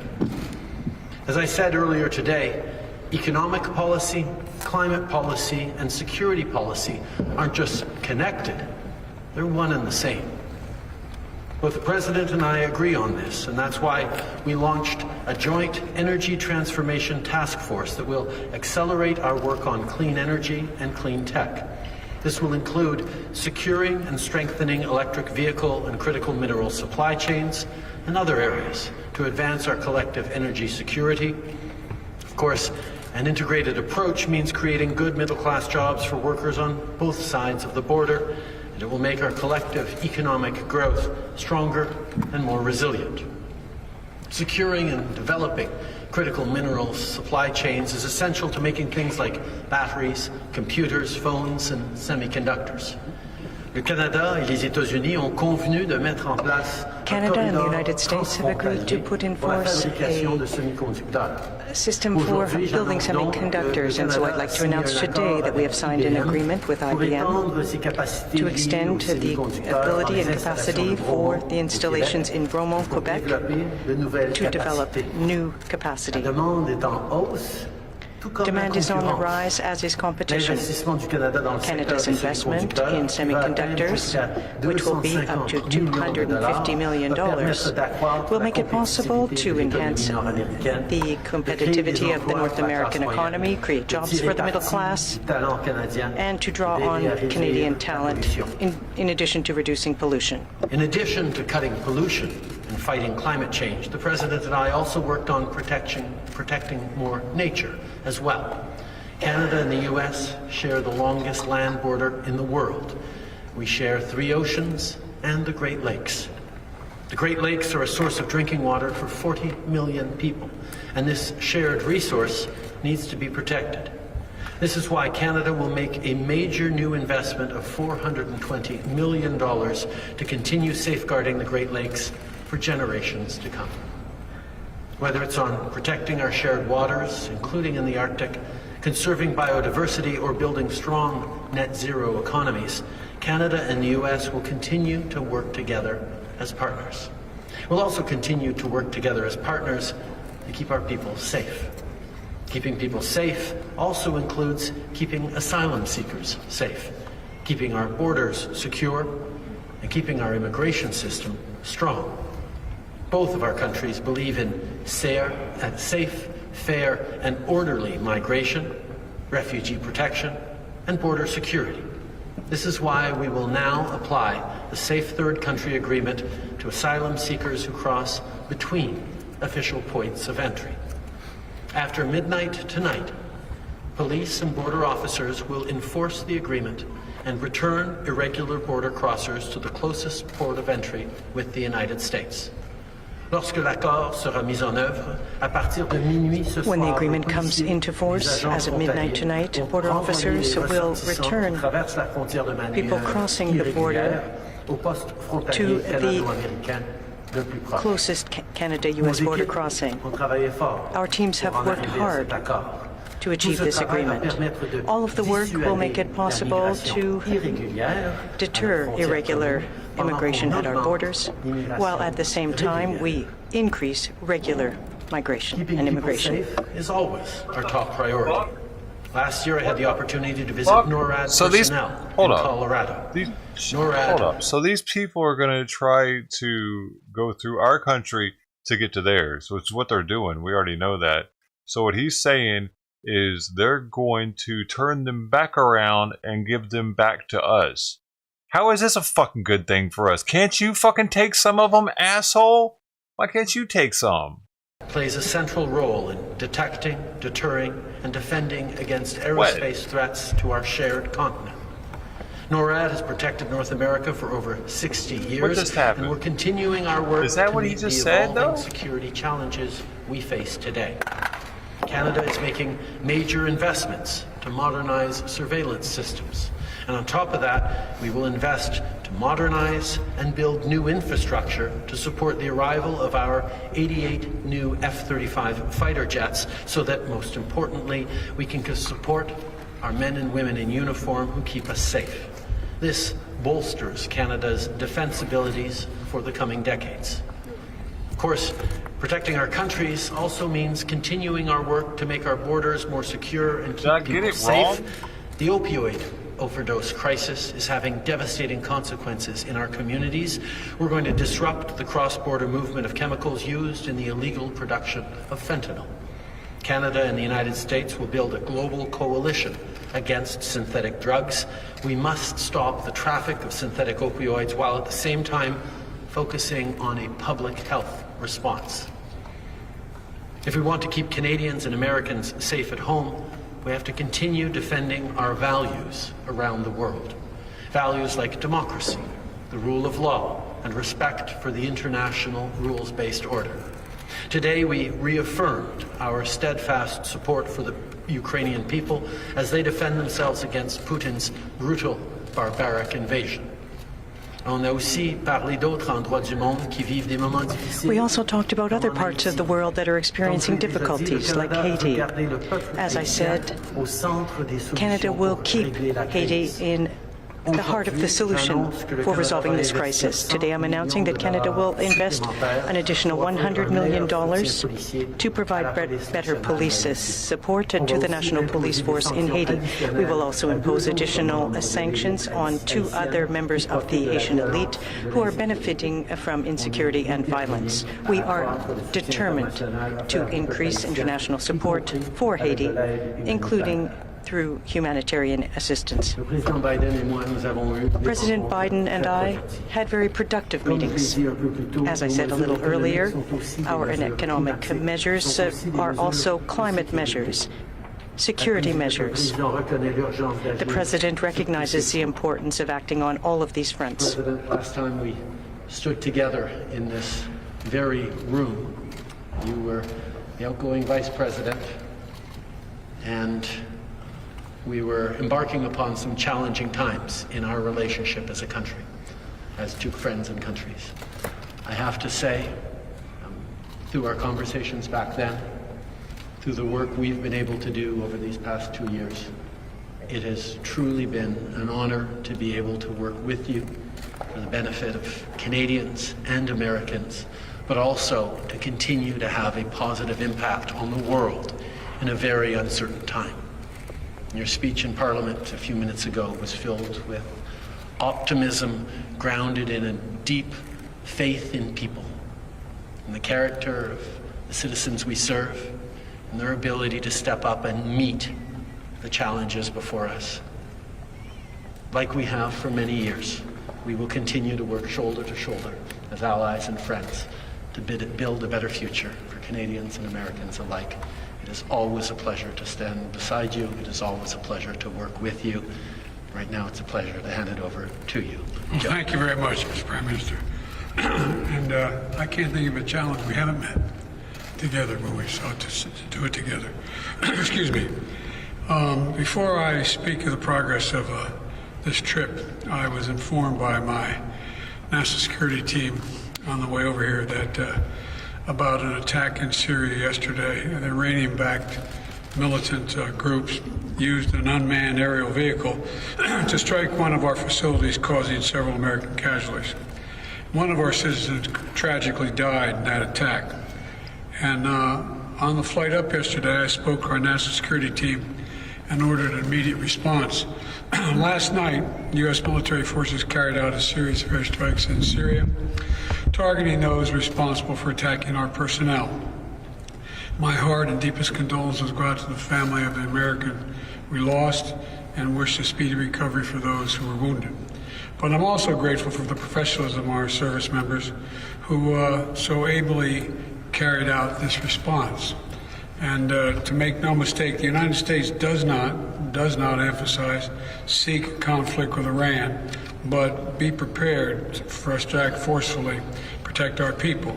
S22: As I said earlier today, economic policy, climate policy, and security policy aren't just connected, they're one and the same. Both the President and I agree on this, and that's why we launched a joint energy transformation task force that will accelerate our work on clean energy and clean tech. This will include securing and strengthening electric vehicle and critical mineral supply chains and other areas to advance our collective energy security. Of course, an integrated approach means creating good middle-class jobs for workers on both sides of the border, and it will make our collective economic growth stronger and more resilient. Securing and developing critical minerals supply chains is essential to making things like batteries, computers, phones, and semiconductors. Le Canada et les États-Unis ont convenu de mettre en place
S3: Canada and the United States have agreed to put in force a system for building semiconductors, and so I'd like to announce today that we have signed an agreement with IBM to extend the ability and capacity for the installations in Bromont, Quebec, to develop new capacity. Demand is on the rise, as is competition. Canada's investment in semiconductors, which will be up to $250 million, will make it possible to enhance the competitivity of the North American economy, create jobs for the middle class, and to draw on Canadian talent in addition to reducing pollution.
S22: In addition to cutting pollution and fighting climate change, the President and I also worked on protecting more nature as well. Canada and the U.S. share the longest land border in the world. We share 3 oceans and the Great Lakes. The Great Lakes are a source of drinking water for 40 million people, and this shared resource needs to be protected. This is why Canada will make a major new investment of $420 million to continue safeguarding the Great Lakes for generations to come. Whether it's on protecting our shared waters, including in the Arctic, conserving biodiversity, or building strong net zero economies, Canada and the U.S. will continue to work together as partners. We'll also continue to work together as partners to keep our people safe. Keeping people safe also includes keeping asylum seekers safe, keeping our borders secure, and keeping our immigration system strong. Both of our countries believe in safe, fair, and orderly migration, refugee protection, and border security. This is why we will now apply the Safe Third Country Agreement to asylum seekers who cross between official points of entry. After midnight tonight, police and border officers will enforce the agreement and return irregular border crossers to the closest port of entry with the United States. Lorsque l'accord sera mis en œuvre, à partir de minuit ce soir,
S3: when the agreement comes into force as of midnight tonight, border officers will return people crossing the border to the closest Canada-U.S. border crossing. Our teams have worked hard to achieve this agreement. All of the work will make it possible to deter irregular immigration at our borders, while at the same time we increase regular migration and immigration.
S22: Keeping people safe is always our top priority. Last year I had the opportunity to visit NORAD personnel in Colorado.
S1: Hold up. So these people are going to try to go through our country to get to theirs, which is what they're doing. We already know that. So what he's saying is they're going to turn them back around and give them back to us. How is this a fucking good thing for us? Can't you fucking take some of them, asshole? Why can't you take some?
S22: Plays a central role in detecting, deterring, and defending against aerospace threats to our shared continent. NORAD has protected North America for over 60 years,
S1: what just happened?
S22: And we're continuing our work
S1: is that
S22: to
S1: what he
S22: meet
S1: just
S22: the
S1: said,
S22: evolving
S1: though?
S22: security challenges we face today. Canada is making major investments to modernize surveillance systems, And on top of that, we will invest to modernize and build new infrastructure to support the arrival of our 88 new F-35 fighter jets, so that, most importantly, we can support our men and women in uniform who keep us safe. This bolsters Canada's defence abilities for the coming decades. Of course, protecting our countries also means continuing our work to make our borders more secure and keep people safe. The opioid overdose crisis is having devastating consequences in our communities. We're going to disrupt the cross-border movement of chemicals used in the illegal production of fentanyl. Canada and the United States will build a global coalition against synthetic drugs. We must stop the traffic of synthetic opioids while at the same time focusing on a public health response. If we want to keep Canadians and Americans safe at home, we have to continue defending our values around the world. Values like democracy, the rule of law, and respect for the international rules-based order. Today, we reaffirmed our steadfast support for the Ukrainian people as they defend themselves against Putin's brutal, barbaric invasion.
S3: We also talked about other parts of the world that are experiencing difficulties, like Haiti. As I said, Canada will keep Haiti in the heart of the solution for resolving this crisis. Today I'm announcing that Canada will invest an additional $100 million to provide better police support to the National Police Force in Haiti. We will also impose additional sanctions on 2 other members of the Haitian elite who are benefiting from insecurity and violence. We are determined to increase international support for Haiti, including through humanitarian assistance. President Biden and I had very productive meetings. As I said a little earlier, our economic measures are also climate measures, security measures. The President recognizes the importance of acting on all of these fronts.
S22: President, last time we stood together in this very room, you were the outgoing Vice President, and we were embarking upon some challenging times in our relationship as a country, as 2 friends and countries. I have to say, through our conversations back then, through the work we've been able to do over these past 2 years, it has truly been an honor to be able to work with you for the benefit of Canadians and Americans, but also to continue to have a positive impact on the world in a very uncertain time. Your speech in Parliament a few minutes ago was filled with optimism grounded in a deep faith in people, in the character of the citizens we serve, and their ability to step up and meet the challenges before us. Like we have for many years, we will continue to work shoulder to shoulder as allies and friends to build a better future for Canadians and Americans alike. It is always a pleasure to stand beside you. It is always a pleasure to work with you. Right now, it's a pleasure to hand it over to you.
S2: Well, thank you very much, Mr. Prime Minister. And I can't think of a challenge we haven't met together when we sought to do it together. Excuse me. Before I speak of the progress of this trip, I was informed by my national security team on the way over here that about an attack in Syria yesterday. The Iranian-backed militant groups used an unmanned aerial vehicle to strike one of our facilities, causing several American casualties. One of our citizens tragically died in that attack. And on the flight up yesterday, I spoke to our national security team and ordered an immediate response. Last night, U.S. military forces carried out a series of airstrikes in Syria, targeting those responsible for attacking our personnel. My heart and deepest condolences go out to the family of the American we lost and wish a speedy recovery for those who were wounded. But I'm also grateful for the professionalism of our service members who so ably carried out this response. And to make no mistake, the United States does not emphasize seek conflict with Iran, but be prepared for us to act forcefully, protect our people.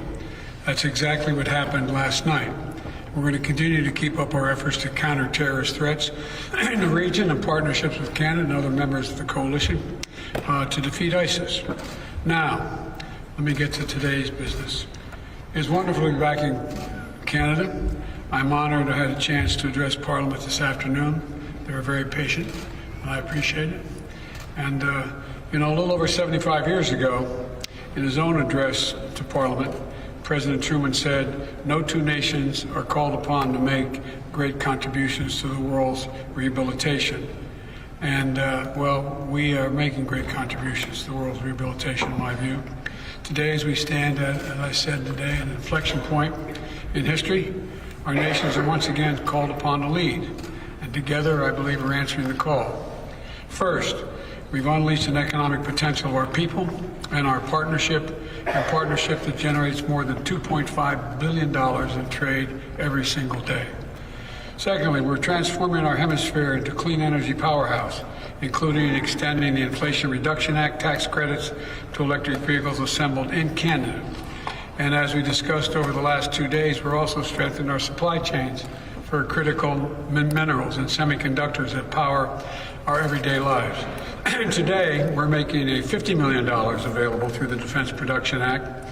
S2: That's exactly what happened last night. We're going to continue to keep up our efforts to counter terrorist threats in the region and partnerships with Canada and other members of the coalition to defeat ISIS. Now, let me get to today's business. It's wonderful to be back in Canada. I'm honored I had a chance to address Parliament this afternoon. They were very patient, and I appreciate it. And, a little over 75 years ago, in his own address to Parliament, President Truman said, "No two nations are called upon to make great contributions to the world's rehabilitation." And, we are making great contributions to the world's rehabilitation, in my view. Today, as we stand at, as I said today, an inflection point in history, our nations are once again called upon to lead. And together, I believe, we're answering the call. First, we've unleashed an economic potential of our people and our partnership, a partnership that generates more than $2.5 billion in trade every single day. Secondly, we're transforming our hemisphere into a clean energy powerhouse, including extending the Inflation Reduction Act tax credits to electric vehicles assembled in Canada. And as we discussed over the last 2 days, we're also strengthening our supply chains for critical minerals and semiconductors that power our everyday lives. Today, we're making a $50 million available through the Defense Production Act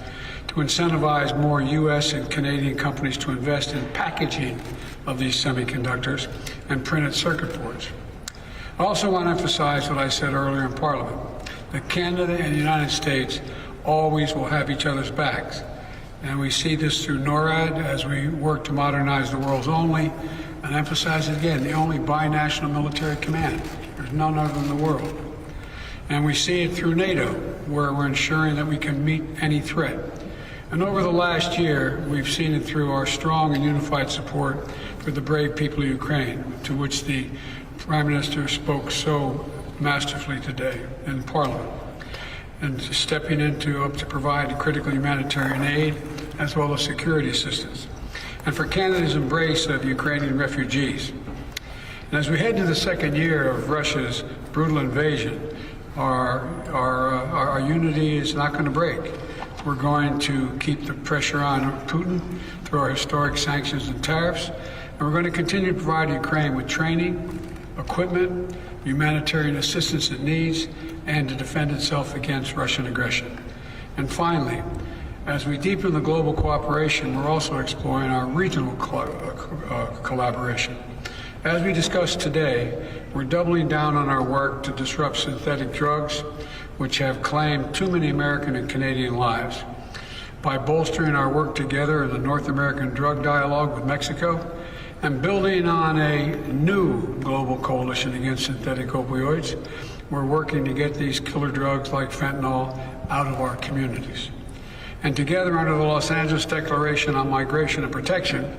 S2: to incentivize more U.S. and Canadian companies to invest in packaging of these semiconductors and printed circuit boards. I also want to emphasize what I said earlier in Parliament, that Canada and the United States always will have each other's backs. And we see this through NORAD as we work to modernize the world's only, and emphasize it again, the only binational military command. There's none other in the world. And we see it through NATO, where we're ensuring that we can meet any threat. And over the last year, we've seen it through our strong and unified support for the brave people of Ukraine, to which the Prime Minister spoke so masterfully today in Parliament, and stepping up to provide critical humanitarian aid as well as security assistance, and for Canada's embrace of Ukrainian refugees. And as we head to the second year of Russia's brutal invasion, our unity is not going to break. We're going to keep the pressure on Putin through our historic sanctions and tariffs, and we're going to continue to provide Ukraine with training, equipment, humanitarian assistance it needs, and to defend itself against Russian aggression. And finally, as we deepen the global cooperation, we're also exploring our regional collaboration. As we discussed today, we're doubling down on our work to disrupt synthetic drugs, which have claimed too many American and Canadian lives. By bolstering our work together in the North American Drug Dialogue with Mexico, and building on a new global coalition against synthetic opioids, we're working to get these killer drugs like fentanyl out of our communities. And together, under the Los Angeles Declaration on Migration and Protection,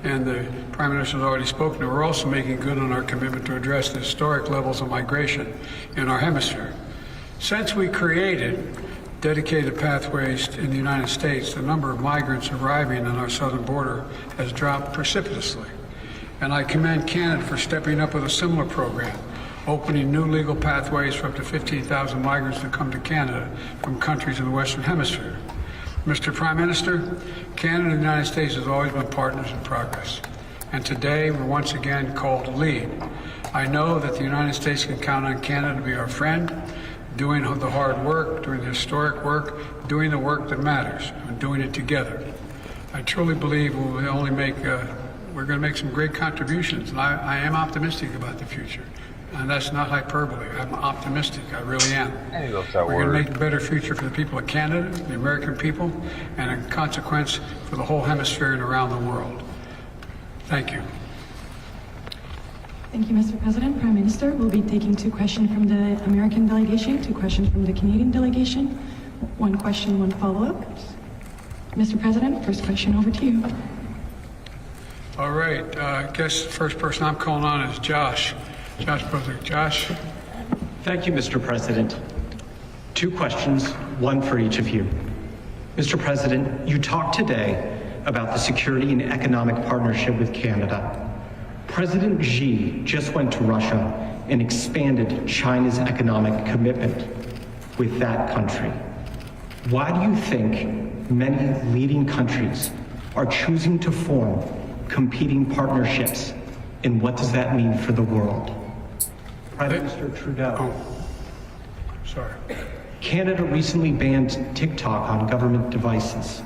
S2: and the Prime Minister has already spoken to, we're also making good on our commitment to address the historic levels of migration in our hemisphere. Since we created dedicated pathways in the United States, the number of migrants arriving on our southern border has dropped precipitously. And I commend Canada for stepping up with a similar program, opening new legal pathways for up to 15,000 migrants to come to Canada from countries in the Western Hemisphere. Mr. Prime Minister, Canada and the United States has always been partners in progress. And today, we're once again called to lead. I know that the United States can count on Canada to be our friend, doing the hard work, doing the historic work, doing the work that matters, and doing it together. I truly believe we're going to make some great contributions, and I am optimistic about the future. And that's not hyperbole. I'm optimistic. I really am. We're going to make a better future for the people of Canada, the American people, and in consequence for the whole hemisphere and around the world. Thank you.
S11: Thank you, Mr. President. Prime Minister, we'll be taking 2 questions from the American delegation, 2 questions from the Canadian delegation. 1 question, 1 follow-up. Mr. President, first question over to you.
S2: All right. I guess the first person I'm calling on is Josh. Josh.
S13: Thank you, Mr. President. 2 questions, 1 for each of you. Mr. President, you talked today about the security and economic partnership with Canada. President Xi just went to Russia and expanded China's economic commitment with that country. Why do you think many leading countries are choosing to form competing partnerships, and what does that mean for the world? Prime Minister Trudeau.
S2: Sorry.
S13: Canada recently banned TikTok on government devices.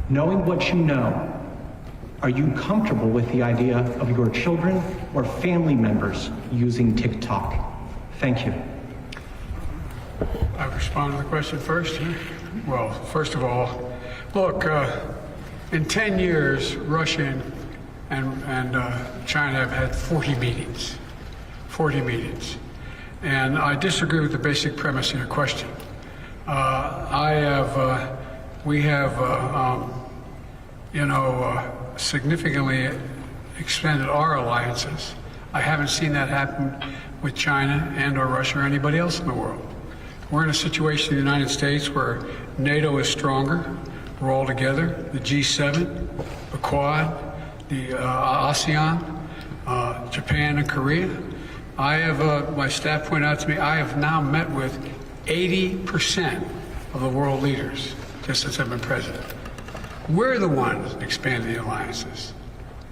S13: Knowing what you know, are you comfortable with the idea of your children or family members using TikTok? Thank you.
S2: I respond to the question first. Well, first of all, look, in 10 years, Russia and China have had 40 meetings. 40 meetings. And I disagree with the basic premise of your question. We have significantly expanded our alliances. I haven't seen that happen with China and or Russia or anybody else in the world. We're in a situation in the United States where NATO is stronger. We're all together. The G7, the Quad, the ASEAN, Japan and Korea. I have, my staff pointed out to me, I have now met with 80% of the world leaders just since I've been president. We're the ones expanding the alliances.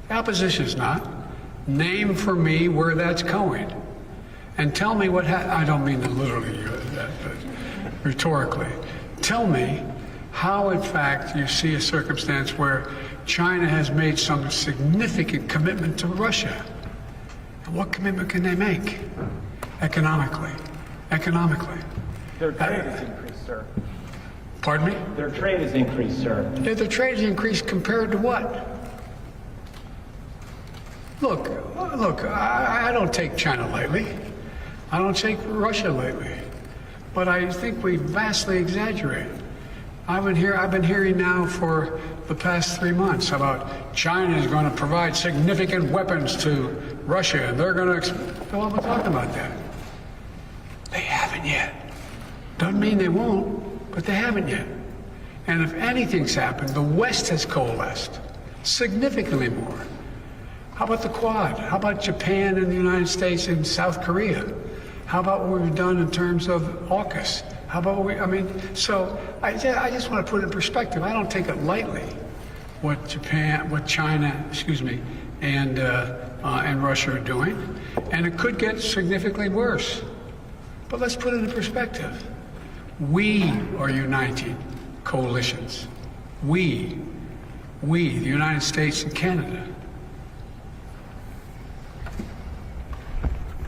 S2: The opposition's not. Name for me where that's going. And tell me what I don't mean to literally that, but rhetorically. Tell me how, in fact, you see a circumstance where China has made some significant commitment to Russia. And what commitment can they make? Economically. Economically.
S21: Their trade has increased, sir.
S2: Pardon me?
S21: Their trade has increased, sir.
S2: Yeah, their trade has increased compared to what? Look, I don't take China lightly. I don't take Russia lightly. But I think we vastly exaggerate. I've been hearing now for the past 3 months about China is going to provide significant weapons to Russia, and they're going to. Well, we're talking about that. They haven't yet. Doesn't mean they won't, but they haven't yet. And if anything's happened, the West has coalesced significantly more. How about the Quad? How about Japan and the United States and South Korea? How about what we've done in terms of AUKUS? How about so I just want to put it in perspective. I don't take it lightly what China, and Russia are doing. And it could get significantly worse. But let's put it in perspective. We are uniting coalitions. We, the United States and Canada.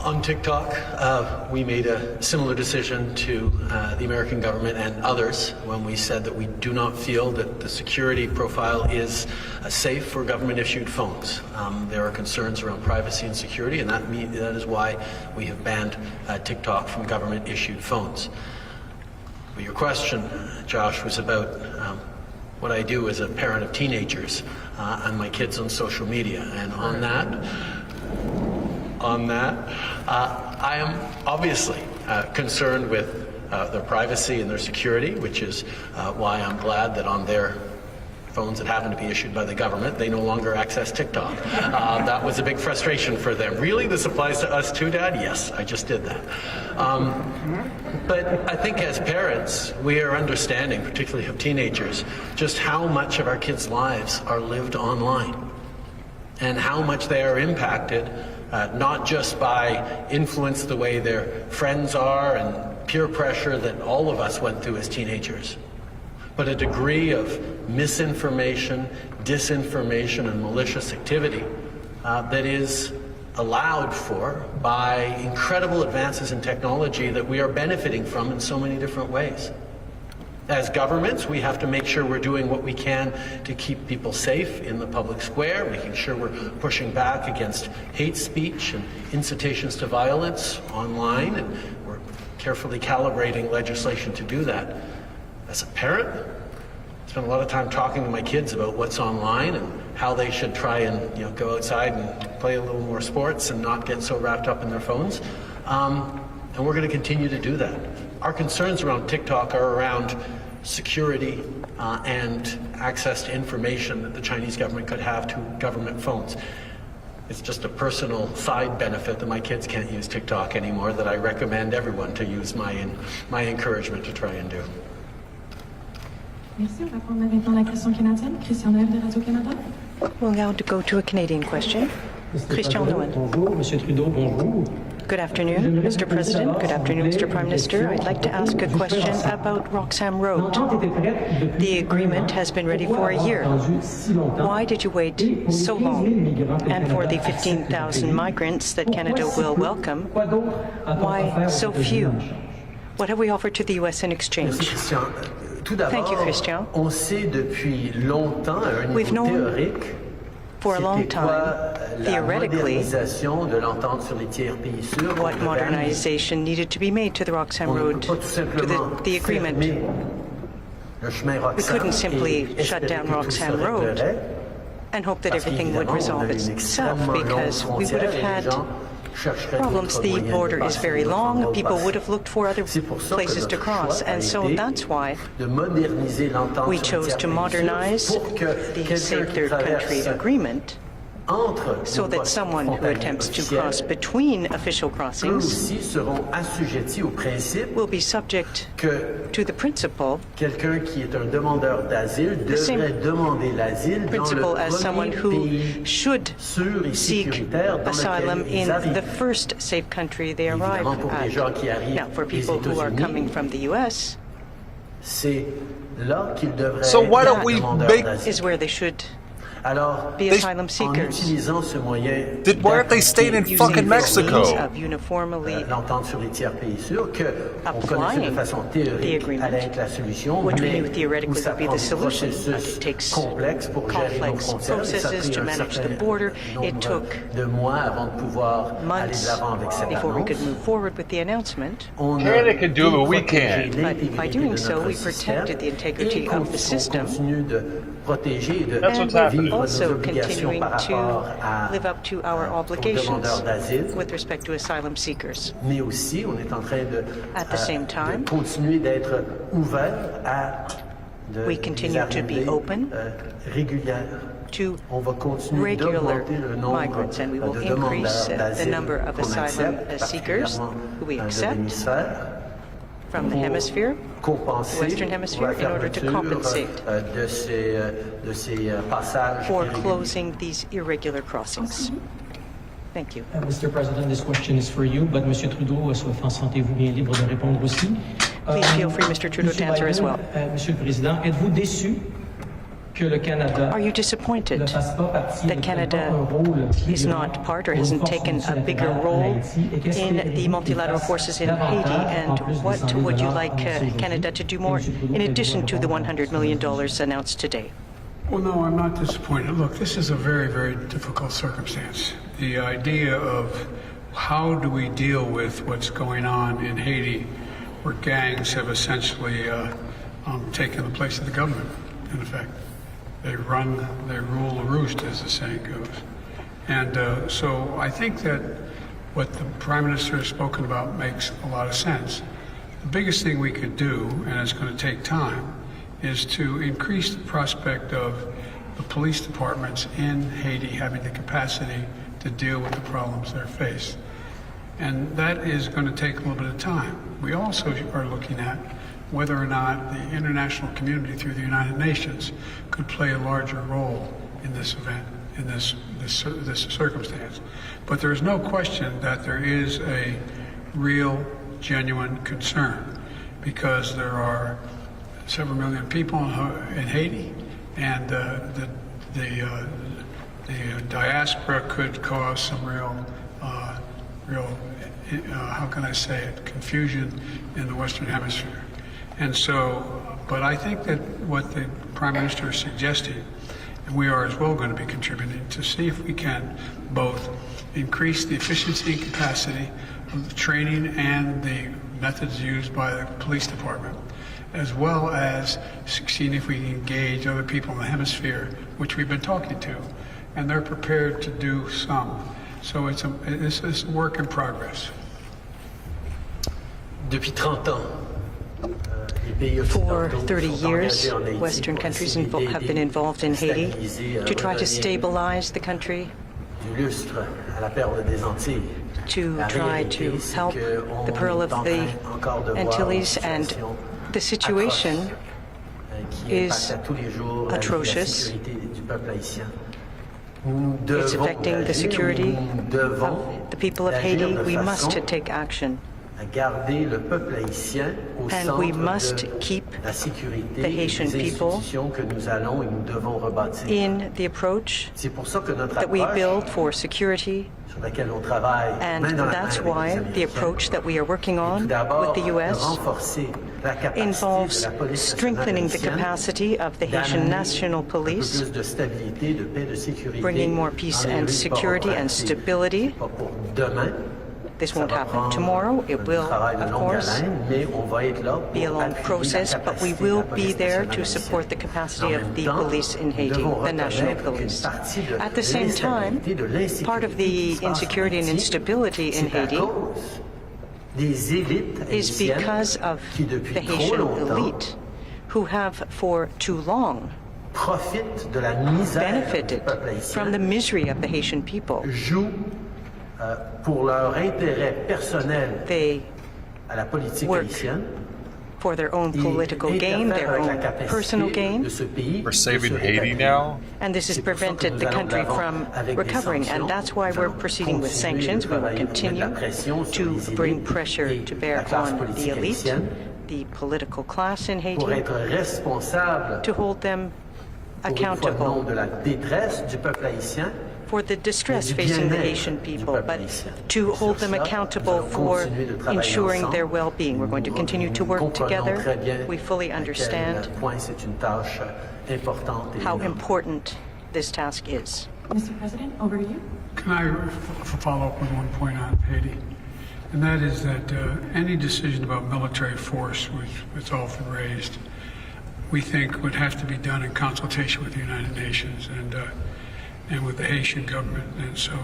S22: On TikTok, we made a similar decision to the American government and others when we said that we do not feel that the security profile is safe for government-issued phones. There are concerns around privacy and security, and that is why we have banned TikTok from government-issued phones. But your question, Josh, was about what I do as a parent of teenagers and my kids on social media. And on that, I am obviously concerned with their privacy and their security, which is why I'm glad that on their phones that happen to be issued by the government, they no longer access TikTok. That was a big frustration for them. Really? This applies to us too, Dad? Yes, I just did that. But I think as parents, we are understanding, particularly of teenagers, just how much of our kids' lives are lived online and how much they are impacted not just by influence the way their friends are and peer pressure that all of us went through as teenagers, but a degree of misinformation, disinformation, and malicious activity that is allowed for by incredible advances in technology that we are benefiting from in so many different ways. As governments, we have to make sure we're doing what we can to keep people safe in the public square, making sure we're pushing back against hate speech and incitations to violence online, and we're carefully calibrating legislation to do that. As a parent, I spend a lot of time talking to my kids about what's online and how they should try and go outside and play a little more sports and not get so wrapped up in their phones. And we're going to continue to do that. Our concerns around TikTok are around security and access to information that the Chinese government could have to government phones. It's just a personal side benefit that my kids can't use TikTok anymore that I recommend everyone to use my encouragement to try and do.
S11: Merci. On va prendre maintenant la question canadienne. Christian Neff de Radio-Canada.
S3: We'll now go to a Canadian question. Christian Noël.
S12: Bonjour, Monsieur Trudeau, bonjour.
S3: Good afternoon, Mr. President. Good afternoon, Mr. Prime Minister. I'd like to ask a question about Roxham Road. The agreement has been ready for a year. Why did you wait so long? And for the 15,000 migrants that Canada will welcome, why so few? What have we offered to the U.S. in exchange? Thank you, Christian. We've known for a long time, theoretically, what modernization needed to be made to the Roxham Road, to the agreement. We couldn't simply shut down Roxham Road and hope that everything would resolve itself, because we would have had problems. The border is very long. People would have looked for other places to cross. And so that's why we chose to modernize the Safe Third Country Agreement, so that someone who attempts to cross between official crossings will be subject to the principle, the same principle as someone who should seek asylum in the first safe country they arrive at. Now, for people who are coming from the U.S.,
S14: so why don't we make...
S3: is where they should be asylum seekers.
S14: Why aren't they staying in fucking Mexico?
S3: Of uniformly applying the agreement, which we knew theoretically would be the solution. It takes complex processes to manage the border. It took months before we could move forward with the announcement.
S14: Canada can do it, but we can't.
S3: But by doing so, we protected the integrity of the system.
S14: That's what's happening.
S3: Also continuing to live up to our obligations with respect to asylum seekers. At the same time, we continue to be open to regular migrants, and we will increase the number of asylum seekers who we accept from the hemisphere, the Western Hemisphere, in order to compensate for closing these irregular crossings. Thank you.
S12: Mr. President, this question is for you, but Monsieur Trudeau, sentez-vous bien libre de répondre aussi.
S3: Please feel free, Mr. Trudeau, to answer as well.
S12: Monsieur le Président, êtes-vous déçu?
S3: Are you disappointed that Canada is not part or hasn't taken a bigger role in the multilateral forces in Haiti? And what would you like Canada to do more in addition to the $100 million announced today?
S2: Well, no, I'm not disappointed. Look, this is a very, very difficult circumstance. The idea of how do we deal with what's going on in Haiti, where gangs have essentially taken the place of the government, in effect. They rule the roost, as the saying goes. And so I think that what the Prime Minister has spoken about makes a lot of sense. The biggest thing we could do, and it's going to take time, is to increase the prospect of the police departments in Haiti having the capacity to deal with the problems they're faced. And that is going to take a little bit of time. We also are looking at whether or not the international community through the United Nations could play a larger role in this event, in this circumstance. But there is no question that there is a real, genuine concern, because there are several million people in Haiti, and the diaspora could cause some real, how can I say it, confusion in the Western Hemisphere. And so, but I think that what the Prime Minister is suggesting, and we are as well going to be contributing, to see if we can both increase the efficiency and capacity of the training and the methods used by the police department, as well as seeing if we can engage other people in the hemisphere, which we've been talking to, and they're prepared to do some. So it's a work in progress.
S22: Depuis 30 ans,
S3: For 30 years, Western countries have been involved in Haiti to try to stabilize the country, to try to help the Pearl of the Antilles, and the situation is atrocious. It's affecting the security of the people of Haiti. We must take action. And we must keep the Haitian people in the approach that we build for security. And that's why the approach that we are working on with the U.S. involves strengthening the capacity of the Haitian National Police, bringing more peace and security and stability. This won't happen tomorrow. It will, of course, be a long process, but we will be there to support the capacity of the police in Haiti, the national police. At the same time, part of the insecurity and instability in Haiti is because of the Haitian elite, who have for too long benefited from the misery of the Haitian people. They work for their own political gain, their own personal gain.
S1: We're saving Haiti now?
S3: And this has prevented the country from recovering, and that's why we're proceeding with sanctions. We will continue to bring pressure to bear on the elite, the political class in Haiti, to hold them accountable for the distress facing the Haitian people, but to hold them accountable for ensuring their well-being. We're going to continue to work together. We fully understand how important this task is.
S11: Mr. President, over to you.
S2: Can I follow up with one point on Haiti? And that is that any decision about military force, which it's often raised, we think would have to be done in consultation with the United Nations and with the Haitian government. And so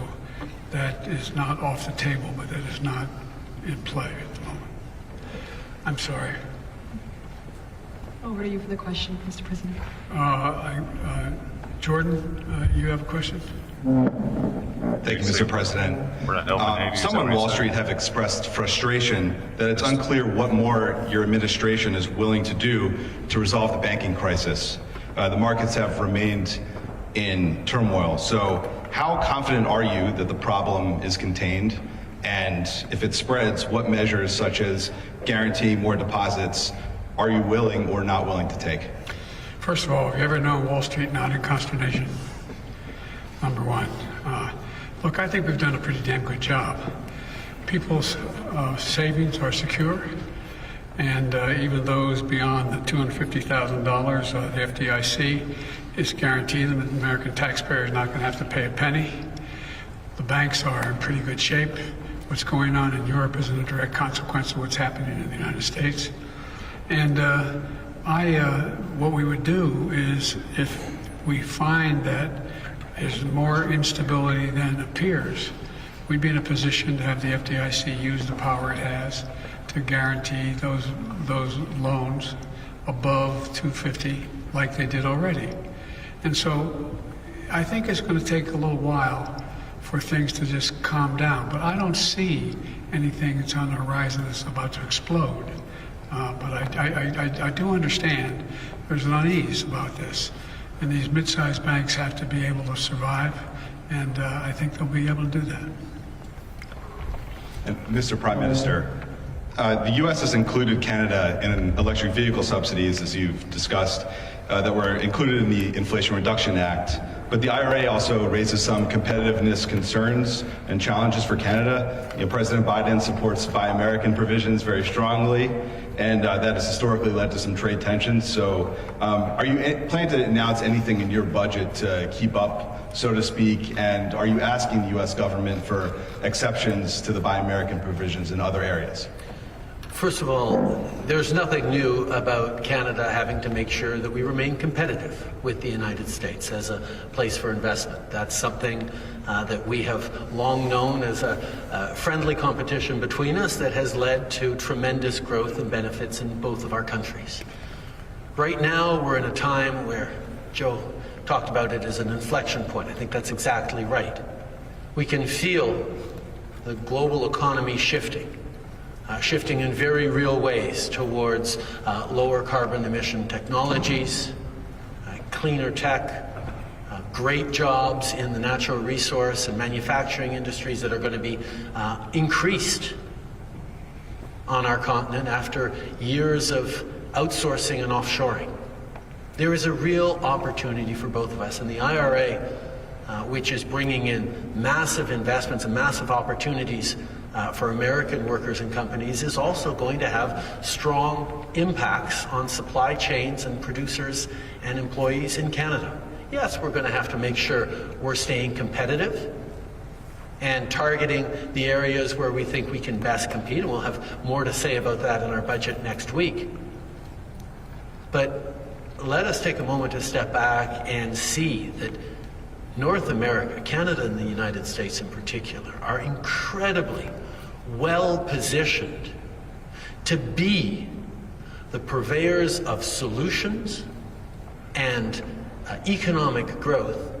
S2: that is not off the table, but that is not in play at the moment. I'm sorry.
S11: Over to you for the question, Mr. President.
S2: Jordan, you have a question?
S16: Thank you, Mr. President. Some on Wall Street have expressed frustration that it's unclear what more your administration is willing to do to resolve the banking crisis. The markets have remained in turmoil. So how confident are you that the problem is contained? And if it spreads, what measures, such as guarantee more deposits, are you willing or not willing to take?
S2: First of all, have you ever known Wall Street not in consternation? Number one. Look, I think we've done a pretty damn good job. People's savings are secure, and even those beyond the $250,000, the FDIC is guaranteed them that the American taxpayer is not going to have to pay a penny. The banks are in pretty good shape. What's going on in Europe isn't a direct consequence of what's happening in the United States. And what we would do is, if we find that there's more instability than appears, we'd be in a position to have the FDIC use the power it has to guarantee those loans above 250 like they did already. And so I think it's going to take a little while for things to just calm down, but I don't see anything that's on the horizon that's about to explode. But I do understand there's an unease about this, and these mid-sized banks have to be able to survive, and I think they'll be able to do that.
S16: And Mr. Prime Minister, the U.S. has included Canada in electric vehicle subsidies, as you've discussed, that were included in the Inflation Reduction Act. But the IRA also raises some competitiveness concerns and challenges for Canada. President Biden supports Buy American provisions very strongly, and that has historically led to some trade tensions. So are you planning to announce anything in your budget to keep up, so to speak? And are you asking the U.S. government for exceptions to the Buy American provisions in other areas?
S22: First of all, there's nothing new about Canada having to make sure that we remain competitive with the United States as a place for investment. That's something that we have long known as a friendly competition between us that has led to tremendous growth and benefits in both of our countries. Right now, we're in a time where Joe talked about it as an inflection point. I think that's exactly right. We can feel the global economy shifting in very real ways towards lower carbon emission technologies, cleaner tech, great jobs in the natural resource and manufacturing industries that are going to be increased on our continent after years of outsourcing and offshoring. There is a real opportunity for both of us, and the IRA, which is bringing in massive investments and massive opportunities for American workers and companies, is also going to have strong impacts on supply chains and producers and employees in Canada. Yes, we're going to have to make sure we're staying competitive and targeting the areas where we think we can best compete, and we'll have more to say about that in our budget next week. But let us take a moment to step back and see that North America, Canada and the United States in particular, are incredibly well positioned to be the purveyors of solutions and economic growth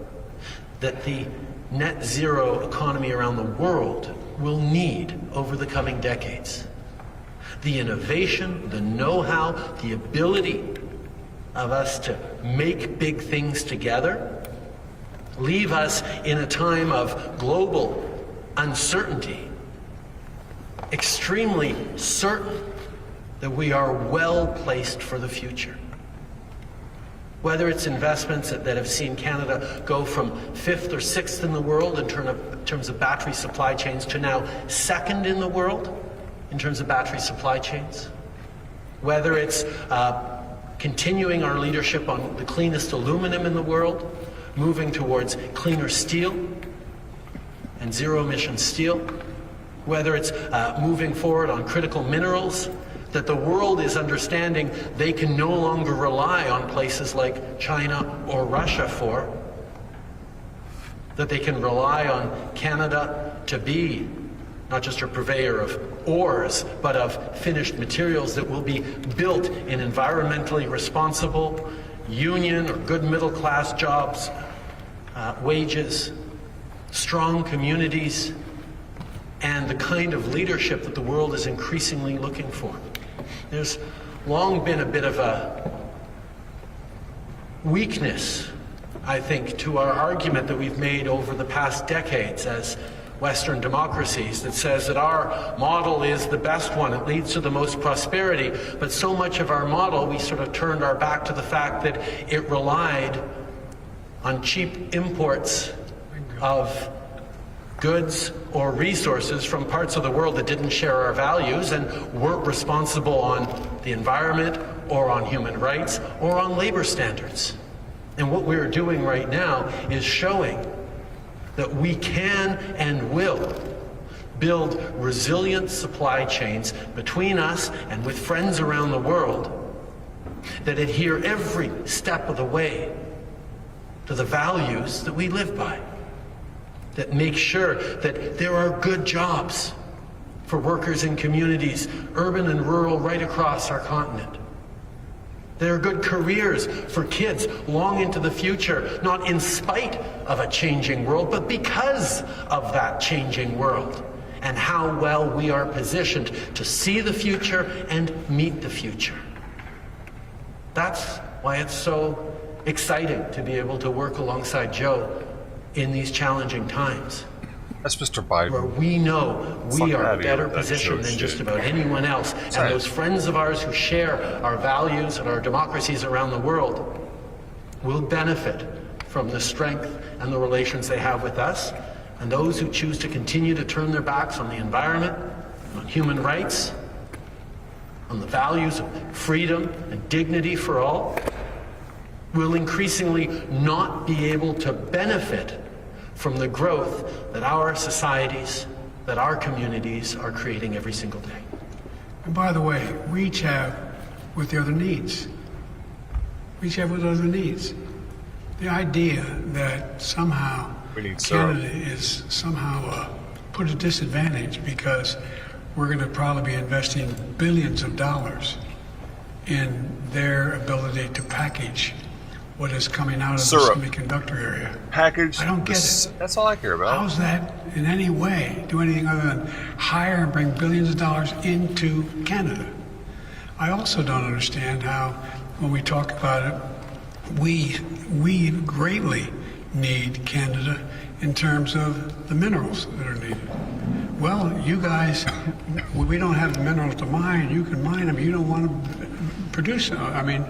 S22: that the net zero economy around the world will need over the coming decades. The innovation, the know-how, the ability of us to make big things together leave us in a time of global uncertainty, extremely certain that we are well placed for the future. Whether it's investments that have seen Canada go from 5th or 6th in the world in terms of battery supply chains to now 2nd in the world in terms of battery supply chains. Whether it's continuing our leadership on the cleanest aluminum in the world, moving towards cleaner steel and zero-emission steel. Whether it's moving forward on critical minerals that the world is understanding they can no longer rely on places like China or Russia for, that they can rely on Canada to be not just a purveyor of ores, but of finished materials that will be built in environmentally responsible, union or good middle class jobs, wages, strong communities, and the kind of leadership that the world is increasingly looking for. There's long been a bit of a weakness, I think, to our argument that we've made over the past decades as Western democracies that says that our model is the best one, it leads to the most prosperity, but so much of our model, we sort of turned our back to the fact that it relied on cheap imports of goods or resources from parts of the world that didn't share our values and weren't responsible on the environment or on human rights or on labor standards. And what we're doing right now is showing that we can and will build resilient supply chains between us and with friends around the world that adhere every step of the way to the values that we live by, that make sure that there are good jobs for workers in communities, urban and rural, right across our continent. There are good careers for kids long into the future, not in spite of a changing world, but because of that changing world, and how well we are positioned to see the future and meet the future. That's why it's so exciting to be able to work alongside Joe in these challenging times.
S1: That's Mr. Biden.
S22: Where we know we are better positioned than just about anyone else. And those friends of ours who share our values and our democracies around the world will benefit from the strength and the relations they have with us. And those who choose to continue to turn their backs on the environment, on human rights, on the values of freedom and dignity for all, will increasingly not be able to benefit from the growth that our societies, that our communities are creating every single day.
S2: And by the way, we each have with the other needs. We each have with other needs. The idea that somehow Canada is somehow put at a disadvantage because we're going to probably be investing billions of dollars in their ability to package what is coming out of the semiconductor area.
S1: Package.
S2: I don't get it.
S1: That's all I care about.
S2: How's that in any way do anything other than hire and bring billions of dollars into Canada? I also don't understand how, when we talk about it, we greatly need Canada in terms of the minerals that are needed. Well, you guys, we don't have the minerals to mine. You can mine them. You don't want to produce them. I mean,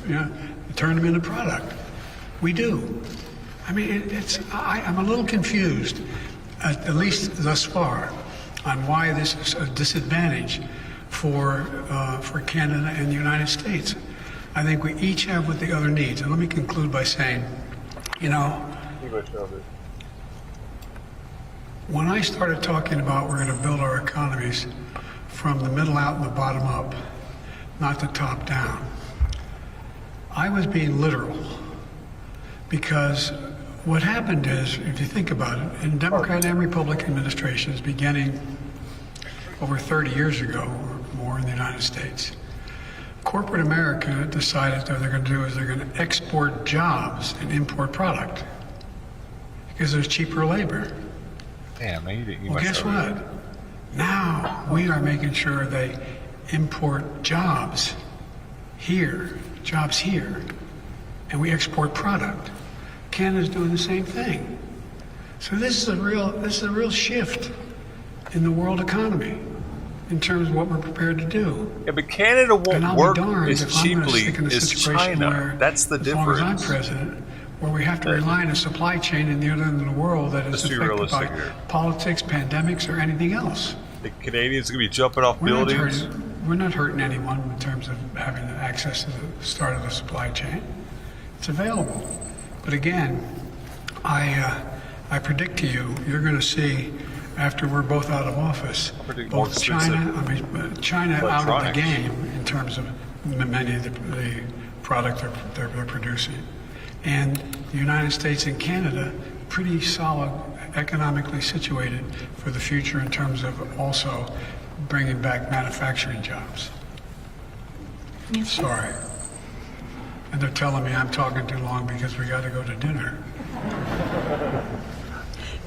S2: you know, turn them into product. We do. I mean, I'm a little confused, at least thus far, on why this is a disadvantage for Canada and the United States. I think we each have what the other needs. And let me conclude by saying, you know, when I started talking about we're going to build our economies from the middle out and the bottom up, not the top down, I was being literal. Because what happened is, if you think about it, in Democrat and Republican administrations beginning over 30 years ago or more in the United States, corporate America decided that what they're going to do is they're going to export jobs and import product because there's cheaper labor.
S1: Damn,
S2: well, guess what? Now we are making sure they import jobs here, and we export product. Canada's doing the same thing. So this is a real shift in the world economy in terms of what we're prepared to do.
S1: Yeah, but Canada won't work as cheaply as China.
S2: Where,
S1: that's the difference.
S2: As long as I'm president, where we have to rely on a supply chain in the other end of the world that is affected by politics, pandemics, or anything else.
S1: The Canadians are going to be jumping off buildings.
S2: We're not hurting anyone in terms of having access to the start of the supply chain. It's available. But again, I predict to you, you're going to see after we're both out of office, both China out of the game in terms of many of the product they're producing, and the United States and Canada pretty solid economically situated for the future in terms of also bringing back manufacturing jobs. Sorry. And they're telling me I'm talking too long because we got to go to dinner.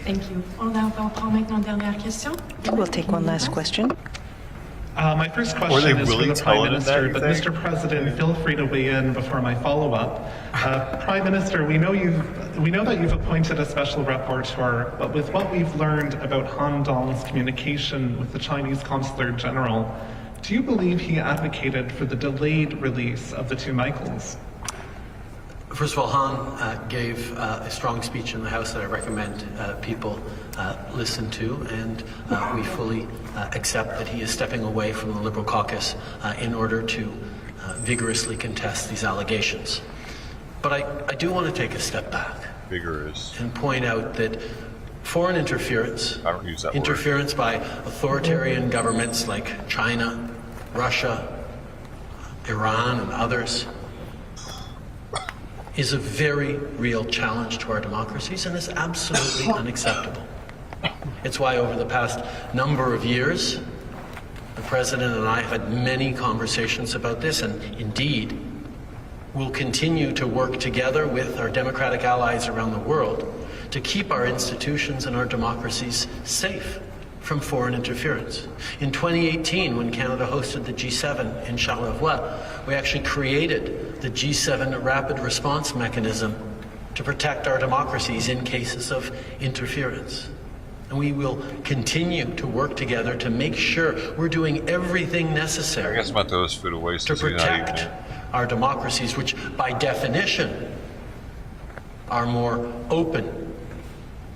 S11: Thank you. On va prendre maintenant dernière question.
S3: We'll take one last question.
S17: My first question is for the Prime Minister, but Mr. President, feel free to weigh in before my follow-up. Prime Minister, we know that you've appointed a special rapporteur, but with what we've learned about Han Dong's communication with the Chinese Consular General, do you believe he advocated for the delayed release of the two Michaels?
S22: First of all, Han gave a strong speech in the House that I recommend people listen to, and we fully accept that he is stepping away from the Liberal caucus in order to vigorously contest these allegations. But I do want to take a step back and point out that foreign interference, interference by authoritarian governments like China, Russia, Iran, and others, is a very real challenge to our democracies and is absolutely unacceptable. It's why over the past number of years, the President and I have had many conversations about this, and indeed will continue to work together with our democratic allies around the world to keep our institutions and our democracies safe from foreign interference. In 2018, when Canada hosted the G7 in Charlevoix, we actually created the G7 Rapid Response Mechanism to protect our democracies in cases of interference. And we will continue to work together to make sure we're doing everything necessary to protect our democracies, which by definition are more open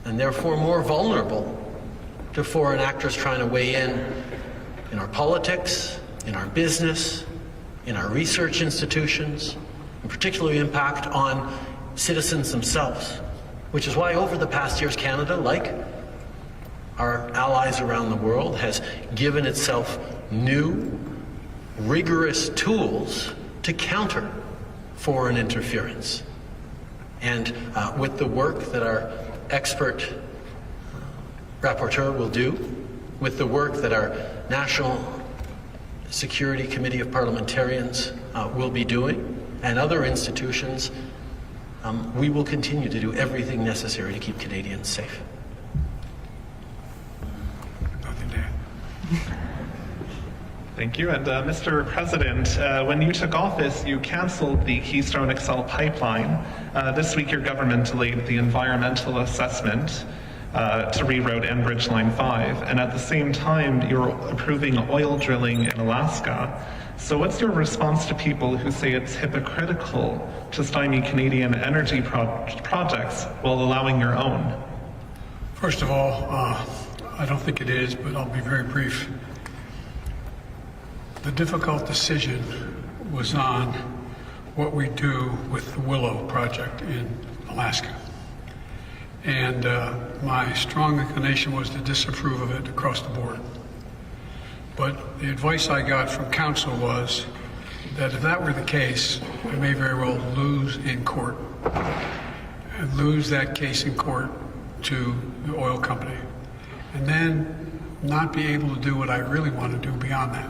S22: and therefore more vulnerable to foreign actors trying to weigh in our politics, in our business, in our research institutions, and particularly impact on citizens themselves, which is why over the past years Canada, like our allies around the world, has given itself new, rigorous tools to counter foreign interference. And with the work that our expert rapporteur will do, with the work that our National Security Committee of Parliamentarians will be doing, and other institutions, we will continue to do everything necessary to keep Canadians safe.
S2: Nothing to add.
S17: Thank you. And Mr. President, when you took office, you canceled the Keystone XL pipeline. This week, your government delayed the environmental assessment to reroute Enbridge Line 5. And at the same time, you're approving oil drilling in Alaska. So what's your response to people who say it's hypocritical to stymie Canadian energy projects while allowing your own?
S2: First of all, I don't think it is, but I'll be very brief. The difficult decision was on what we do with the Willow project in Alaska. And my strong inclination was to disapprove of it across the board. But the advice I got from counsel was that if that were the case, I may very well lose in court and lose that case in court to the oil company, and then not be able to do what I really want to do beyond that,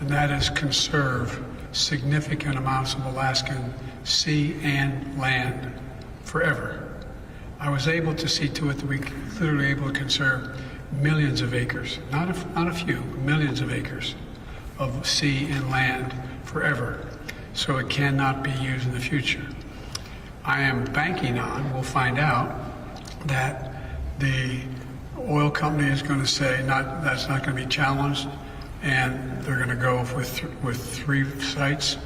S2: and that is conserve significant amounts of Alaskan sea and land forever. I was able to see to it that we literally able to conserve millions of acres, not a few, millions of acres of sea and land forever, so it cannot be used in the future. I am banking on, we'll find out, that the oil company is going to say that's not going to be challenged, and they're going to go with 3 sites,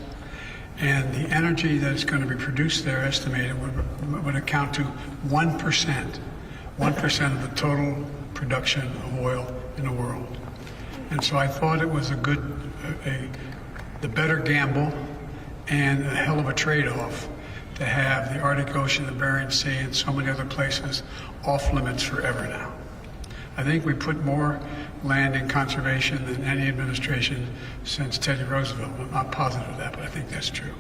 S2: and the energy that's going to be produced there, estimated, would account to 1% of the total production of oil in the world. And so I thought it was the better gamble and a hell of a trade-off to have the Arctic Ocean, the Bering Sea, and so many other places off limits forever now. I think we put more land in conservation than any administration since Teddy Roosevelt. I'm not positive of that, but I think that's true.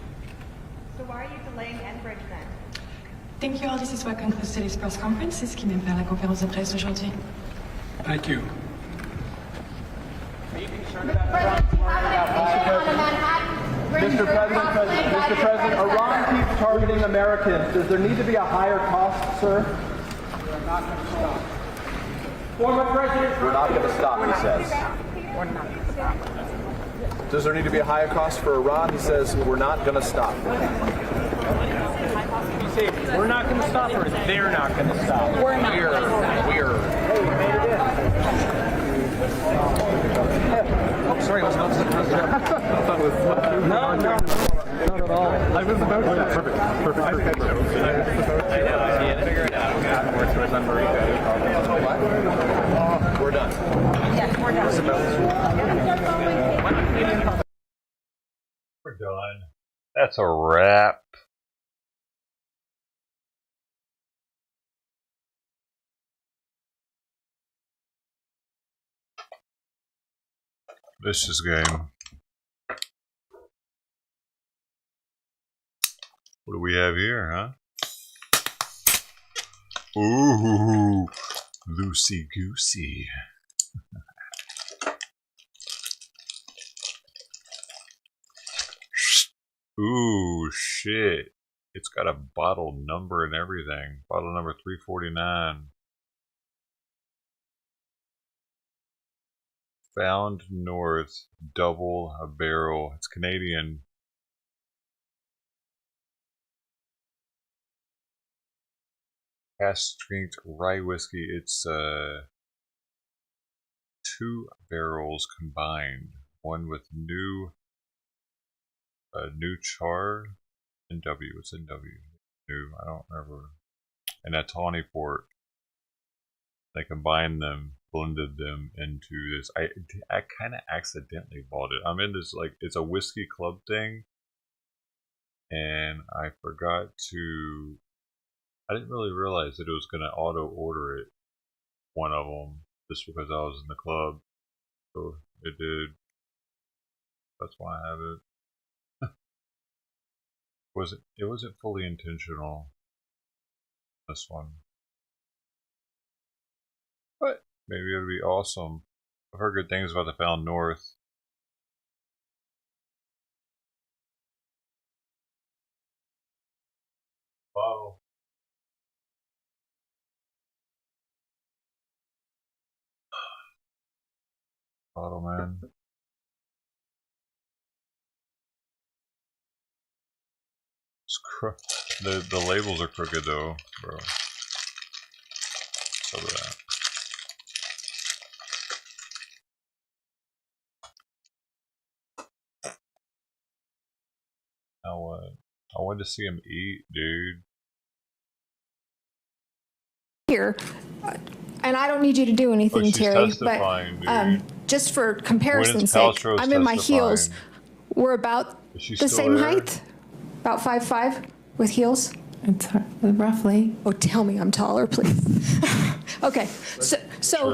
S8: So why are you delaying Enbridge then?
S11: Thank you all. This is what concludes today's press conference. C'est ce qui mène vers la conférence de presse d'aujourd'hui.
S2: Thank you.
S7: Mr. President, Iran keeps targeting Americans. Does there need to be a higher cost, sir? We're not going to stop. Former President Trump. We're not going to stop, he says. We're not going to stop. Does there need to be a higher cost for Iran? He says, we're not going to stop. You say, we're not going to stop, or they're not going to stop? We're not. We're. Hey, you made it in. Oh, sorry, I was about to the president. I thought it was no, not at all. I was about to. Perfect. I think I chose. I know. I can't figure it out. What? We're done.
S8: Yes, we're done.
S1: We're done. That's a wrap. This is game. What do we have here, huh? Ooh, loosey goosey. Ooh, shit. It's got a bottle number and everything. Bottle number 349. Found North double a barrel. It's Canadian. Cask strength rye whiskey. It's 2 barrels combined. One with new char and W. It's in W. New. I don't remember. And a tawny port. They combined them, blended them into this. I kind of accidentally bought it. I'm in this, like, it's a whiskey club thing, and I forgot to. I didn't really realize that it was gonna auto order it. One of them, just because I was in the club, so it did. That's why I have it. It wasn't fully intentional. This one. But maybe it'll be awesome. I've heard good things about the Found North. Wow. Bottle man. The labels are crooked though, bro. So that. Now what? I wanted to see him eat, dude.
S8: Here, and I don't need you to do anything,
S1: she's
S8: Terry,
S1: testifying,
S8: but
S1: dude.
S8: just for comparison's
S1: Gwyneth
S8: sake,
S1: Paltrow's
S8: I'm in my heels.
S1: testifying.
S8: We're about
S1: she
S8: the
S1: still
S8: same
S1: there?
S8: height, about 5'5" with heels.
S4: It's roughly.
S8: Oh, tell me I'm taller, please. Okay, so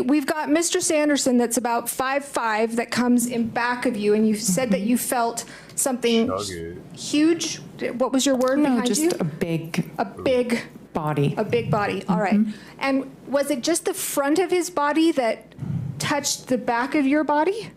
S8: we've got Mr. Sanderson that's about 5'5" that comes in back of you, and you said that you felt something huge. What was your word behind
S4: just
S8: you?
S4: a big
S8: body. A big body. All right. And was it just the front of his body that touched the back of your body?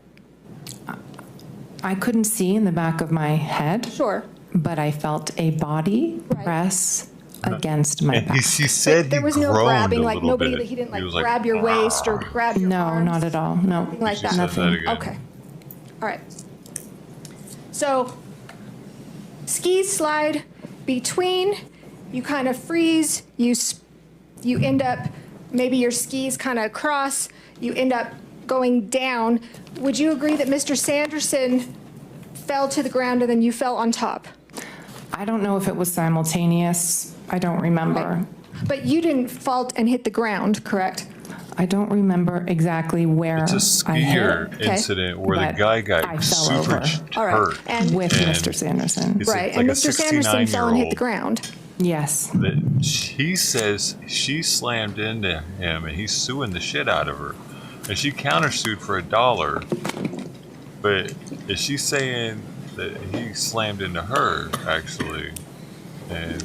S4: I couldn't see in the back of my head.
S8: Sure.
S4: But I felt a body press against my back.
S1: She said
S8: There was no grabbing, like nobody that he didn't like grab your waist or grab your arms.
S4: No, not at all. No.
S8: Nothing like that.
S4: Nothing.
S8: Okay. All right. So skis slide between, you kind of freeze, you end up, maybe your skis kind of cross, you end up going down. Would you agree that Mr. Sanderson fell to the ground and then you fell on top?
S4: I don't know if it was simultaneous. I don't remember.
S8: But you didn't fall and hit the ground, correct?
S4: I don't remember exactly where
S1: It's a
S4: I hit.
S1: skier incident where the
S4: but
S1: guy
S4: I
S1: got
S4: fell
S1: super
S4: over.
S8: All right.
S1: hurt.
S8: And
S4: with Mr. Sanderson.
S1: It's
S8: right,
S1: like
S8: and
S1: a
S8: Mr. Sanderson fell and hit the ground.
S4: Yes.
S1: He says she slammed into him and he's suing the shit out of her. And she countersued for $1. But is she saying that he slammed into her, actually? And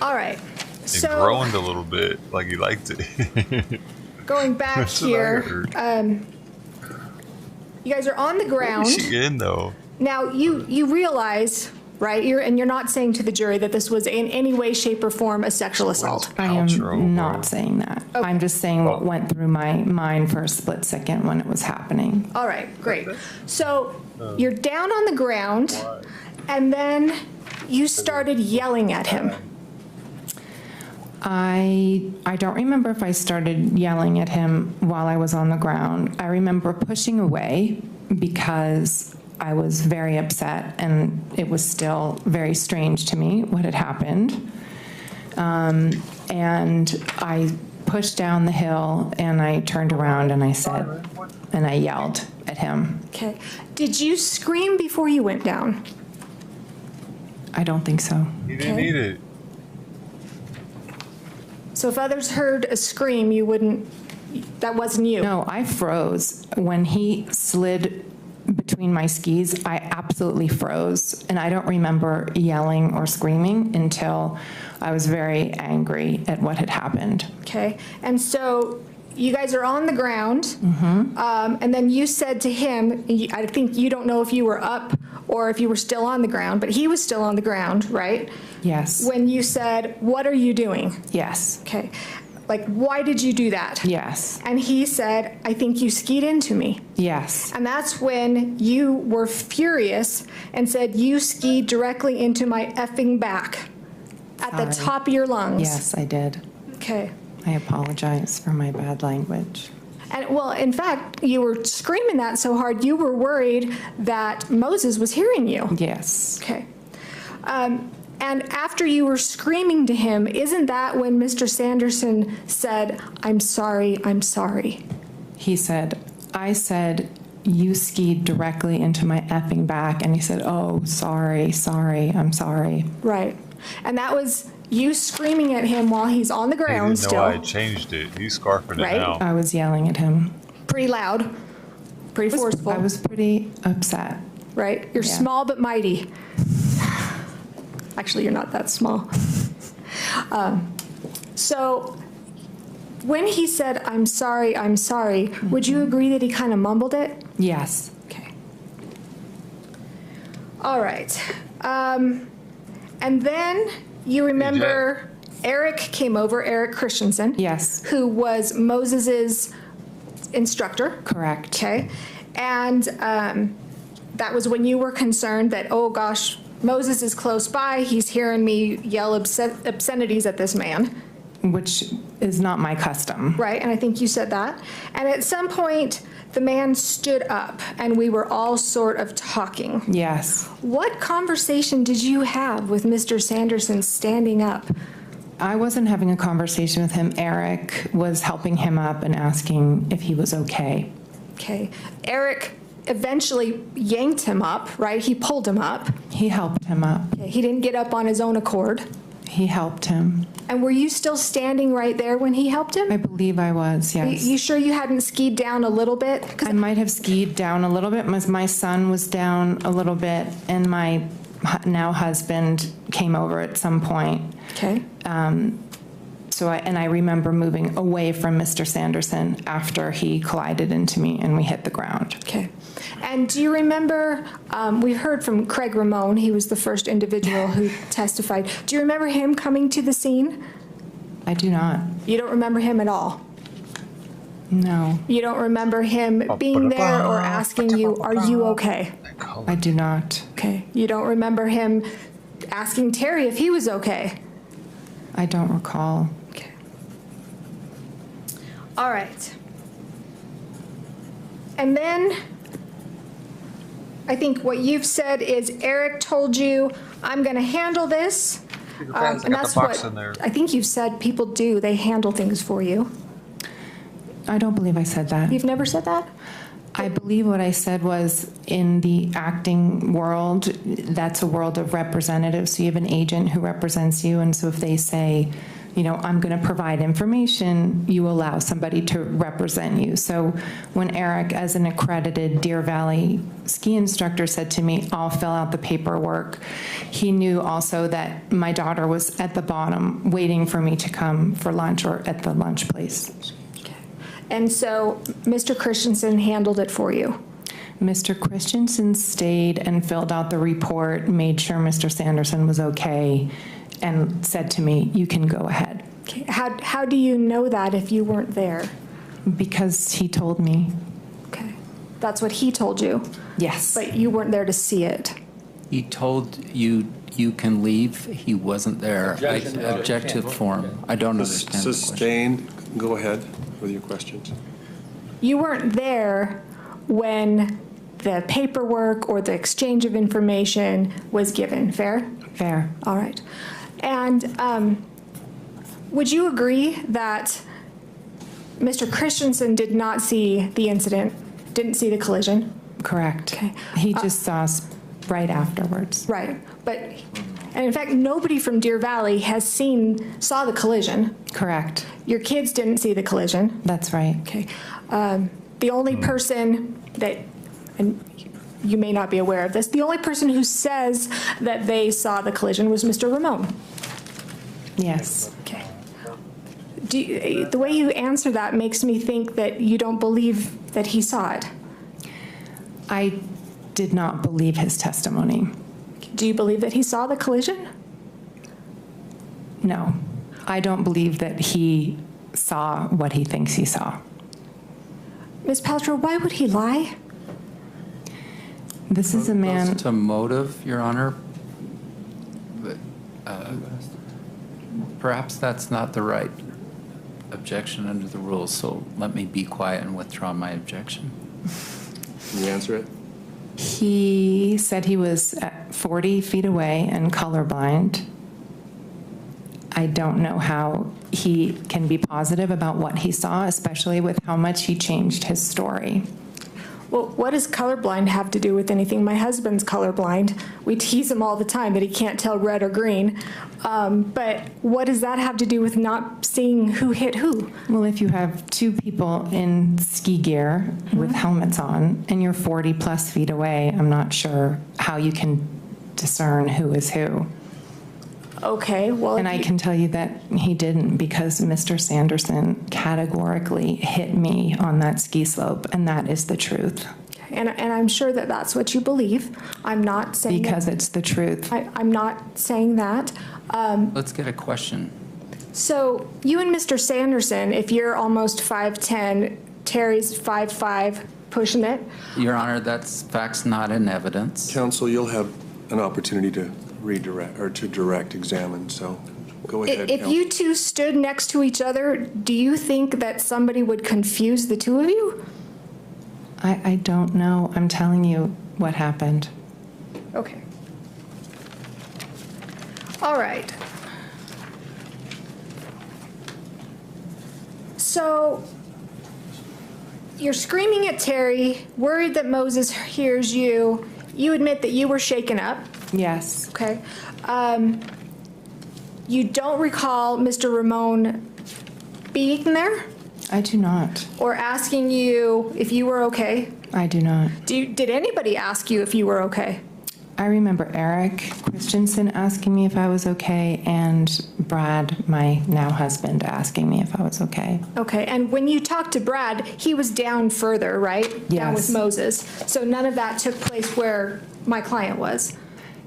S8: All right.
S1: it
S8: So
S1: groaned a little bit, like he liked it.
S8: going back
S1: That's what I
S8: here,
S1: heard.
S8: you guys are on the ground.
S1: Where is she in, though?
S8: Now you realize, right? You're not saying to the jury that this was in any way, shape, or form a sexual assault.
S4: I am not saying that. I'm just saying what went through my mind for a split second when it was happening.
S8: All right, great. So you're down on the ground, and then you started yelling at him.
S4: I don't remember if I started yelling at him while I was on the ground. I remember pushing away because I was very upset, and it was still very strange to me what had happened. And I pushed down the hill, and I turned around, and I said, and I yelled at him.
S8: Okay. Did you scream before you went down?
S4: I don't think so.
S1: He didn't need it.
S8: So if others heard a scream, you wouldn't, that wasn't you?
S4: No, I froze. When he slid between my skis, I absolutely froze. And I don't remember yelling or screaming until I was very angry at what had happened.
S8: Okay. And so you guys are on the ground, and then you said to him, I think you don't know if you were up or if you were still on the ground, but he was still on the ground, right?
S4: Yes.
S8: When you said, "What are you doing?"
S4: Yes.
S8: Okay. Like, why did you do that?
S4: Yes.
S8: And he said, "I think you skied into me."
S4: Yes.
S8: And that's when you were furious and said, "You skied directly into my effing back at the
S4: Sorry.
S8: top of your lungs."
S4: Yes, I did.
S8: Okay.
S4: I apologize for my bad language.
S8: And well, in fact, you were screaming that so hard, you were worried that Moses was hearing you.
S4: Yes.
S8: Okay. And after you were screaming to him, isn't that when Mr. Sanderson said, "I'm sorry, I'm sorry"?
S4: He said, I said, you skied directly into my effing back. And he said, "Oh, sorry, I'm sorry."
S8: Right. And that was you screaming at him while he's on the
S1: He
S8: ground
S1: didn't know
S8: still.
S1: I changed it. He's scarfing
S8: Right?
S1: it now.
S4: I was yelling at him.
S8: Pretty loud, pretty forceful.
S4: I was pretty upset.
S8: Right? You're
S4: Yeah.
S8: small but mighty. Actually, you're not that small. So when he said, "I'm sorry, would you agree that he kind of mumbled it?
S4: Yes.
S8: Okay. All right. And then you remember Eric came over, Eric Christensen.
S4: Yes.
S8: Who was Moses's instructor.
S4: Correct.
S8: Okay. And that was when you were concerned that, oh gosh, Moses is close by. He's hearing me yell obscenities at this man.
S4: Which is not my custom.
S8: Right, and I think you said that. And at some point, the man stood up, and we were all sort of talking.
S4: Yes.
S8: What conversation did you have with Mr. Sanderson standing up?
S4: I wasn't having a conversation with him. Eric was helping him up and asking if he was okay.
S8: Okay. Eric eventually yanked him up, right? He pulled him up.
S4: He helped him up.
S8: Okay. He didn't get up on his own accord.
S4: He helped him.
S8: And were you still standing right there when he helped him?
S4: I believe I was, yes.
S8: You sure you hadn't skied down a little bit?
S4: I might have skied down a little bit. My son was down a little bit, and my now husband came over at some point.
S8: Okay.
S4: I remember moving away from Mr. Sanderson after he collided into me and we hit the ground.
S8: Okay. And do you remember, we heard from Craig Ramon, he was the first individual who testified. Do you remember him coming to the scene?
S4: I do not.
S8: You don't remember him at all?
S4: No.
S8: You don't remember him being there or asking you, are you okay?
S4: I do not.
S8: Okay. You don't remember him asking Terry if he was okay?
S4: I don't recall.
S8: Okay. All right. And then I think what you've said is Eric told you, I'm going to handle this. And that's what I think you've said people do. They handle things for you.
S4: I don't believe I said that.
S8: You've never said that?
S4: I believe what I said was in the acting world, that's a world of representatives. So you have an agent who represents you. And so if they say, I'm going to provide information, you allow somebody to represent you. So when Eric, as an accredited Deer Valley ski instructor, said to me, I'll fill out the paperwork, he knew also that my daughter was at the bottom waiting for me to come for lunch or at the lunch place.
S8: And so Mr. Christensen handled it for you?
S4: Mr. Christensen stayed and filled out the report, made sure Mr. Sanderson was okay, and said to me, you can go ahead.
S8: Okay. How do you know that if you weren't there?
S4: Because he told me.
S8: Okay. That's what he told you?
S4: Yes.
S8: But you weren't there to see it?
S18: He told you you can leave. He wasn't there. I object to the form. I don't understand.
S19: Sustained. Go ahead with your questions.
S8: You weren't there when the paperwork or the exchange of information was given, fair?
S4: Fair.
S8: All right. And would you agree that Mr. Christensen did not see the incident, didn't see the collision?
S4: Correct.
S8: Okay.
S4: He just saw us right afterwards.
S8: Right. And in fact, nobody from Deer Valley saw the collision.
S4: Correct.
S8: Your kids didn't see the collision.
S4: That's right.
S8: Okay. The only person that, and you may not be aware of this, the only person who says that they saw the collision was Mr. Ramon.
S4: Yes.
S8: Okay. The way you answer that makes me think that you don't believe that he saw it.
S4: I did not believe his testimony.
S8: Do you believe that he saw the collision?
S4: No. I don't believe that he saw what he thinks he saw.
S8: Ms. Paltrow, why would he lie?
S4: This is a man...
S18: Goes to motive, Your Honor. But, perhaps that's not the right objection under the rules, so let me be quiet and withdraw my objection.
S19: Can you answer it?
S4: He said he was 40 feet away and colorblind. I don't know how he can be positive about what he saw, especially with how much he changed his story.
S8: Well, what does colorblind have to do with anything? My husband's colorblind. We tease him all the time that he can't tell red or green. But what does that have to do with not seeing who hit who?
S4: Well, if you have two people in ski gear with helmets on and you're 40 plus feet away, I'm not sure how you can discern who is who.
S8: Okay, well...
S4: And I can tell you that he didn't, because Mr. Sanderson categorically hit me on that ski slope, and that is the truth.
S8: And I'm sure that that's what you believe. I'm not saying...
S4: Because it's the truth.
S8: I'm not saying that.
S18: Let's get a question.
S8: So you and Mr. Sanderson, if you're almost 5'10", Terry's 5'5", pushing it.
S18: Your Honor, that's facts not in evidence.
S19: Counsel, you'll have an opportunity to redirect or to direct examine, so go ahead.
S6: If you two stood next to each other, do you think that somebody would confuse the two of you?
S4: I don't know. I'm telling you what happened.
S6: Okay. All right. So you're screaming at Terry, worried that Moses hears you. You admit that you were shaken up.
S4: Yes.
S6: Okay. You don't recall Mr. Ramon being there?
S4: I do not.
S6: Or asking you if you were okay?
S4: I do not.
S6: Did anybody ask you if you were okay?
S4: I remember Eric Christensen asking me if I was okay, and Brad, my now husband, asking me if I was okay.
S6: Okay, and when you talked to Brad, he was down further, right?
S4: Yes.
S6: Down with Moses. So none of that took place where my client was?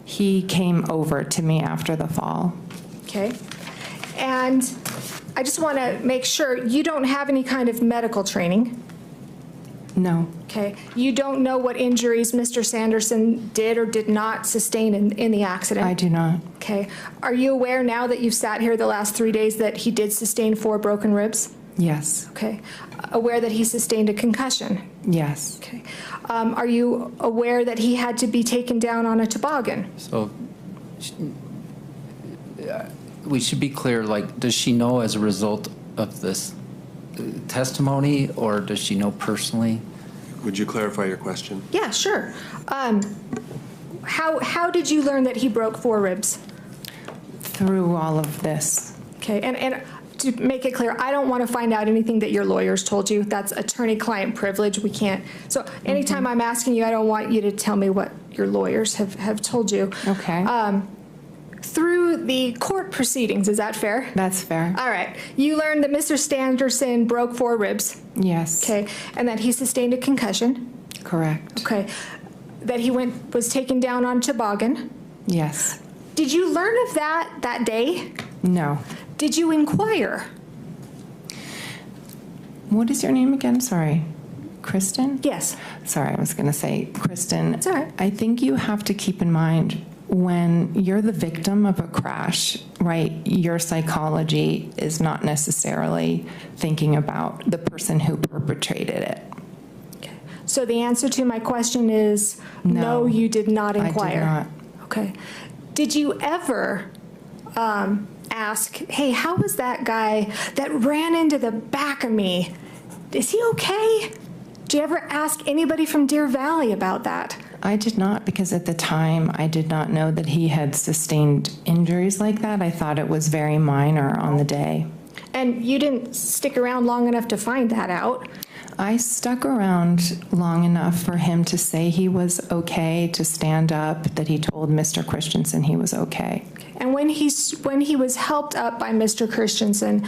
S4: He came over to me after the fall.
S6: Okay. And I just want to make sure you don't have any kind of medical training.
S4: No.
S6: Okay. You don't know what injuries Mr. Sanderson did or did not sustain in the accident?
S4: I do not.
S6: Okay. Are you aware now that you've sat here the last 3 days that he did sustain 4 broken ribs?
S4: Yes.
S6: Okay. Aware that he sustained a concussion?
S4: Yes.
S6: Okay. Are you aware that he had to be taken down on a toboggan?
S18: So we should be clear, like, does she know as a result of this testimony, or does she know personally?
S19: Would you clarify your question?
S6: Yeah, sure. How did you learn that he broke 4 ribs?
S4: Through all of this.
S6: Okay, and to make it clear, I don't want to find out anything that your lawyers told you. That's attorney-client privilege. We can't. So anytime I'm asking you, I don't want you to tell me what your lawyers have told you.
S4: Okay.
S6: Through the court proceedings, is that fair?
S4: That's fair.
S6: All right. You learned that Mr. Sanderson broke 4 ribs.
S4: Yes.
S6: Okay, and that he sustained a concussion.
S4: Correct.
S6: Okay. That he was taken down on a toboggan.
S4: Yes.
S6: Did you learn of that day?
S4: No.
S6: Did you inquire?
S4: What is your name again? Sorry. Kristen?
S6: Yes.
S4: Sorry, I was going to say Kristen.
S6: It's all right.
S4: I think you have to keep in mind when you're the victim of a crash, right, your psychology is not necessarily thinking about the person who perpetrated it.
S6: Okay. So the answer to my question is no, you did not inquire.
S4: I did not.
S6: Okay. Did you ever ask, hey, how was that guy that ran into the back of me? Is he okay? Did you ever ask anybody from Deer Valley about that?
S4: I did not, because at the time I did not know that he had sustained injuries like that. I thought it was very minor on the day.
S6: And you didn't stick around long enough to find that out?
S4: I stuck around long enough for him to say he was okay, to stand up, that he told Mr. Christensen he was okay.
S6: And when he was helped up by Mr. Christensen,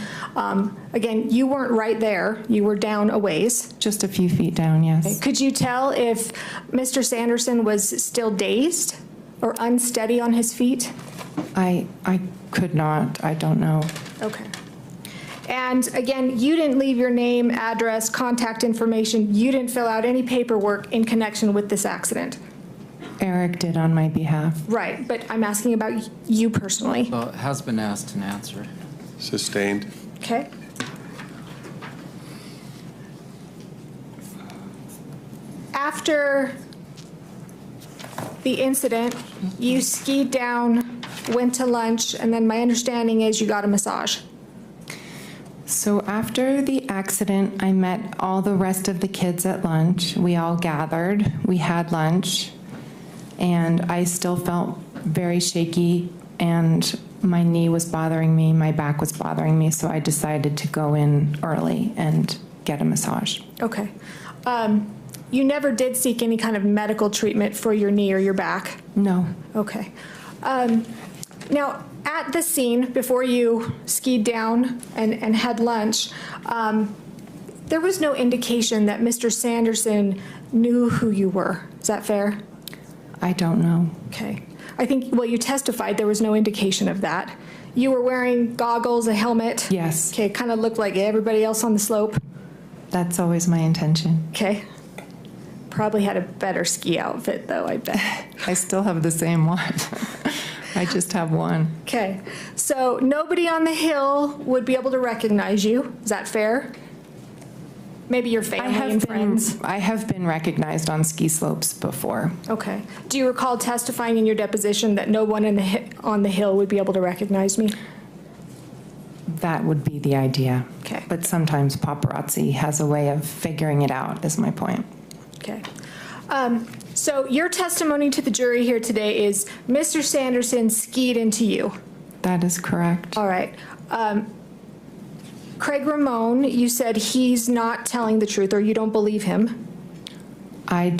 S6: again, you weren't right there. You were down a ways.
S4: Just a few feet down, yes.
S6: Okay. Could you tell if Mr. Sanderson was still dazed or unsteady on his feet?
S4: I could not. I don't know.
S6: Okay. And again, you didn't leave your name, address, contact information. You didn't fill out any paperwork in connection with this accident.
S4: Eric did on my behalf.
S6: Right, but I'm asking about you personally.
S18: Well, it has been asked and answered.
S19: Sustained.
S6: Okay. After the incident, you skied down, went to lunch, and then my understanding is you got a massage.
S4: So after the accident, I met all the rest of the kids at lunch. We all gathered, we had lunch, and I still felt very shaky, and my knee was bothering me, my back was bothering me, so I decided to go in early and get a massage.
S6: Okay. You never did seek any kind of medical treatment for your knee or your back?
S4: No.
S6: Okay. Now, at the scene, before you skied down and had lunch, there was no indication that Mr. Sanderson knew who you were. Is that fair?
S4: I don't know.
S6: Okay. I think, well, you testified there was no indication of that. You were wearing goggles, a helmet?
S4: Yes.
S6: Okay, kind of looked like everybody else on the slope?
S4: That's always my intention.
S6: Okay. Probably had a better ski outfit, though, I bet.
S4: I still have the same one. I just have one.
S6: Okay, so nobody on the hill would be able to recognize you. Is that fair? Maybe your family and friends?
S4: I have been recognized on ski slopes before.
S6: Okay. Do you recall testifying in your deposition that no one on the hill would be able to recognize me?
S4: That would be the idea.
S6: Okay.
S4: But sometimes paparazzi has a way of figuring it out, is my point.
S6: Okay. So your testimony to the jury here today is Mr. Sanderson skied into you.
S4: That is correct.
S6: All right. Craig Ramone, you said he's not telling the truth, or you don't believe him.
S4: I'm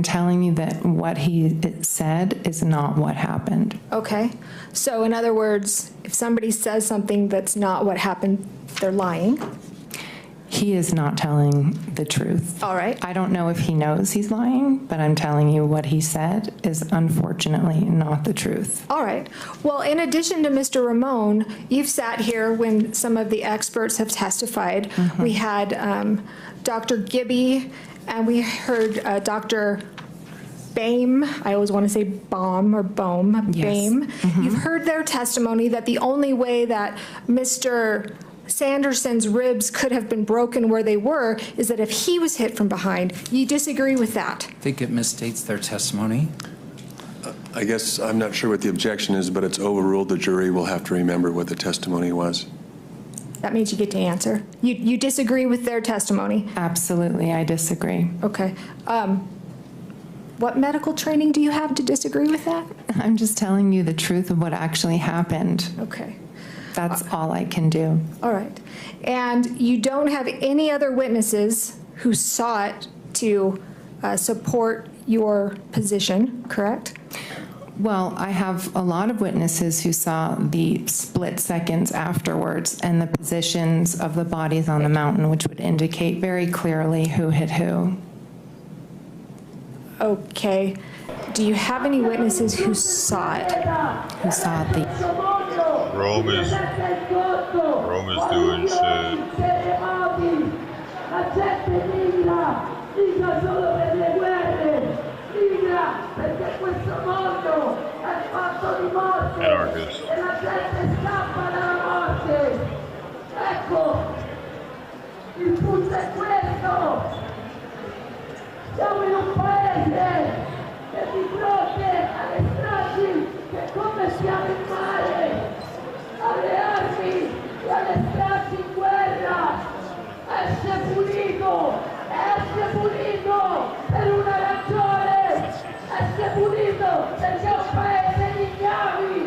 S4: telling you that what he said is not what happened.
S6: Okay. So in other words, if somebody says something that's not what happened, they're lying.
S4: He is not telling the truth.
S6: All right.
S4: I don't know if he knows he's lying, but I'm telling you what he said is unfortunately not the truth.
S6: All right. Well, in addition to Mr. Ramone, you've sat here when some of the experts have testified.
S4: Mm-hmm.
S6: We had Dr. Gibby, and we heard Dr. Boehm. I always want to say Baum or Boehm.
S4: Yes.
S6: Boehm.
S4: Mm-hmm.
S6: You've heard their testimony that the only way that Mr. Sanderson's ribs could have been broken where they were is that if he was hit from behind. You disagree with that?
S18: I think it misstates their testimony.
S19: I guess I'm not sure what the objection is, but it's overruled. The jury will have to remember what the testimony was.
S6: That means you get to answer. You disagree with their testimony?
S4: Absolutely, I disagree.
S6: Okay. What medical training do you have to disagree with that?
S4: I'm just telling you the truth of what actually happened.
S6: Okay.
S4: That's all I can do.
S6: All right. And you don't have any other witnesses who sought to support your position, correct?
S4: Well, I have a lot of witnesses who saw the split seconds afterwards and the positions of the bodies on the mountain, which would indicate very clearly who hit who.
S6: Okay. Do you have any witnesses who saw it?
S4: Who saw the...
S1: Rome is doing shit. Anarchist.
S15: Il punto è questo. Siamo in un paese che di fronte alle stragi che come siamo in mare, alle armi e alle stragi in guerra, esce punito per una ragione, esce punito perché è un paese di ignavi,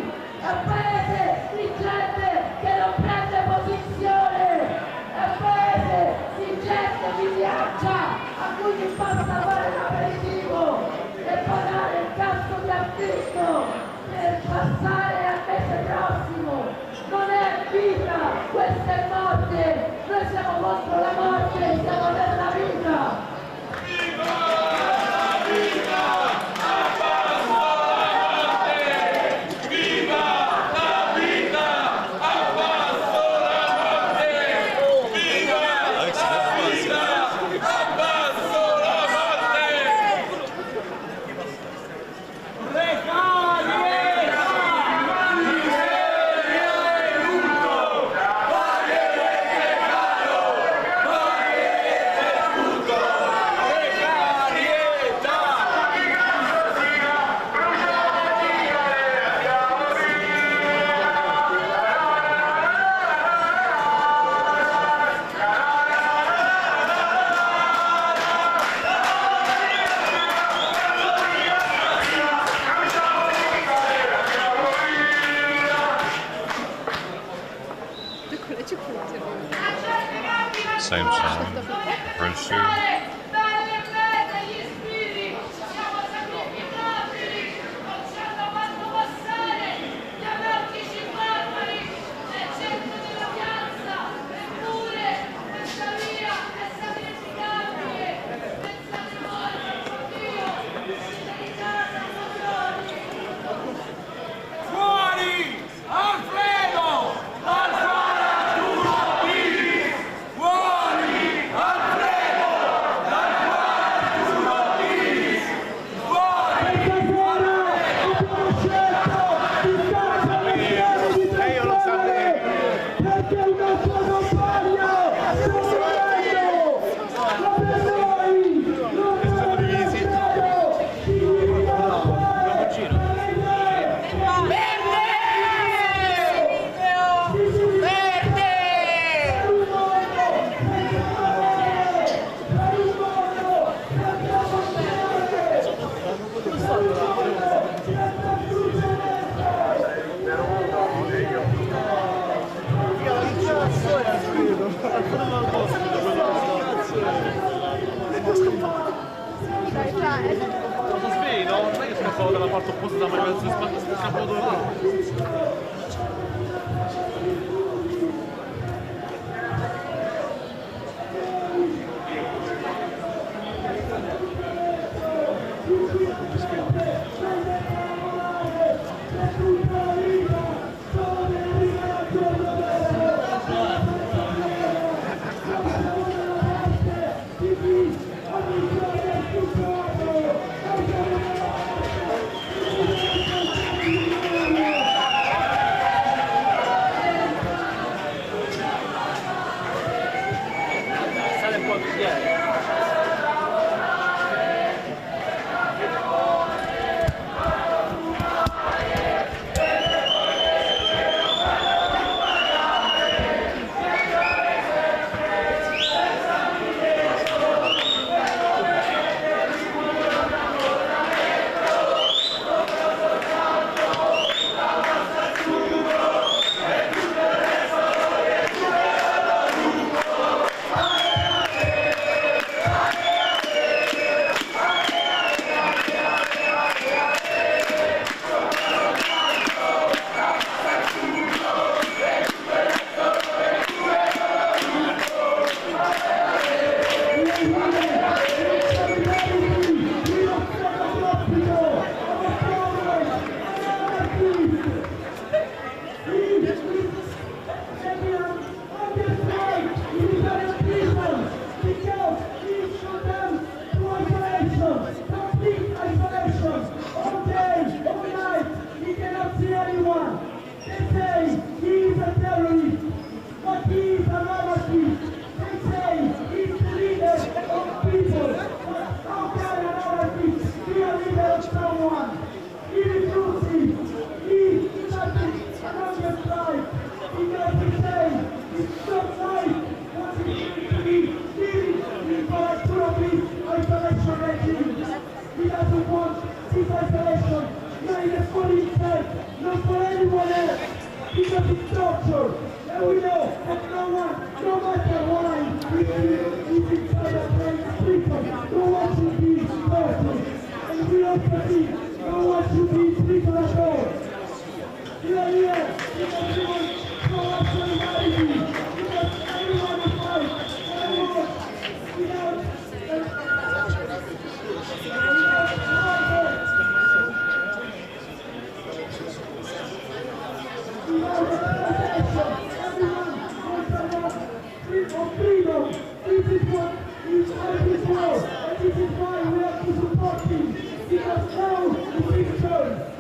S15: è un paese di gente che non prende posizione, è un paese di gente vigliaccia a cui gli basta fare l'aperitivo e pagare il cazzo di affitto per passare al mese prossimo. Non è vita, questa è morte, noi siamo contro la morte, siamo per la vita. Viva la vita! Abbasso la morte! Viva la vita! Abbasso la morte! Viva la vita! Abbasso la morte!
S1: Same song. French too.
S9: aeroporto posto da mai mezzo capo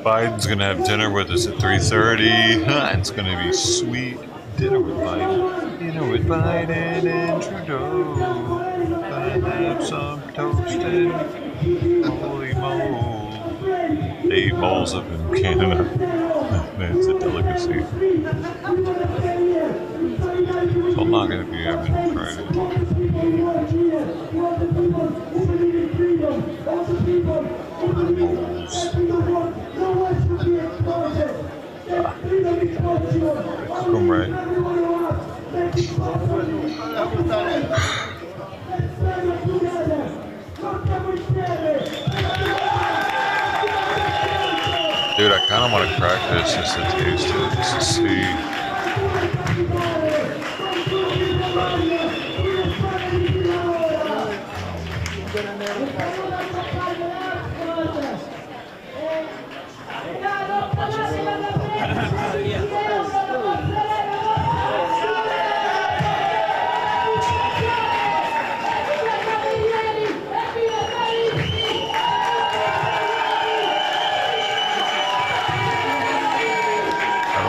S1: Biden's gonna have dinner with us at 3:30. It's gonna be sweet. Dinner with Biden. Dinner with Biden and Trudeau. Gonna have some toast and holy moles. They eat moles up in Canada. It's a delicacy. So I'm not gonna be having to try it. Moles. Cook 'em right. Dude, I kind of want to crack this just to taste it, just to see.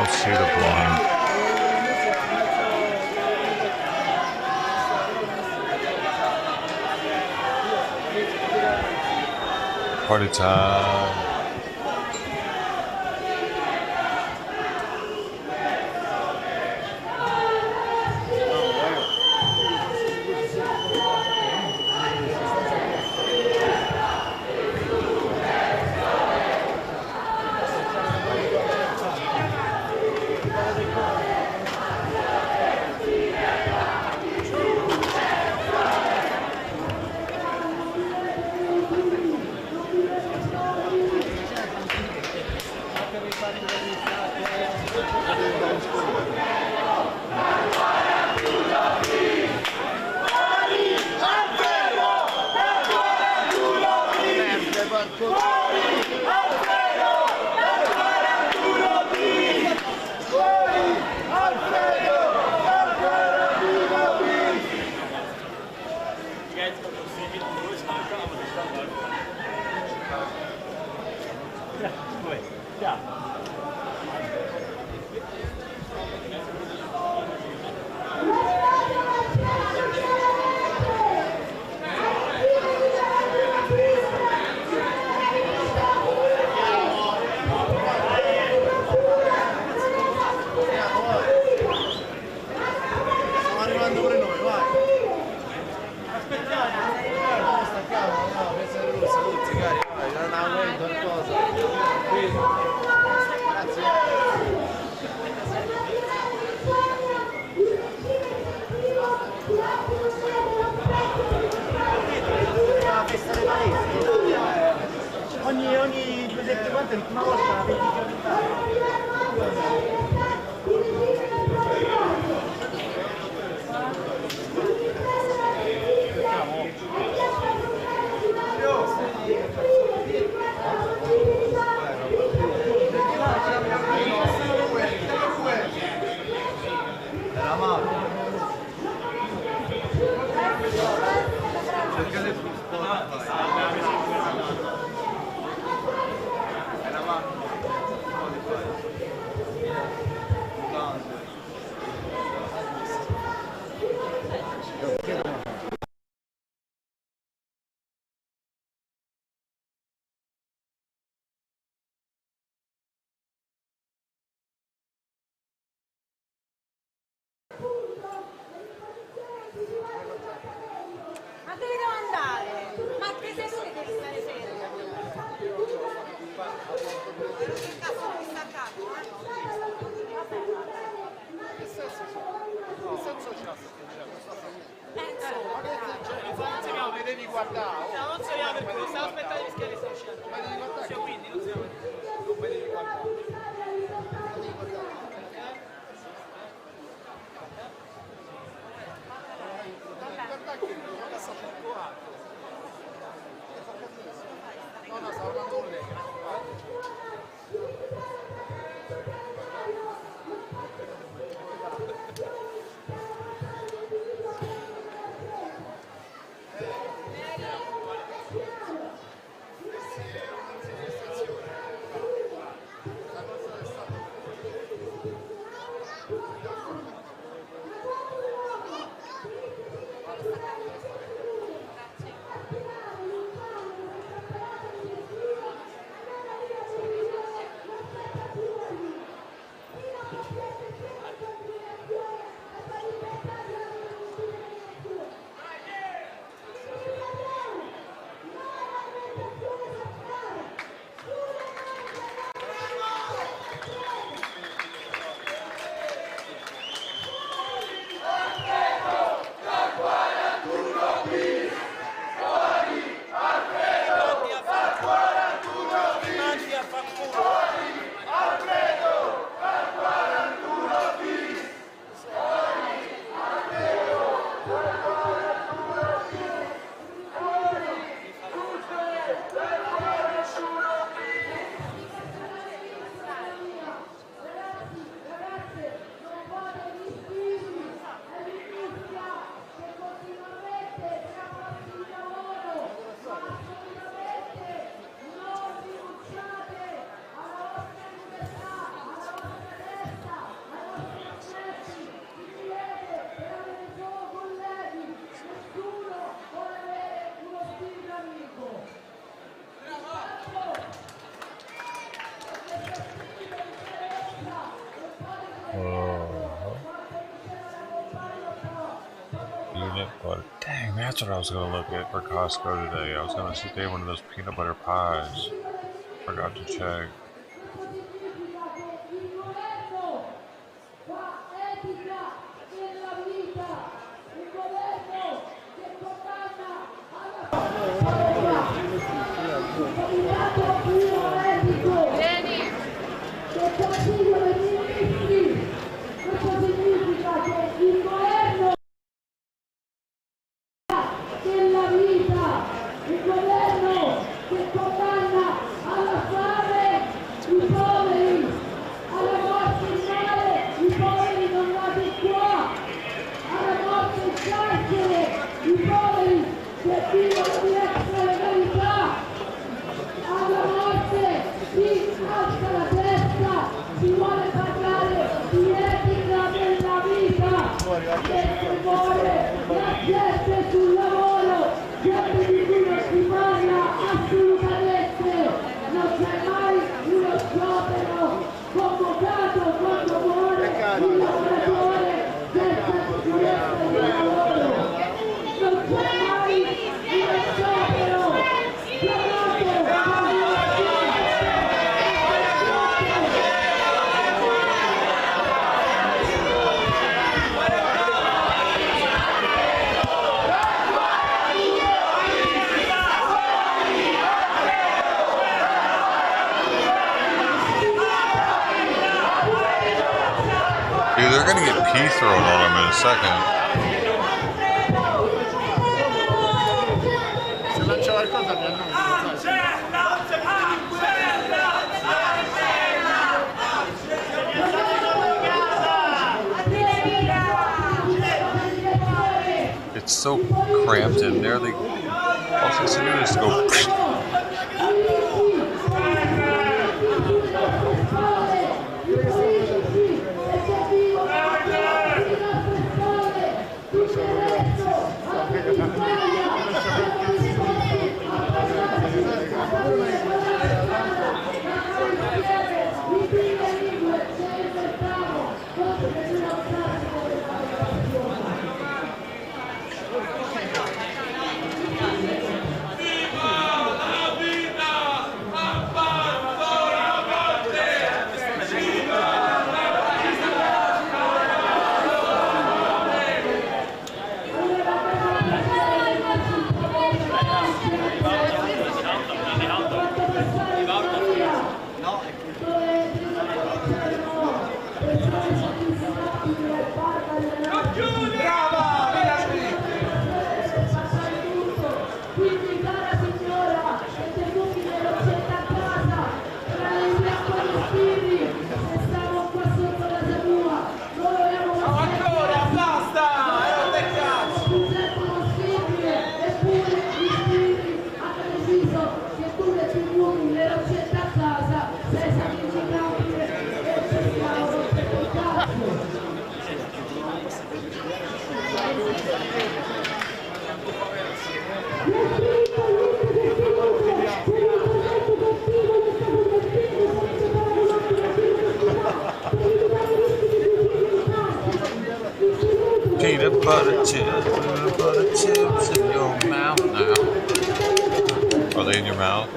S1: See the blonde. Party time.
S21: Ogni 2 settimane, una volta la vedi
S8: Ma dove devo andare? Ma che senso che devi stare fermo? Che cazzo devi staccato? Che senso c'ha? Non mi devi guardare. No, non so io perché stavo aspettando gli schiavi, sto uscendo. Ma devi guardare. Quindi non mi devi guardare. No, stavo andando con lei.
S1: Dang, that's what I was going to look at for Costco today. I was going to see if they had one of those peanut butter pies. Forgot to check.
S15: Della vita, il governo che condanna alla fame
S1: Dude, they're gonna get pee thrown on them in a second. It's so cramped in there. All they have to do is go. Peanut butter chips in your mouth now. Are they in your mouth?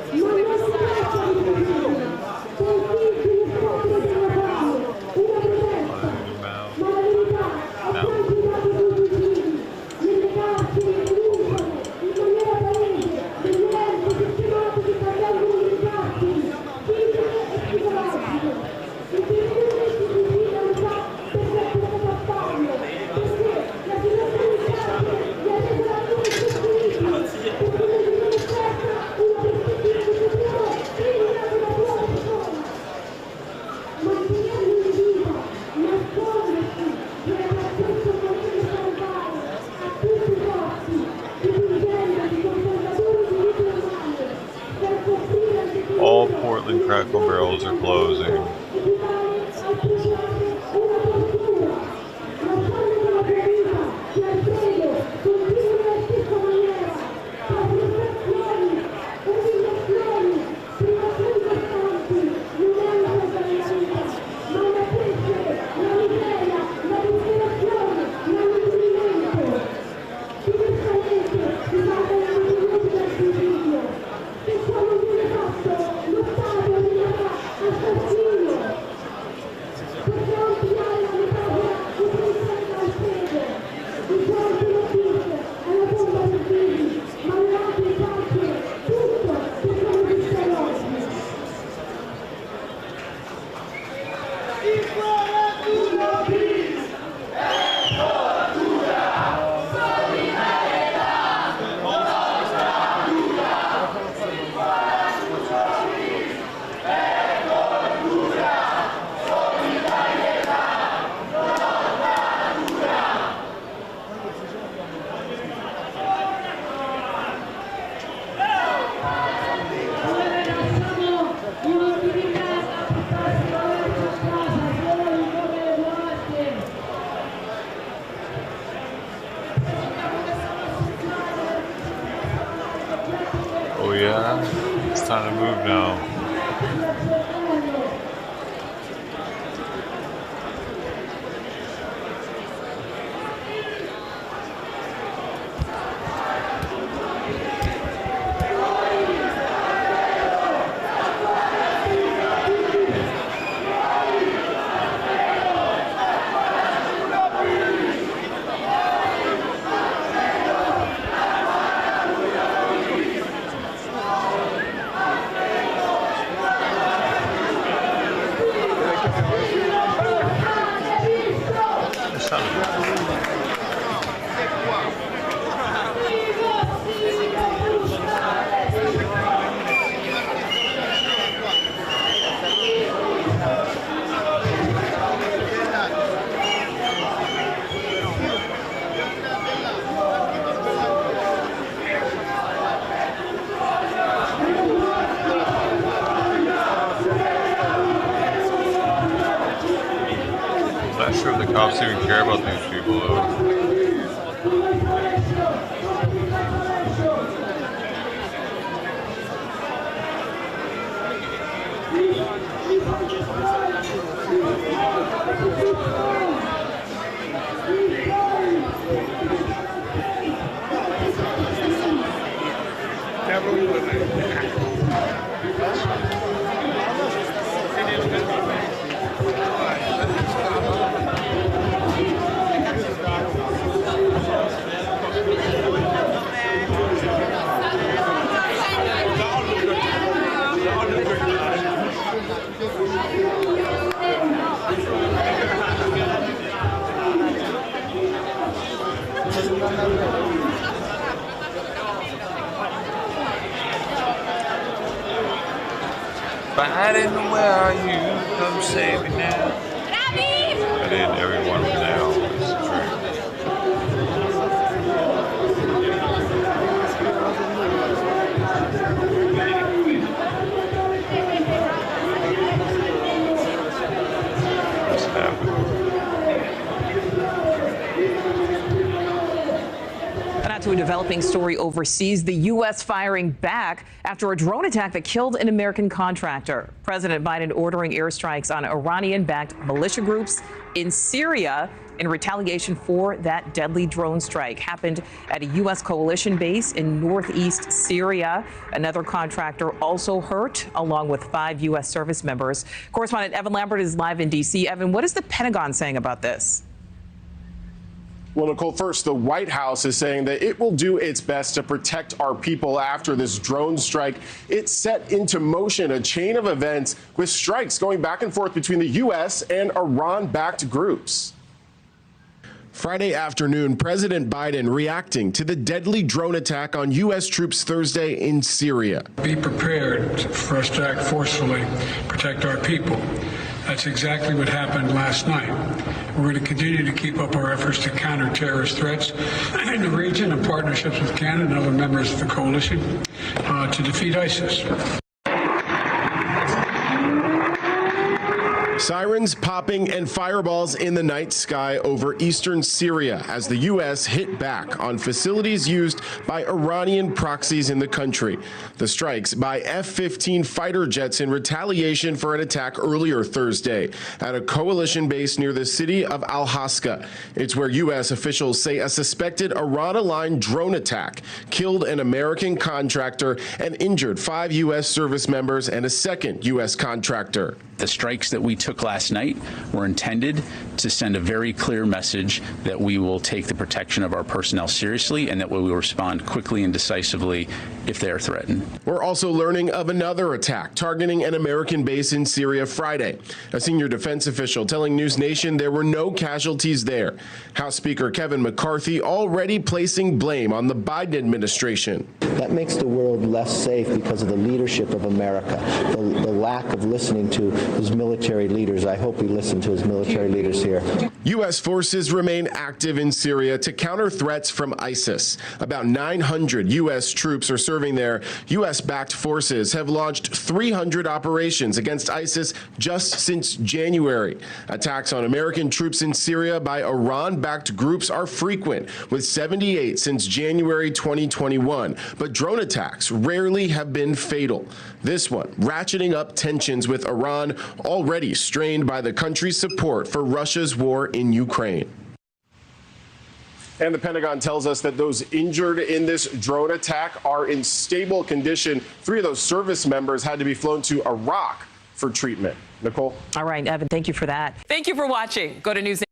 S1: All Portland Crackle Barrels are closing. Oh yeah, it's time to move now. I'm not sure if the cops even care about these people though. Biden, where are you? Come save me now. I did everyone now. It's true. What's happening?
S5: And out to a developing story overseas, the U.S. firing back after a drone attack that killed an American contractor. President Biden ordering airstrikes on Iranian-backed militia groups in Syria in retaliation for that deadly drone strike. Happened at a U.S. coalition base in northeast Syria. Another contractor also hurt, along with 5 U.S. service members. Correspondent Evan Lambert is live in D.C. Evan, what is the Pentagon saying about this?
S20: Well, Nicole, first, the White House is saying that it will do its best to protect our people after this drone strike. It set into motion a chain of events with strikes going back and forth between the U.S. and Iran-backed groups. Friday afternoon, President Biden reacting to the deadly drone attack on U.S. troops Thursday in Syria.
S2: Be prepared for us to act forcefully, protect our people. That's exactly what happened last night. We're going to continue to keep up our efforts to counter terrorist threats in the region in partnerships with Canada and other members of the coalition to defeat ISIS.
S20: Sirens popping and fireballs in the night sky over eastern Syria as the U.S. hit back on facilities used by Iranian proxies in the country. The strikes by F-15 fighter jets in retaliation for an attack earlier Thursday at a coalition base near the city of Al-Haska. It's where U.S. officials say a suspected Iran-aligned drone attack killed an American contractor and injured 5 U.S. service members and a second U.S. contractor.
S23: The strikes that we took last night were intended to send a very clear message that we will take the protection of our personnel seriously and that we will respond quickly and decisively if they are threatened.
S20: We're also learning of another attack targeting an American base in Syria Friday. A senior defense official telling News Nation there were no casualties there. House Speaker Kevin McCarthy already placing blame on the Biden administration.
S24: That makes the world less safe because of the leadership of America, the lack of listening to his military leaders. I hope he listened to his military leaders here.
S20: U.S. forces remain active in Syria to counter threats from ISIS. About 900 U.S. troops are serving there. U.S.-backed forces have launched 300 operations against ISIS just since January. Attacks on American troops in Syria by Iran-backed groups are frequent, with 78 since January 2021. But drone attacks rarely have been fatal. This one ratcheting up tensions with Iran, already strained by the country's support for Russia's war in Ukraine. And the Pentagon tells us that those injured in this drone attack are in stable condition. 3 of those service members had to be flown to Iraq for treatment. Nicole?
S5: All right, Evan, thank you for that. Thank you for watching. Go to News.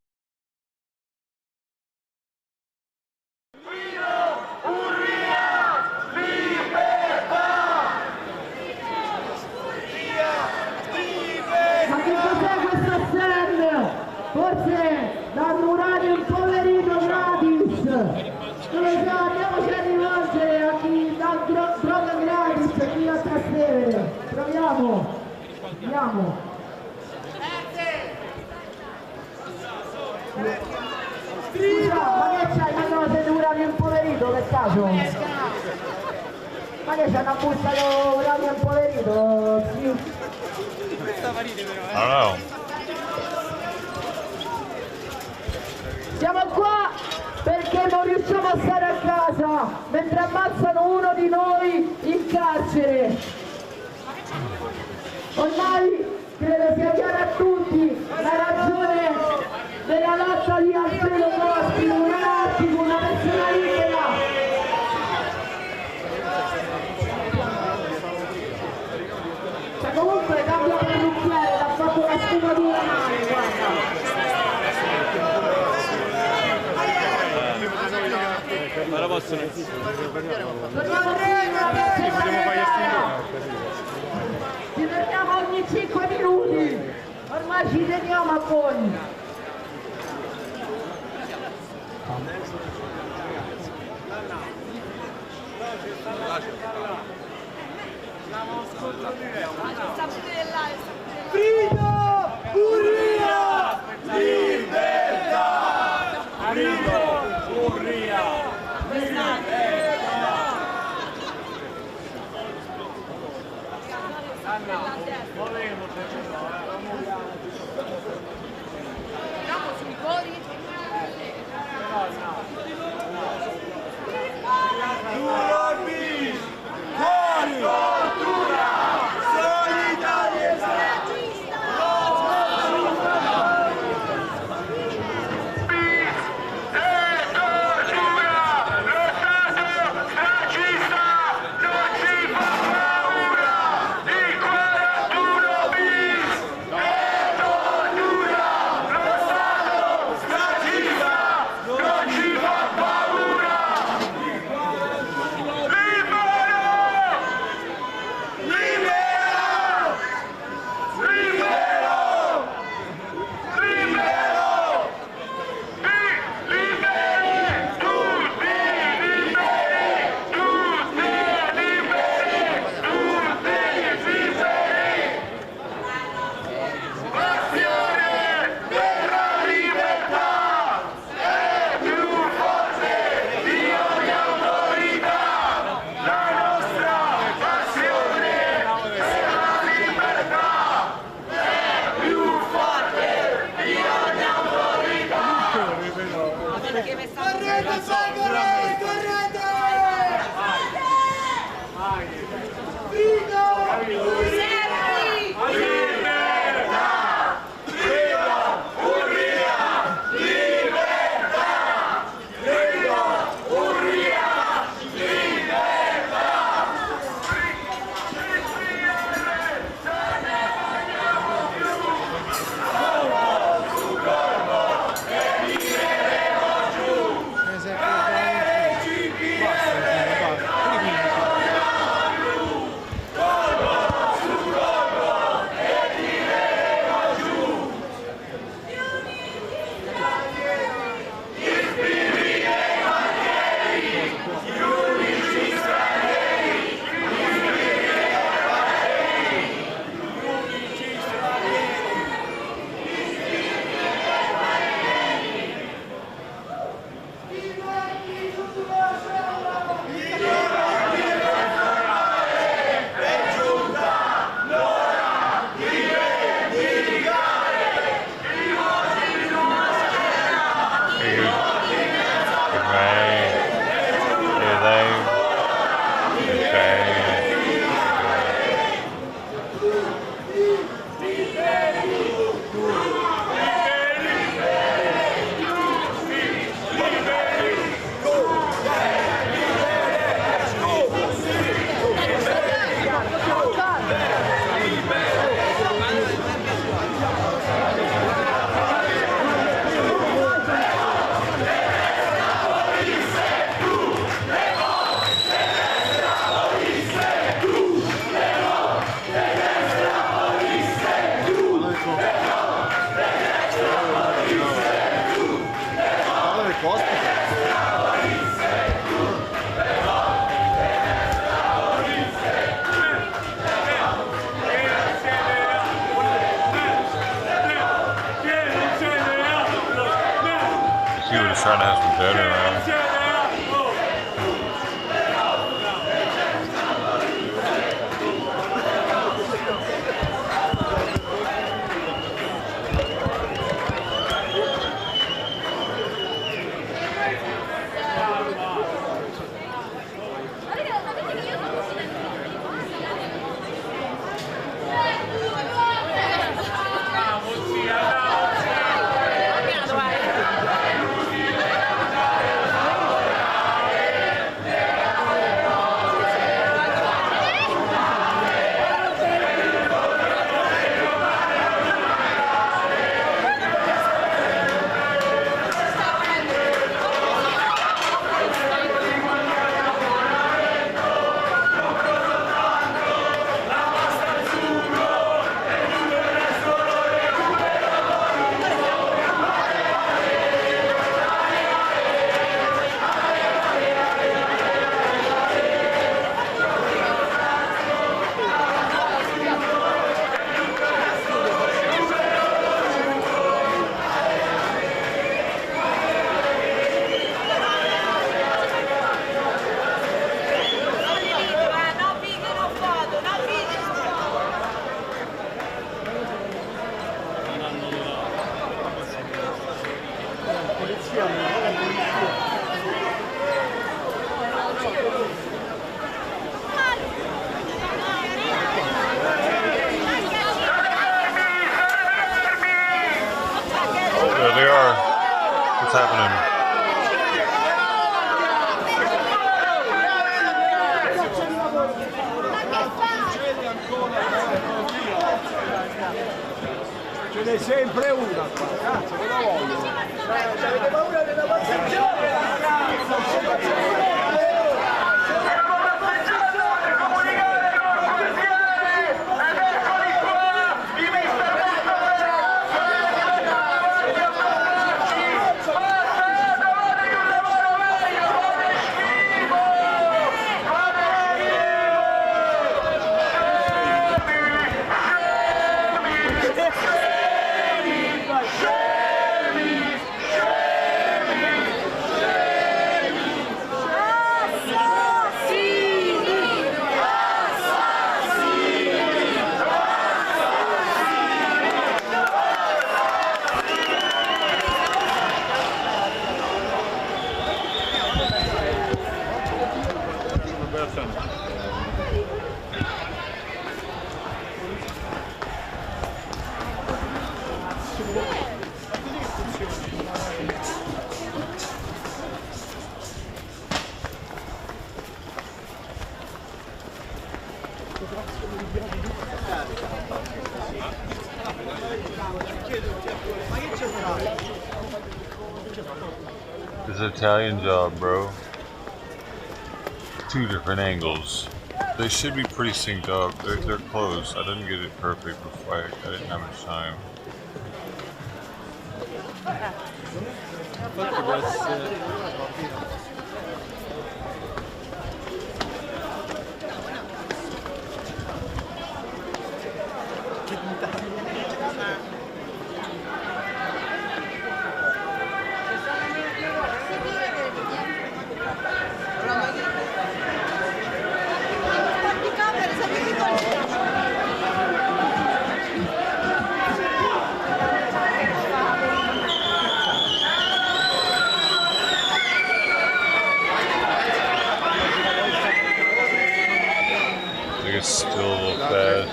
S15: Por cose danno uranio impoverito gratis. Non lo so, andiamoci a rivolgere a chi dà droga gratis qui a Trastevere. Proviamo. Andiamo. Scusa, ma che c'hai le cose di uranio impoverito per caso? Ma che c'è una busta di uranio impoverito?
S1: I don't know.
S15: Siamo qua perché non riusciamo a stare a casa mentre ammazzano uno di noi in carcere. Ormai credo sia chiara a tutti la ragione della lotta di Alfredo Costi, un anarchico, una persona libera. Cioè comunque cambia parrucchiere, l'ha fatto la sfumatura male, guarda.
S9: Ora possono.
S15: Ci fermiamo ogni 5 minuti, ormai ci teniamo a voi.
S9: Frido, Urria, libertà! Frido, Urria, libertà!
S8: Andiamo sui cori.
S9: Tortura, solidarietà!
S1: just trying to have some dead around. There they are. What's happening?
S9: Ce n'è sempre una qua, cazzo, cosa vogliono? Avete paura della passeggiata?
S1: It's an Italian job, bro. Two different angles. They should be pretty synced up. They're close. I didn't get it perfect before. I didn't have much time. It's still a little fast.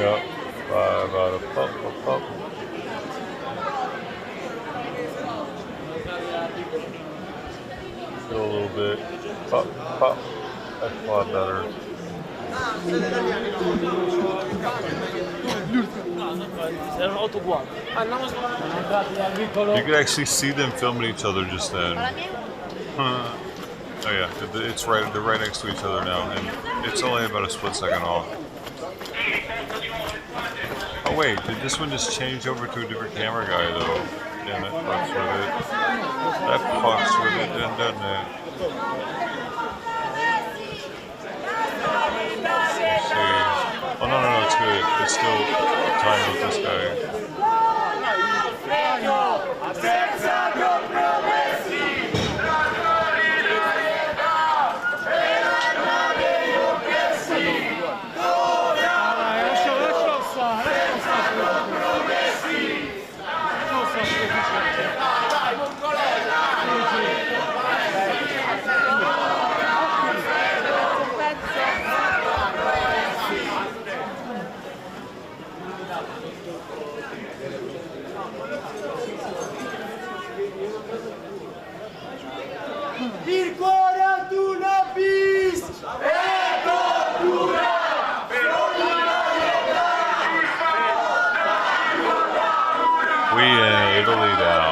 S1: Yep, about a pop. Still a little bit. Pop. That's a lot better. You could actually see them filming each other just then. Oh yeah, it's right. They're right next to each other now, and it's only about a split second off. Oh wait, did this one just change over to a different camera guy though? Damn, that fucks with it. That fucks with it, doesn't it? Oh, no, it's good. It's still time with this guy.
S9: Il 41 bis è tortura!
S1: We in Italy down.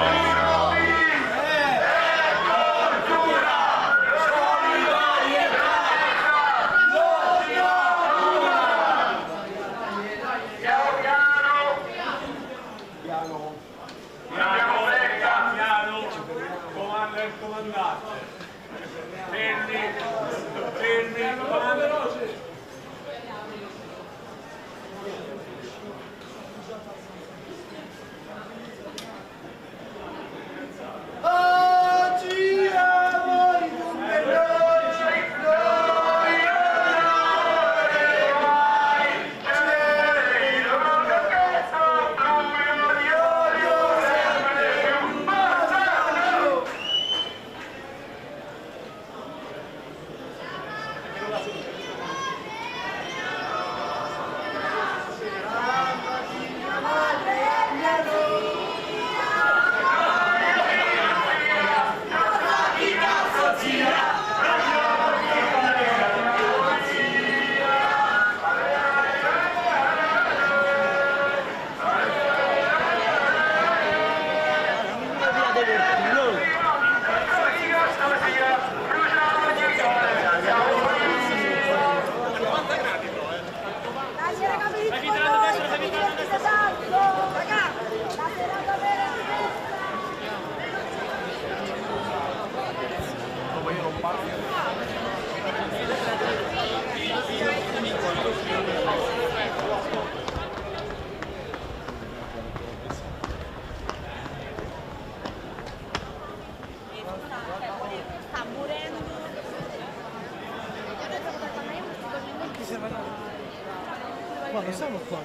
S21: Quando siamo qua,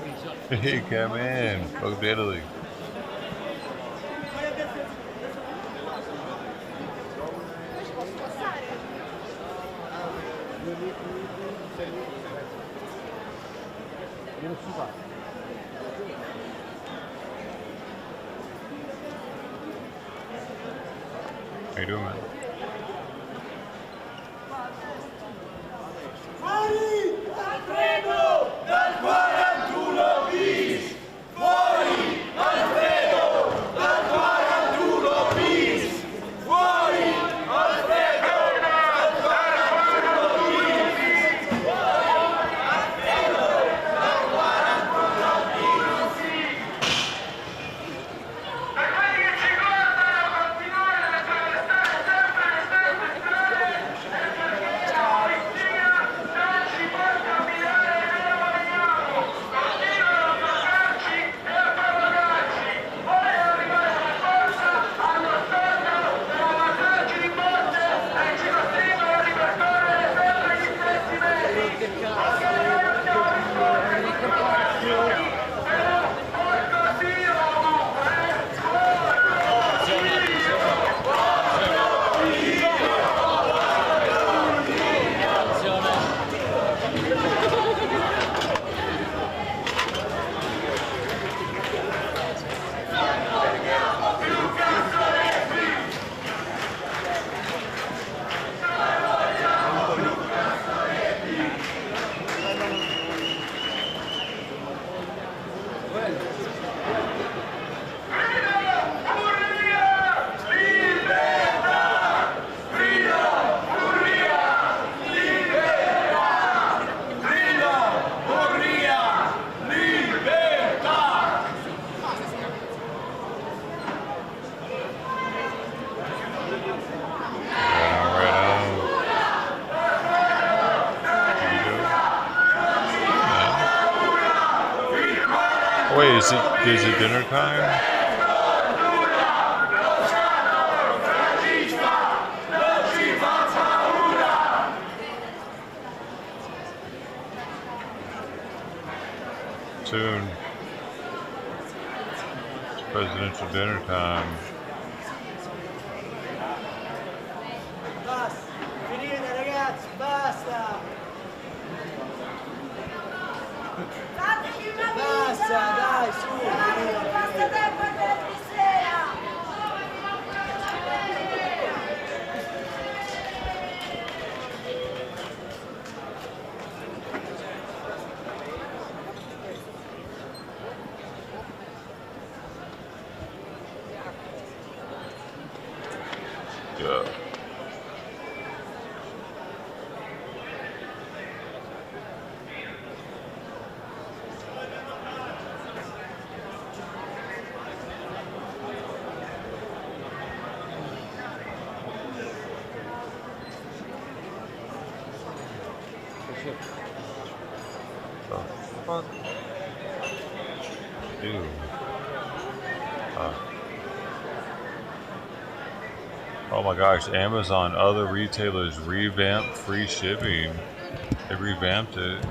S1: Hey, come in. Welcome to Italy. How you doing, man?
S9: Fuori! Alfredo! Dal 41 bis! Fuori! Alfredo! Dal 41 bis! Fuori! Alfredo! Dal 41 bis! Fuori! Alfredo! Dal 41 bis! Per quelli che ci guardano, continuare a restare sempre
S1: Is it dinner time? Soon. It's presidential dinner time.
S9: Finite ragazzi, basta! Basta, dai, su! Basta tempo per di sera!
S1: Yeah. Fuck. Ew. Oh my gosh, Amazon, other retailers revamped free shipping. They revamped it.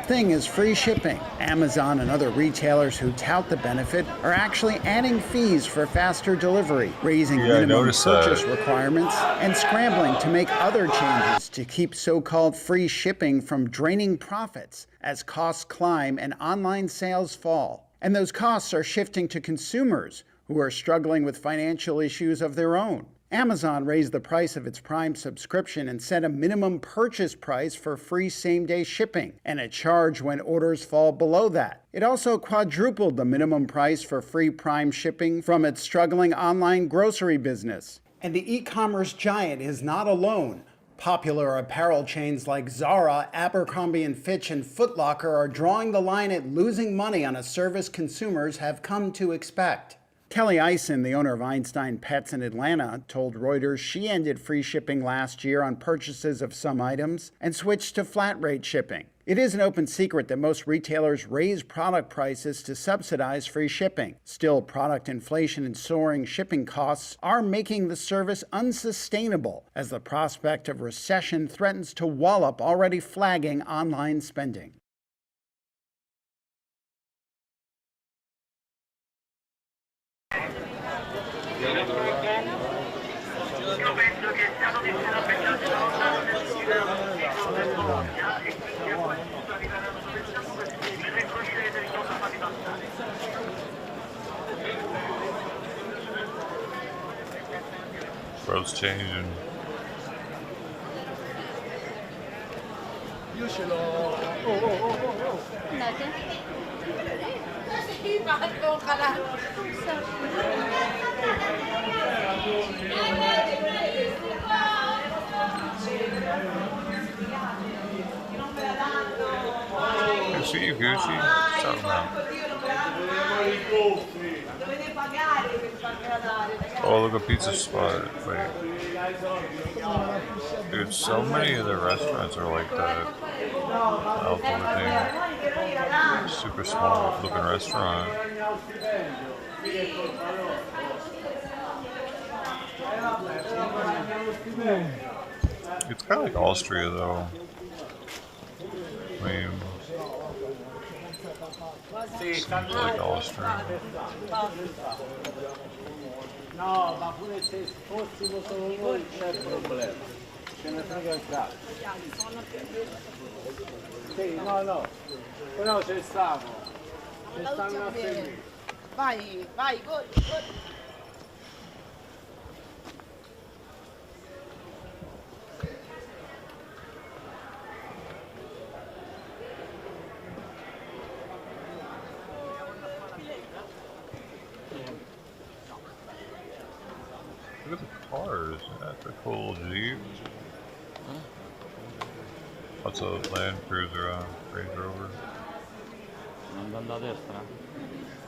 S10: Thing is free shipping. Amazon and other retailers who tout the benefit are actually adding fees for faster delivery, raising minimum purchase requirements, and scrambling to make other changes to keep so-called free shipping from draining profits as costs climb and online sales fall. And those costs are shifting to consumers who are struggling with financial issues of their own. Amazon raised the price of its Prime subscription and set a minimum purchase price for free same-day shipping and a charge when orders fall below that. It also quadrupled the minimum price for free Prime shipping from its struggling online grocery business. And the e-commerce giant is not alone. Popular apparel chains like Zara, Abercrombie & Fitch, and Foot Locker are drawing the line at losing money on a service consumers have come to expect. Kelly Eisen, the owner of Einstein Pets in Atlanta, told Reuters she ended free shipping last year on purchases of some items and switched to flat rate shipping. It is an open secret that most retailers raise product prices to subsidize free shipping. Still, product inflation and soaring shipping costs are making the service unsustainable as the prospect of recession threatens to wallop already flagging online spending.
S1: World's changing.
S9: Io ce l'ho. Oh.
S8: Andate. Sì, Marco,
S1: Gucci? Talking about. Oh, look, a pizza spot. Wait. Dude, so many of the restaurants are like that. Outdoor thing. Super small looking restaurant. It's kind of like Austria, though. I mean, seems like Austria.
S9: No, ma pure se fossimo solo noi non c'è problema. Ce ne frega il cazzo. Sì, no. Però ci stiamo. Ci stanno a seguire.
S8: Vai, go.
S1: Look at the cars. That's a cool Jeep. What's a Land Cruiser, Range Rover?
S21: Andando a destra?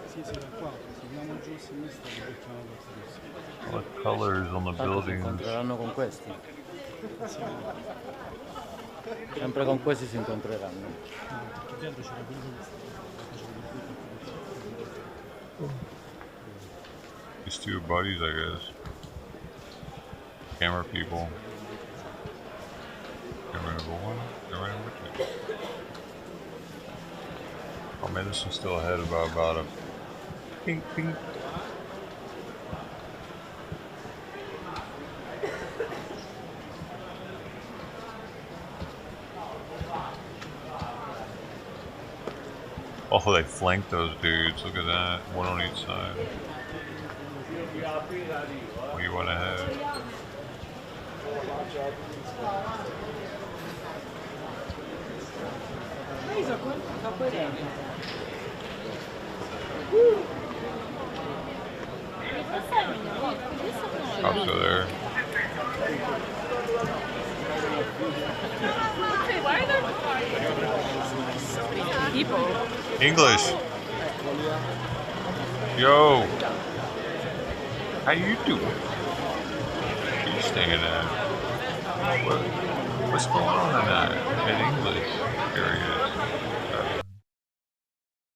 S21: Sì, da qua. Se andiamo giù a sinistra, li becchiamo da sinistra.
S1: What colors on the buildings?
S21: Si incontreranno con questi. Sempre con questi si incontreranno. Perché dietro c'era quello che
S1: These two buddies, I guess. Camera people. Camera number one. Camera number two. Oh man, this one's still ahead about a pink. Oh, they flanked those dudes. Look at that. One on each side. What you went ahead. I'm still there.
S8: Why are there people?
S1: English. Yo. How you doing? What are you staying at? What's going on tonight? In English areas.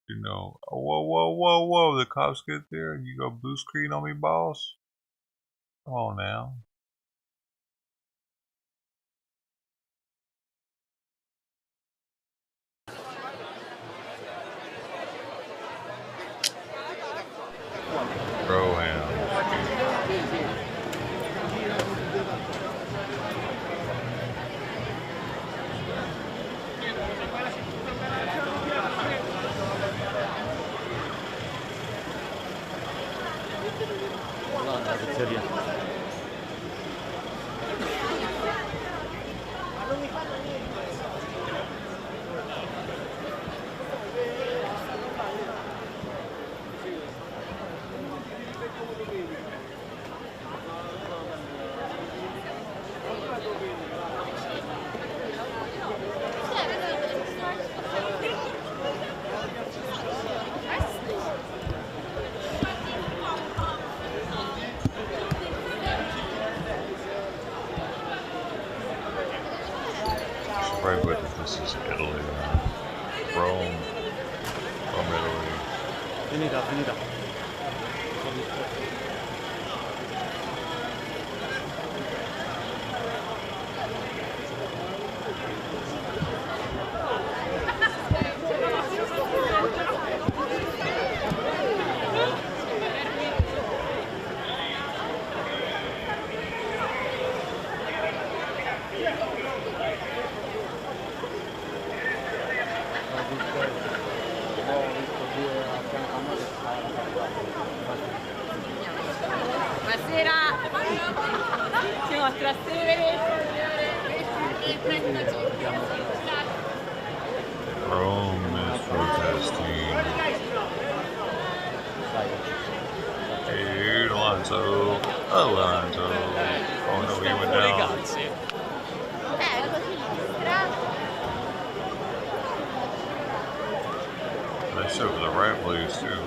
S1: You know. Whoa. The cops get there and you go blue screen on me, boss? Come on now. Bro, right, but this is Italy, Rome, Italy.
S21: Finita.
S1: Rome is protesting. Hey, Alonso. Oh, no, he went down. That shit was the right place, too.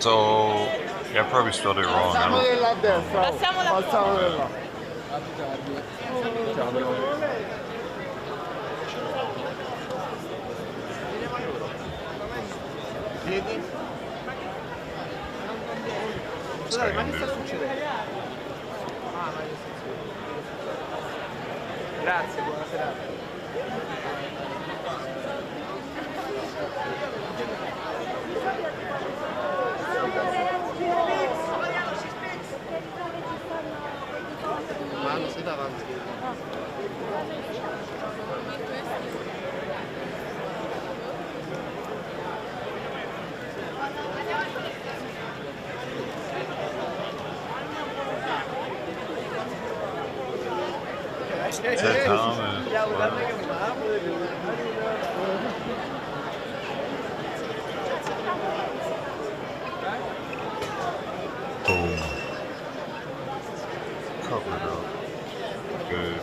S1: So, yeah, I probably spelled it wrong.
S21: Grazie, buona serata. Mano, sei davanti.
S1: Is that Tom? Boom. Covered up. Good.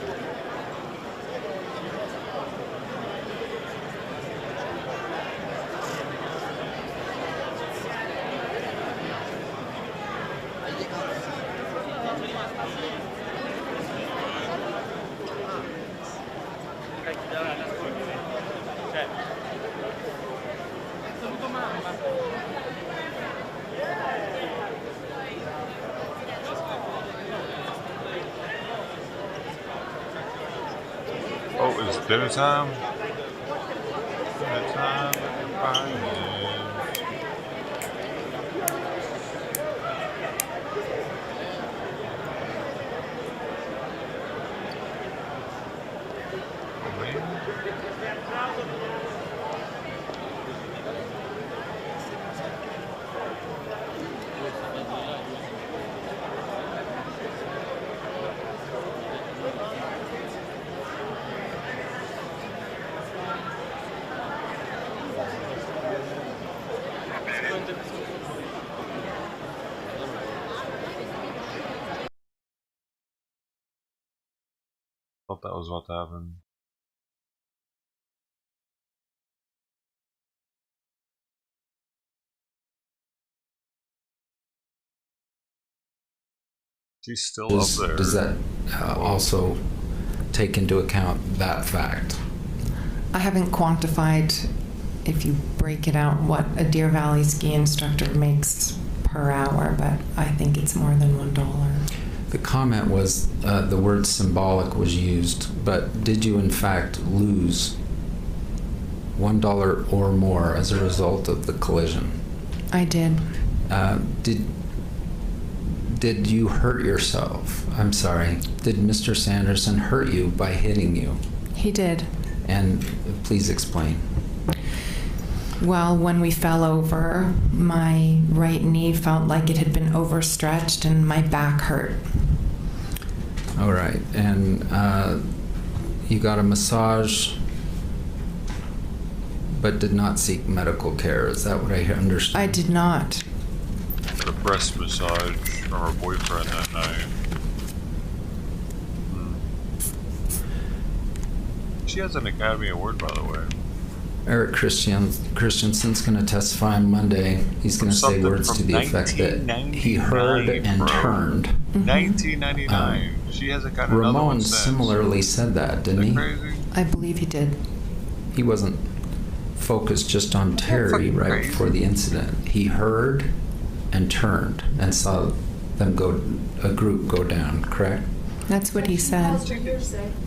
S7: Okay.
S1: Oh, it's dinner time? Dinner time at the finance. Thought that was about to happen. She's still up there.
S18: Does that also take into account that fact?
S4: I haven't quantified, if you break it out, what a Deer Valley ski instructor makes per hour, but I think it's more than $1.
S18: The comment was the word symbolic was used, but did you in fact lose $1 or more as a result of the collision?
S4: I did.
S18: Did you hurt yourself? I'm sorry. Did Mr. Sanderson hurt you by hitting you?
S4: He did.
S18: And please explain.
S4: Well, when we fell over, my right knee felt like it had been overstretched and my back hurt.
S18: All right. And you got a massage but did not seek medical care. Is that what I understand?
S4: I did not.
S1: A breast massage from her boyfriend that night. She has an Academy Award, by the way.
S18: Eric Christensen's going to testify on Monday. He's going to say words to the effect that he heard and turned.
S1: 1999. She hasn't got another one
S18: Ramon
S1: since.
S18: similarly said that, didn't he?
S1: Crazy?
S4: I believe he did.
S18: He wasn't focused just on Terry right before the incident. He heard and turned and saw them a group go down, correct?
S4: That's what he said.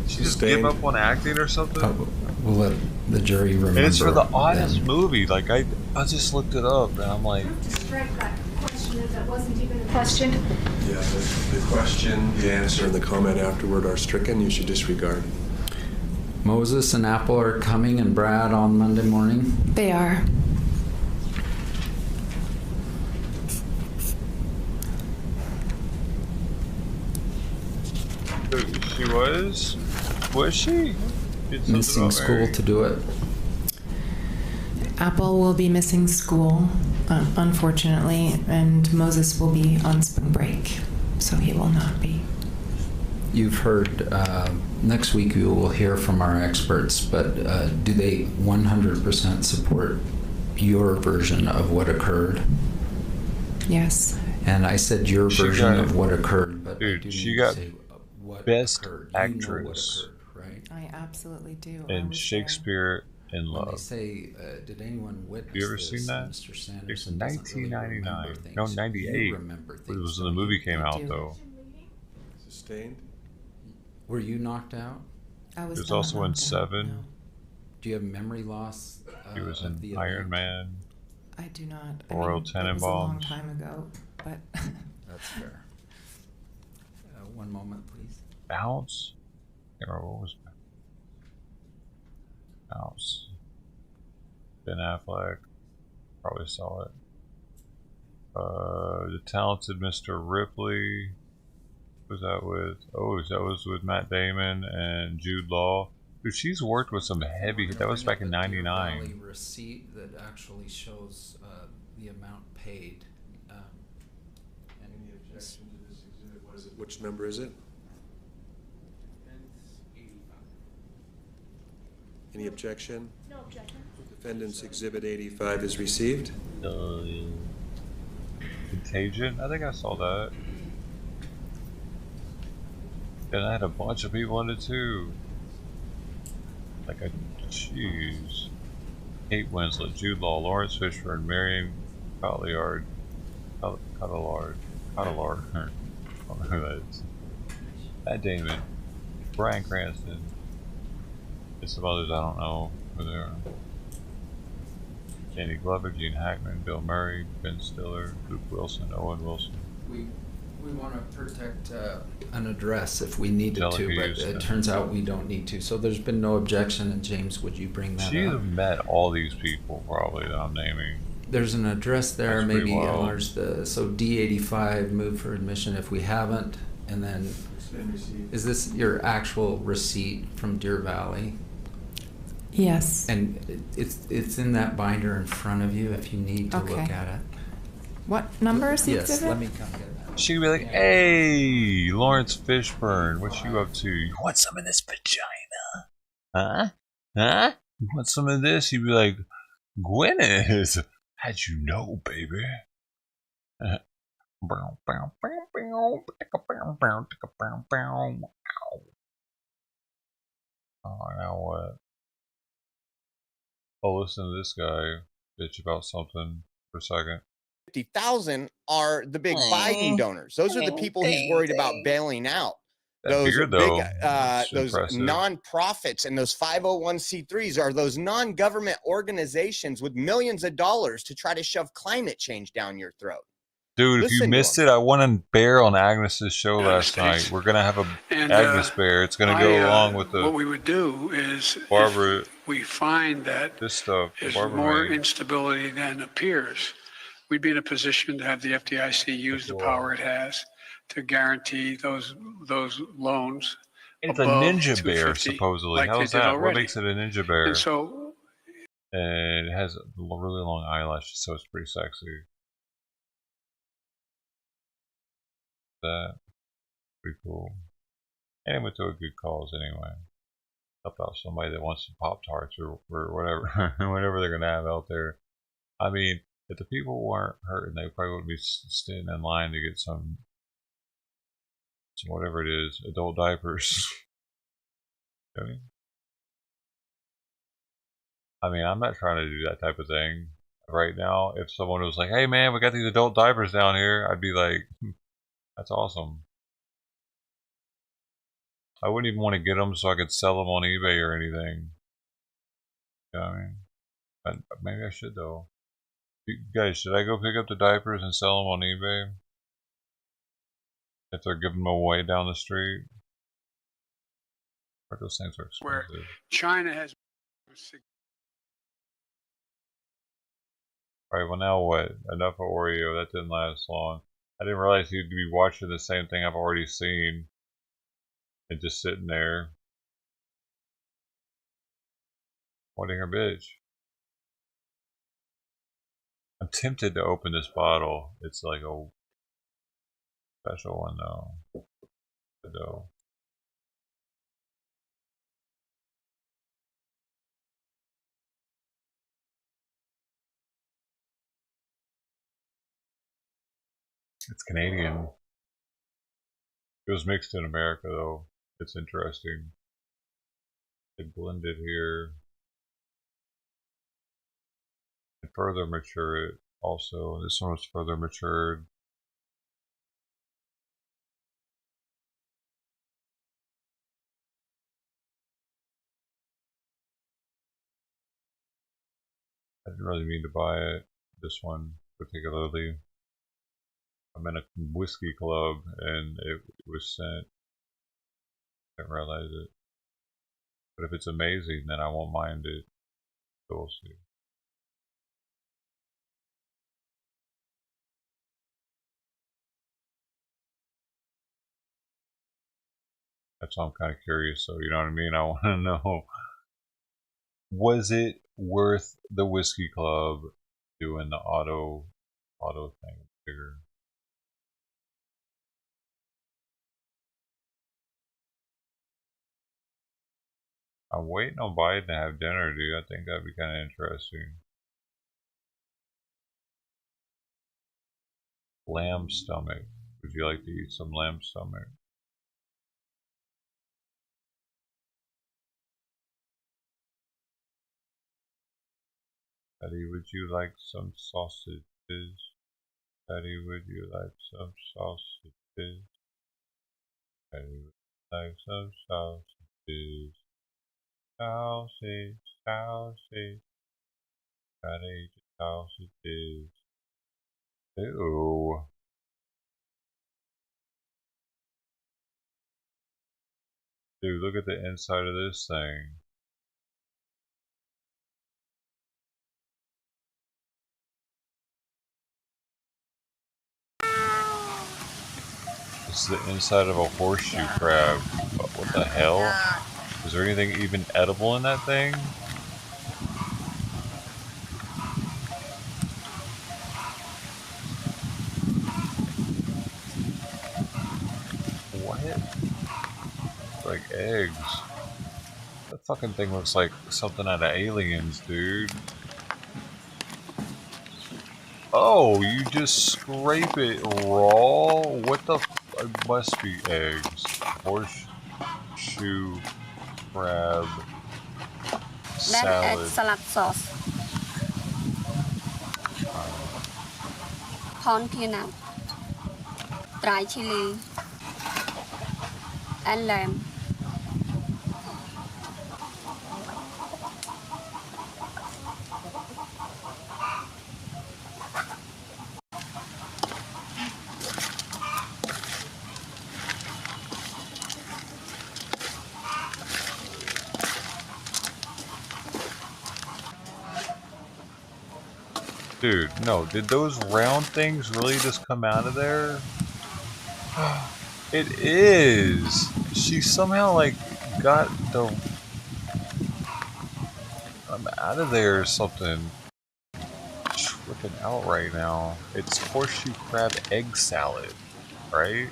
S1: She just gave up on acting or something?
S18: We'll let the jury remember.
S1: And it's for the oddest
S18: then.
S1: movie. Like, I just looked it up and I'm like...
S6: Strike that question as that wasn't even a question.
S19: Yeah, the question, the answer, and the comment afterward are stricken. You should disregard.
S18: Moses and Apple are coming and Brad on Monday morning?
S4: They are.
S1: She was? Was she?
S18: Missing school to do it.
S4: Apple will be missing school, unfortunately, and Moses will be on spring break, so he will not be.
S18: You've heard, next week you will hear from our experts, but do they 100% support your version of what occurred?
S4: Yes.
S18: And I said your version of what occurred, but
S1: dude, she got Best Actress.
S18: Right?
S4: I absolutely do.
S1: And Shakespeare in Love.
S18: When they say, did anyone witness
S1: you ever
S18: this?
S1: seen that?
S18: Mr.
S1: It's
S18: Sanderson
S1: 1999. No, 98.
S18: It
S1: was when the movie came out, though.
S19: Sustained?
S18: Were you knocked out?
S4: I was.
S1: He was also in Seven.
S4: No.
S18: Do you have memory loss?
S1: He was in Iron Man.
S4: I do not.
S1: Royal
S4: It was
S1: Tenenbaums.
S4: a long time ago, but.
S18: That's fair. One moment, please.
S1: Bounce? Or what was Bounce? Ben Affleck. Probably saw it. The Talented Mr. Ripley. Who was that with? Oh, that was with Matt Damon and Jude Law. Dude, she's worked with some heavy. That was back in '99.
S18: Receipt that actually shows the amount paid.
S19: Any objection to this exhibit? What is it? Which number is it? Any objection?
S6: No objection.
S19: Defendant's Exhibit 85 is received.
S1: Contagion? I think I saw that. And I had a bunch of people in it too. Like a Jeez. Kate Winslet, Jude Law, Lawrence Fishburne, Marion Cotillard. I don't know who that is. Matt Damon, Bryan Cranston, and some others I don't know who they are. Danny Glover, Gene Hackman, Bill Murray, Ben Stiller, Luke Wilson, Owen Wilson.
S18: We want to protect an address if we needed to, but it turns out we don't need to. So there's been no objection. And James, would you bring that
S1: She'd
S18: up?
S1: have met all these people probably that I'm naming.
S18: There's an address there.
S1: That's
S18: maybe
S1: wild.
S18: so D85 move for admission if we haven't, and then is this your actual receipt from Deer Valley?
S4: Yes.
S18: And it's in that binder in front of you if you need to look
S4: Okay.
S18: at it.
S4: What number is the
S18: Yes,
S4: exhibit?
S18: let me come get that.
S1: She'd be like, "Hey, Lawrence Fishburne, what you up to? You want some of this vagina? Huh? Huh? You want some of this?" He'd be like, "Gwyneth, how'd you know, baby?" Oh, now what? Oh, listen to this guy bitch about something for a second.
S12: 50,000 are the big Biden donors. Those are the people he's worried about bailing out.
S1: That
S12: Those
S1: beard,
S12: big,
S1: though,
S12: those
S1: impressive.
S12: nonprofits and those 501c3s are those non-government organizations with millions of dollars to try to shove climate change down your throat.
S1: Dude, if you
S12: Listen to
S1: missed it, I won a bear on Agnes's show last
S2: States.
S1: night. We're gonna have a
S2: And,
S1: Agnes bear. It's gonna go along with
S2: what
S1: the
S2: we would do is
S1: Barbara.
S2: if we find that
S1: This stuff.
S2: there's
S1: Barbara
S2: more
S1: made.
S2: instability than appears, we'd be in a position to have the FDIC use the power it has to guarantee those loans.
S1: It's a
S2: above
S1: ninja bear,
S2: 250,
S1: supposedly.
S2: like they
S1: How's
S2: did
S1: that? What
S2: already.
S1: makes it a ninja bear?
S2: And so
S1: And it has really long eyelashes, so it's pretty sexy. That pretty cool. And it went to a good cause anyway. Help out somebody that wants some Pop-Tarts or whatever, whatever they're gonna have out there. I mean, if the people weren't hurting, they probably would be standing in line to get some whatever it is, adult diapers. I mean, I'm not trying to do that type of thing right now. If someone was like, "Hey man, we got these adult diapers down here," I'd be like, "That's awesome." I wouldn't even want to get them so I could sell them on eBay or anything. You know what I mean? Maybe I should though. You guys, should I go pick up the diapers and sell them on eBay? If they're giving them away down the street? Or those things are
S2: where
S1: expensive.
S2: China has
S1: Alright, well now what? Enough of Oreo, that didn't last long. I didn't realize you'd be watching the same thing I've already seen. And just sitting there. Wanting her bitch. I'm tempted to open this bottle. It's like a special one though. It's Canadian. It was mixed in America though. It's interesting. They blended here. And further mature it also. This one was further matured. I didn't really mean to buy it. This one particularly. I'm in a whiskey club and it was sent. I didn't realize it. But if it's amazing, then I won't mind it. So we'll see. That's why I'm kind of curious. So you know what I mean? I want to know, was it worth the whiskey club doing the auto thing bigger? I'm waiting on Biden to have dinner, dude. I think that'd be kind of interesting. Lamb stomach. Would you like to eat some lamb stomach? Patty, would you like some sausages? Patty, would you like some sausages? Patty, would you like some sausages? Sausage, sausage. Patty, sausages. Ew. Dude, look at the inside of this thing. This is the inside of a horseshoe crab. What the hell? Is there anything even edible in that thing? What? Like eggs. That fucking thing looks like something out of Aliens, dude. Oh, you just scrape it raw? What the it must be eggs. Horseshoe crab salad.
S3: Salad sauce. Corn peanut. Dry chili. And lamb.
S1: Dude, no, did those round things really just come out of there? It is! She somehow, like, got the... I'm out of there or something. Tripping out right now. It's horseshoe crab egg salad, right?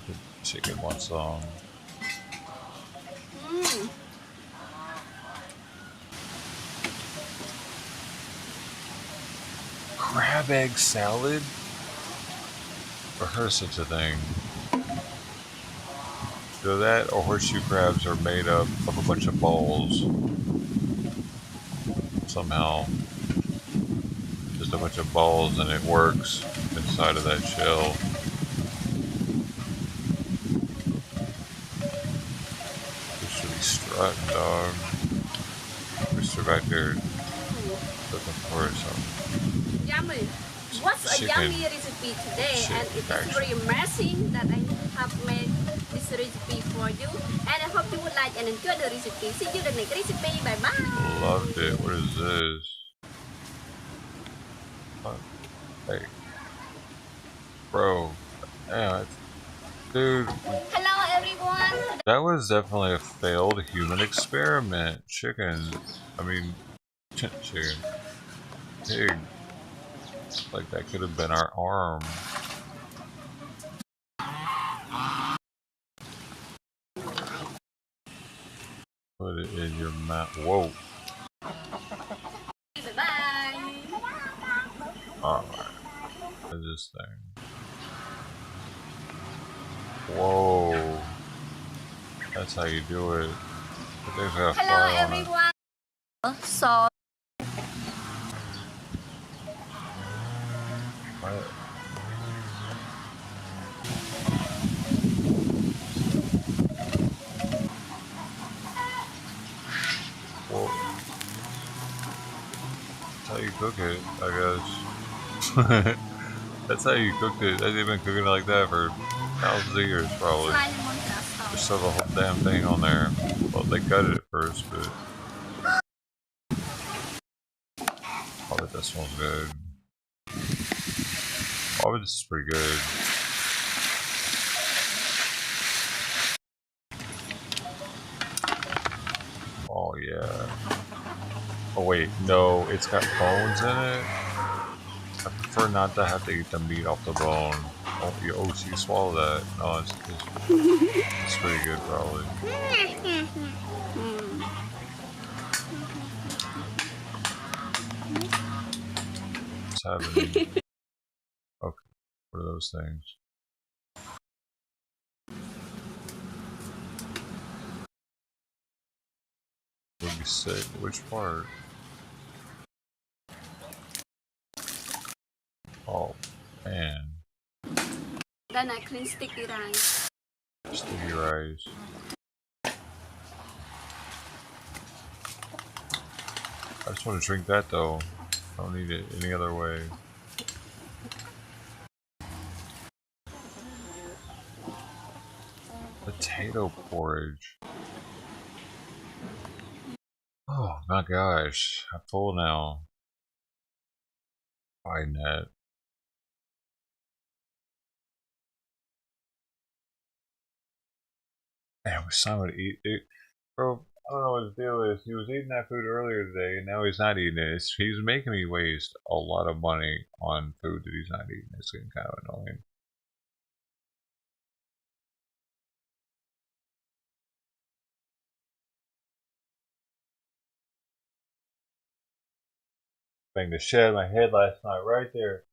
S1: The chicken wants some. Crab egg salad? For her, such a thing. So that or horseshoe crabs are made up of a bunch of balls. Somehow. Just a bunch of balls and it works inside of that shell. Strutting, dog. Mr. back there looking for something.
S3: Yummy. What's a yummy recipe today? And it is very amazing that I have made this recipe for you. And I hope you would like and enjoy the recipe. See you in the next recipe. Bye bye.
S1: Loved it. What is this? Hey. Bro. Yeah, dude.
S3: Hello everyone.
S1: That was definitely a failed human experiment. Chicken. I mean, chicken. Pig. Like that could have been our arm. Put it in your mouth. Whoa.
S3: Bye-bye.
S1: Alright. What is this thing? Whoa. That's how you do it.
S3: Hello everyone. So
S1: what? Whoa. That's how you cook it, I guess. That's how you cooked it. They've been cooking it like that for thousands of years, probably. Just throw the whole damn thing on there. Well, they gutted it first, but... Oh, but that smells good. Oh, but this is pretty good. Oh, yeah. Oh, wait. No, it's got bones in it. I prefer not to have to eat the meat off the bone. Oh, so you swallow that. No, it's pretty good, probably. What's happening? Okay. What are those things? Would be sick. Which part? Oh, man.
S3: Then I clean sticky rice.
S1: Sticky rice. I just want to drink that though. I don't need it any other way. Potato porridge. Oh my gosh. I'm full now. Find that. Man, I wish someone would eat it. Bro, I don't know what his deal is. He was eating that food earlier today, and now he's not eating it. He's making me waste a lot of money on food that he's not eating. It's getting kind of annoying. Banged the shit out of my head last night, right there.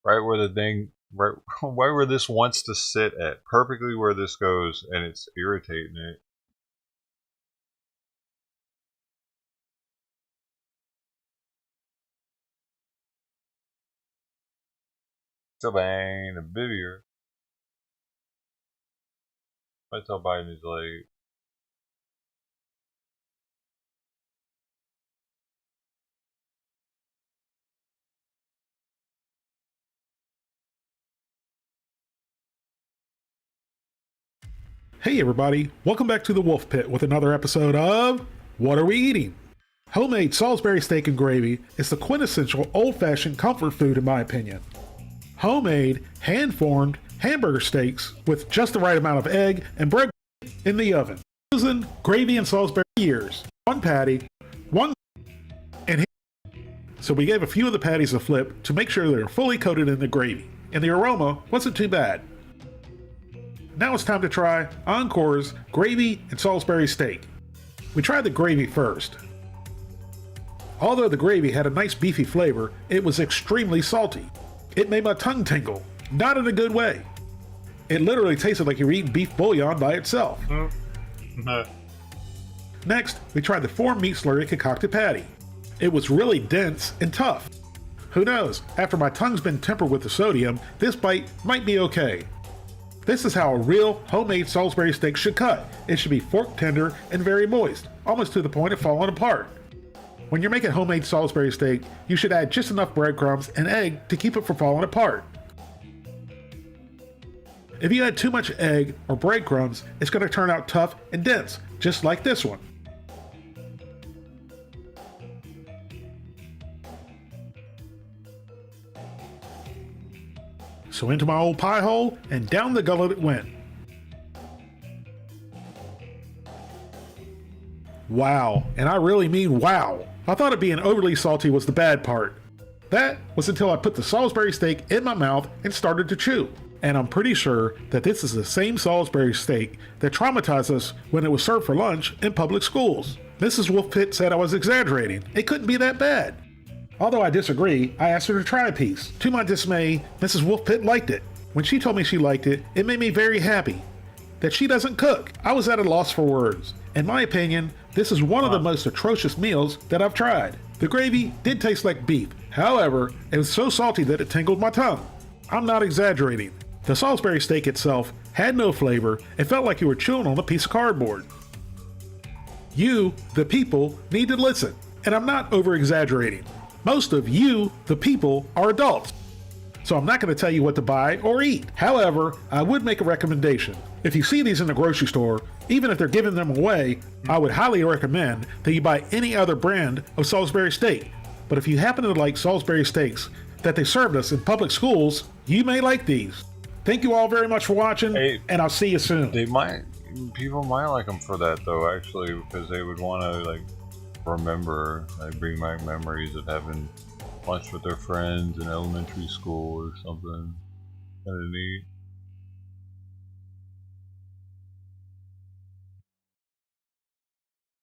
S1: Right where the thing, right where this wants to sit at. Perfectly where this goes, and it's irritating it. So bang, the Vivier. I tell Biden he's late.
S13: Hey everybody, welcome back to the Wolf Pit with another episode of What Are We Eating? Homemade Salisbury steak and gravy is the quintessential old-fashioned comfort food in my opinion. Homemade, hand-formed hamburger steaks with just the right amount of egg and bread in the oven. Using gravy and Salisbury years. One patty, one and so we gave a few of the patties a flip to make sure they were fully coated in the gravy, and the aroma wasn't too bad. Now it's time to try Encore's gravy and Salisbury steak. We tried the gravy first. Although the gravy had a nice beefy flavor, it was extremely salty. It made my tongue tingle, not in a good way. It literally tasted like you were eating beef bouillon by itself. Next, we tried the 4-meat slurry concocted patty. It was really dense and tough. Who knows, after my tongue's been tempered with the sodium, this bite might be okay. This is how a real homemade Salisbury steak should cut. It should be fork tender and very moist, almost to the point of falling apart. When you're making homemade Salisbury steak, you should add just enough breadcrumbs and egg to keep it from falling apart. If you add too much egg or breadcrumbs, it's going to turn out tough and dense, just like this one. So into my old pie hole, and down the gullet it went. Wow, and I really mean wow. I thought it being overly salty was the bad part. That was until I put the Salisbury steak in my mouth and started to chew. And I'm pretty sure that this is the same Salisbury steak that traumatized us when it was served for lunch in public schools. Mrs. Wolfpit said I was exaggerating. It couldn't be that bad. Although I disagree, I asked her to try a piece. To my dismay, Mrs. Wolfpit liked it. When she told me she liked it, it made me very happy. That she doesn't cook. I was at a loss for words. In my opinion, this is one of the most atrocious meals that I've tried. The gravy did taste like beef. However, it was so salty that it tingled my tongue. I'm not exaggerating. The Salisbury steak itself had no flavor. It felt like you were chewing on a piece of cardboard. You, the people, need to listen. And I'm not over-exaggerating. Most of you, the people, are adults. So I'm not going to tell you what to buy or eat. However, I would make a recommendation. If you see these in the grocery store, even if they're giving them away, I would highly recommend that you buy any other brand of Salisbury steak. But if you happen to like Salisbury steaks that they served us in public schools, you may like these. Thank you all very much for watching, and I'll see you soon.
S1: People might like them for that though, actually, because they would want to remember, bring back memories of having lunch with their friends in elementary school or something. Kind of neat.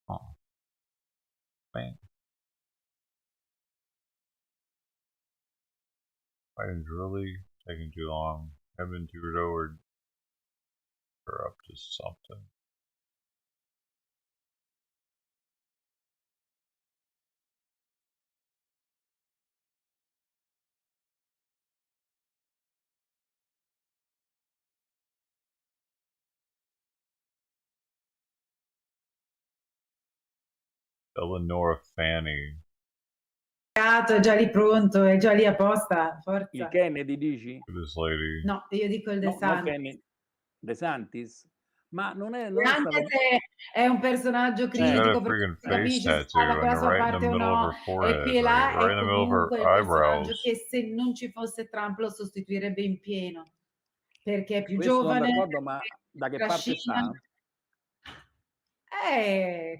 S1: Oh, man. Fighting's really taking too long. I've been too lowered. We're up to something. Eleanor Fanny.
S14: È già lì pronto, è già lì apposta, forza.
S16: Il Kennedy dici?
S1: This lady.
S14: No, io dico il De
S16: No,
S14: Santis.
S16: De Santis? Ma non è
S14: De
S16: stato...
S14: Santis è un personaggio critico, perché non si capisce se stava con la sua parte o no, e qui e là è comunque il personaggio che se non ci fosse Trump lo sostituirebbe in pieno, perché è più
S16: Questo sono
S14: giovane,
S16: d'accordo, ma da che parte sta?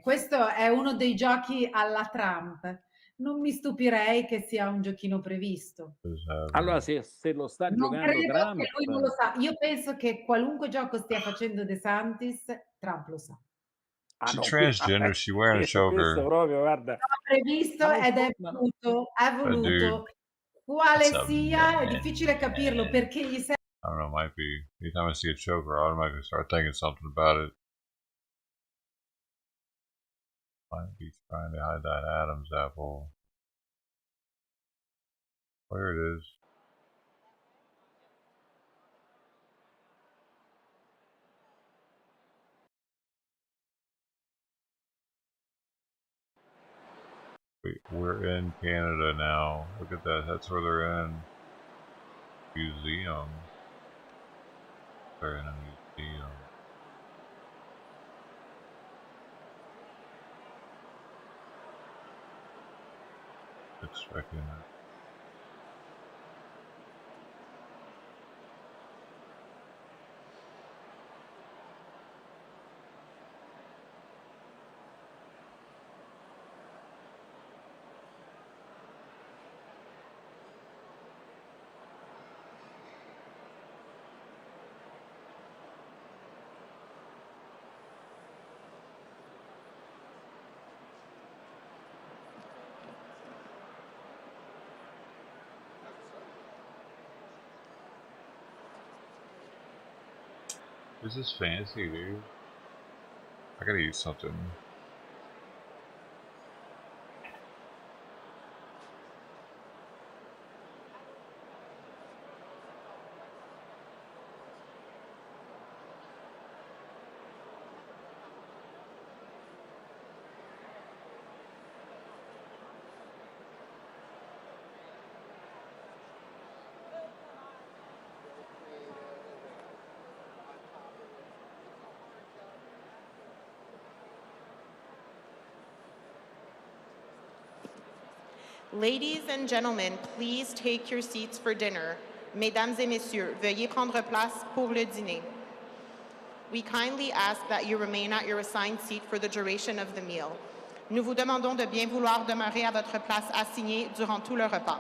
S14: Questo è uno dei giochi alla Trump. Non mi stupirei che sia un giochino previsto.
S16: Allora, se lo sta
S14: Non
S16: giocando
S14: credo
S16: Trump...
S14: che lui non lo sa. Io penso che qualunque gioco stia facendo De Santis, Trump lo sa.
S1: She's transgender, she's wearing a choker.
S16: Questo proprio, guarda.
S14: L'ha previsto ed è voluto. Quale sia, è difficile capirlo perché gli serve.
S1: I don't know, might be. Anytime I see a choker, I automatically start thinking something about it. Might be trying to hide that Adam's apple. Where it is. Wait, we're in Canada now. Look at that. That's where they're in. Museum. They're in a museum. Expecting that. This is fancy, dude. I gotta eat something.
S17: Ladies and gentlemen, please take your seats for dinner. Mesdames et messieurs, veuillez prendre place pour le dîner. We kindly ask that you remain at your assigned seat for the duration of the meal. Nous vous demandons de bien vouloir demeurer à votre place assignée durant tout le repas.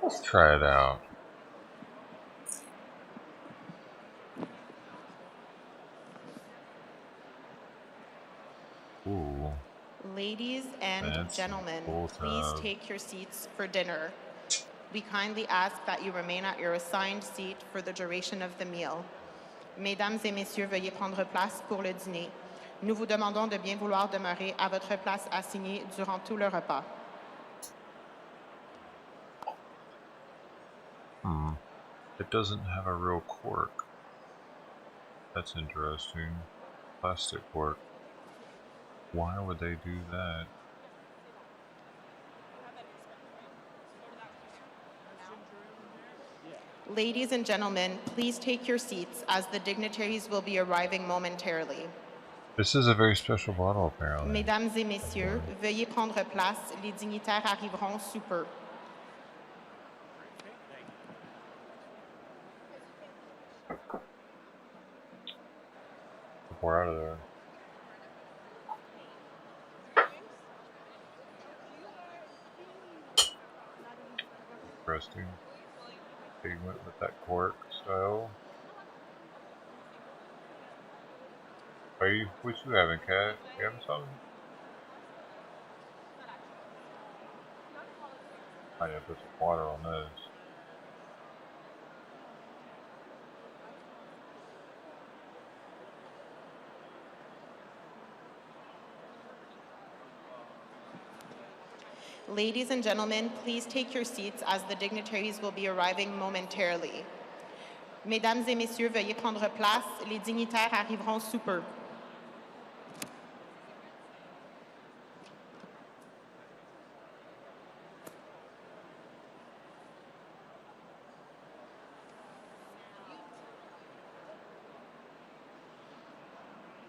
S17: Let's try it out. Ooh. Ladies and
S1: Fancy.
S17: gentlemen,
S1: Full
S17: please
S1: time.
S17: take your seats for dinner. We kindly ask that you remain at your assigned seat for the duration of the meal. Mesdames et messieurs, veuillez prendre place pour le dîner. Nous vous demandons de bien vouloir demeurer à votre place assignée durant tout le repas.
S1: It doesn't have a real cork. That's interesting. Plastic cork. Why would they do that?
S17: Ladies and gentlemen, please take your seats as the dignitaries will be arriving momentarily.
S1: This is a very special bottle, apparently.
S17: Mesdames et messieurs, veuillez prendre place. Les dignitaires arriveront sous peu.
S1: Pour out of there. Interesting. They went with that cork style. What you having, Kat? You having something? I need to put some water on this.
S17: Ladies and gentlemen, please take your seats as the dignitaries will be arriving momentarily. Mesdames et messieurs, veuillez prendre place. Les dignitaires arriveront sous peu.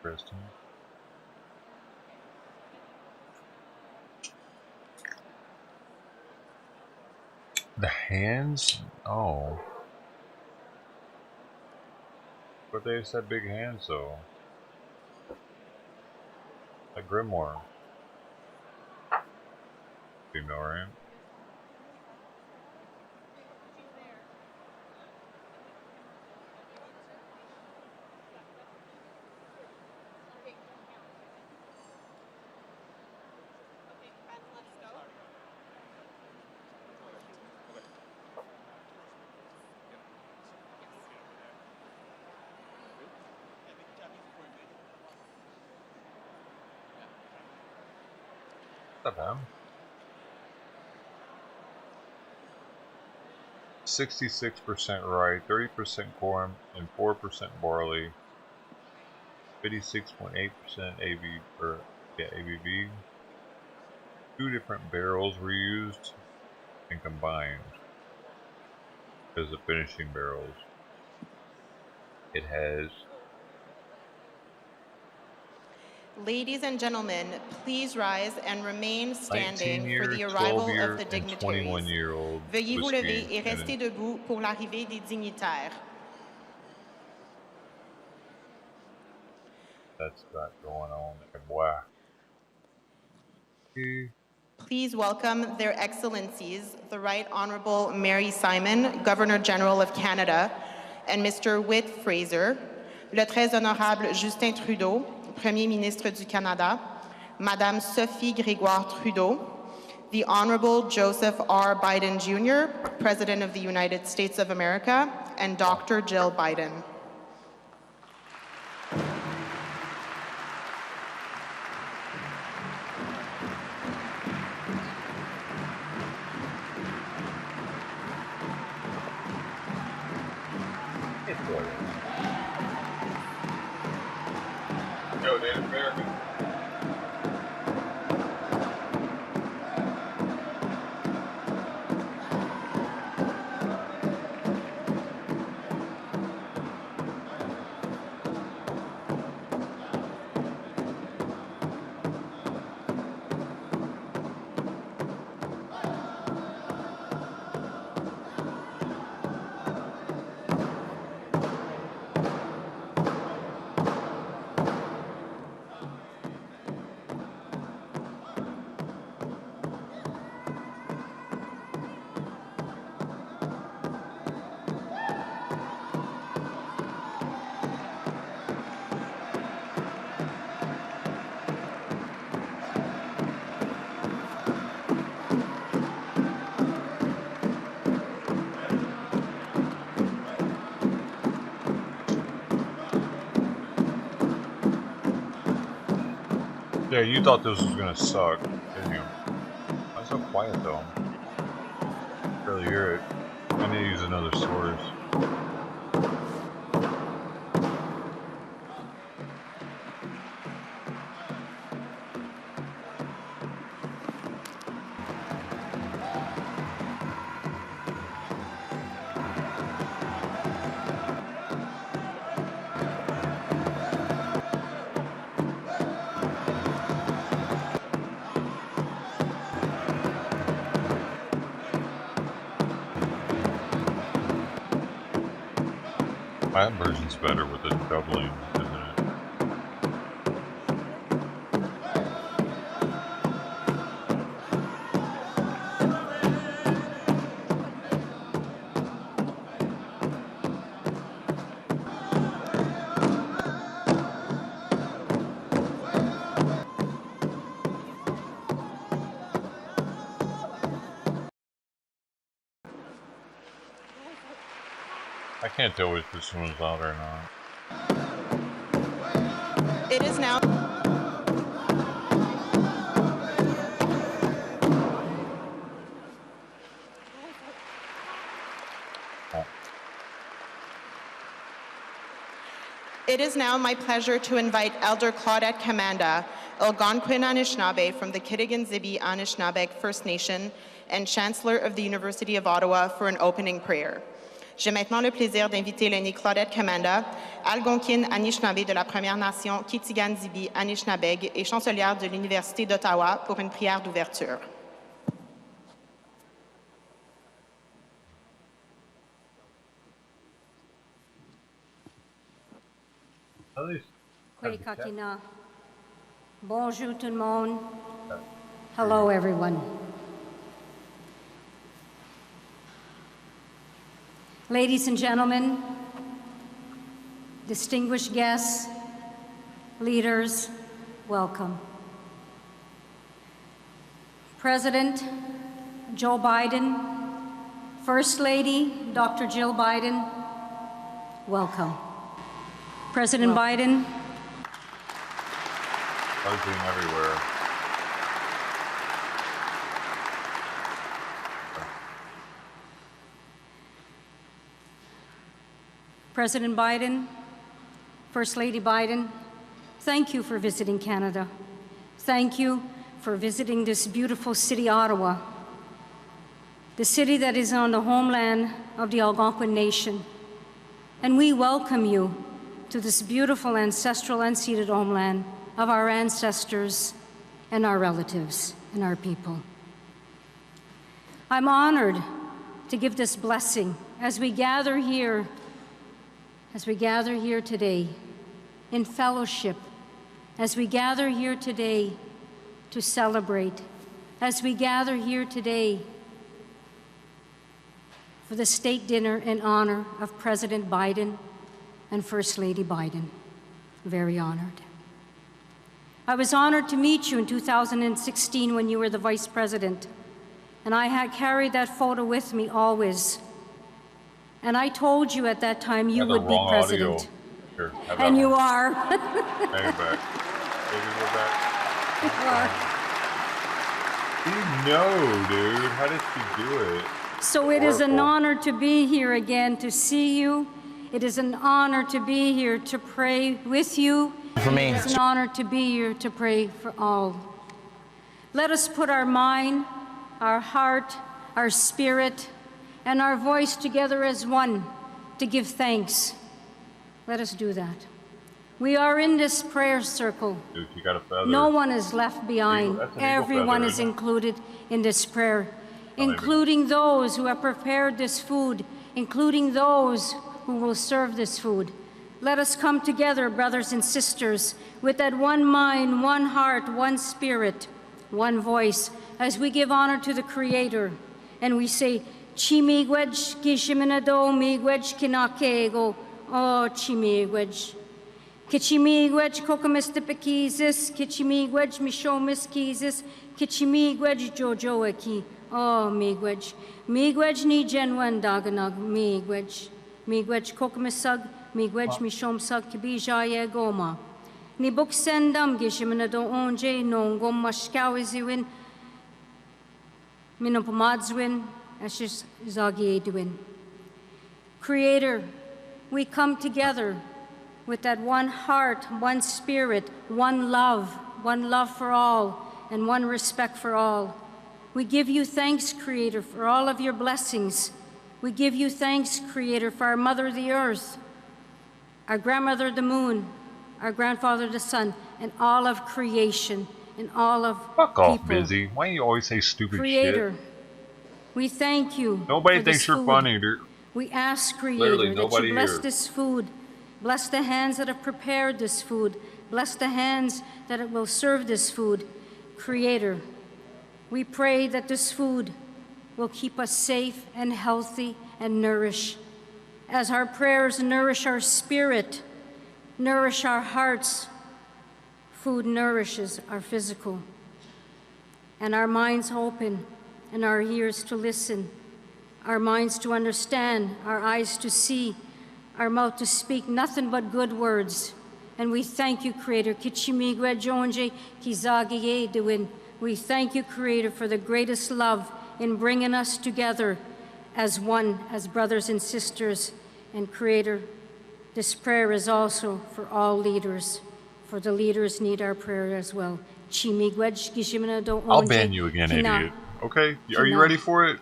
S1: Interesting. The hands? Oh. But they said big hands, though. Like Grimoire. Female, right? Them. 66% rye, 30% corn, and 4% barley. 56.8% ABV. 2 different barrels were used and combined as the finishing barrels. It has.
S17: Ladies and gentlemen, please rise and remain standing for the arrival of the dignitaries. Veuillez vous lever et rester debout pour l'arrivée des dignitaires.
S1: That's got going on there. Wow.
S17: Please welcome their excellencies, the Right Honorable Mary Simon, Governor General of Canada, and Mr. Whit Fraser, le très honorable Justin Trudeau, Premier ministre du Canada, Madame Sophie Grégoire Trudeau, the Honorable Joseph R. Biden Jr., President of the United States of America, and Dr. Jill Biden.
S1: Go, Native American. Yeah, you thought this was gonna suck, didn't you? Why so quiet though? Barely hear it. I need to use another source. That version's better with the doubling, isn't it? I can't tell if this one is out or not.
S17: It is now. It is now my pleasure to invite Elder Claudette Kamanda, Algonquin Anishinaabe from the Kitigan-Zibi Anishinaabe First Nation and Chancellor of the University of Ottawa for an opening prayer. J'ai maintenant le plaisir d'inviter l'aînée Claudette Kamanda, Algonquine Anishinaabe de la Première Nation Kitigan-Zibi Anishinaabe et chancelière de l'Université d'Ottawa pour une prière d'ouverture.
S11: Kakina. Bonjour tout le monde. Hello everyone. Ladies and gentlemen, distinguished guests, leaders, welcome. President Joe Biden, First Lady Dr. Jill Biden, welcome. President Biden.
S1: Buzzing everywhere.
S11: President Biden, First Lady Biden, thank you for visiting Canada. Thank you for visiting this beautiful city, Ottawa, the city that is on the homeland of the Algonquin Nation. And we welcome you to this beautiful ancestral unceded homeland of our ancestors and our relatives and our people. I'm honored to give this blessing as we gather here today in fellowship, as we gather here today to celebrate, as we gather here today for the state dinner in honor of President Biden and First Lady Biden. Very honored. I was honored to meet you in 2016 when you were the Vice President, and I had carried that photo with me always. And I told you at that time you would be president.
S1: Here,
S11: and you are.
S1: Hang it back. Maybe go back. You know, dude. How did she do it?
S11: So it is an honor to be here again, to see you. It is an honor to be here to pray with you.
S22: For me.
S11: It's an honor to be here to pray for all. Let us put our mind, our heart, our spirit, and our voice together as one to give thanks. Let us do that. We are in this prayer circle.
S1: Dude, you got a feather.
S11: No one is left behind. Everyone is included in this prayer, including those who have prepared this food, including those who will serve this food. Let us come together, brothers and sisters, with that one mind, one heart, one spirit, one voice, as we give honor to the Creator. And we say, Chimigwej kishiminado migwej kinakego, oh Chimigwej. Kichimigwej kokomistipikizis, Kichimigwej mishomiskizis, Kichimigwej jojoaki, oh migwej. Migwej ni genwan daganag migwej. Migwej kokomisag, migwej mishomsag kibijaye goma. Ni buksendam gishimana do onje nongom mashkawiziwin. Minopomadzwin ashis zagiedwin. Creator, we come together with that one heart, one spirit, one love for all, and one respect for all. We give you thanks, Creator, for all of your blessings. We give you thanks, Creator, for our Mother, the Earth, our grandmother, the Moon, our grandfather, the Sun, and all of creation, and all of
S1: Fuck off,
S11: people.
S1: Busy. Why do you always say stupid
S11: Creator,
S1: shit?
S11: we thank you.
S1: Nobody
S11: for
S1: thinks
S11: this
S1: you're
S11: food.
S1: funny, dude.
S11: We ask,
S1: Literally
S11: Creator, that
S1: nobody
S11: you bless
S1: here.
S11: this food. Bless the hands that have prepared this food. Bless the hands that it will serve this food. Creator, we pray that this food will keep us safe and healthy and nourish. As our prayers nourish our spirit, nourish our hearts, food nourishes our physical. And our minds open and our ears to listen, our minds to understand, our eyes to see, our mouth to speak nothing but good words. And we thank you, Creator. Kichimigwe Jonje Kizagiye Duin. We thank you, Creator, for the greatest love in bringing us together as one, as brothers and sisters. And Creator, this prayer is also for all leaders, for the leaders need our prayer as well.
S1: I'll ban you again, idiot. Okay? Are you ready for it?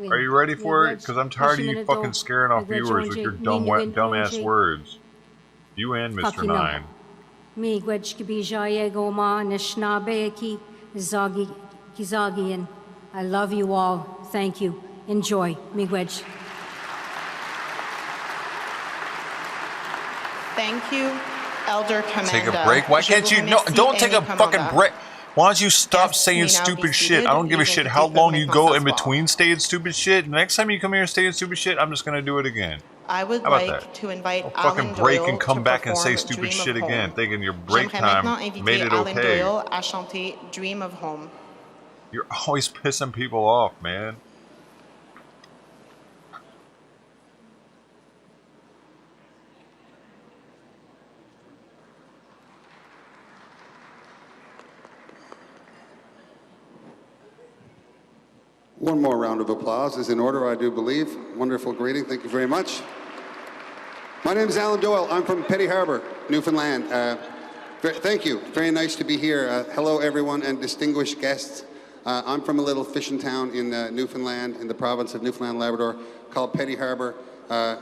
S1: Are you ready for it? Because I'm tired of you fucking scaring off viewers with your dumbass words. You and Mr. Nine.
S11: I love you all. Thank you. Enjoy. Miigwech.
S17: Thank you, Elder Commander.
S1: Take a break? Why can't you? No, don't take a fucking break. Why don't you stop saying stupid shit? I don't give a shit how long you go in between saying stupid shit. The next time you come here and say stupid shit, I'm just gonna do it again.
S17: I would
S1: How about
S17: like
S1: that?
S17: to invite
S1: I'll
S17: Alan
S1: fucking break
S17: Doyle
S1: and come
S17: to
S1: back and say
S17: perform
S1: stupid
S17: Dream
S1: shit
S17: of
S1: again,
S17: Home.
S1: thinking your break
S17: J'aimerais maintenant
S1: time
S17: inviter
S1: made it
S17: Alan
S1: okay.
S17: Doyle à chanter Dream of Home.
S1: You're always pissing people off, man.
S20: One more round of applause is in order, I do believe. Wonderful greeting. Thank you very much. My name is Alan Doyle. I'm from Petty Harbour, Newfoundland. Thank you. Very nice to be here. Hello, everyone, and distinguished guests. I'm from a little fishing town in Newfoundland, in the province of Newfoundland, Labrador, called Petty Harbour.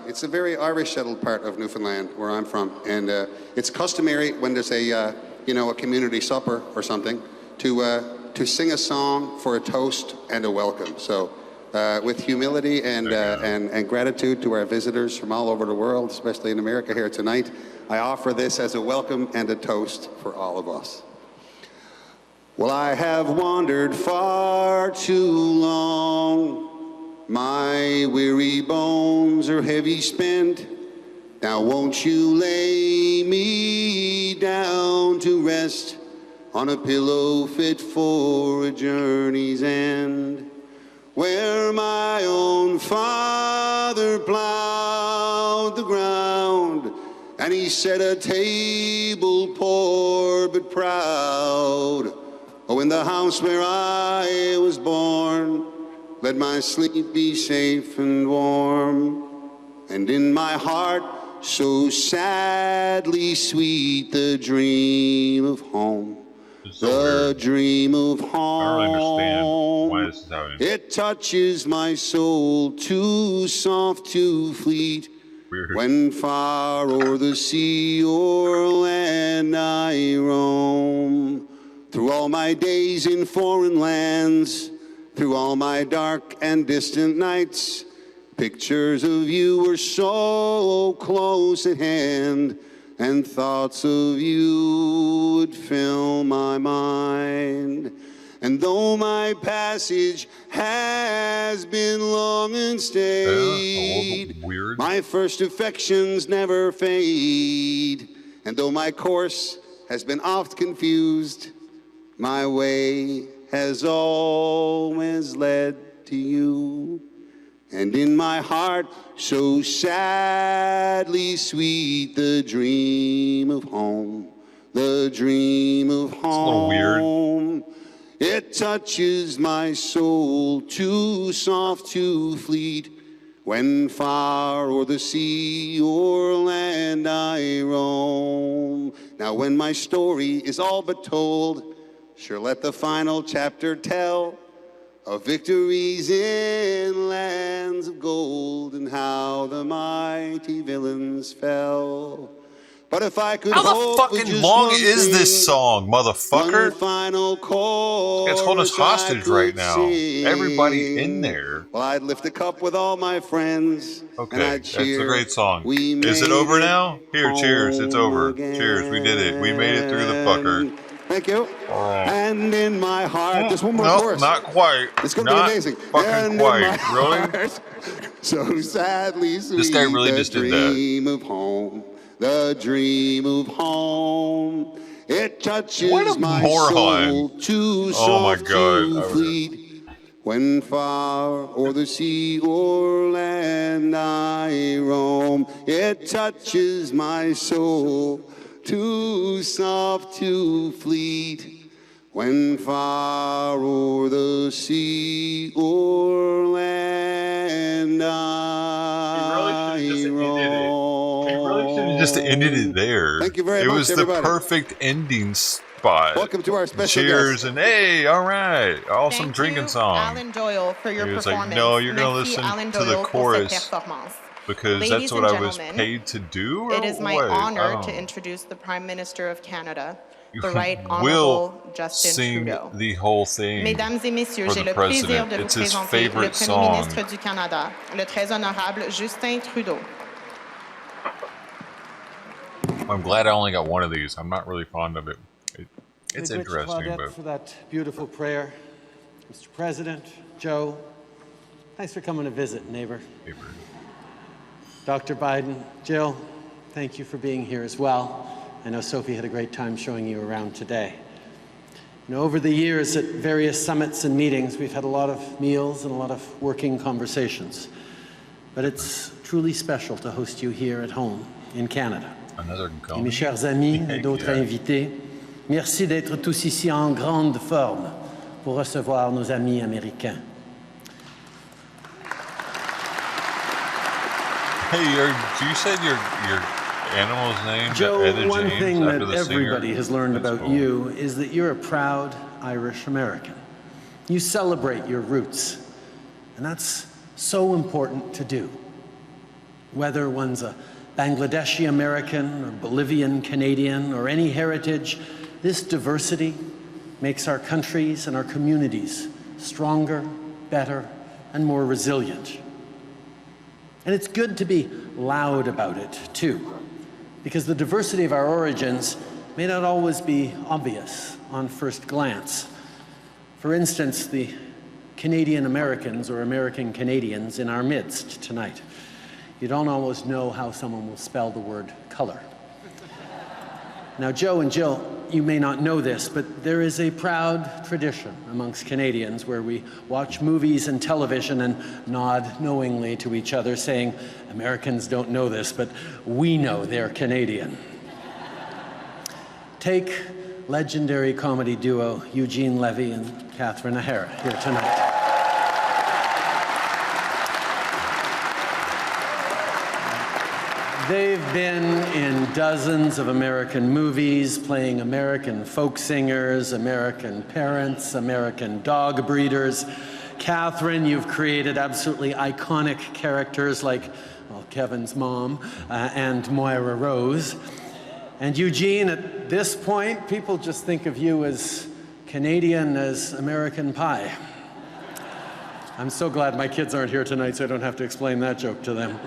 S20: It's a very Irish-settled part of Newfoundland, where I'm from, and it's customary when there's a community supper or something to sing a song for a toast and a welcome. So with humility and gratitude to our visitors from all over the world, especially in America here tonight, I offer this as a welcome and a toast for all of us. Well, I have wandered far too long. My weary bones are heavy spent. Now won't you lay me down to rest on a pillow fit for a journey's end, where my own father plowed the ground, and he set a table poor but proud. Oh, in the house where I was born, let my sleep be safe and warm, and in my heart so sadly sweet the dream of home. The dream of home.
S1: I don't understand why this is happening.
S20: It touches my soul, too soft, too fleet.
S1: Weird.
S20: When far o'er the sea or land I roam, through all my days in foreign lands, through all my dark and distant nights, pictures of you were so close at hand, and thoughts of you would fill my mind. And though my passage has been long and stayed, my first affections never fade. And though my course has been oft confused, my way has always led to you. And in my heart, so sadly sweet, the dream of home, the dream of home.
S1: It's a little weird.
S20: It touches my soul, too soft to fleet. When far o'er the sea or land I roam. Now when my story is all but told, sure let the final chapter tell of victories in lands of gold and how the mighty villains fell. But if I could
S1: How the fucking long is this song, motherfucker?
S20: One final chorus
S1: It's holding us hostage right now.
S20: sing.
S1: Everybody in there.
S20: Well, I'd lift a cup with all my friends.
S1: Okay,
S20: and I'd
S1: that's a
S20: cheer.
S1: great song.
S20: We
S1: Is it
S20: made
S1: over
S20: it
S1: now? Here, cheers. It's over.
S20: again.
S1: Cheers. We did it. We made it through the fucker.
S20: Thank you.
S1: All right.
S20: And in my heart, just one more
S1: No,
S20: chorus.
S1: not quite.
S20: It's going to be
S1: Not
S20: amazing.
S1: fucking
S20: And
S1: quite.
S20: in my
S1: Really?
S20: heart, so sadly sweet.
S1: This guy really
S20: the
S1: just did that.
S20: dream of home. The dream of home. It touches
S1: What a
S20: my
S1: moron.
S20: soul, too
S1: Oh my
S20: soft
S1: God.
S20: to fleet. When far o'er the sea or land I roam, it touches my soul, too soft to fleet. When far o'er the sea or land I roam.
S1: Just ended it there.
S20: Thank you very
S1: it
S20: much,
S1: was
S20: everybody.
S1: the perfect ending spot.
S20: Welcome to our special
S1: Cheers
S20: guest.
S1: and hey, all right, awesome
S17: Thank
S1: drinking
S17: you,
S1: song.
S17: Alan Doyle, for your
S1: He was
S17: performance.
S1: like, no, you're gonna
S17: Merci,
S1: listen
S17: Alan
S1: to the
S17: Doyle, pour cette
S1: chorus
S17: performance.
S1: because
S17: Ladies
S1: that's what
S17: and
S1: I was
S17: gentlemen,
S1: paid to do. Or
S17: It is my
S1: what?
S17: honor
S1: I
S17: to
S1: don't
S17: introduce the Prime Minister of Canada, the
S1: know.
S17: Right
S1: Will
S17: Honorable Justin
S1: sing
S17: Trudeau.
S1: the whole thing
S17: Mesdames et messieurs,
S1: for
S17: j'ai
S1: the
S17: le plaisir
S1: president.
S17: de vous
S1: It's his
S17: présenter le
S1: favorite
S17: Premier
S1: song.
S17: ministre du Canada, le très honorable Justin Trudeau.
S1: I'm glad I only got one of these. I'm not really fond of it. It's
S5: Big Rich
S1: interesting,
S5: Claudette
S1: but
S5: for that beautiful prayer. Mr. President, Joe, thanks for coming to visit, neighbor. Dr. Biden, Jill, thank you for being here as well. I know Sophie had a great time showing you around today. You know, over the years at various summits and meetings, we've had a lot of meals and a lot of working conversations. But it's truly special to host you here at home in Canada. Et mes chers amis et d'autres invités, merci d'être tous ici en grande forme pour recevoir nos amis américains.
S1: hey, you said your animal's name?
S5: Joe,
S1: Etta
S5: one
S1: James,
S5: thing that
S1: after the
S5: everybody
S1: singer?
S5: has learned
S1: That's
S5: about
S1: cool.
S5: you is that you're a proud Irish American. You celebrate your roots, and that's so important to do. Whether one's a Bangladeshi American or Bolivian Canadian or any heritage, this diversity makes our countries and our communities stronger, better, and more resilient. And it's good to be loud about it, too, because the diversity of our origins may not always be obvious on first glance. For instance, the Canadian Americans or American Canadians in our midst tonight. You don't always know how someone will spell the word color. Now, Joe and Jill, you may not know this, but there is a proud tradition amongst Canadians where we watch movies and television and nod knowingly to each other, saying, Americans don't know this, but we know they're Canadian. Take legendary comedy duo Eugene Levy and Catherine O'Hara here tonight. They've been in dozens of American movies, playing American folk singers, American parents, American dog breeders. Catherine, you've created absolutely iconic characters like, well, Kevin's mom and Moira Rose. And Eugene, at this point, people just think of you as Canadian as American Pie. I'm so glad my kids aren't here tonight, so I don't have to explain that joke to them.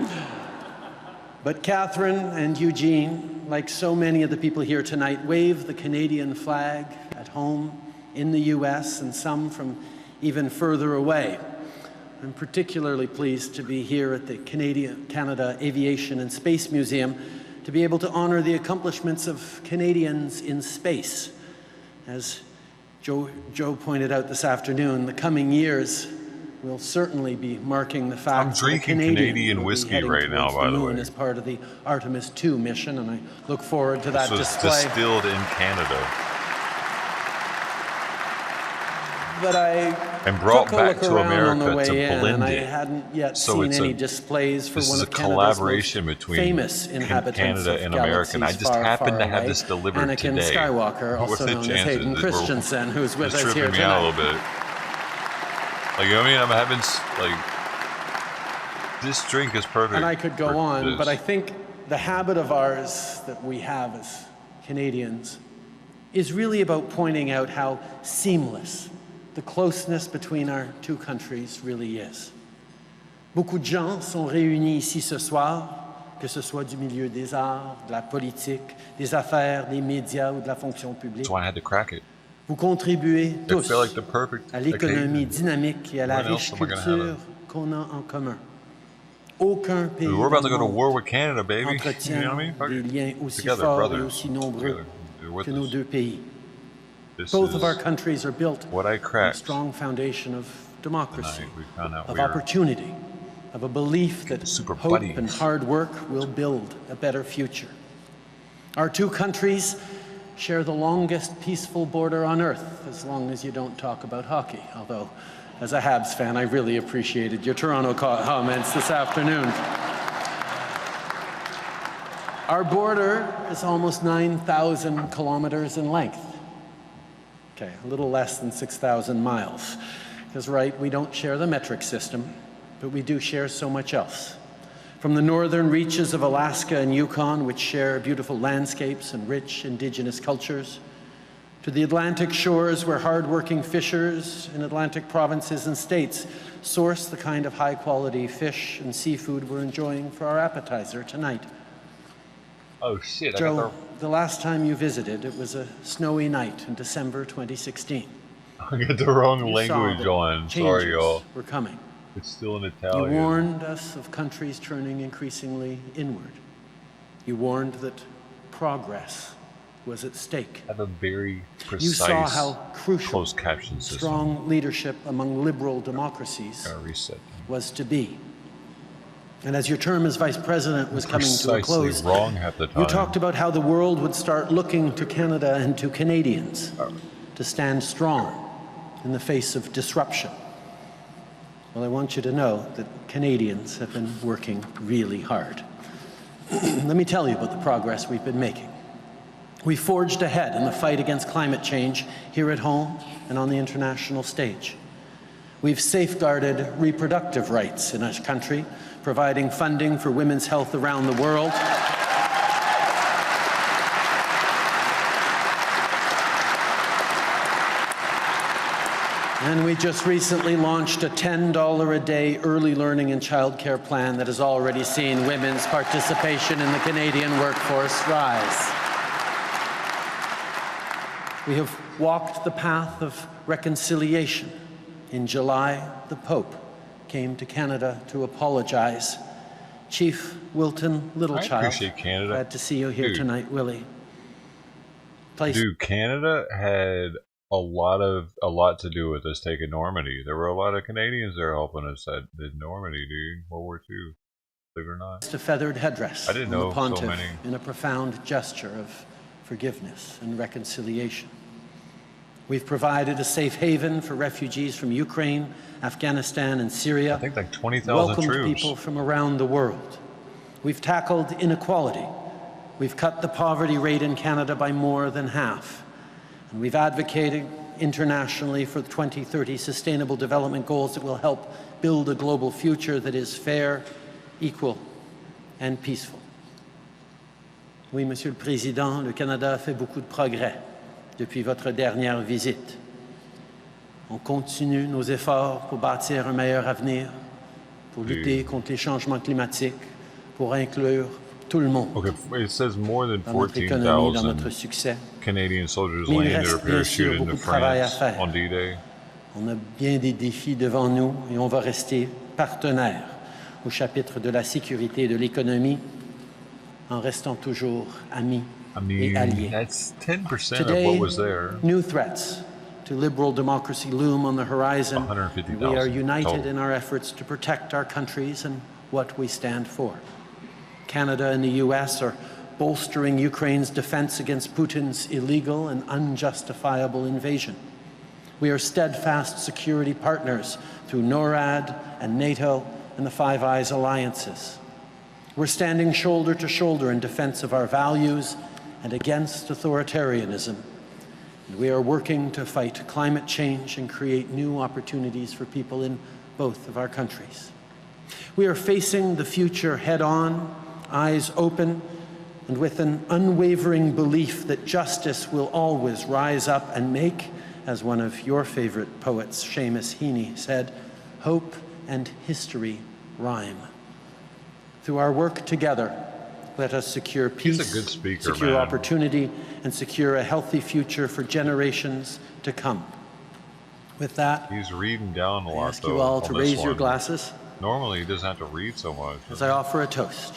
S5: But Catherine and Eugene, like so many of the people here tonight, wave the Canadian flag at home, in the US, and some from even further away. I'm particularly pleased to be here at the Canada Aviation and Space Museum to be able to honor the accomplishments of Canadians in space. As Joe pointed out this afternoon, the coming years We'll certainly be marking the fact
S1: I'm drinking Canadian whiskey right now, by the way.
S5: As part of the Artemis II mission, and I look forward to that display.
S1: This was distilled in Canada.
S5: But I
S1: brought back to America to blend
S5: and I
S1: it.
S5: hadn't yet
S1: So
S5: seen
S1: it's
S5: any displays for
S1: this
S5: one
S1: is a
S5: of Canada's
S1: collaboration
S5: most
S1: between
S5: famous inhabitants
S1: Canada
S5: of
S1: and America, and I
S5: galaxies
S1: just
S5: far,
S1: happened
S5: far
S1: to have
S5: away.
S1: this delivered
S5: Anakin
S1: today.
S5: Skywalker,
S1: What's
S5: also
S1: the
S5: known as
S1: chances?
S5: Hayden Christensen, who's with
S1: It's
S5: us here
S1: tripping me out a
S5: tonight.
S1: little bit. Like, you know what I mean? I'm having this drink is perfect.
S5: And I could go on,
S1: this.
S5: but I think the habit of ours that we have as Canadians is really about pointing out how seamless the closeness between our two countries really is. Beaucoup de gens sont réunis ici ce soir, que ce soit du milieu des arts, de la politique, des affaires, des médias ou de la fonction publique.
S1: That's why I had to crack it.
S5: Vous contribuez tous
S1: like the perfect
S5: à l'économie
S1: occasion.
S5: dynamique et à la
S1: When
S5: riche
S1: else am I gonna
S5: culture
S1: have
S5: qu'on a en commun. Aucun pays
S1: Dude, we're about to go to
S5: du
S1: war with Canada, baby. You
S5: entretient
S1: know what I mean? Fuck
S5: des
S1: it.
S5: liens aussi
S1: Together,
S5: forts et
S1: brothers.
S5: aussi nombreux
S1: Together. With
S5: que nos
S1: us.
S5: deux pays.
S1: This
S5: Both
S1: is
S5: of our countries are built
S1: what I
S5: on a
S1: cracked
S5: strong foundation of democracy,
S1: tonight. We found out
S5: of
S1: we were
S5: opportunity, of a belief that
S1: super
S5: hope
S1: buddies.
S5: and hard work will build a better future. Our two countries share the longest peaceful border on earth, as long as you don't talk about hockey, although as a Habs fan, I really appreciated your Toronto comments this afternoon. Our border is almost 9,000 kilometers in length. Okay, a little less than 6,000 miles. Because, right, we don't share the metric system, but we do share so much else. From the northern reaches of Alaska and Yukon, which share beautiful landscapes and rich indigenous cultures, to the Atlantic shores where hardworking fishers in Atlantic provinces and states source the kind of high-quality fish and seafood we're enjoying for our appetizer tonight.
S1: Oh shit!
S5: Joe, the last time you visited, it was a snowy night in December 2016.
S1: I got the wrong
S5: You
S1: language
S5: saw
S1: on.
S5: that
S1: Sorry,
S5: changes
S1: y'all.
S5: were coming.
S1: It's still in
S5: You
S1: Italian.
S5: warned us of countries turning increasingly inward. You warned that progress was at stake.
S1: I have a very precise
S5: You saw how crucial
S1: closed caption system.
S5: strong leadership among liberal democracies
S1: Gotta reset.
S5: was to be. And as your term as vice president was coming to a
S1: Precisely
S5: close,
S1: wrong half the time.
S5: you talked about how the world would start looking to Canada and to Canadians to stand strong in the face of disruption. Well, I want you to know that Canadians have been working really hard. Let me tell you about the progress we've been making. We forged ahead in the fight against climate change here at home and on the international stage. We've safeguarded reproductive rights in our country, providing funding for women's health around the world. And we just recently launched a $10 a day early learning and childcare plan that has already seen women's participation in the Canadian workforce rise. We have walked the path of reconciliation. In July, the Pope came to Canada to apologize. Chief Wilton Littlechild,
S1: I appreciate Canada.
S5: glad to see you here
S1: Dude.
S5: tonight, Willie.
S1: Dude, Canada had a lot to do with us taking Normandy. There were a lot of Canadians there helping us at Normandy, dude. World War II, believe it or not.
S5: A feathered headdress
S1: I didn't
S5: on
S1: know
S5: the pontiff
S1: so many.
S5: in a profound gesture of forgiveness and reconciliation. We've provided a safe haven for refugees from Ukraine, Afghanistan, and Syria.
S1: I think like 20,000
S5: welcomed
S1: troops.
S5: people from around the world. We've tackled inequality. We've cut the poverty rate in Canada by more than half. And we've advocated internationally for the 2030 Sustainable Development Goals that will help build a global future that is fair, equal, and peaceful. Oui, Monsieur le Président, le Canada a fait beaucoup de progrès depuis votre dernière visite. On continue nos efforts pour bâtir un meilleur avenir, pour lutter contre les changements climatiques, pour inclure tout le monde.
S1: Okay, it says more than
S5: dans notre économie, dans notre
S1: 14,000
S5: succès.
S1: Canadian soldiers
S5: Mais il
S1: landed
S5: reste
S1: or
S5: bien sûr
S1: parachuted into
S5: beaucoup de travail à
S1: France
S5: faire.
S1: on D-Day.
S5: On a bien des défis devant nous et on va rester partenaire au chapitre de la sécurité et de l'économie en restant toujours amis
S1: I mean,
S5: et alliés.
S1: that's 10% of
S5: Today,
S1: what was there.
S5: new threats to liberal democracy loom on the horizon.
S1: 150,000
S5: We are united
S1: total.
S5: in our efforts to protect our countries and what we stand for. Canada and the US are bolstering Ukraine's defense against Putin's illegal and unjustifiable invasion. We are steadfast security partners through NORAD and NATO and the Five Eyes alliances. We're standing shoulder to shoulder in defense of our values and against authoritarianism. And we are working to fight climate change and create new opportunities for people in both of our countries. We are facing the future head-on, eyes open, and with an unwavering belief that justice will always rise up and make, as one of your favorite poets, Seamus Heaney, said, hope and history rhyme. Through our work together, let us secure peace,
S1: He's a good speaker,
S5: secure
S1: man.
S5: opportunity, and secure a healthy future for generations to come. With that,
S1: He's reading down a lot,
S5: I ask you all to raise your glasses
S1: Normally, he doesn't have to read so much.
S5: as I offer a toast.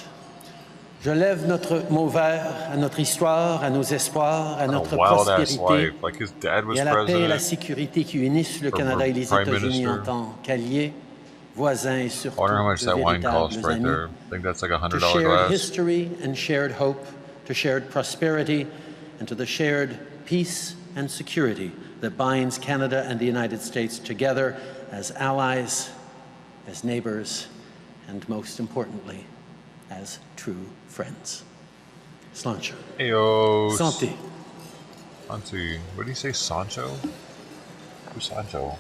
S5: Je lève mon verre à notre histoire, à nos espoirs, à notre
S1: wild-ass
S5: prospérité
S1: life. Like his dad was
S5: et à la paix et la
S1: president.
S5: sécurité qui unissent le
S1: Or
S5: Canada et les
S1: Prime
S5: États-Unis en
S1: Minister.
S5: tant qu'alliés, voisins et
S1: I
S5: surtout
S1: wonder how much
S5: de
S1: that wine costs
S5: véritables
S1: right
S5: amis.
S1: there. I think that's like a
S5: To
S1: $100
S5: shared
S1: glass.
S5: history and shared hope, to shared prosperity, and to the shared peace and security that binds Canada and the United States together as allies, as neighbors, and most importantly, as true friends. Sláinte.
S1: Ayo.
S5: Santé.
S1: Santé. What did he say? Sancho? Who's Sancho?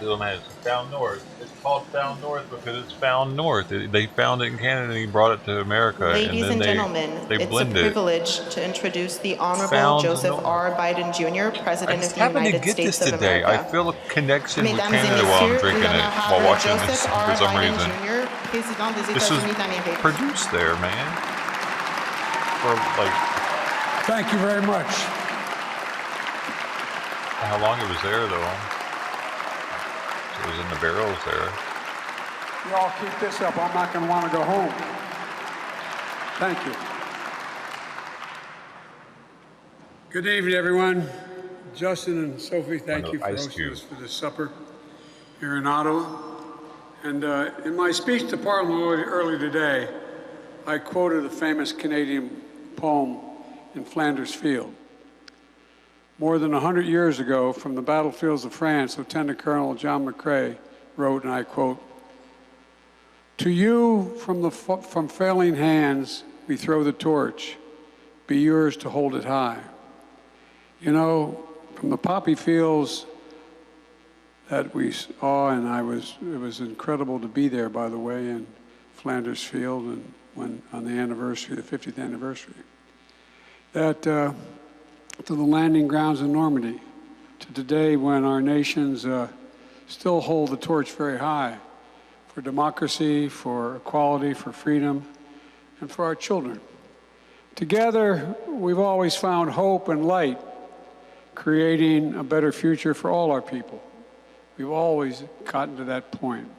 S1: Little man, it's found north. It's called found north because it's found north. They found it in Canada and he brought it to America.
S17: Ladies
S1: and
S17: and
S1: then
S17: gentlemen,
S1: they
S17: it's a
S1: blend it.
S17: privilege to introduce the Honorable
S1: Found
S17: Joseph
S1: north.
S17: R. Biden Jr.,
S1: I
S17: President
S1: just
S17: of the
S1: happened to
S17: United
S1: get this
S17: States of
S1: today. I
S17: America.
S1: feel a connection with
S17: Mesdames et
S1: Canada while I'm
S17: messieurs,
S1: drinking it, while
S17: l'honorable
S1: watching this
S17: Joseph
S1: for
S17: R.
S1: some
S17: Biden
S1: reason.
S17: Jr., Président des
S1: This was
S17: États-Unis d'Amérique.
S1: produced there, man. For like
S2: Thank you very much.
S1: how long it was there, though. It was in the barrels there.
S2: Y'all keep this up. I'm not going to want to go home. Thank you. Good evening, everyone. Justin and Sophie, thank you for hosting us for this supper here in Ottawa. And in my speech to Parliament early today, I quoted a famous Canadian poem in Flanders Field. More than 100 years ago, from the battlefields of France, Lieutenant Colonel John McCrae wrote, and I quote, "To you from failing hands we throw the torch, be yours to hold it high." You know, from the poppy fields that we saw, and it was incredible to be there, by the way, in Flanders Field, and when on the anniversary, the 50th anniversary, that to the landing grounds in Normandy, to today when our nations still hold the torch very high for democracy, for equality, for freedom, and for our children. Together, we've always found hope and light, creating a better future for all our people. We've always gotten to that point.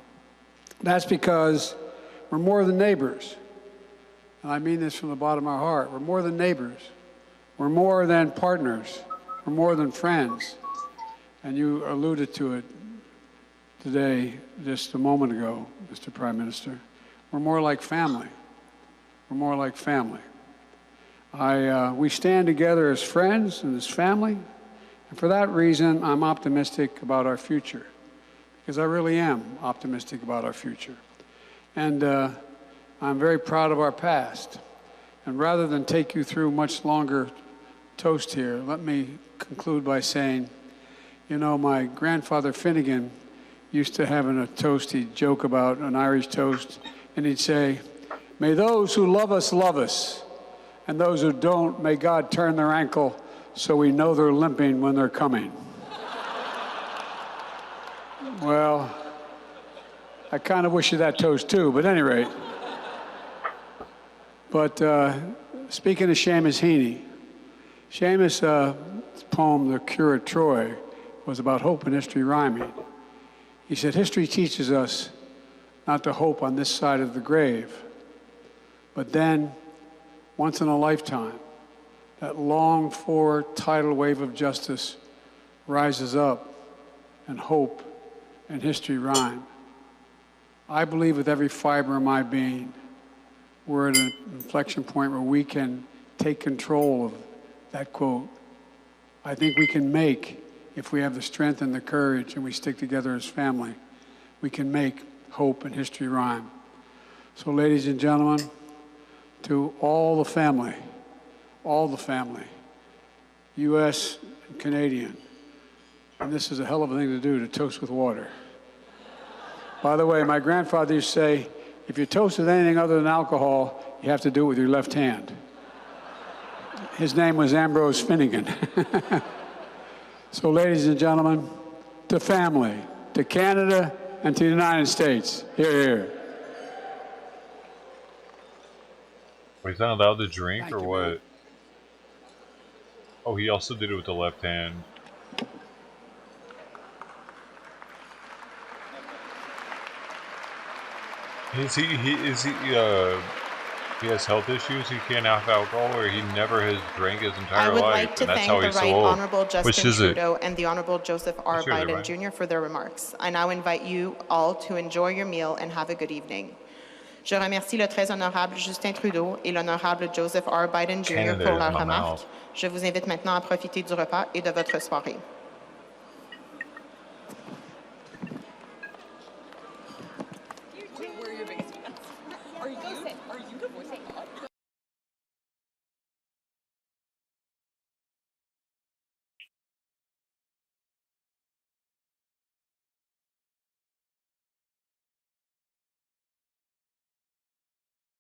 S2: That's because we're more than neighbors. And I mean this from the bottom of our heart. We're more than neighbors. We're more than partners. We're more than friends. And you alluded to it today, just a moment ago, Mr. Prime Minister. We're more like family. We're more like family. We stand together as friends and as family. And for that reason, I'm optimistic about our future. Because I really am optimistic about our future. And I'm very proud of our past. And rather than take you through much longer toast here, let me conclude by saying, you know, my grandfather Finnegan used to have in a toast, he'd joke about an Irish toast, and he'd say, "May those who love us, and those who don't, may God turn their ankle so we know they're limping when they're coming." Well, I kind of wish you that toast too, but at any rate. But speaking of Seamus Heaney, Seamus' poem, The Cure at Troy, was about hope and history rhyming. He said, history teaches us not to hope on this side of the grave, but then, once in a lifetime, that longed-for tidal wave of justice rises up and hope and history rhyme. I believe with every fiber of my being, we're at an inflection point where we can take control of that quote. I think we can make, if we have the strength and the courage and we stick together as family, we can make hope and history rhyme. So ladies and gentlemen, to all the family, U.S. and Canadian, and this is a hell of a thing to do, to toast with water. By the way, my grandfather used to say, if you toast with anything other than alcohol, you have to do it with your left hand. His name was Ambrose Finnegan. So ladies and gentlemen, to family, to Canada, and to the United States, hear, hear.
S1: He's not allowed to drink or what? Oh, he also did it with the left hand. He has health issues, he can't have alcohol, or he never has drank his entire life.
S17: I would like to thank the Right Honorable Justin Trudeau and the Honorable Joseph R. Biden Jr. for their remarks. I now invite you all to enjoy your meal and have a good evening. Je remercie le très honorable Justin Trudeau et l'honorable Joseph R. Biden Jr. pour leurs remarques. Je vous invite maintenant à profiter du repas et de votre soirée.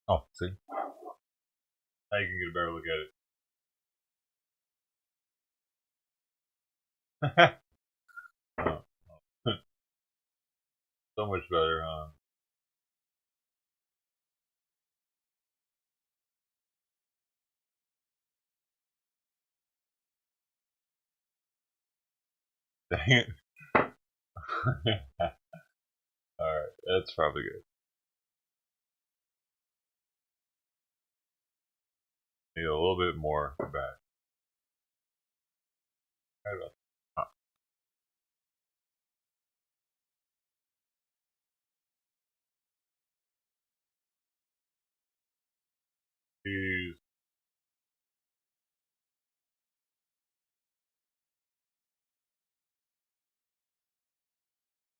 S1: Oh, see? Now you can get a better look at it. So much better, huh? Dang it. Alright, that's probably good. Need a little bit more back. Right about that. Jeez.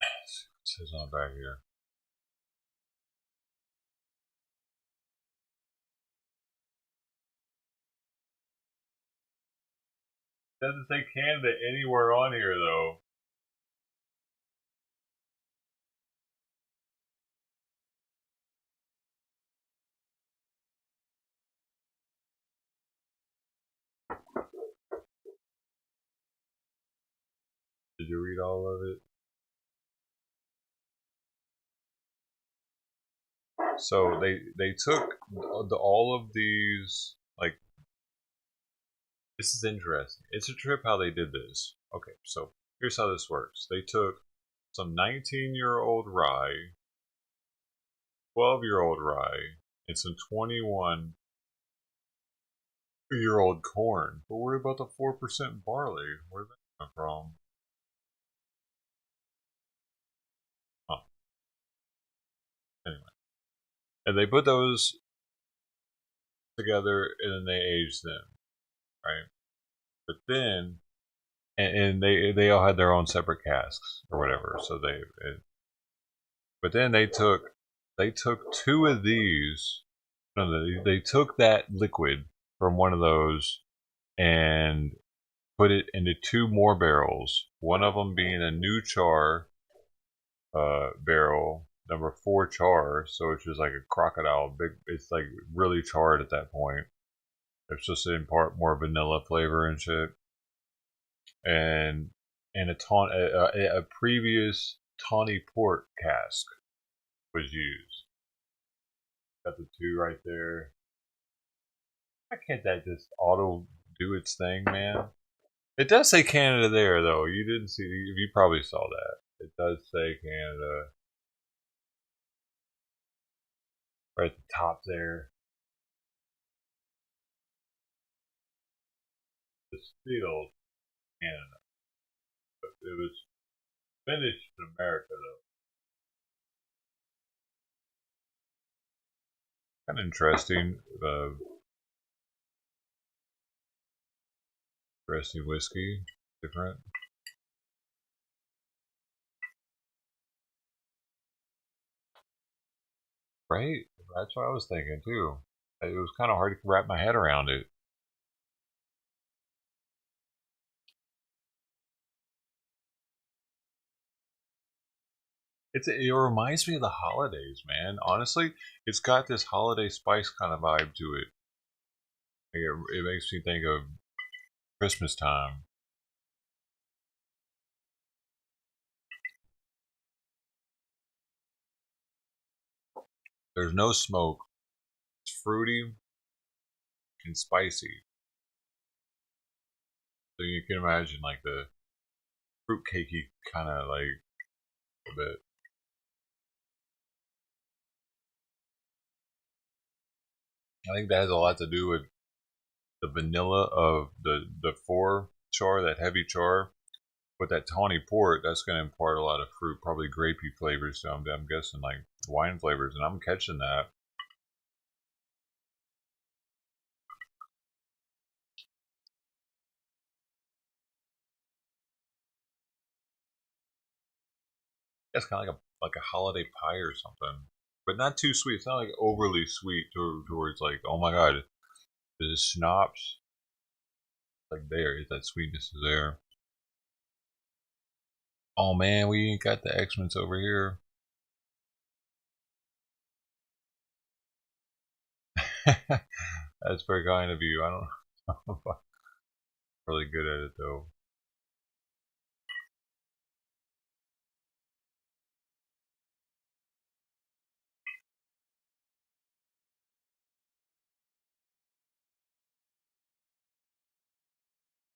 S1: It says on back here. It doesn't say Canada anywhere on here though. Did you read all of it? So they took all of these, like, this is interesting. It's a trip how they did this. Okay, so here's how this works. They took some 19-year-old rye, 12-year-old rye, and some 21-year-old corn. But what about the 4% barley? Where did that come from? Oh. Anyway. And they put those together and then they aged them, right? But then, and they all had their own separate casks or whatever. So but then they took two of these. No, they took that liquid from one of those and put it into two more barrels. One of them being a new char barrel. Number 4 char, so it's just like a crocodile. It's like really charred at that point. It's just to impart more vanilla flavor and shit. And a previous tawny port cask was used. Got the 2 right there. Why can't that just auto do its thing, man? It does say Canada there though. You didn't see. You probably saw that. It does say Canada. Right at the top there. distilled in Canada. But it was finished in America, though. Kind of interesting. Interesting whiskey. Different. Right? That's what I was thinking, too. It was kind of hard to wrap my head around it. It reminds me of the holidays, man. Honestly, it's got this holiday spice kind of vibe to it. It makes me think of Christmas time. There's no smoke. It's fruity and spicy. So you can imagine like the fruitcakey kind of like a bit. I think that has a lot to do with the vanilla of the 4 char, that heavy char. With that tawny port, that's going to impart a lot of fruit, probably grapey flavors. So I'm guessing like wine flavors, and I'm catching that. It's kind of like a holiday pie or something, but not too sweet. It's not like overly sweet towards like, oh my god, the schnapps. Like that sweetness is there. Oh man, we ain't got the X-Men over here. That's very kind of you. I don't know if I'm really good at it though.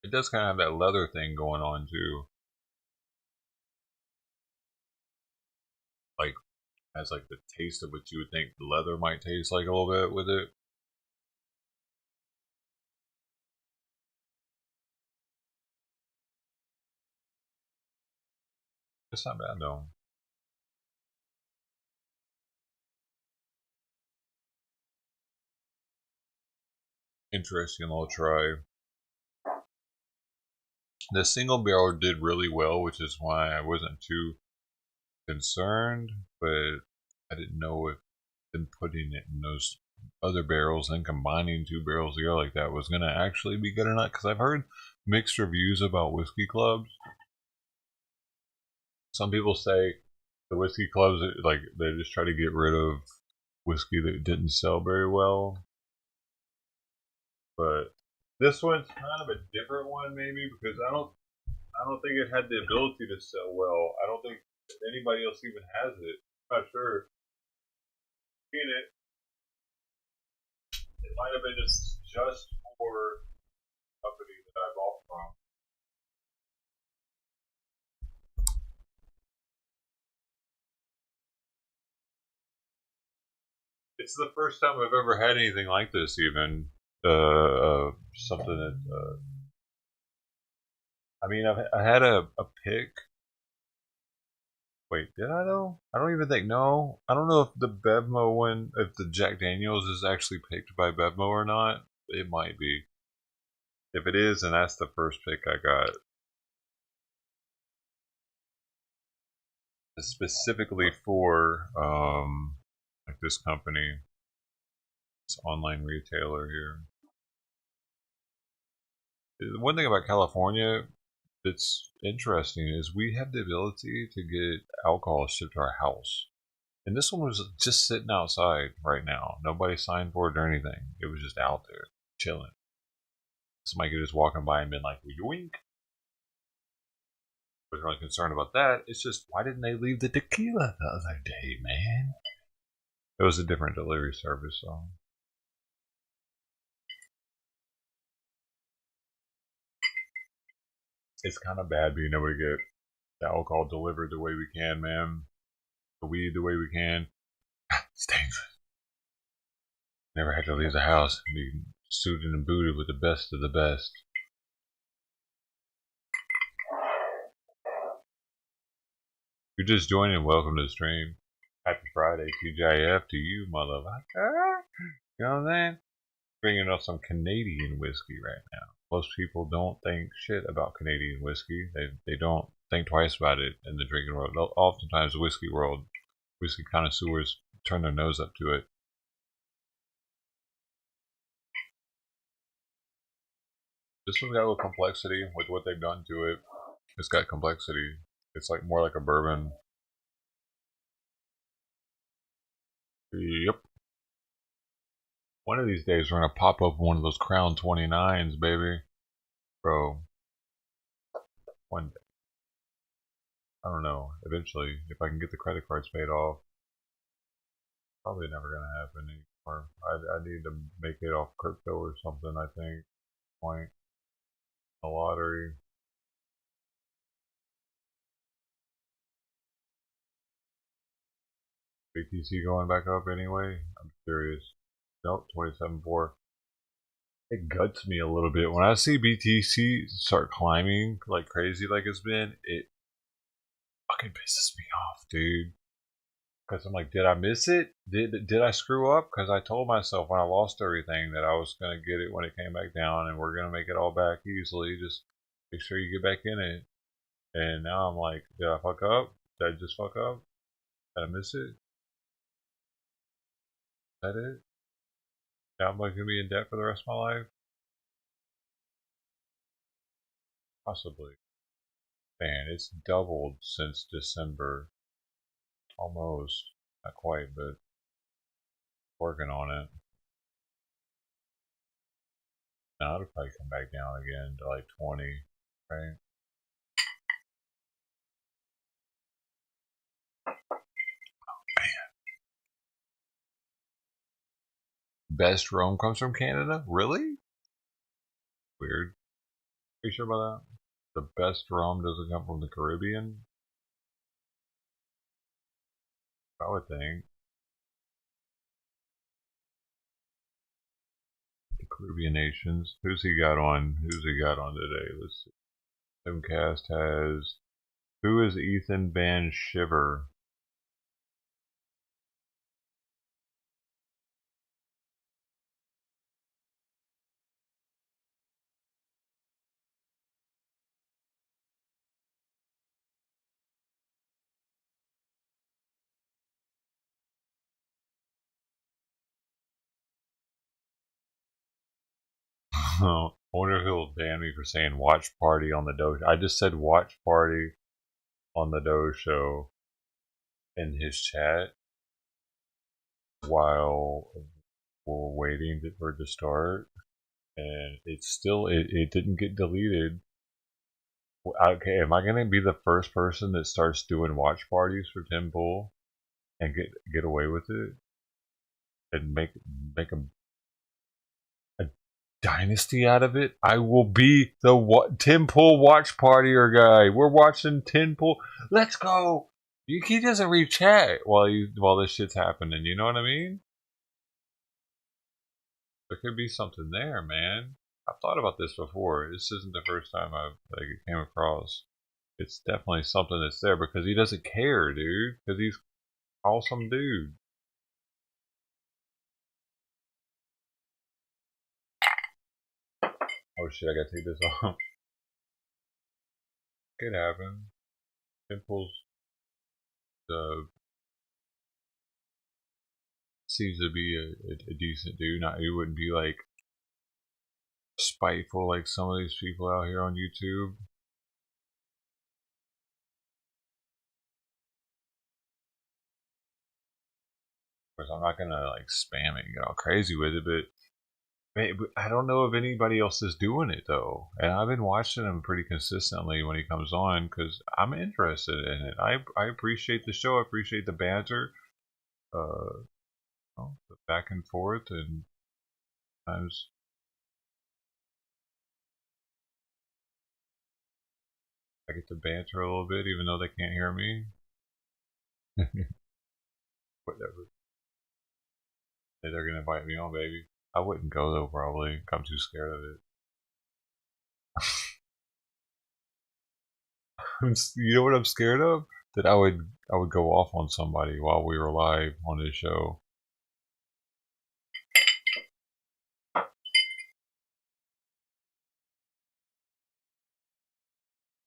S1: It does kind of have that leather thing going on too. Like, has like the taste of what you would think the leather might taste like a little bit with it. It's not bad though. Interesting little try. The single barrel did really well, which is why I wasn't too concerned, but I didn't know if them putting it in those other barrels and combining 2 barrels together like that was going to actually be good or not, because I've heard mixed reviews about whiskey clubs. Some people say the whiskey clubs, like, they just try to get rid of whiskey that didn't sell very well. But this one's kind of a different one, maybe, because I don't think it had the ability to sell well. I don't think anybody else even has it. I'm not sure. Seeing it, it might have been just for the company that I bought from. It's the first time I've ever had anything like this, even. Something that, I mean, I had a pick. Wait, did I though? I don't even think, no. I don't know if the Bevmo one, if the Jack Daniels is actually picked by Bevmo or not. It might be. If it is, then that's the first pick I got. Specifically for, like this company, this online retailer here. One thing about California that's interesting is we have the ability to get alcohol shipped to our house. And this one was just sitting outside right now. Nobody signed for it or anything. It was just out there, chilling. Somebody could just walking by and been like, yoink. I was really concerned about that. It's just, why didn't they leave the tequila the other day, man? It was a different delivery service, so. It's kind of bad being able to get the alcohol delivered the way we can, man. The weed the way we can. Stinks. Never had to leave the house and be suited and booted with the best of the best. you're just joining, welcome to the stream. Happy Friday, TGIF to you, motherfucker. You know what I'm saying? Bringing up some Canadian whiskey right now. Most people don't think shit about Canadian whiskey. They don't think twice about it in the drinking world. Oftentimes, the whiskey world, whiskey connoisseurs turn their nose up to it. This one's got a little complexity with what they've done to it. It's got complexity. It's like more like a bourbon. Yep. One of these days, we're gonna pop up one of those Crown 29s, baby. Bro. One day. I don't know. Eventually, if I can get the credit cards paid off, probably never gonna happen anymore. I need to make it off crypto or something, I think. Point. A lottery. BTC going back up anyway? I'm curious. Nope, 27.4. It guts me a little bit. When I see BTC start climbing like crazy like it's been, it fucking pisses me off, dude. Because I'm like, did I miss it? Did I screw up? Because I told myself when I lost everything that I was going to get it when it came back down and we're going to make it all back easily. Just make sure you get back in it. And now I'm like, did I fuck up? Did I just fuck up? Did I miss it? Is that it? Now I'm going to be in debt for the rest of my life? Possibly. Man, it's doubled since December. Almost. Not quite, but working on it. Now it'll probably come back down again to like 20, right? Best rum comes from Canada? Really? Weird. Are you sure about that? The best rum doesn't come from the Caribbean? I would think. The Caribbean nations. Who's he got on? Who's he got on today? Let's see. Simcast has. Who is Ethan Van Shiver? I wonder if he'll ban me for saying watch party on the Doge. I just said watch party on the Doge show in his chat while we're waiting for it to start, and it's still it didn't get deleted. Okay, am I gonna be the first person that starts doing watch parties for Tim Pool and get away with it and make a dynasty out of it? I will be the Tim Pool watch partier guy. We're watching Tim Pool. Let's go. He doesn't read chat while this shit's happening. You know what I mean? There could be something there, man. I've thought about this before. This isn't the first time I've came across. It's definitely something that's there because he doesn't care, dude. Because he's awesome dude. Oh shit! I gotta take this off. Could happen. Pimples. Seems to be a decent dude. Not, he wouldn't be like spiteful like some of these people out here on YouTube. Of course, I'm not gonna like spam it and get all crazy with it, but I don't know if anybody else is doing it though. And I've been watching him pretty consistently when he comes on because I'm interested in it. I appreciate the show. I appreciate the banter, the back and forth, and sometimes I get to banter a little bit, even though they can't hear me. Whatever. They're gonna invite me on, baby. I wouldn't go though, probably. I'm too scared of it. You know what I'm scared of? that I would go off on somebody while we were live on this show.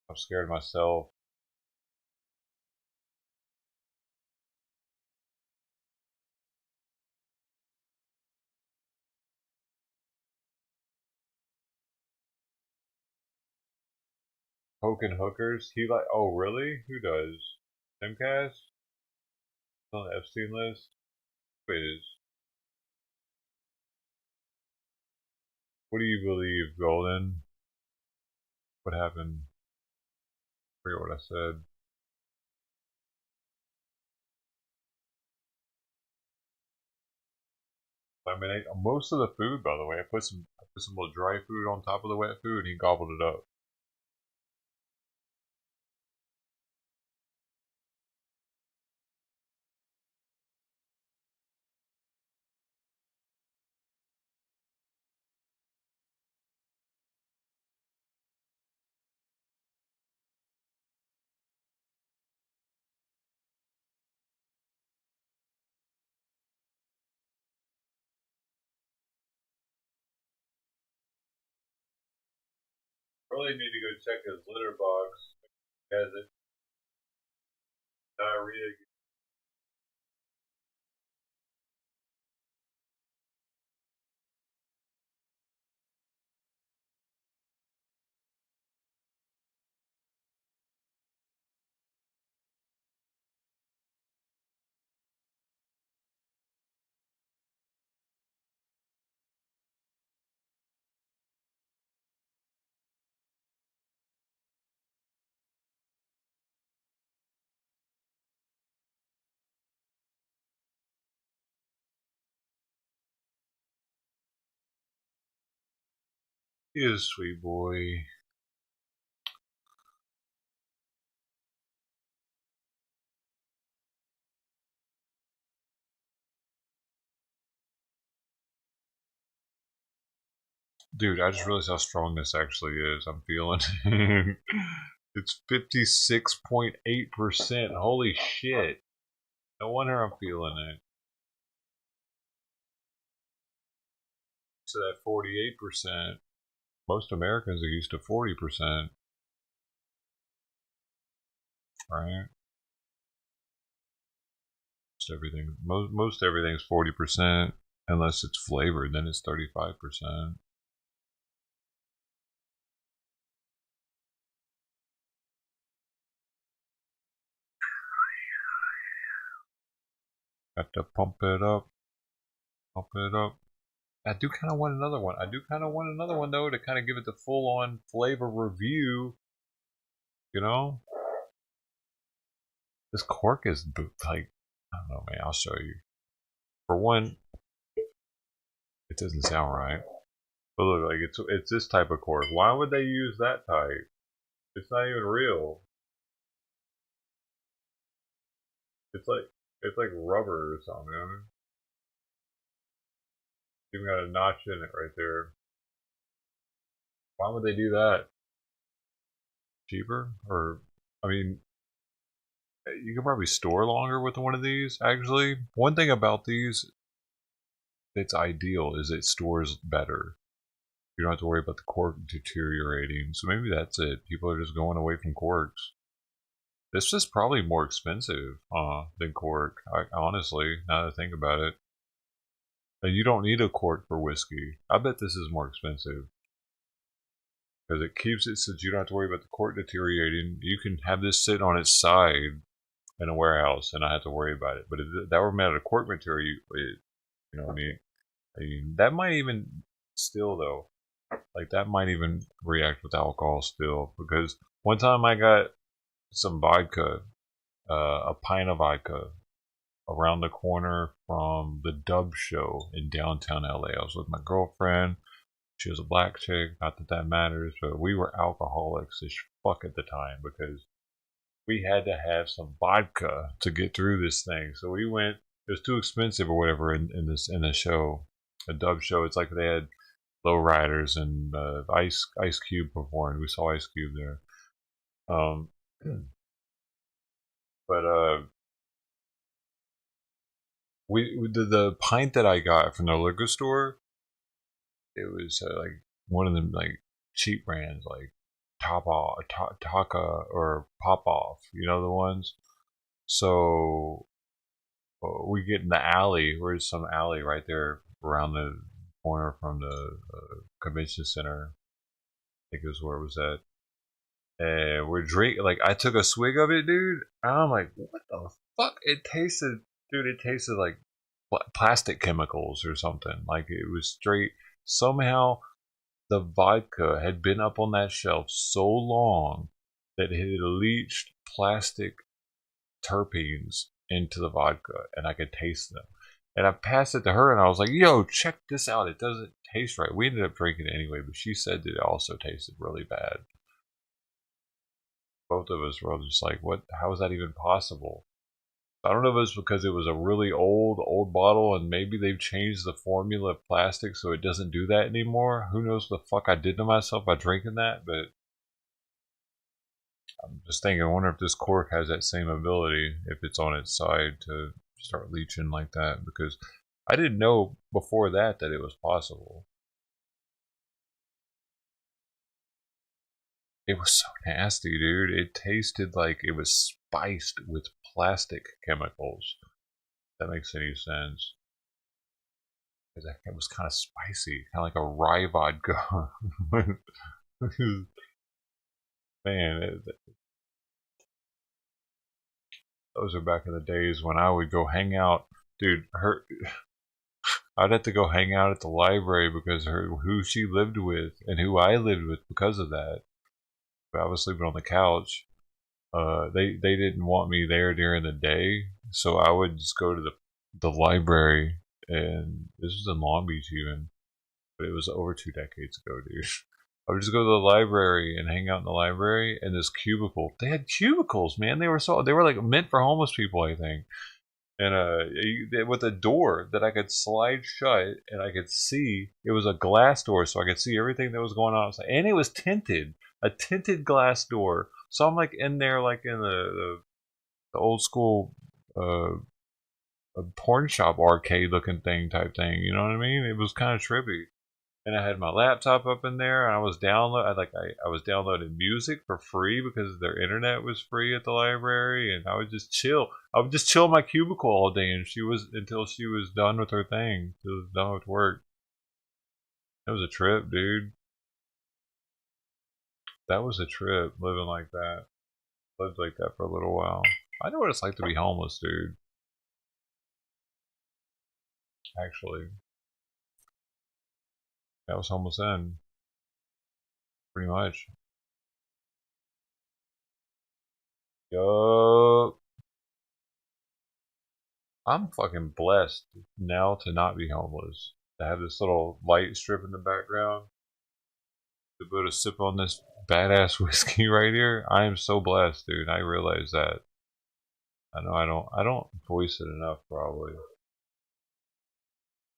S1: I'm scared myself. Poking hookers? He like, oh really? Who does? Simcast? On the Epstein list? Who is? What do you believe, Golden? What happened? I forget what I said. I mean, most of the food, by the way, I put some little dry food on top of the wet food, and he gobbled it up. Really need to go check his litter box. Has it diarrhea? He is a sweet boy. Dude, I just realized how strong this actually is. I'm feeling it's 56.8%. Holy shit. No wonder I'm feeling it. So that 48%. Most Americans are used to 40%. Right? Most everything's 40%. Unless it's flavored, then it's 35%. Got to pump it up. Pump it up. I do kind of want another one. I do kind of want another one, though, to kind of give it the full-on flavor review. You know? This cork is, like, I don't know, man. I'll show you. For one, it doesn't sound right. But look, like, it's this type of cork. Why would they use that type? It's not even real. It's like rubber or something, you know? Even got a notch in it right there. Why would they do that? Cheaper? Or, I mean, you can probably store longer with one of these, actually. One thing about these that's ideal is it stores better. You don't have to worry about the cork deteriorating. So maybe that's it. People are just going away from corks. This is probably more expensive than cork, honestly, now that I think about it. And you don't need a cork for whiskey. I bet this is more expensive. Because it keeps it so you don't have to worry about the cork deteriorating. You can have this sit on its side in a warehouse and not have to worry about it. But if that were made out of cork material, you know what I mean? That might even still, though. Like, that might even react with alcohol still. Because one time I got some vodka, a pint of vodka, around the corner from the Dub Show in downtown LA. I was with my girlfriend. She was a black chick. Not that that matters, but we were alcoholics as fuck at the time because we had to have some vodka to get through this thing. So we went. It was too expensive or whatever in the show, a Dub Show. It's like they had lowriders and Ice Cube performed. We saw Ice Cube there. But the pint that I got from the liquor store, it was like one of them like cheap brands like Taka or Pop Off, you know the ones. So we get in the alley. There's some alley right there around the corner from the convention center. I think is where it was at. And we're drinking. Like I took a swig of it, dude. And I'm like, what the fuck? It tasted, dude. It tasted like plastic chemicals or something. Like it was straight. Somehow the vodka had been up on that shelf so long that it had leached plastic terpenes into the vodka, and I could taste them. And I passed it to her, and I was like, "Yo, check this out. It doesn't taste right." We ended up drinking it anyway, but she said that it also tasted really bad. Both of us were just like, "What? How is that even possible?" I don't know if it's because it was a really old bottle, and maybe they've changed the formula of plastic so it doesn't do that anymore. Who knows what the fuck I did to myself by drinking that? But I'm just thinking, I wonder if this cork has that same ability, if it's on its side to start leaching like that, because I didn't know before that it was possible. It was so nasty, dude. It tasted like it was spiced with plastic chemicals. If that makes any sense. Because it was kind of spicy, kind of like a rye vodka. Man, those are back in the days when I would go hang out. Dude, I'd have to go hang out at the library because who she lived with and who I lived with because of that. But I was sleeping on the couch. They didn't want me there during the day, so I would just go to the library, and this was in Long Beach even, but it was over 2 decades ago, dude. I would just go to the library and hang out in the library, and this cubicle. They had cubicles, man. They were like meant for homeless people, I think. And with a door that I could slide shut, and I could see. It was a glass door, so I could see everything that was going on outside, and it was tinted, a tinted glass door. So I'm like in there, like in the old school porn shop arcade looking thing type thing. You know what I mean? It was kind of trippy. And I had my laptop up in there, and I was I was downloading music for free because their internet was free at the library, and I would just chill. I would just chill in my cubicle all day, and until she was done with her thing. She was done with work. It was a trip, dude. That was a trip, living like that. Lived like that for a little while. I know what it's like to be homeless, dude. Actually. I was homeless then. Pretty much. Yup. I'm fucking blessed now to not be homeless. To have this little light strip in the background. To be able to sip on this badass whiskey right here. I am so blessed, dude. I realize that. I know I don't voice it enough probably.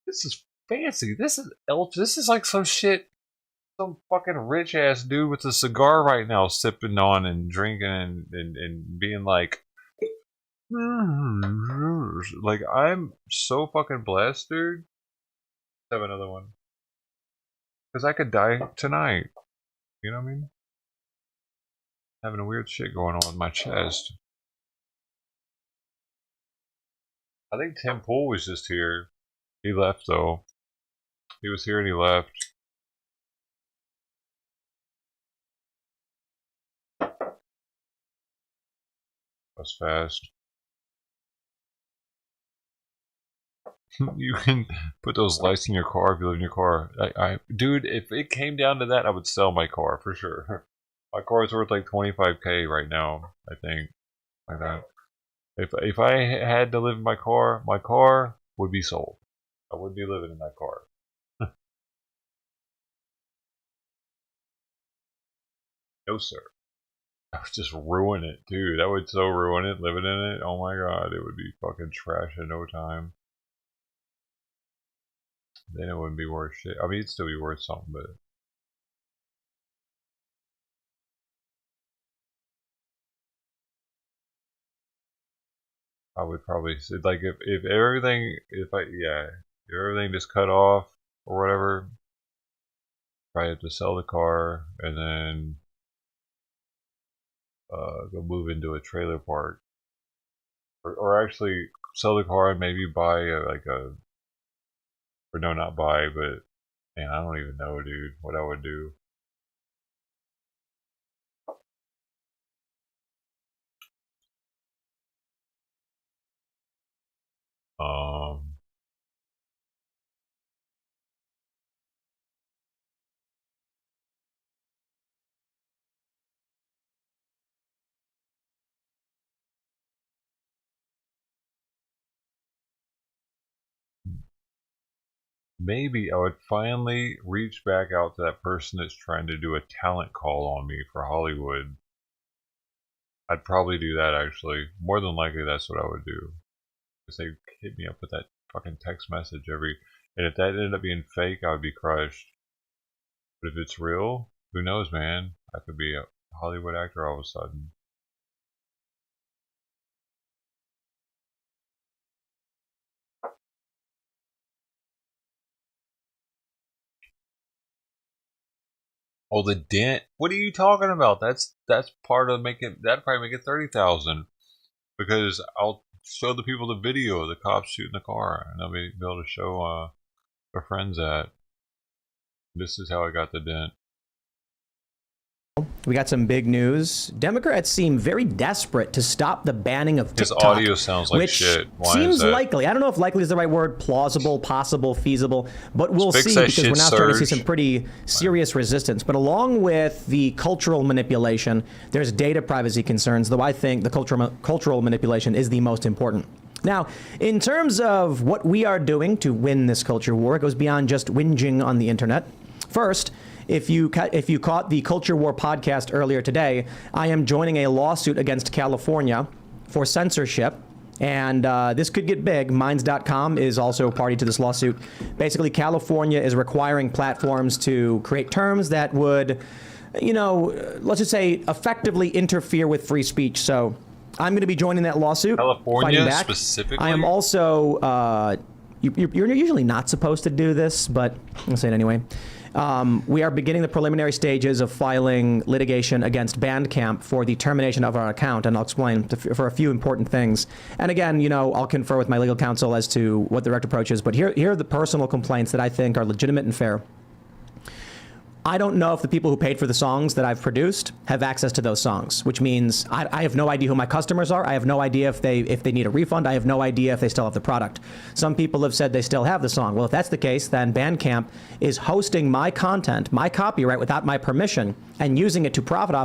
S1: This is fancy. This is like some shit some fucking rich ass dude with a cigar right now sipping on and drinking and being like I'm so fucking blessed, dude. Have another one. Because I could die tonight. You know what I mean? Having a weird shit going on with my chest. I think Tim Pool was just here. He left though. He was here and he left. That's fast. You can put those lights in your car if you live in your car. Dude, if it came down to that, I would sell my car for sure. My car is worth like $25K right now, I think, like that. If I had to live in my car would be sold. I wouldn't be living in that car. No, sir. I would just ruin it, dude. I would so ruin it living in it. Oh my god, it would be fucking trash in no time. Then it wouldn't be worth shit. I mean, it'd still be worth something, but I would probably say, like, if everything, if everything just cut off or whatever, probably have to sell the car and then go move into a trailer park, or actually sell the car and maybe buy or no, not buy, but man, I don't even know, dude, what I would do. Maybe I would finally reach back out to that person that's trying to do a talent call on me for Hollywood. I'd probably do that, actually. More than likely, that's what I would do. Because they hit me up with that fucking text message and if that ended up being fake, I would be crushed. But if it's real, who knows, man? I could be a Hollywood actor all of a sudden. Oh, the dent. What are you talking about? That's part of making. That'd probably make it 30,000, because I'll show the people the video of the cops shooting the car, and they'll be able to show their friends that this is how I got the dent.
S15: We got some big news. Democrats seem very desperate to stop the banning of TikTok.
S1: His audio sounds like
S15: which
S1: shit. Why
S15: seems
S1: is that?
S15: likely. I don't know if likely is the right word. Plausible, possible, feasible. But we'll see, because we're now starting to see some pretty serious resistance. But along with the cultural manipulation, there's data privacy concerns, though I think the cultural manipulation is the most important. Now, in terms of what we are doing to win this culture war, it goes beyond just whinging on the internet. First, if you caught the Culture War podcast earlier today, I am joining a lawsuit against California for censorship. And this could get big. Minds.com is also a party to this lawsuit. Basically, California is requiring platforms to create terms that would, let's just say, effectively interfere with free speech. So I'm going to be joining that lawsuit.
S1: California specifically?
S15: I am also, you're usually not supposed to do this, but I'll say it anyway. We are beginning the preliminary stages of filing litigation against Bandcamp for the termination of our account, and I'll explain for a few important things. And again, I'll confer with my legal counsel as to what the direct approach is, but here are the personal complaints that I think are legitimate and fair. I don't know if the people who paid for the songs that I've produced have access to those songs, which means I have no idea who my customers are. I have no idea if they need a refund. I have no idea if they still have the product. Some people have said they still have the song. Well, if that's the case, then Bandcamp is hosting my content, my copyright, without my permission, and using it to profit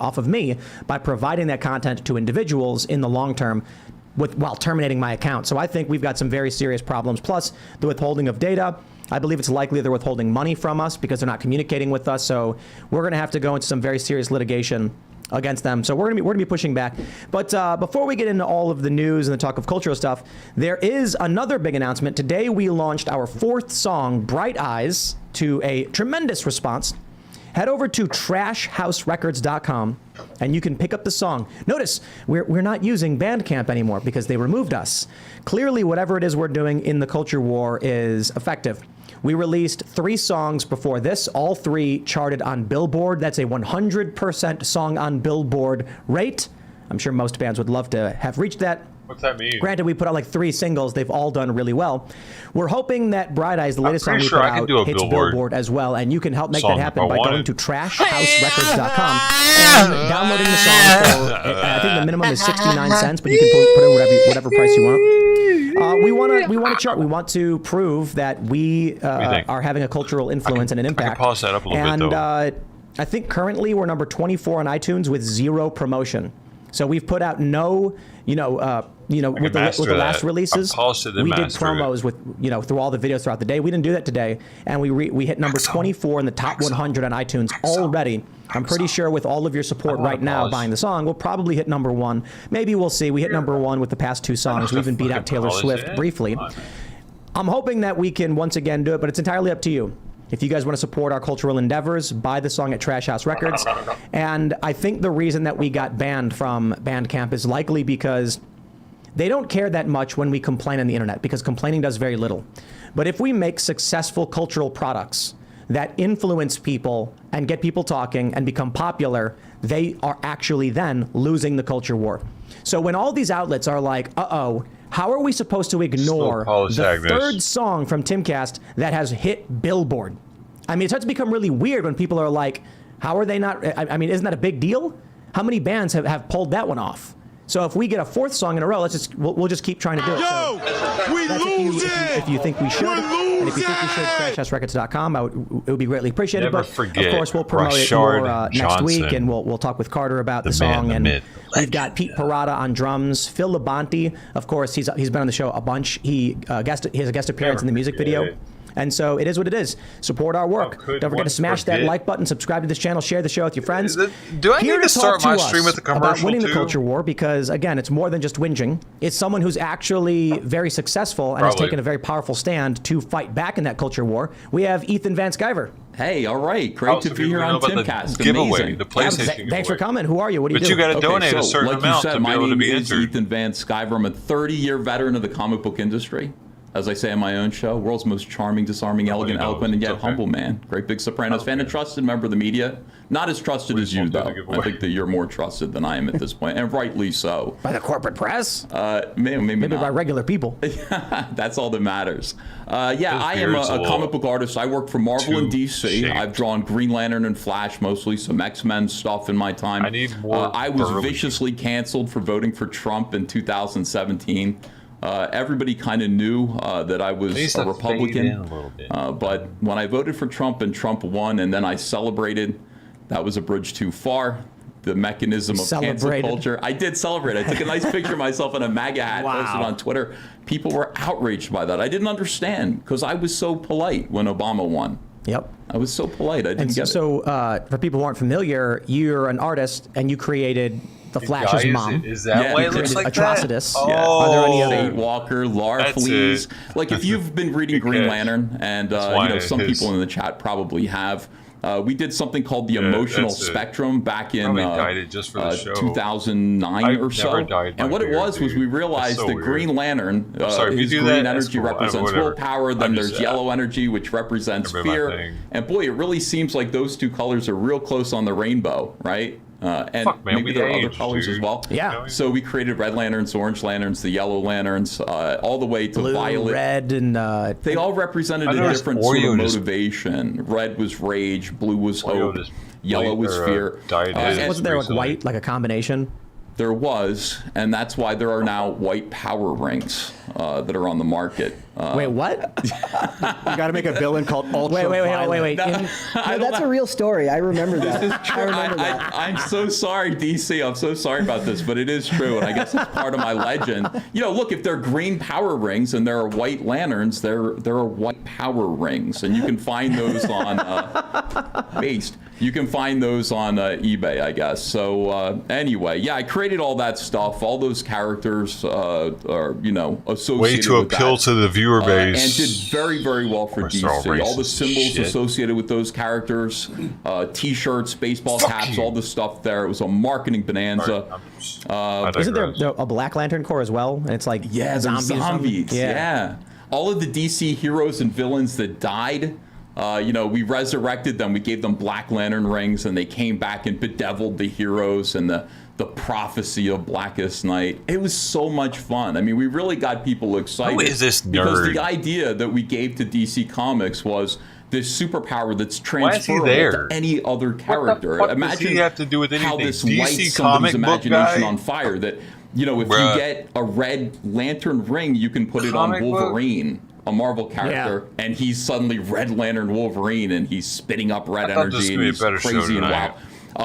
S15: off of me by providing that content to individuals in the long term, while terminating my account. So I think we've got some very serious problems. Plus, the withholding of data. I believe it's likely they're withholding money from us because they're not communicating with us. So we're going to have to go into some very serious litigation against them. So we're going to be pushing back. But before we get into all of the news and the talk of cultural stuff, there is another big announcement. Today we launched our 4th song, Bright Eyes, to a tremendous response. Head over to trashhouserecords.com and you can pick up the song. Notice, we're not using Bandcamp anymore because they removed us. Clearly, whatever it is we're doing in the culture war is effective. We released 3 songs before this. All 3 charted on Billboard. That's a 100% song on Billboard rate. I'm sure most bands would love to have reached that.
S1: What's that mean?
S15: Granted, we put out like 3 singles. They've all done really well. We're hoping that Bright Eyes, the latest song we put out, hits Billboard as well. And you can help make that happen by going to trashhouserecords.com and downloading the song for, I think the minimum is 69 cents, but you can put in whatever price you want. We want to chart. We want to prove that we are having a cultural influence and an impact.
S1: I can polish that up a little bit, though.
S15: I think currently we're number 24 on iTunes with 0 promotion. So we've put out no, with the last releases, we did promos with, through all the videos throughout the day. We didn't do that today, and we hit number 24 in the top 100 on iTunes already. I'm pretty sure with all of your support right now buying the song, we'll probably hit number 1. Maybe we'll see. We hit number 1 with the past 2 songs. We even beat out Taylor Swift briefly. I'm hoping that we can once again do it, but it's entirely up to you. If you guys want to support our cultural endeavors, buy the song at Trash House Records. And I think the reason that we got banned from Bandcamp is likely because They don't care that much when we complain on the internet because complaining does very little. But if we make successful cultural products that influence people and get people talking and become popular, they are actually then losing the culture war. So when all these outlets are like, uh-oh, how are we supposed to ignore the third song from Timcast that has hit Billboard? I mean, it starts to become really weird when people are like, how are they not? I mean, isn't that a big deal? How many bands have pulled that one off? So if we get a fourth song in a row, we'll just keep trying to do it.
S9: Yo, we lose
S15: if you think we should, and if you think we should, crashtestrecords.com. It would be greatly appreciated.
S1: Never
S15: But
S1: forget
S15: of course, we'll promote it more next week, and we'll talk with Carter about the song. And we've got Pete Parada on drums, Phil Labonte. Of course, he's been on the show a bunch. He has a guest appearance in the music video. And so it is what it is. Support our work. Don't forget to smash that like button, subscribe to this channel, share the show with your friends.
S1: Do I need to start my stream with a commercial
S15: about winning
S1: too?
S15: the culture war? Because again, it's more than just whinging. It's someone who's actually very successful and has taken a very powerful stand to fight back in that culture war. We have Ethan Van Sciver.
S10: Hey, all right. Great to be here on Timcast.
S1: Giveaway, the PlayStation
S15: Thanks for coming. Who are you? What do you do?
S1: But you got to donate a certain
S10: like
S1: amount
S10: you said,
S1: to be able to be entered.
S10: My name is Ethan Van Sciver. I'm a 30-year veteran of the comic book industry. As I say on my own show, world's most charming, disarming, elegant, eloquent, and yet humble man. Great big Sopranos fan and trusted member of the media. Not as trusted as you, though. I think that you're more trusted than I am at this point, and rightly so.
S15: By the corporate press?
S10: Maybe not.
S15: By regular people.
S10: That's all that matters. I am a comic book artist. I work for Marvel and DC. I've drawn Green Lantern and Flash mostly, some X-Men stuff in my time.
S1: I need more.
S10: I was viciously canceled for voting for Trump in 2017. Everybody kind of knew that I was a Republican, but when I voted for Trump and Trump won, and then I celebrated, that was a bridge too far. The mechanism of cancel culture. I did celebrate. I took a nice picture of myself in a MAGA hat, posted on Twitter. People were outraged by that. I didn't understand because I was so polite when Obama won.
S15: Yep.
S10: I was so polite. I didn't get it.
S15: So for people who aren't familiar, you're an artist and you created the Flash's mom.
S1: Is that why it looks like
S15: Atrocitus.
S1: that?
S10: Yeah.
S1: Oh.
S10: Are there any other Fate Walker, Lara Fleas? Like if you've been reading Green Lantern, and some people in the chat probably have. We did something called the Emotional Spectrum back in 2009 or so. And what it was we realized that Green Lantern, his green energy represents willpower, then there's yellow energy, which represents fear. And boy, it really seems like those two colors are real close on the rainbow, right? And maybe there are other colors as well.
S15: Yeah.
S10: So we created red lanterns, orange lanterns, the yellow lanterns, all the way to
S15: blue,
S10: violet.
S15: Red, and
S10: they all represented a different sort of motivation. Red was rage, blue was hope, yellow was fear.
S15: Wasn't there like white, like a combination?
S10: There was, and that's why there are now white power rings that are on the market.
S15: Wait, what?
S22: You got to make a villain called Ultra.
S15: Wait.
S22: No, that's a real story. I remember that. I remember
S10: that. I'm so sorry, DC. I'm so sorry about this, but it is true, and I guess it's part of my legend. You know, look, if they're green power rings and there are white lanterns, there are white power rings, and you can find those on You can find those on eBay, I guess. So anyway, yeah, I created all that stuff. All those characters are, associated
S1: way to
S10: with
S1: appeal
S10: that.
S1: To the viewer base.
S10: And did very, very well for DC. All the symbols associated with those characters, T-shirts, baseball caps, all the stuff there. It was a marketing bonanza.
S15: Isn't there a Black Lantern Corps as well? And it's like
S10: zombies. Yeah. All of the DC heroes and villains that died. We resurrected them. We gave them Black Lantern rings, and they came back and bedeviled the heroes and the prophecy of Blackest Night. It was so much fun. I mean, we really got people excited.
S1: Who is this nerd?
S10: Because the idea that we gave to DC Comics was this superpower that's transferable to any other character.
S1: What the fuck
S10: Imagine
S1: does he have to do with anything?
S10: how this
S1: DC
S10: lights somebody's imagination
S1: guy?
S10: on fire. That if you get a red lantern ring, you can put it on Wolverine. A Marvel character, and he's suddenly Red Lantern Wolverine, and he's spitting up red energy, and he's crazy and wild.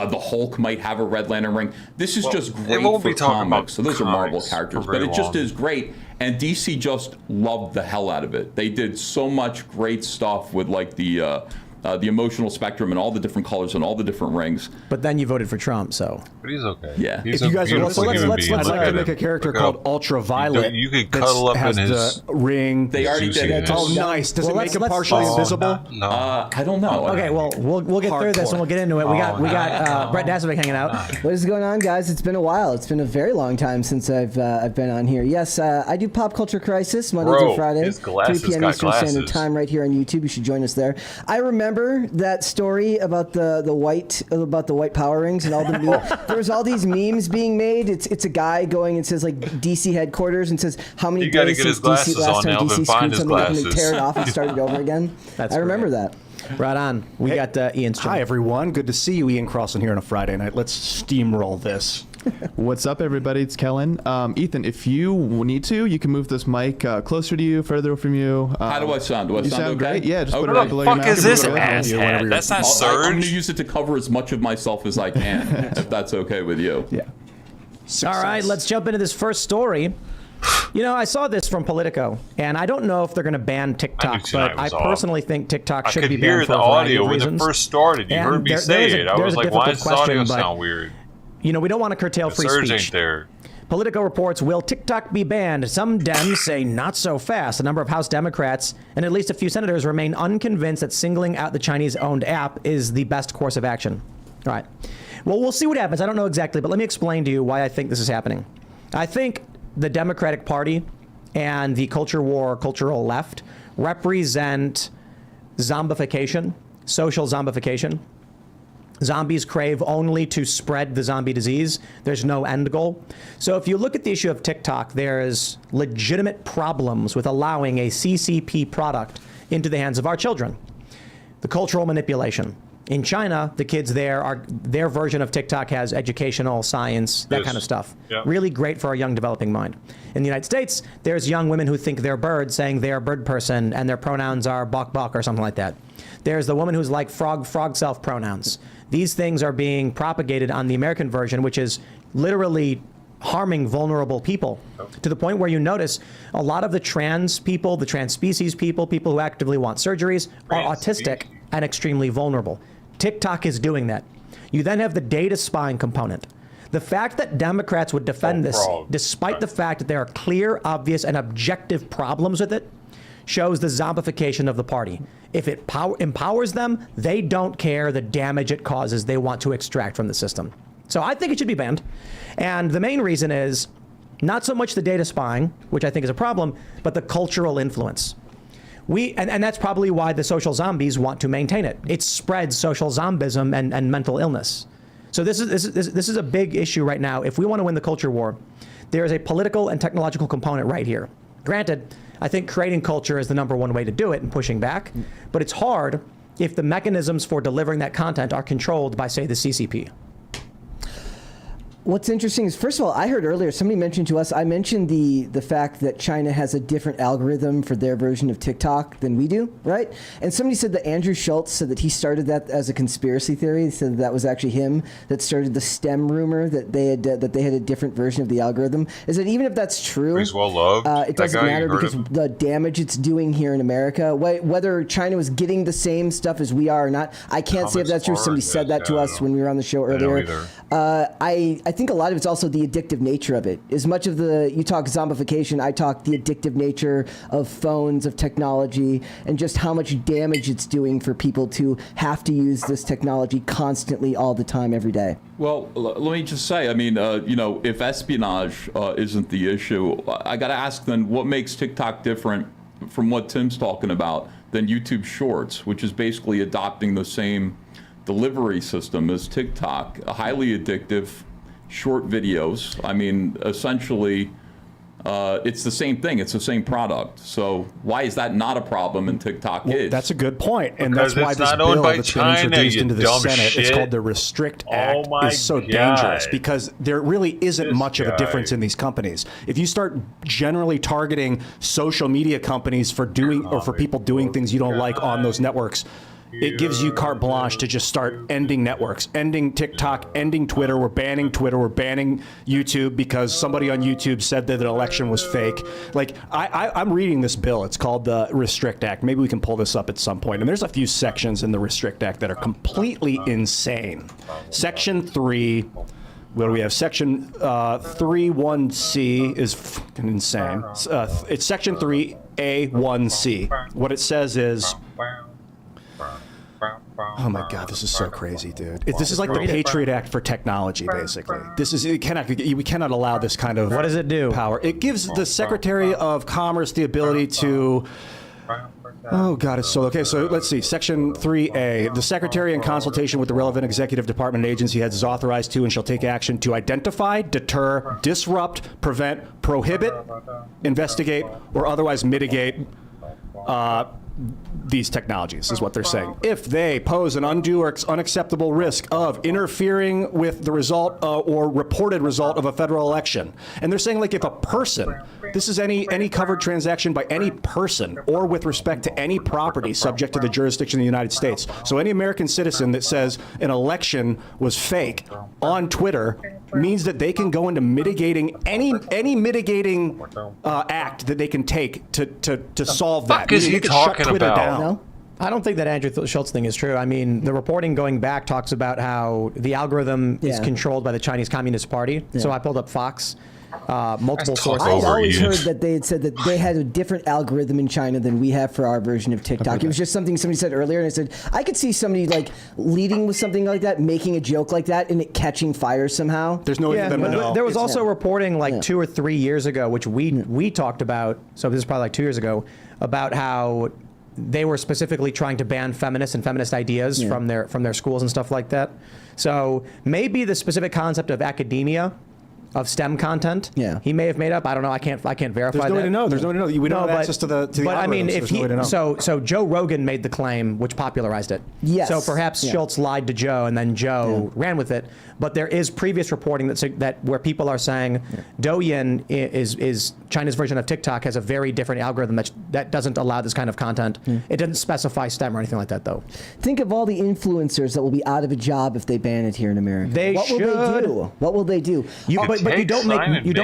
S10: The Hulk might have a Red Lantern ring. This is just great for comics. So those are Marvel characters, but it just is great. And DC just loved the hell out of it. They did so much great stuff with like the the emotional spectrum and all the different colors and all the different rings.
S15: But then you voted for Trump, so.
S1: But he's okay.
S10: Yeah.
S1: He's
S8: If you guys are,
S1: let's
S8: make a character called Ultraviolet.
S1: You could cuddle up
S8: has
S1: in his
S8: the ring.
S10: They already did it.
S8: Oh, nice. Does it make him partially invisible?
S1: No.
S10: I don't know.
S15: Okay, well, we'll get through this and we'll get into it. We got Brett Dazovic hanging out.
S22: What is going on, guys? It's been a while. It's been a very long time since I've been on here. Yes, I do Pop Culture Crisis Monday through Friday, 3 p.m. Eastern Standard Time, right here on YouTube. You should join us there. I remember that story about the white power rings and all the there was all these memes being made. It's a guy going and says like DC headquarters and says how many days since DC last time DC screwed something up and they tear it off and start it over again. I remember that.
S15: Right on. We got Ian's channel.
S8: Hi, everyone. Good to see you. Ian Crossland here on a Friday night. Let's steamroll this.
S21: What's up, everybody? It's Kellen. Ethan, if you need to, you can move this mic closer to you, further from you.
S10: How do I sound? Do I sound okay?
S21: Great. Yeah, just put it
S10: Okay.
S21: right below your mouth.
S10: What the fuck is this
S21: asshat?
S10: That's not Surge. I'm going to use it to cover as much of myself as I can, if that's okay with you.
S21: Yeah.
S15: All right, let's jump into this first story. You know, I saw this from Politico, and I don't know if they're going to ban TikTok, but I personally think TikTok should be banned for a variety of reasons.
S1: I could hear the audio when it first started. You heard me say it. I was like, why does this audio sound weird?
S15: You know, we don't want to curtail free
S1: Surge
S15: speech.
S1: ain't there.
S15: Politico reports, will TikTok be banned? Some Dems say not so fast. A number of House Democrats and at least a few senators remain unconvinced that singling out the Chinese-owned app is the best course of action. All right. Well, we'll see what happens. I don't know exactly, but let me explain to you why I think this is happening. I think the Democratic Party and the culture war, cultural left represent zombification, social zombification. Zombies crave only to spread the zombie disease. There's no end goal. So if you look at the issue of TikTok, there's legitimate problems with allowing a CCP product into the hands of our children. The cultural manipulation. In China, the kids there their version of TikTok has educational, science, that kind of stuff.
S1: Yeah.
S15: Really great for a young developing mind. In the United States, there's young women who think they're birds saying they're a bird person and their pronouns are bok or something like that. There's the woman who's like frog self pronouns. These things are being propagated on the American version, which is literally harming vulnerable people to the point where you notice a lot of the trans people, the trans species people who actively want surgeries are autistic and extremely vulnerable. TikTok is doing that. You then have the data spying component. The fact that Democrats would defend this, despite the fact that there are clear, obvious, and objective problems with it, shows the zombification of the party. If it empowers them, they don't care the damage it causes. They want to extract from the system. So I think it should be banned. And the main reason is not so much the data spying, which I think is a problem, but the cultural influence. And that's probably why the social zombies want to maintain it. It spreads social zombism and mental illness. So this is a big issue right now. If we want to win the culture war, there is a political and technological component right here. Granted, I think creating culture is the #1 way to do it and pushing back, but it's hard if the mechanisms for delivering that content are controlled by, say, the CCP.
S22: What's interesting is, first of all, I heard earlier, somebody mentioned to us, I mentioned the fact that China has a different algorithm for their version of TikTok than we do, right? And somebody said that Andrew Schultz said that he started that as a conspiracy theory. He said that was actually him that started the STEM rumor that they had a different version of the algorithm. Is that even if that's true,
S1: he's well loved.
S22: It doesn't matter because the damage it's doing here in America, whether China was getting the same stuff as we are or not, I can't say if that's true. Somebody said that to us when we were on the show earlier. I think a lot of it's also the addictive nature of it. As much of you talk zombification, I talk the addictive nature of phones, of technology, and just how much damage it's doing for people to have to use this technology constantly, all the time, every day.
S10: Well, let me just say, I mean, if espionage isn't the issue, I got to ask then, what makes TikTok different from what Tim's talking about than YouTube Shorts, which is basically adopting the same delivery system as TikTok, highly addictive, short videos. I mean, essentially, it's the same thing. It's the same product. So why is that not a problem and TikTok is?
S8: That's a good point. And that's why this bill that's been introduced into the Senate, it's called the Restrict Act, is so dangerous because there really isn't much of a difference in these companies. If you start generally targeting social media companies for doing or for people doing things you don't like on those networks, it gives you carte blanche to just start ending networks, ending TikTok, ending Twitter. We're banning Twitter. We're banning YouTube because somebody on YouTube said that the election was fake. Like, I'm reading this bill. It's called the Restrict Act. Maybe we can pull this up at some point. And there's a few sections in the Restrict Act that are completely insane. Section 3, what do we have? Section 3(1)(c) is fucking insane. It's Section 3(a)(1)(c). What it says is... Oh my God, this is so crazy, dude. This is like the Patriot Act for technology, basically. We cannot allow this kind of...
S15: What does it do?
S8: Power. It gives the Secretary of Commerce the ability to... Oh God, it's so... Okay, so let's see. Section 3A. The Secretary, in consultation with the relevant executive department and agency heads, is authorized to and shall take action to identify, deter, disrupt, prevent, prohibit, investigate, or otherwise mitigate these technologies, is what they're saying. If they pose an undue or unacceptable risk of interfering with the result or reported result of a federal election. And they're saying, like, if a person, this is any covered transaction by any person or with respect to any property subject to the jurisdiction of the United States. So any American citizen that says an election was fake on Twitter means that they can go into mitigating any mitigating act that they can take to solve that.
S1: What is he talking about?
S15: No? I don't think that Andrew Schultz thing is true. I mean, the reporting going back talks about how the algorithm is controlled by the Chinese Communist Party. Yeah. So I pulled up Fox. Multiple sources.
S22: I've always heard that they had said that they had a different algorithm in China than we have for our version of TikTok. It was just something somebody said earlier, and I said, I could see somebody like leading with something like that, making a joke like that, and it catching fire somehow.
S8: There's no way for them to know.
S15: There was also reporting like 2 or 3 years ago, which we talked about, so this is probably like 2 years ago, about how they were specifically trying to ban feminists and feminist ideas from their schools and stuff like that. So maybe the specific concept of academia, of STEM content, he may have made up. I don't know. I can't verify that.
S8: There's no way to know. There's no way to know. We don't have access to the
S15: But I mean, if
S8: he,
S15: so Joe Rogan made the claim, which popularized it.
S22: Yes.
S15: So perhaps Schultz lied to Joe, and then Joe ran with it. But there is previous reporting that where people are saying Douyin is China's version of TikTok has a very different algorithm that doesn't allow this kind of content. It doesn't specify STEM or anything like that, though.
S22: Think of all the influencers that will be out of a job if they ban it here in America.
S15: What will they do?
S22: What will they do?
S15: But you don't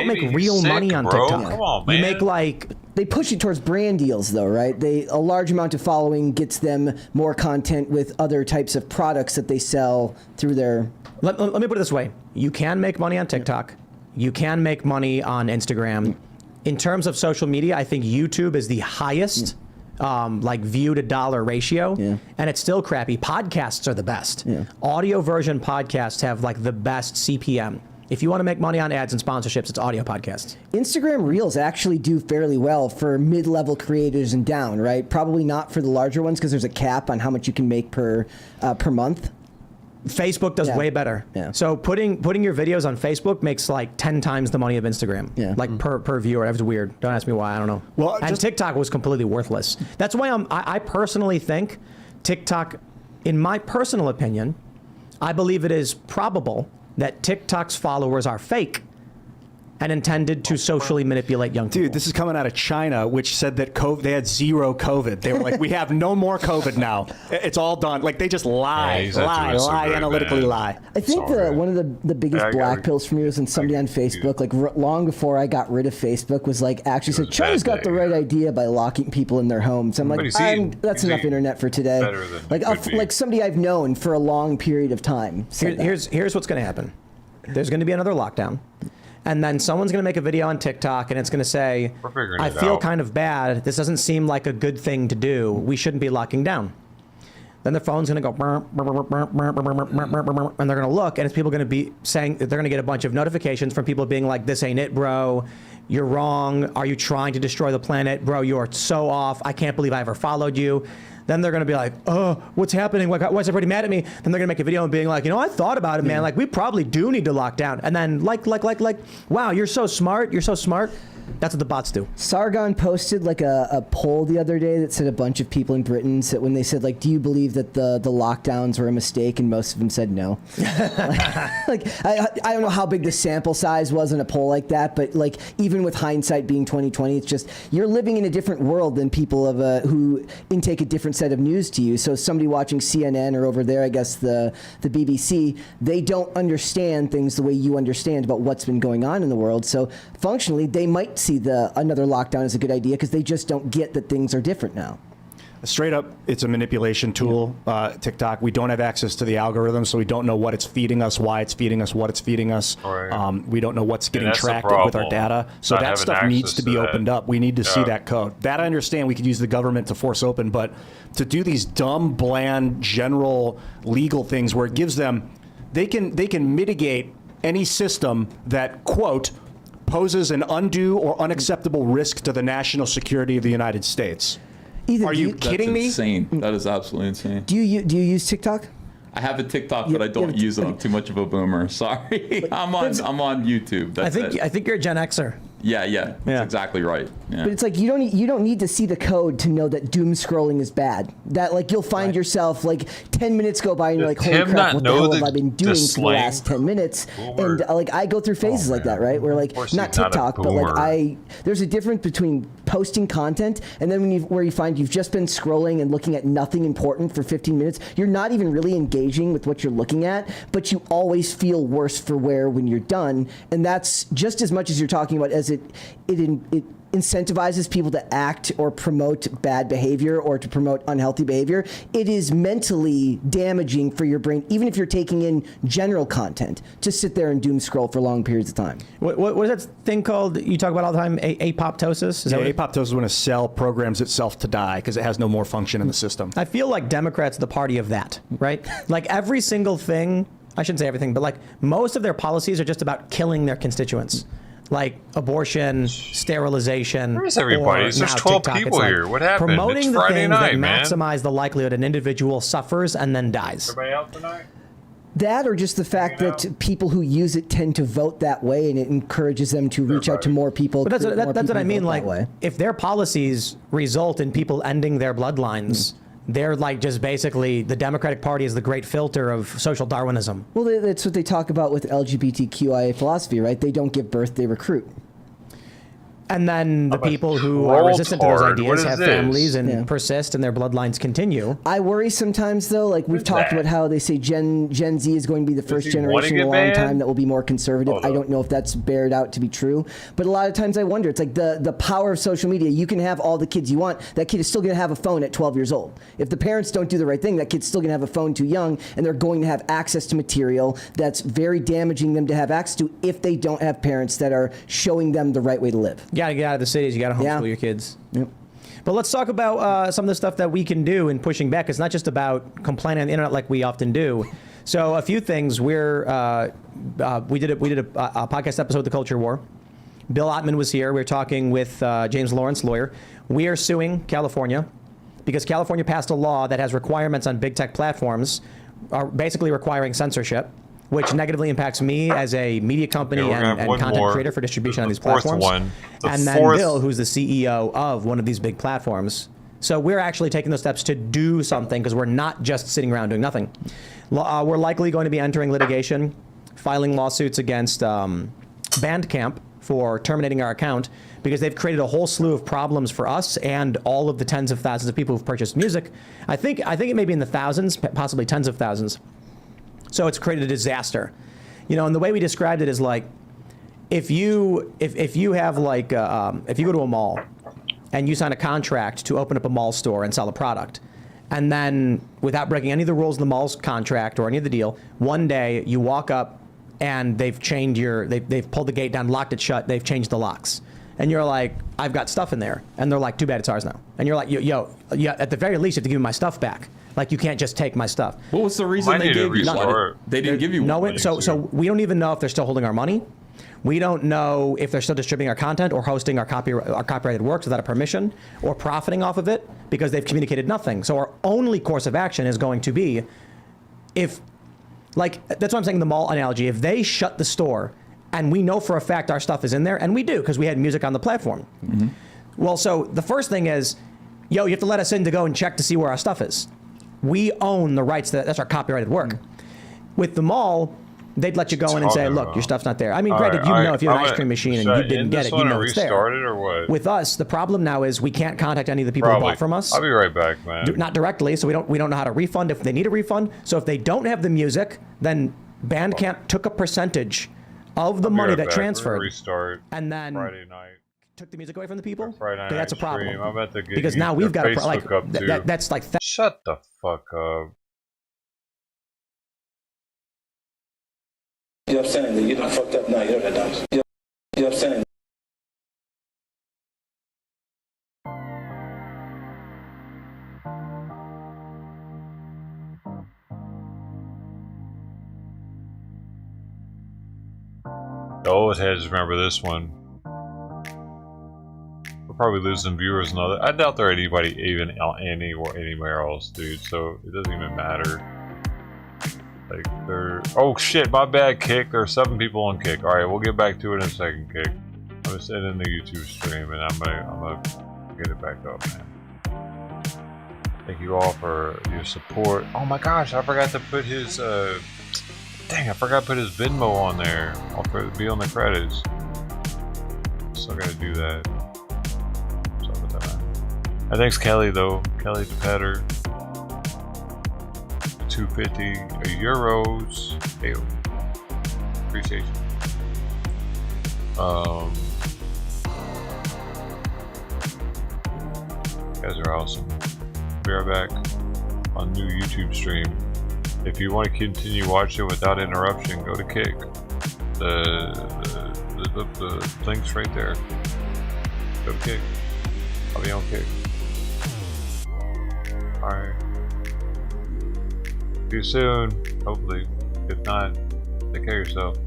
S15: make real money on TikTok.
S1: Come on, man.
S22: You make they push it towards brand deals, though, right? A large amount of following gets them more content with other types of products that they sell through their.
S15: Let me put it this way: you can make money on TikTok, you can make money on Instagram. In terms of social media, I think YouTube is the highest. Like view to dollar ratio, and it's still crappy. Podcasts are the best. Audio version podcasts have like the best CPM. If you want to make money on ads and sponsorships, it's audio podcasts.
S22: Instagram Reels actually do fairly well for mid-level creators and down, right? Probably not for the larger ones because there's a cap on how much you can make per month.
S15: Facebook does way better. So putting your videos on Facebook makes like 10 times the money of Instagram. Like per viewer. That was weird. Don't ask me why. I don't know. Well, and TikTok was completely worthless. That's why I personally think TikTok, in my personal opinion, I believe it is probable that TikTok's followers are fake and intended to socially manipulate young people.
S8: Dude, this is coming out of China, which said that they had zero COVID. They were like, we have no more COVID now. It's all done. Like, they just lie, analytically lie.
S22: I think one of the biggest black pills for me was when somebody on Facebook, like long before I got rid of Facebook, was like actually said, China's got the right idea by locking people in their homes. I'm like, that's enough internet for today. Like somebody I've known for a long period of time.
S15: Here's what's going to happen. There's going to be another lockdown. And then someone's going to make a video on TikTok, and it's going to say, I feel kind of bad. This doesn't seem like a good thing to do. We shouldn't be locking down. Then the phone's going to go, and they're going to look, and it's people going to be saying, they're going to get a bunch of notifications from people being like, this ain't it, bro. You're wrong. Are you trying to destroy the planet? Bro, you're so off. I can't believe I ever followed you. Then they're going to be like, oh, what's happening? Why is everybody mad at me? Then they're going to make a video and being like, I thought about it, man. Like, we probably do need to lock down. And then wow, you're so smart. You're so smart. That's what the bots do.
S22: Sargon posted like a poll the other day that said a bunch of people in Britain said, when they said, like, do you believe that the lockdowns were a mistake? And most of them said no. I don't know how big the sample size was in a poll like that, but like even with hindsight being 2020, it's just you're living in a different world than people who intake a different set of news to you. So somebody watching CNN or over there, I guess the BBC, they don't understand things the way you understand about what's been going on in the world. So functionally, they might see another lockdown as a good idea because they just don't get that things are different now.
S8: Straight up, it's a manipulation tool, TikTok. We don't have access to the algorithm, so we don't know what it's feeding us, why it's feeding us, what it's feeding us.
S1: Right.
S8: We don't know what's getting
S1: that's the
S8: tracked with our data. So
S1: not
S8: that
S1: having
S8: stuff needs
S1: access
S8: to be
S1: to that.
S8: opened up. We need to see that code. That I understand we could use the government to force open, but to do these dumb, bland, general legal things where it gives them, they can mitigate any system that, quote, poses an undue or unacceptable risk to the national security of the United States.
S22: Ethan,
S8: are you kidding me?
S10: Insane. That is absolutely insane.
S22: Do you use TikTok?
S10: I have a TikTok, but I don't use it. I'm too much of a boomer. Sorry. I'm on YouTube. That's
S15: I think you're a Gen Xer.
S10: Yeah. That's exactly right. Yeah.
S22: But it's like you don't need to see the code to know that doom scrolling is bad. That like you'll find yourself like 10 minutes go by and you're like, holy crap, what the hell have I been doing for the last 10 minutes? And like I go through phases like that, right? Where like not TikTok, but like there's a difference between posting content and then where you find you've just been scrolling and looking at nothing important for 15 minutes. You're not even really engaging with what you're looking at, but you always feel worse for wear when you're done. And that's just as much as you're talking about as it incentivizes people to act or promote bad behavior or to promote unhealthy behavior. It is mentally damaging for your brain, even if you're taking in general content, to sit there and doom scroll for long periods of time.
S15: What is that thing called you talk about all the time? Apoptosis? Is that
S8: apoptosis is when a cell programs itself to die because it has no more function in the system.
S15: I feel like Democrats are the party of that, right? Like every single thing, I shouldn't say everything, but like most of their policies are just about killing their constituents. Like abortion, sterilization.
S1: Where's everybody? There's 12
S15: TikTok.
S1: people here. What happened?
S15: Promoting
S1: It's
S15: the
S1: Friday
S15: things
S1: night,
S15: that
S1: man.
S15: maximize the likelihood an individual suffers and then dies.
S1: Everybody out tonight?
S22: That or just the fact that people who use it tend to vote that way and it encourages them to reach out to more people.
S15: But that's what I mean. Like, if their policies result in people ending their bloodlines, they're like just basically the Democratic Party is the great filter of social Darwinism.
S22: Well, that's what they talk about with LGBTQIA philosophy, right? They don't give birth, they recruit.
S15: And then the people who are resistant to those ideas have families and persist and their bloodlines continue.
S22: I worry sometimes, though, like we've talked about how they say Gen Z is going to be the first generation in a long time that will be more conservative. I don't know if that's bared out to be true. But a lot of times I wonder, it's like the power of social media. You can have all the kids you want. That kid is still going to have a phone at 12 years old. If the parents don't do the right thing, that kid's still going to have a phone too young, and they're going to have access to material that's very damaging them to have access to if they don't have parents that are showing them the right way to live.
S15: You gotta get out of the cities. You gotta homeschool your kids.
S22: Yep.
S15: But let's talk about some of the stuff that we can do in pushing back. It's not just about complaining on the internet like we often do. So a few things. We did a podcast episode of The Culture War. Bill Ottman was here. We were talking with James Lawrence, lawyer. We are suing California because California passed a law that has requirements on big tech platforms, basically requiring censorship, which negatively impacts me as a media company and content creator for distribution on these platforms. And then Bill, who's the CEO of one of these big platforms. So we're actually taking those steps to do something because we're not just sitting around doing nothing. We're likely going to be entering litigation, filing lawsuits against Bandcamp for terminating our account because they've created a whole slew of problems for us and all of the tens of thousands of people who've purchased music. I think it may be in the thousands, possibly tens of thousands. So it's created a disaster, and the way we described it is like, if you have like, if you go to a mall and you sign a contract to open up a mall store and sell a product, and then without breaking any of the rules of the mall's contract or any of the deal, one day you walk up and they've pulled the gate down, locked it shut, they've changed the locks. And you're like, I've got stuff in there. And they're like, too bad it's ours now. And you're like, yo, at the very least, you have to give me my stuff back. Like, you can't just take my stuff.
S10: What was the reason they gave you? They didn't give you
S15: money. So we don't even know if they're still holding our money. We don't know if they're still distributing our content or hosting our copyrighted works without a permission or profiting off of it because they've communicated nothing. So our only course of action is going to be that's what I'm saying, the mall analogy. If they shut the store and we know for a fact our stuff is in there, and we do because we had music on the platform. Mm-hmm. Well, so the first thing is, you have to let us in to go and check to see where our stuff is. We own the rights, that's our copyrighted work. With the mall, they'd let you go in and say, look, your stuff's not there. I mean, granted, you know if you have an ice cream machine and you didn't get it, you know it's there.
S1: Restart it or what?
S15: With us, the problem now is we can't contact any of the people who bought from us.
S1: I'll be right back, man.
S15: Not directly, so we don't know how to refund if they need a refund. So if they don't have the music, then Bandcamp took a percentage of the money that transferred.
S1: Restart.
S15: And then
S1: Friday night.
S15: Took the music away from the people.
S1: Friday night
S15: that's a problem.
S1: Stream. I'm about to get
S15: because now we've got a like that's like
S1: shut the fuck up.
S6: You know what I'm saying? You done fucked up now. You know that, don't you? You know what I'm saying?
S1: The old heads remember this one. We're probably losing viewers and all that. I doubt there anybody even anywhere else, dude. So it doesn't even matter. Like there. Oh shit! My bad, Kick. There are 7 people on Kick. All right, we'll get back to it in a second, Kick. I'm just ending the YouTube stream, and I'm gonna get it back up, man. Thank you all for your support. Oh my gosh, I forgot to put his dang, I forgot to put his Venmo on there. I'll be on the credits. Still gotta do that. Sorry about that. And thanks, Kelly, though. Kelly the Petter. 250 euros. Ew. Appreciate you. You guys are awesome. Be right back on new YouTube stream. If you want to continue watching without interruption, go to Kick. The link's right there. Go to Kick. I'll be on Kick. Alright. See you soon, hopefully. If not, take care of yourself.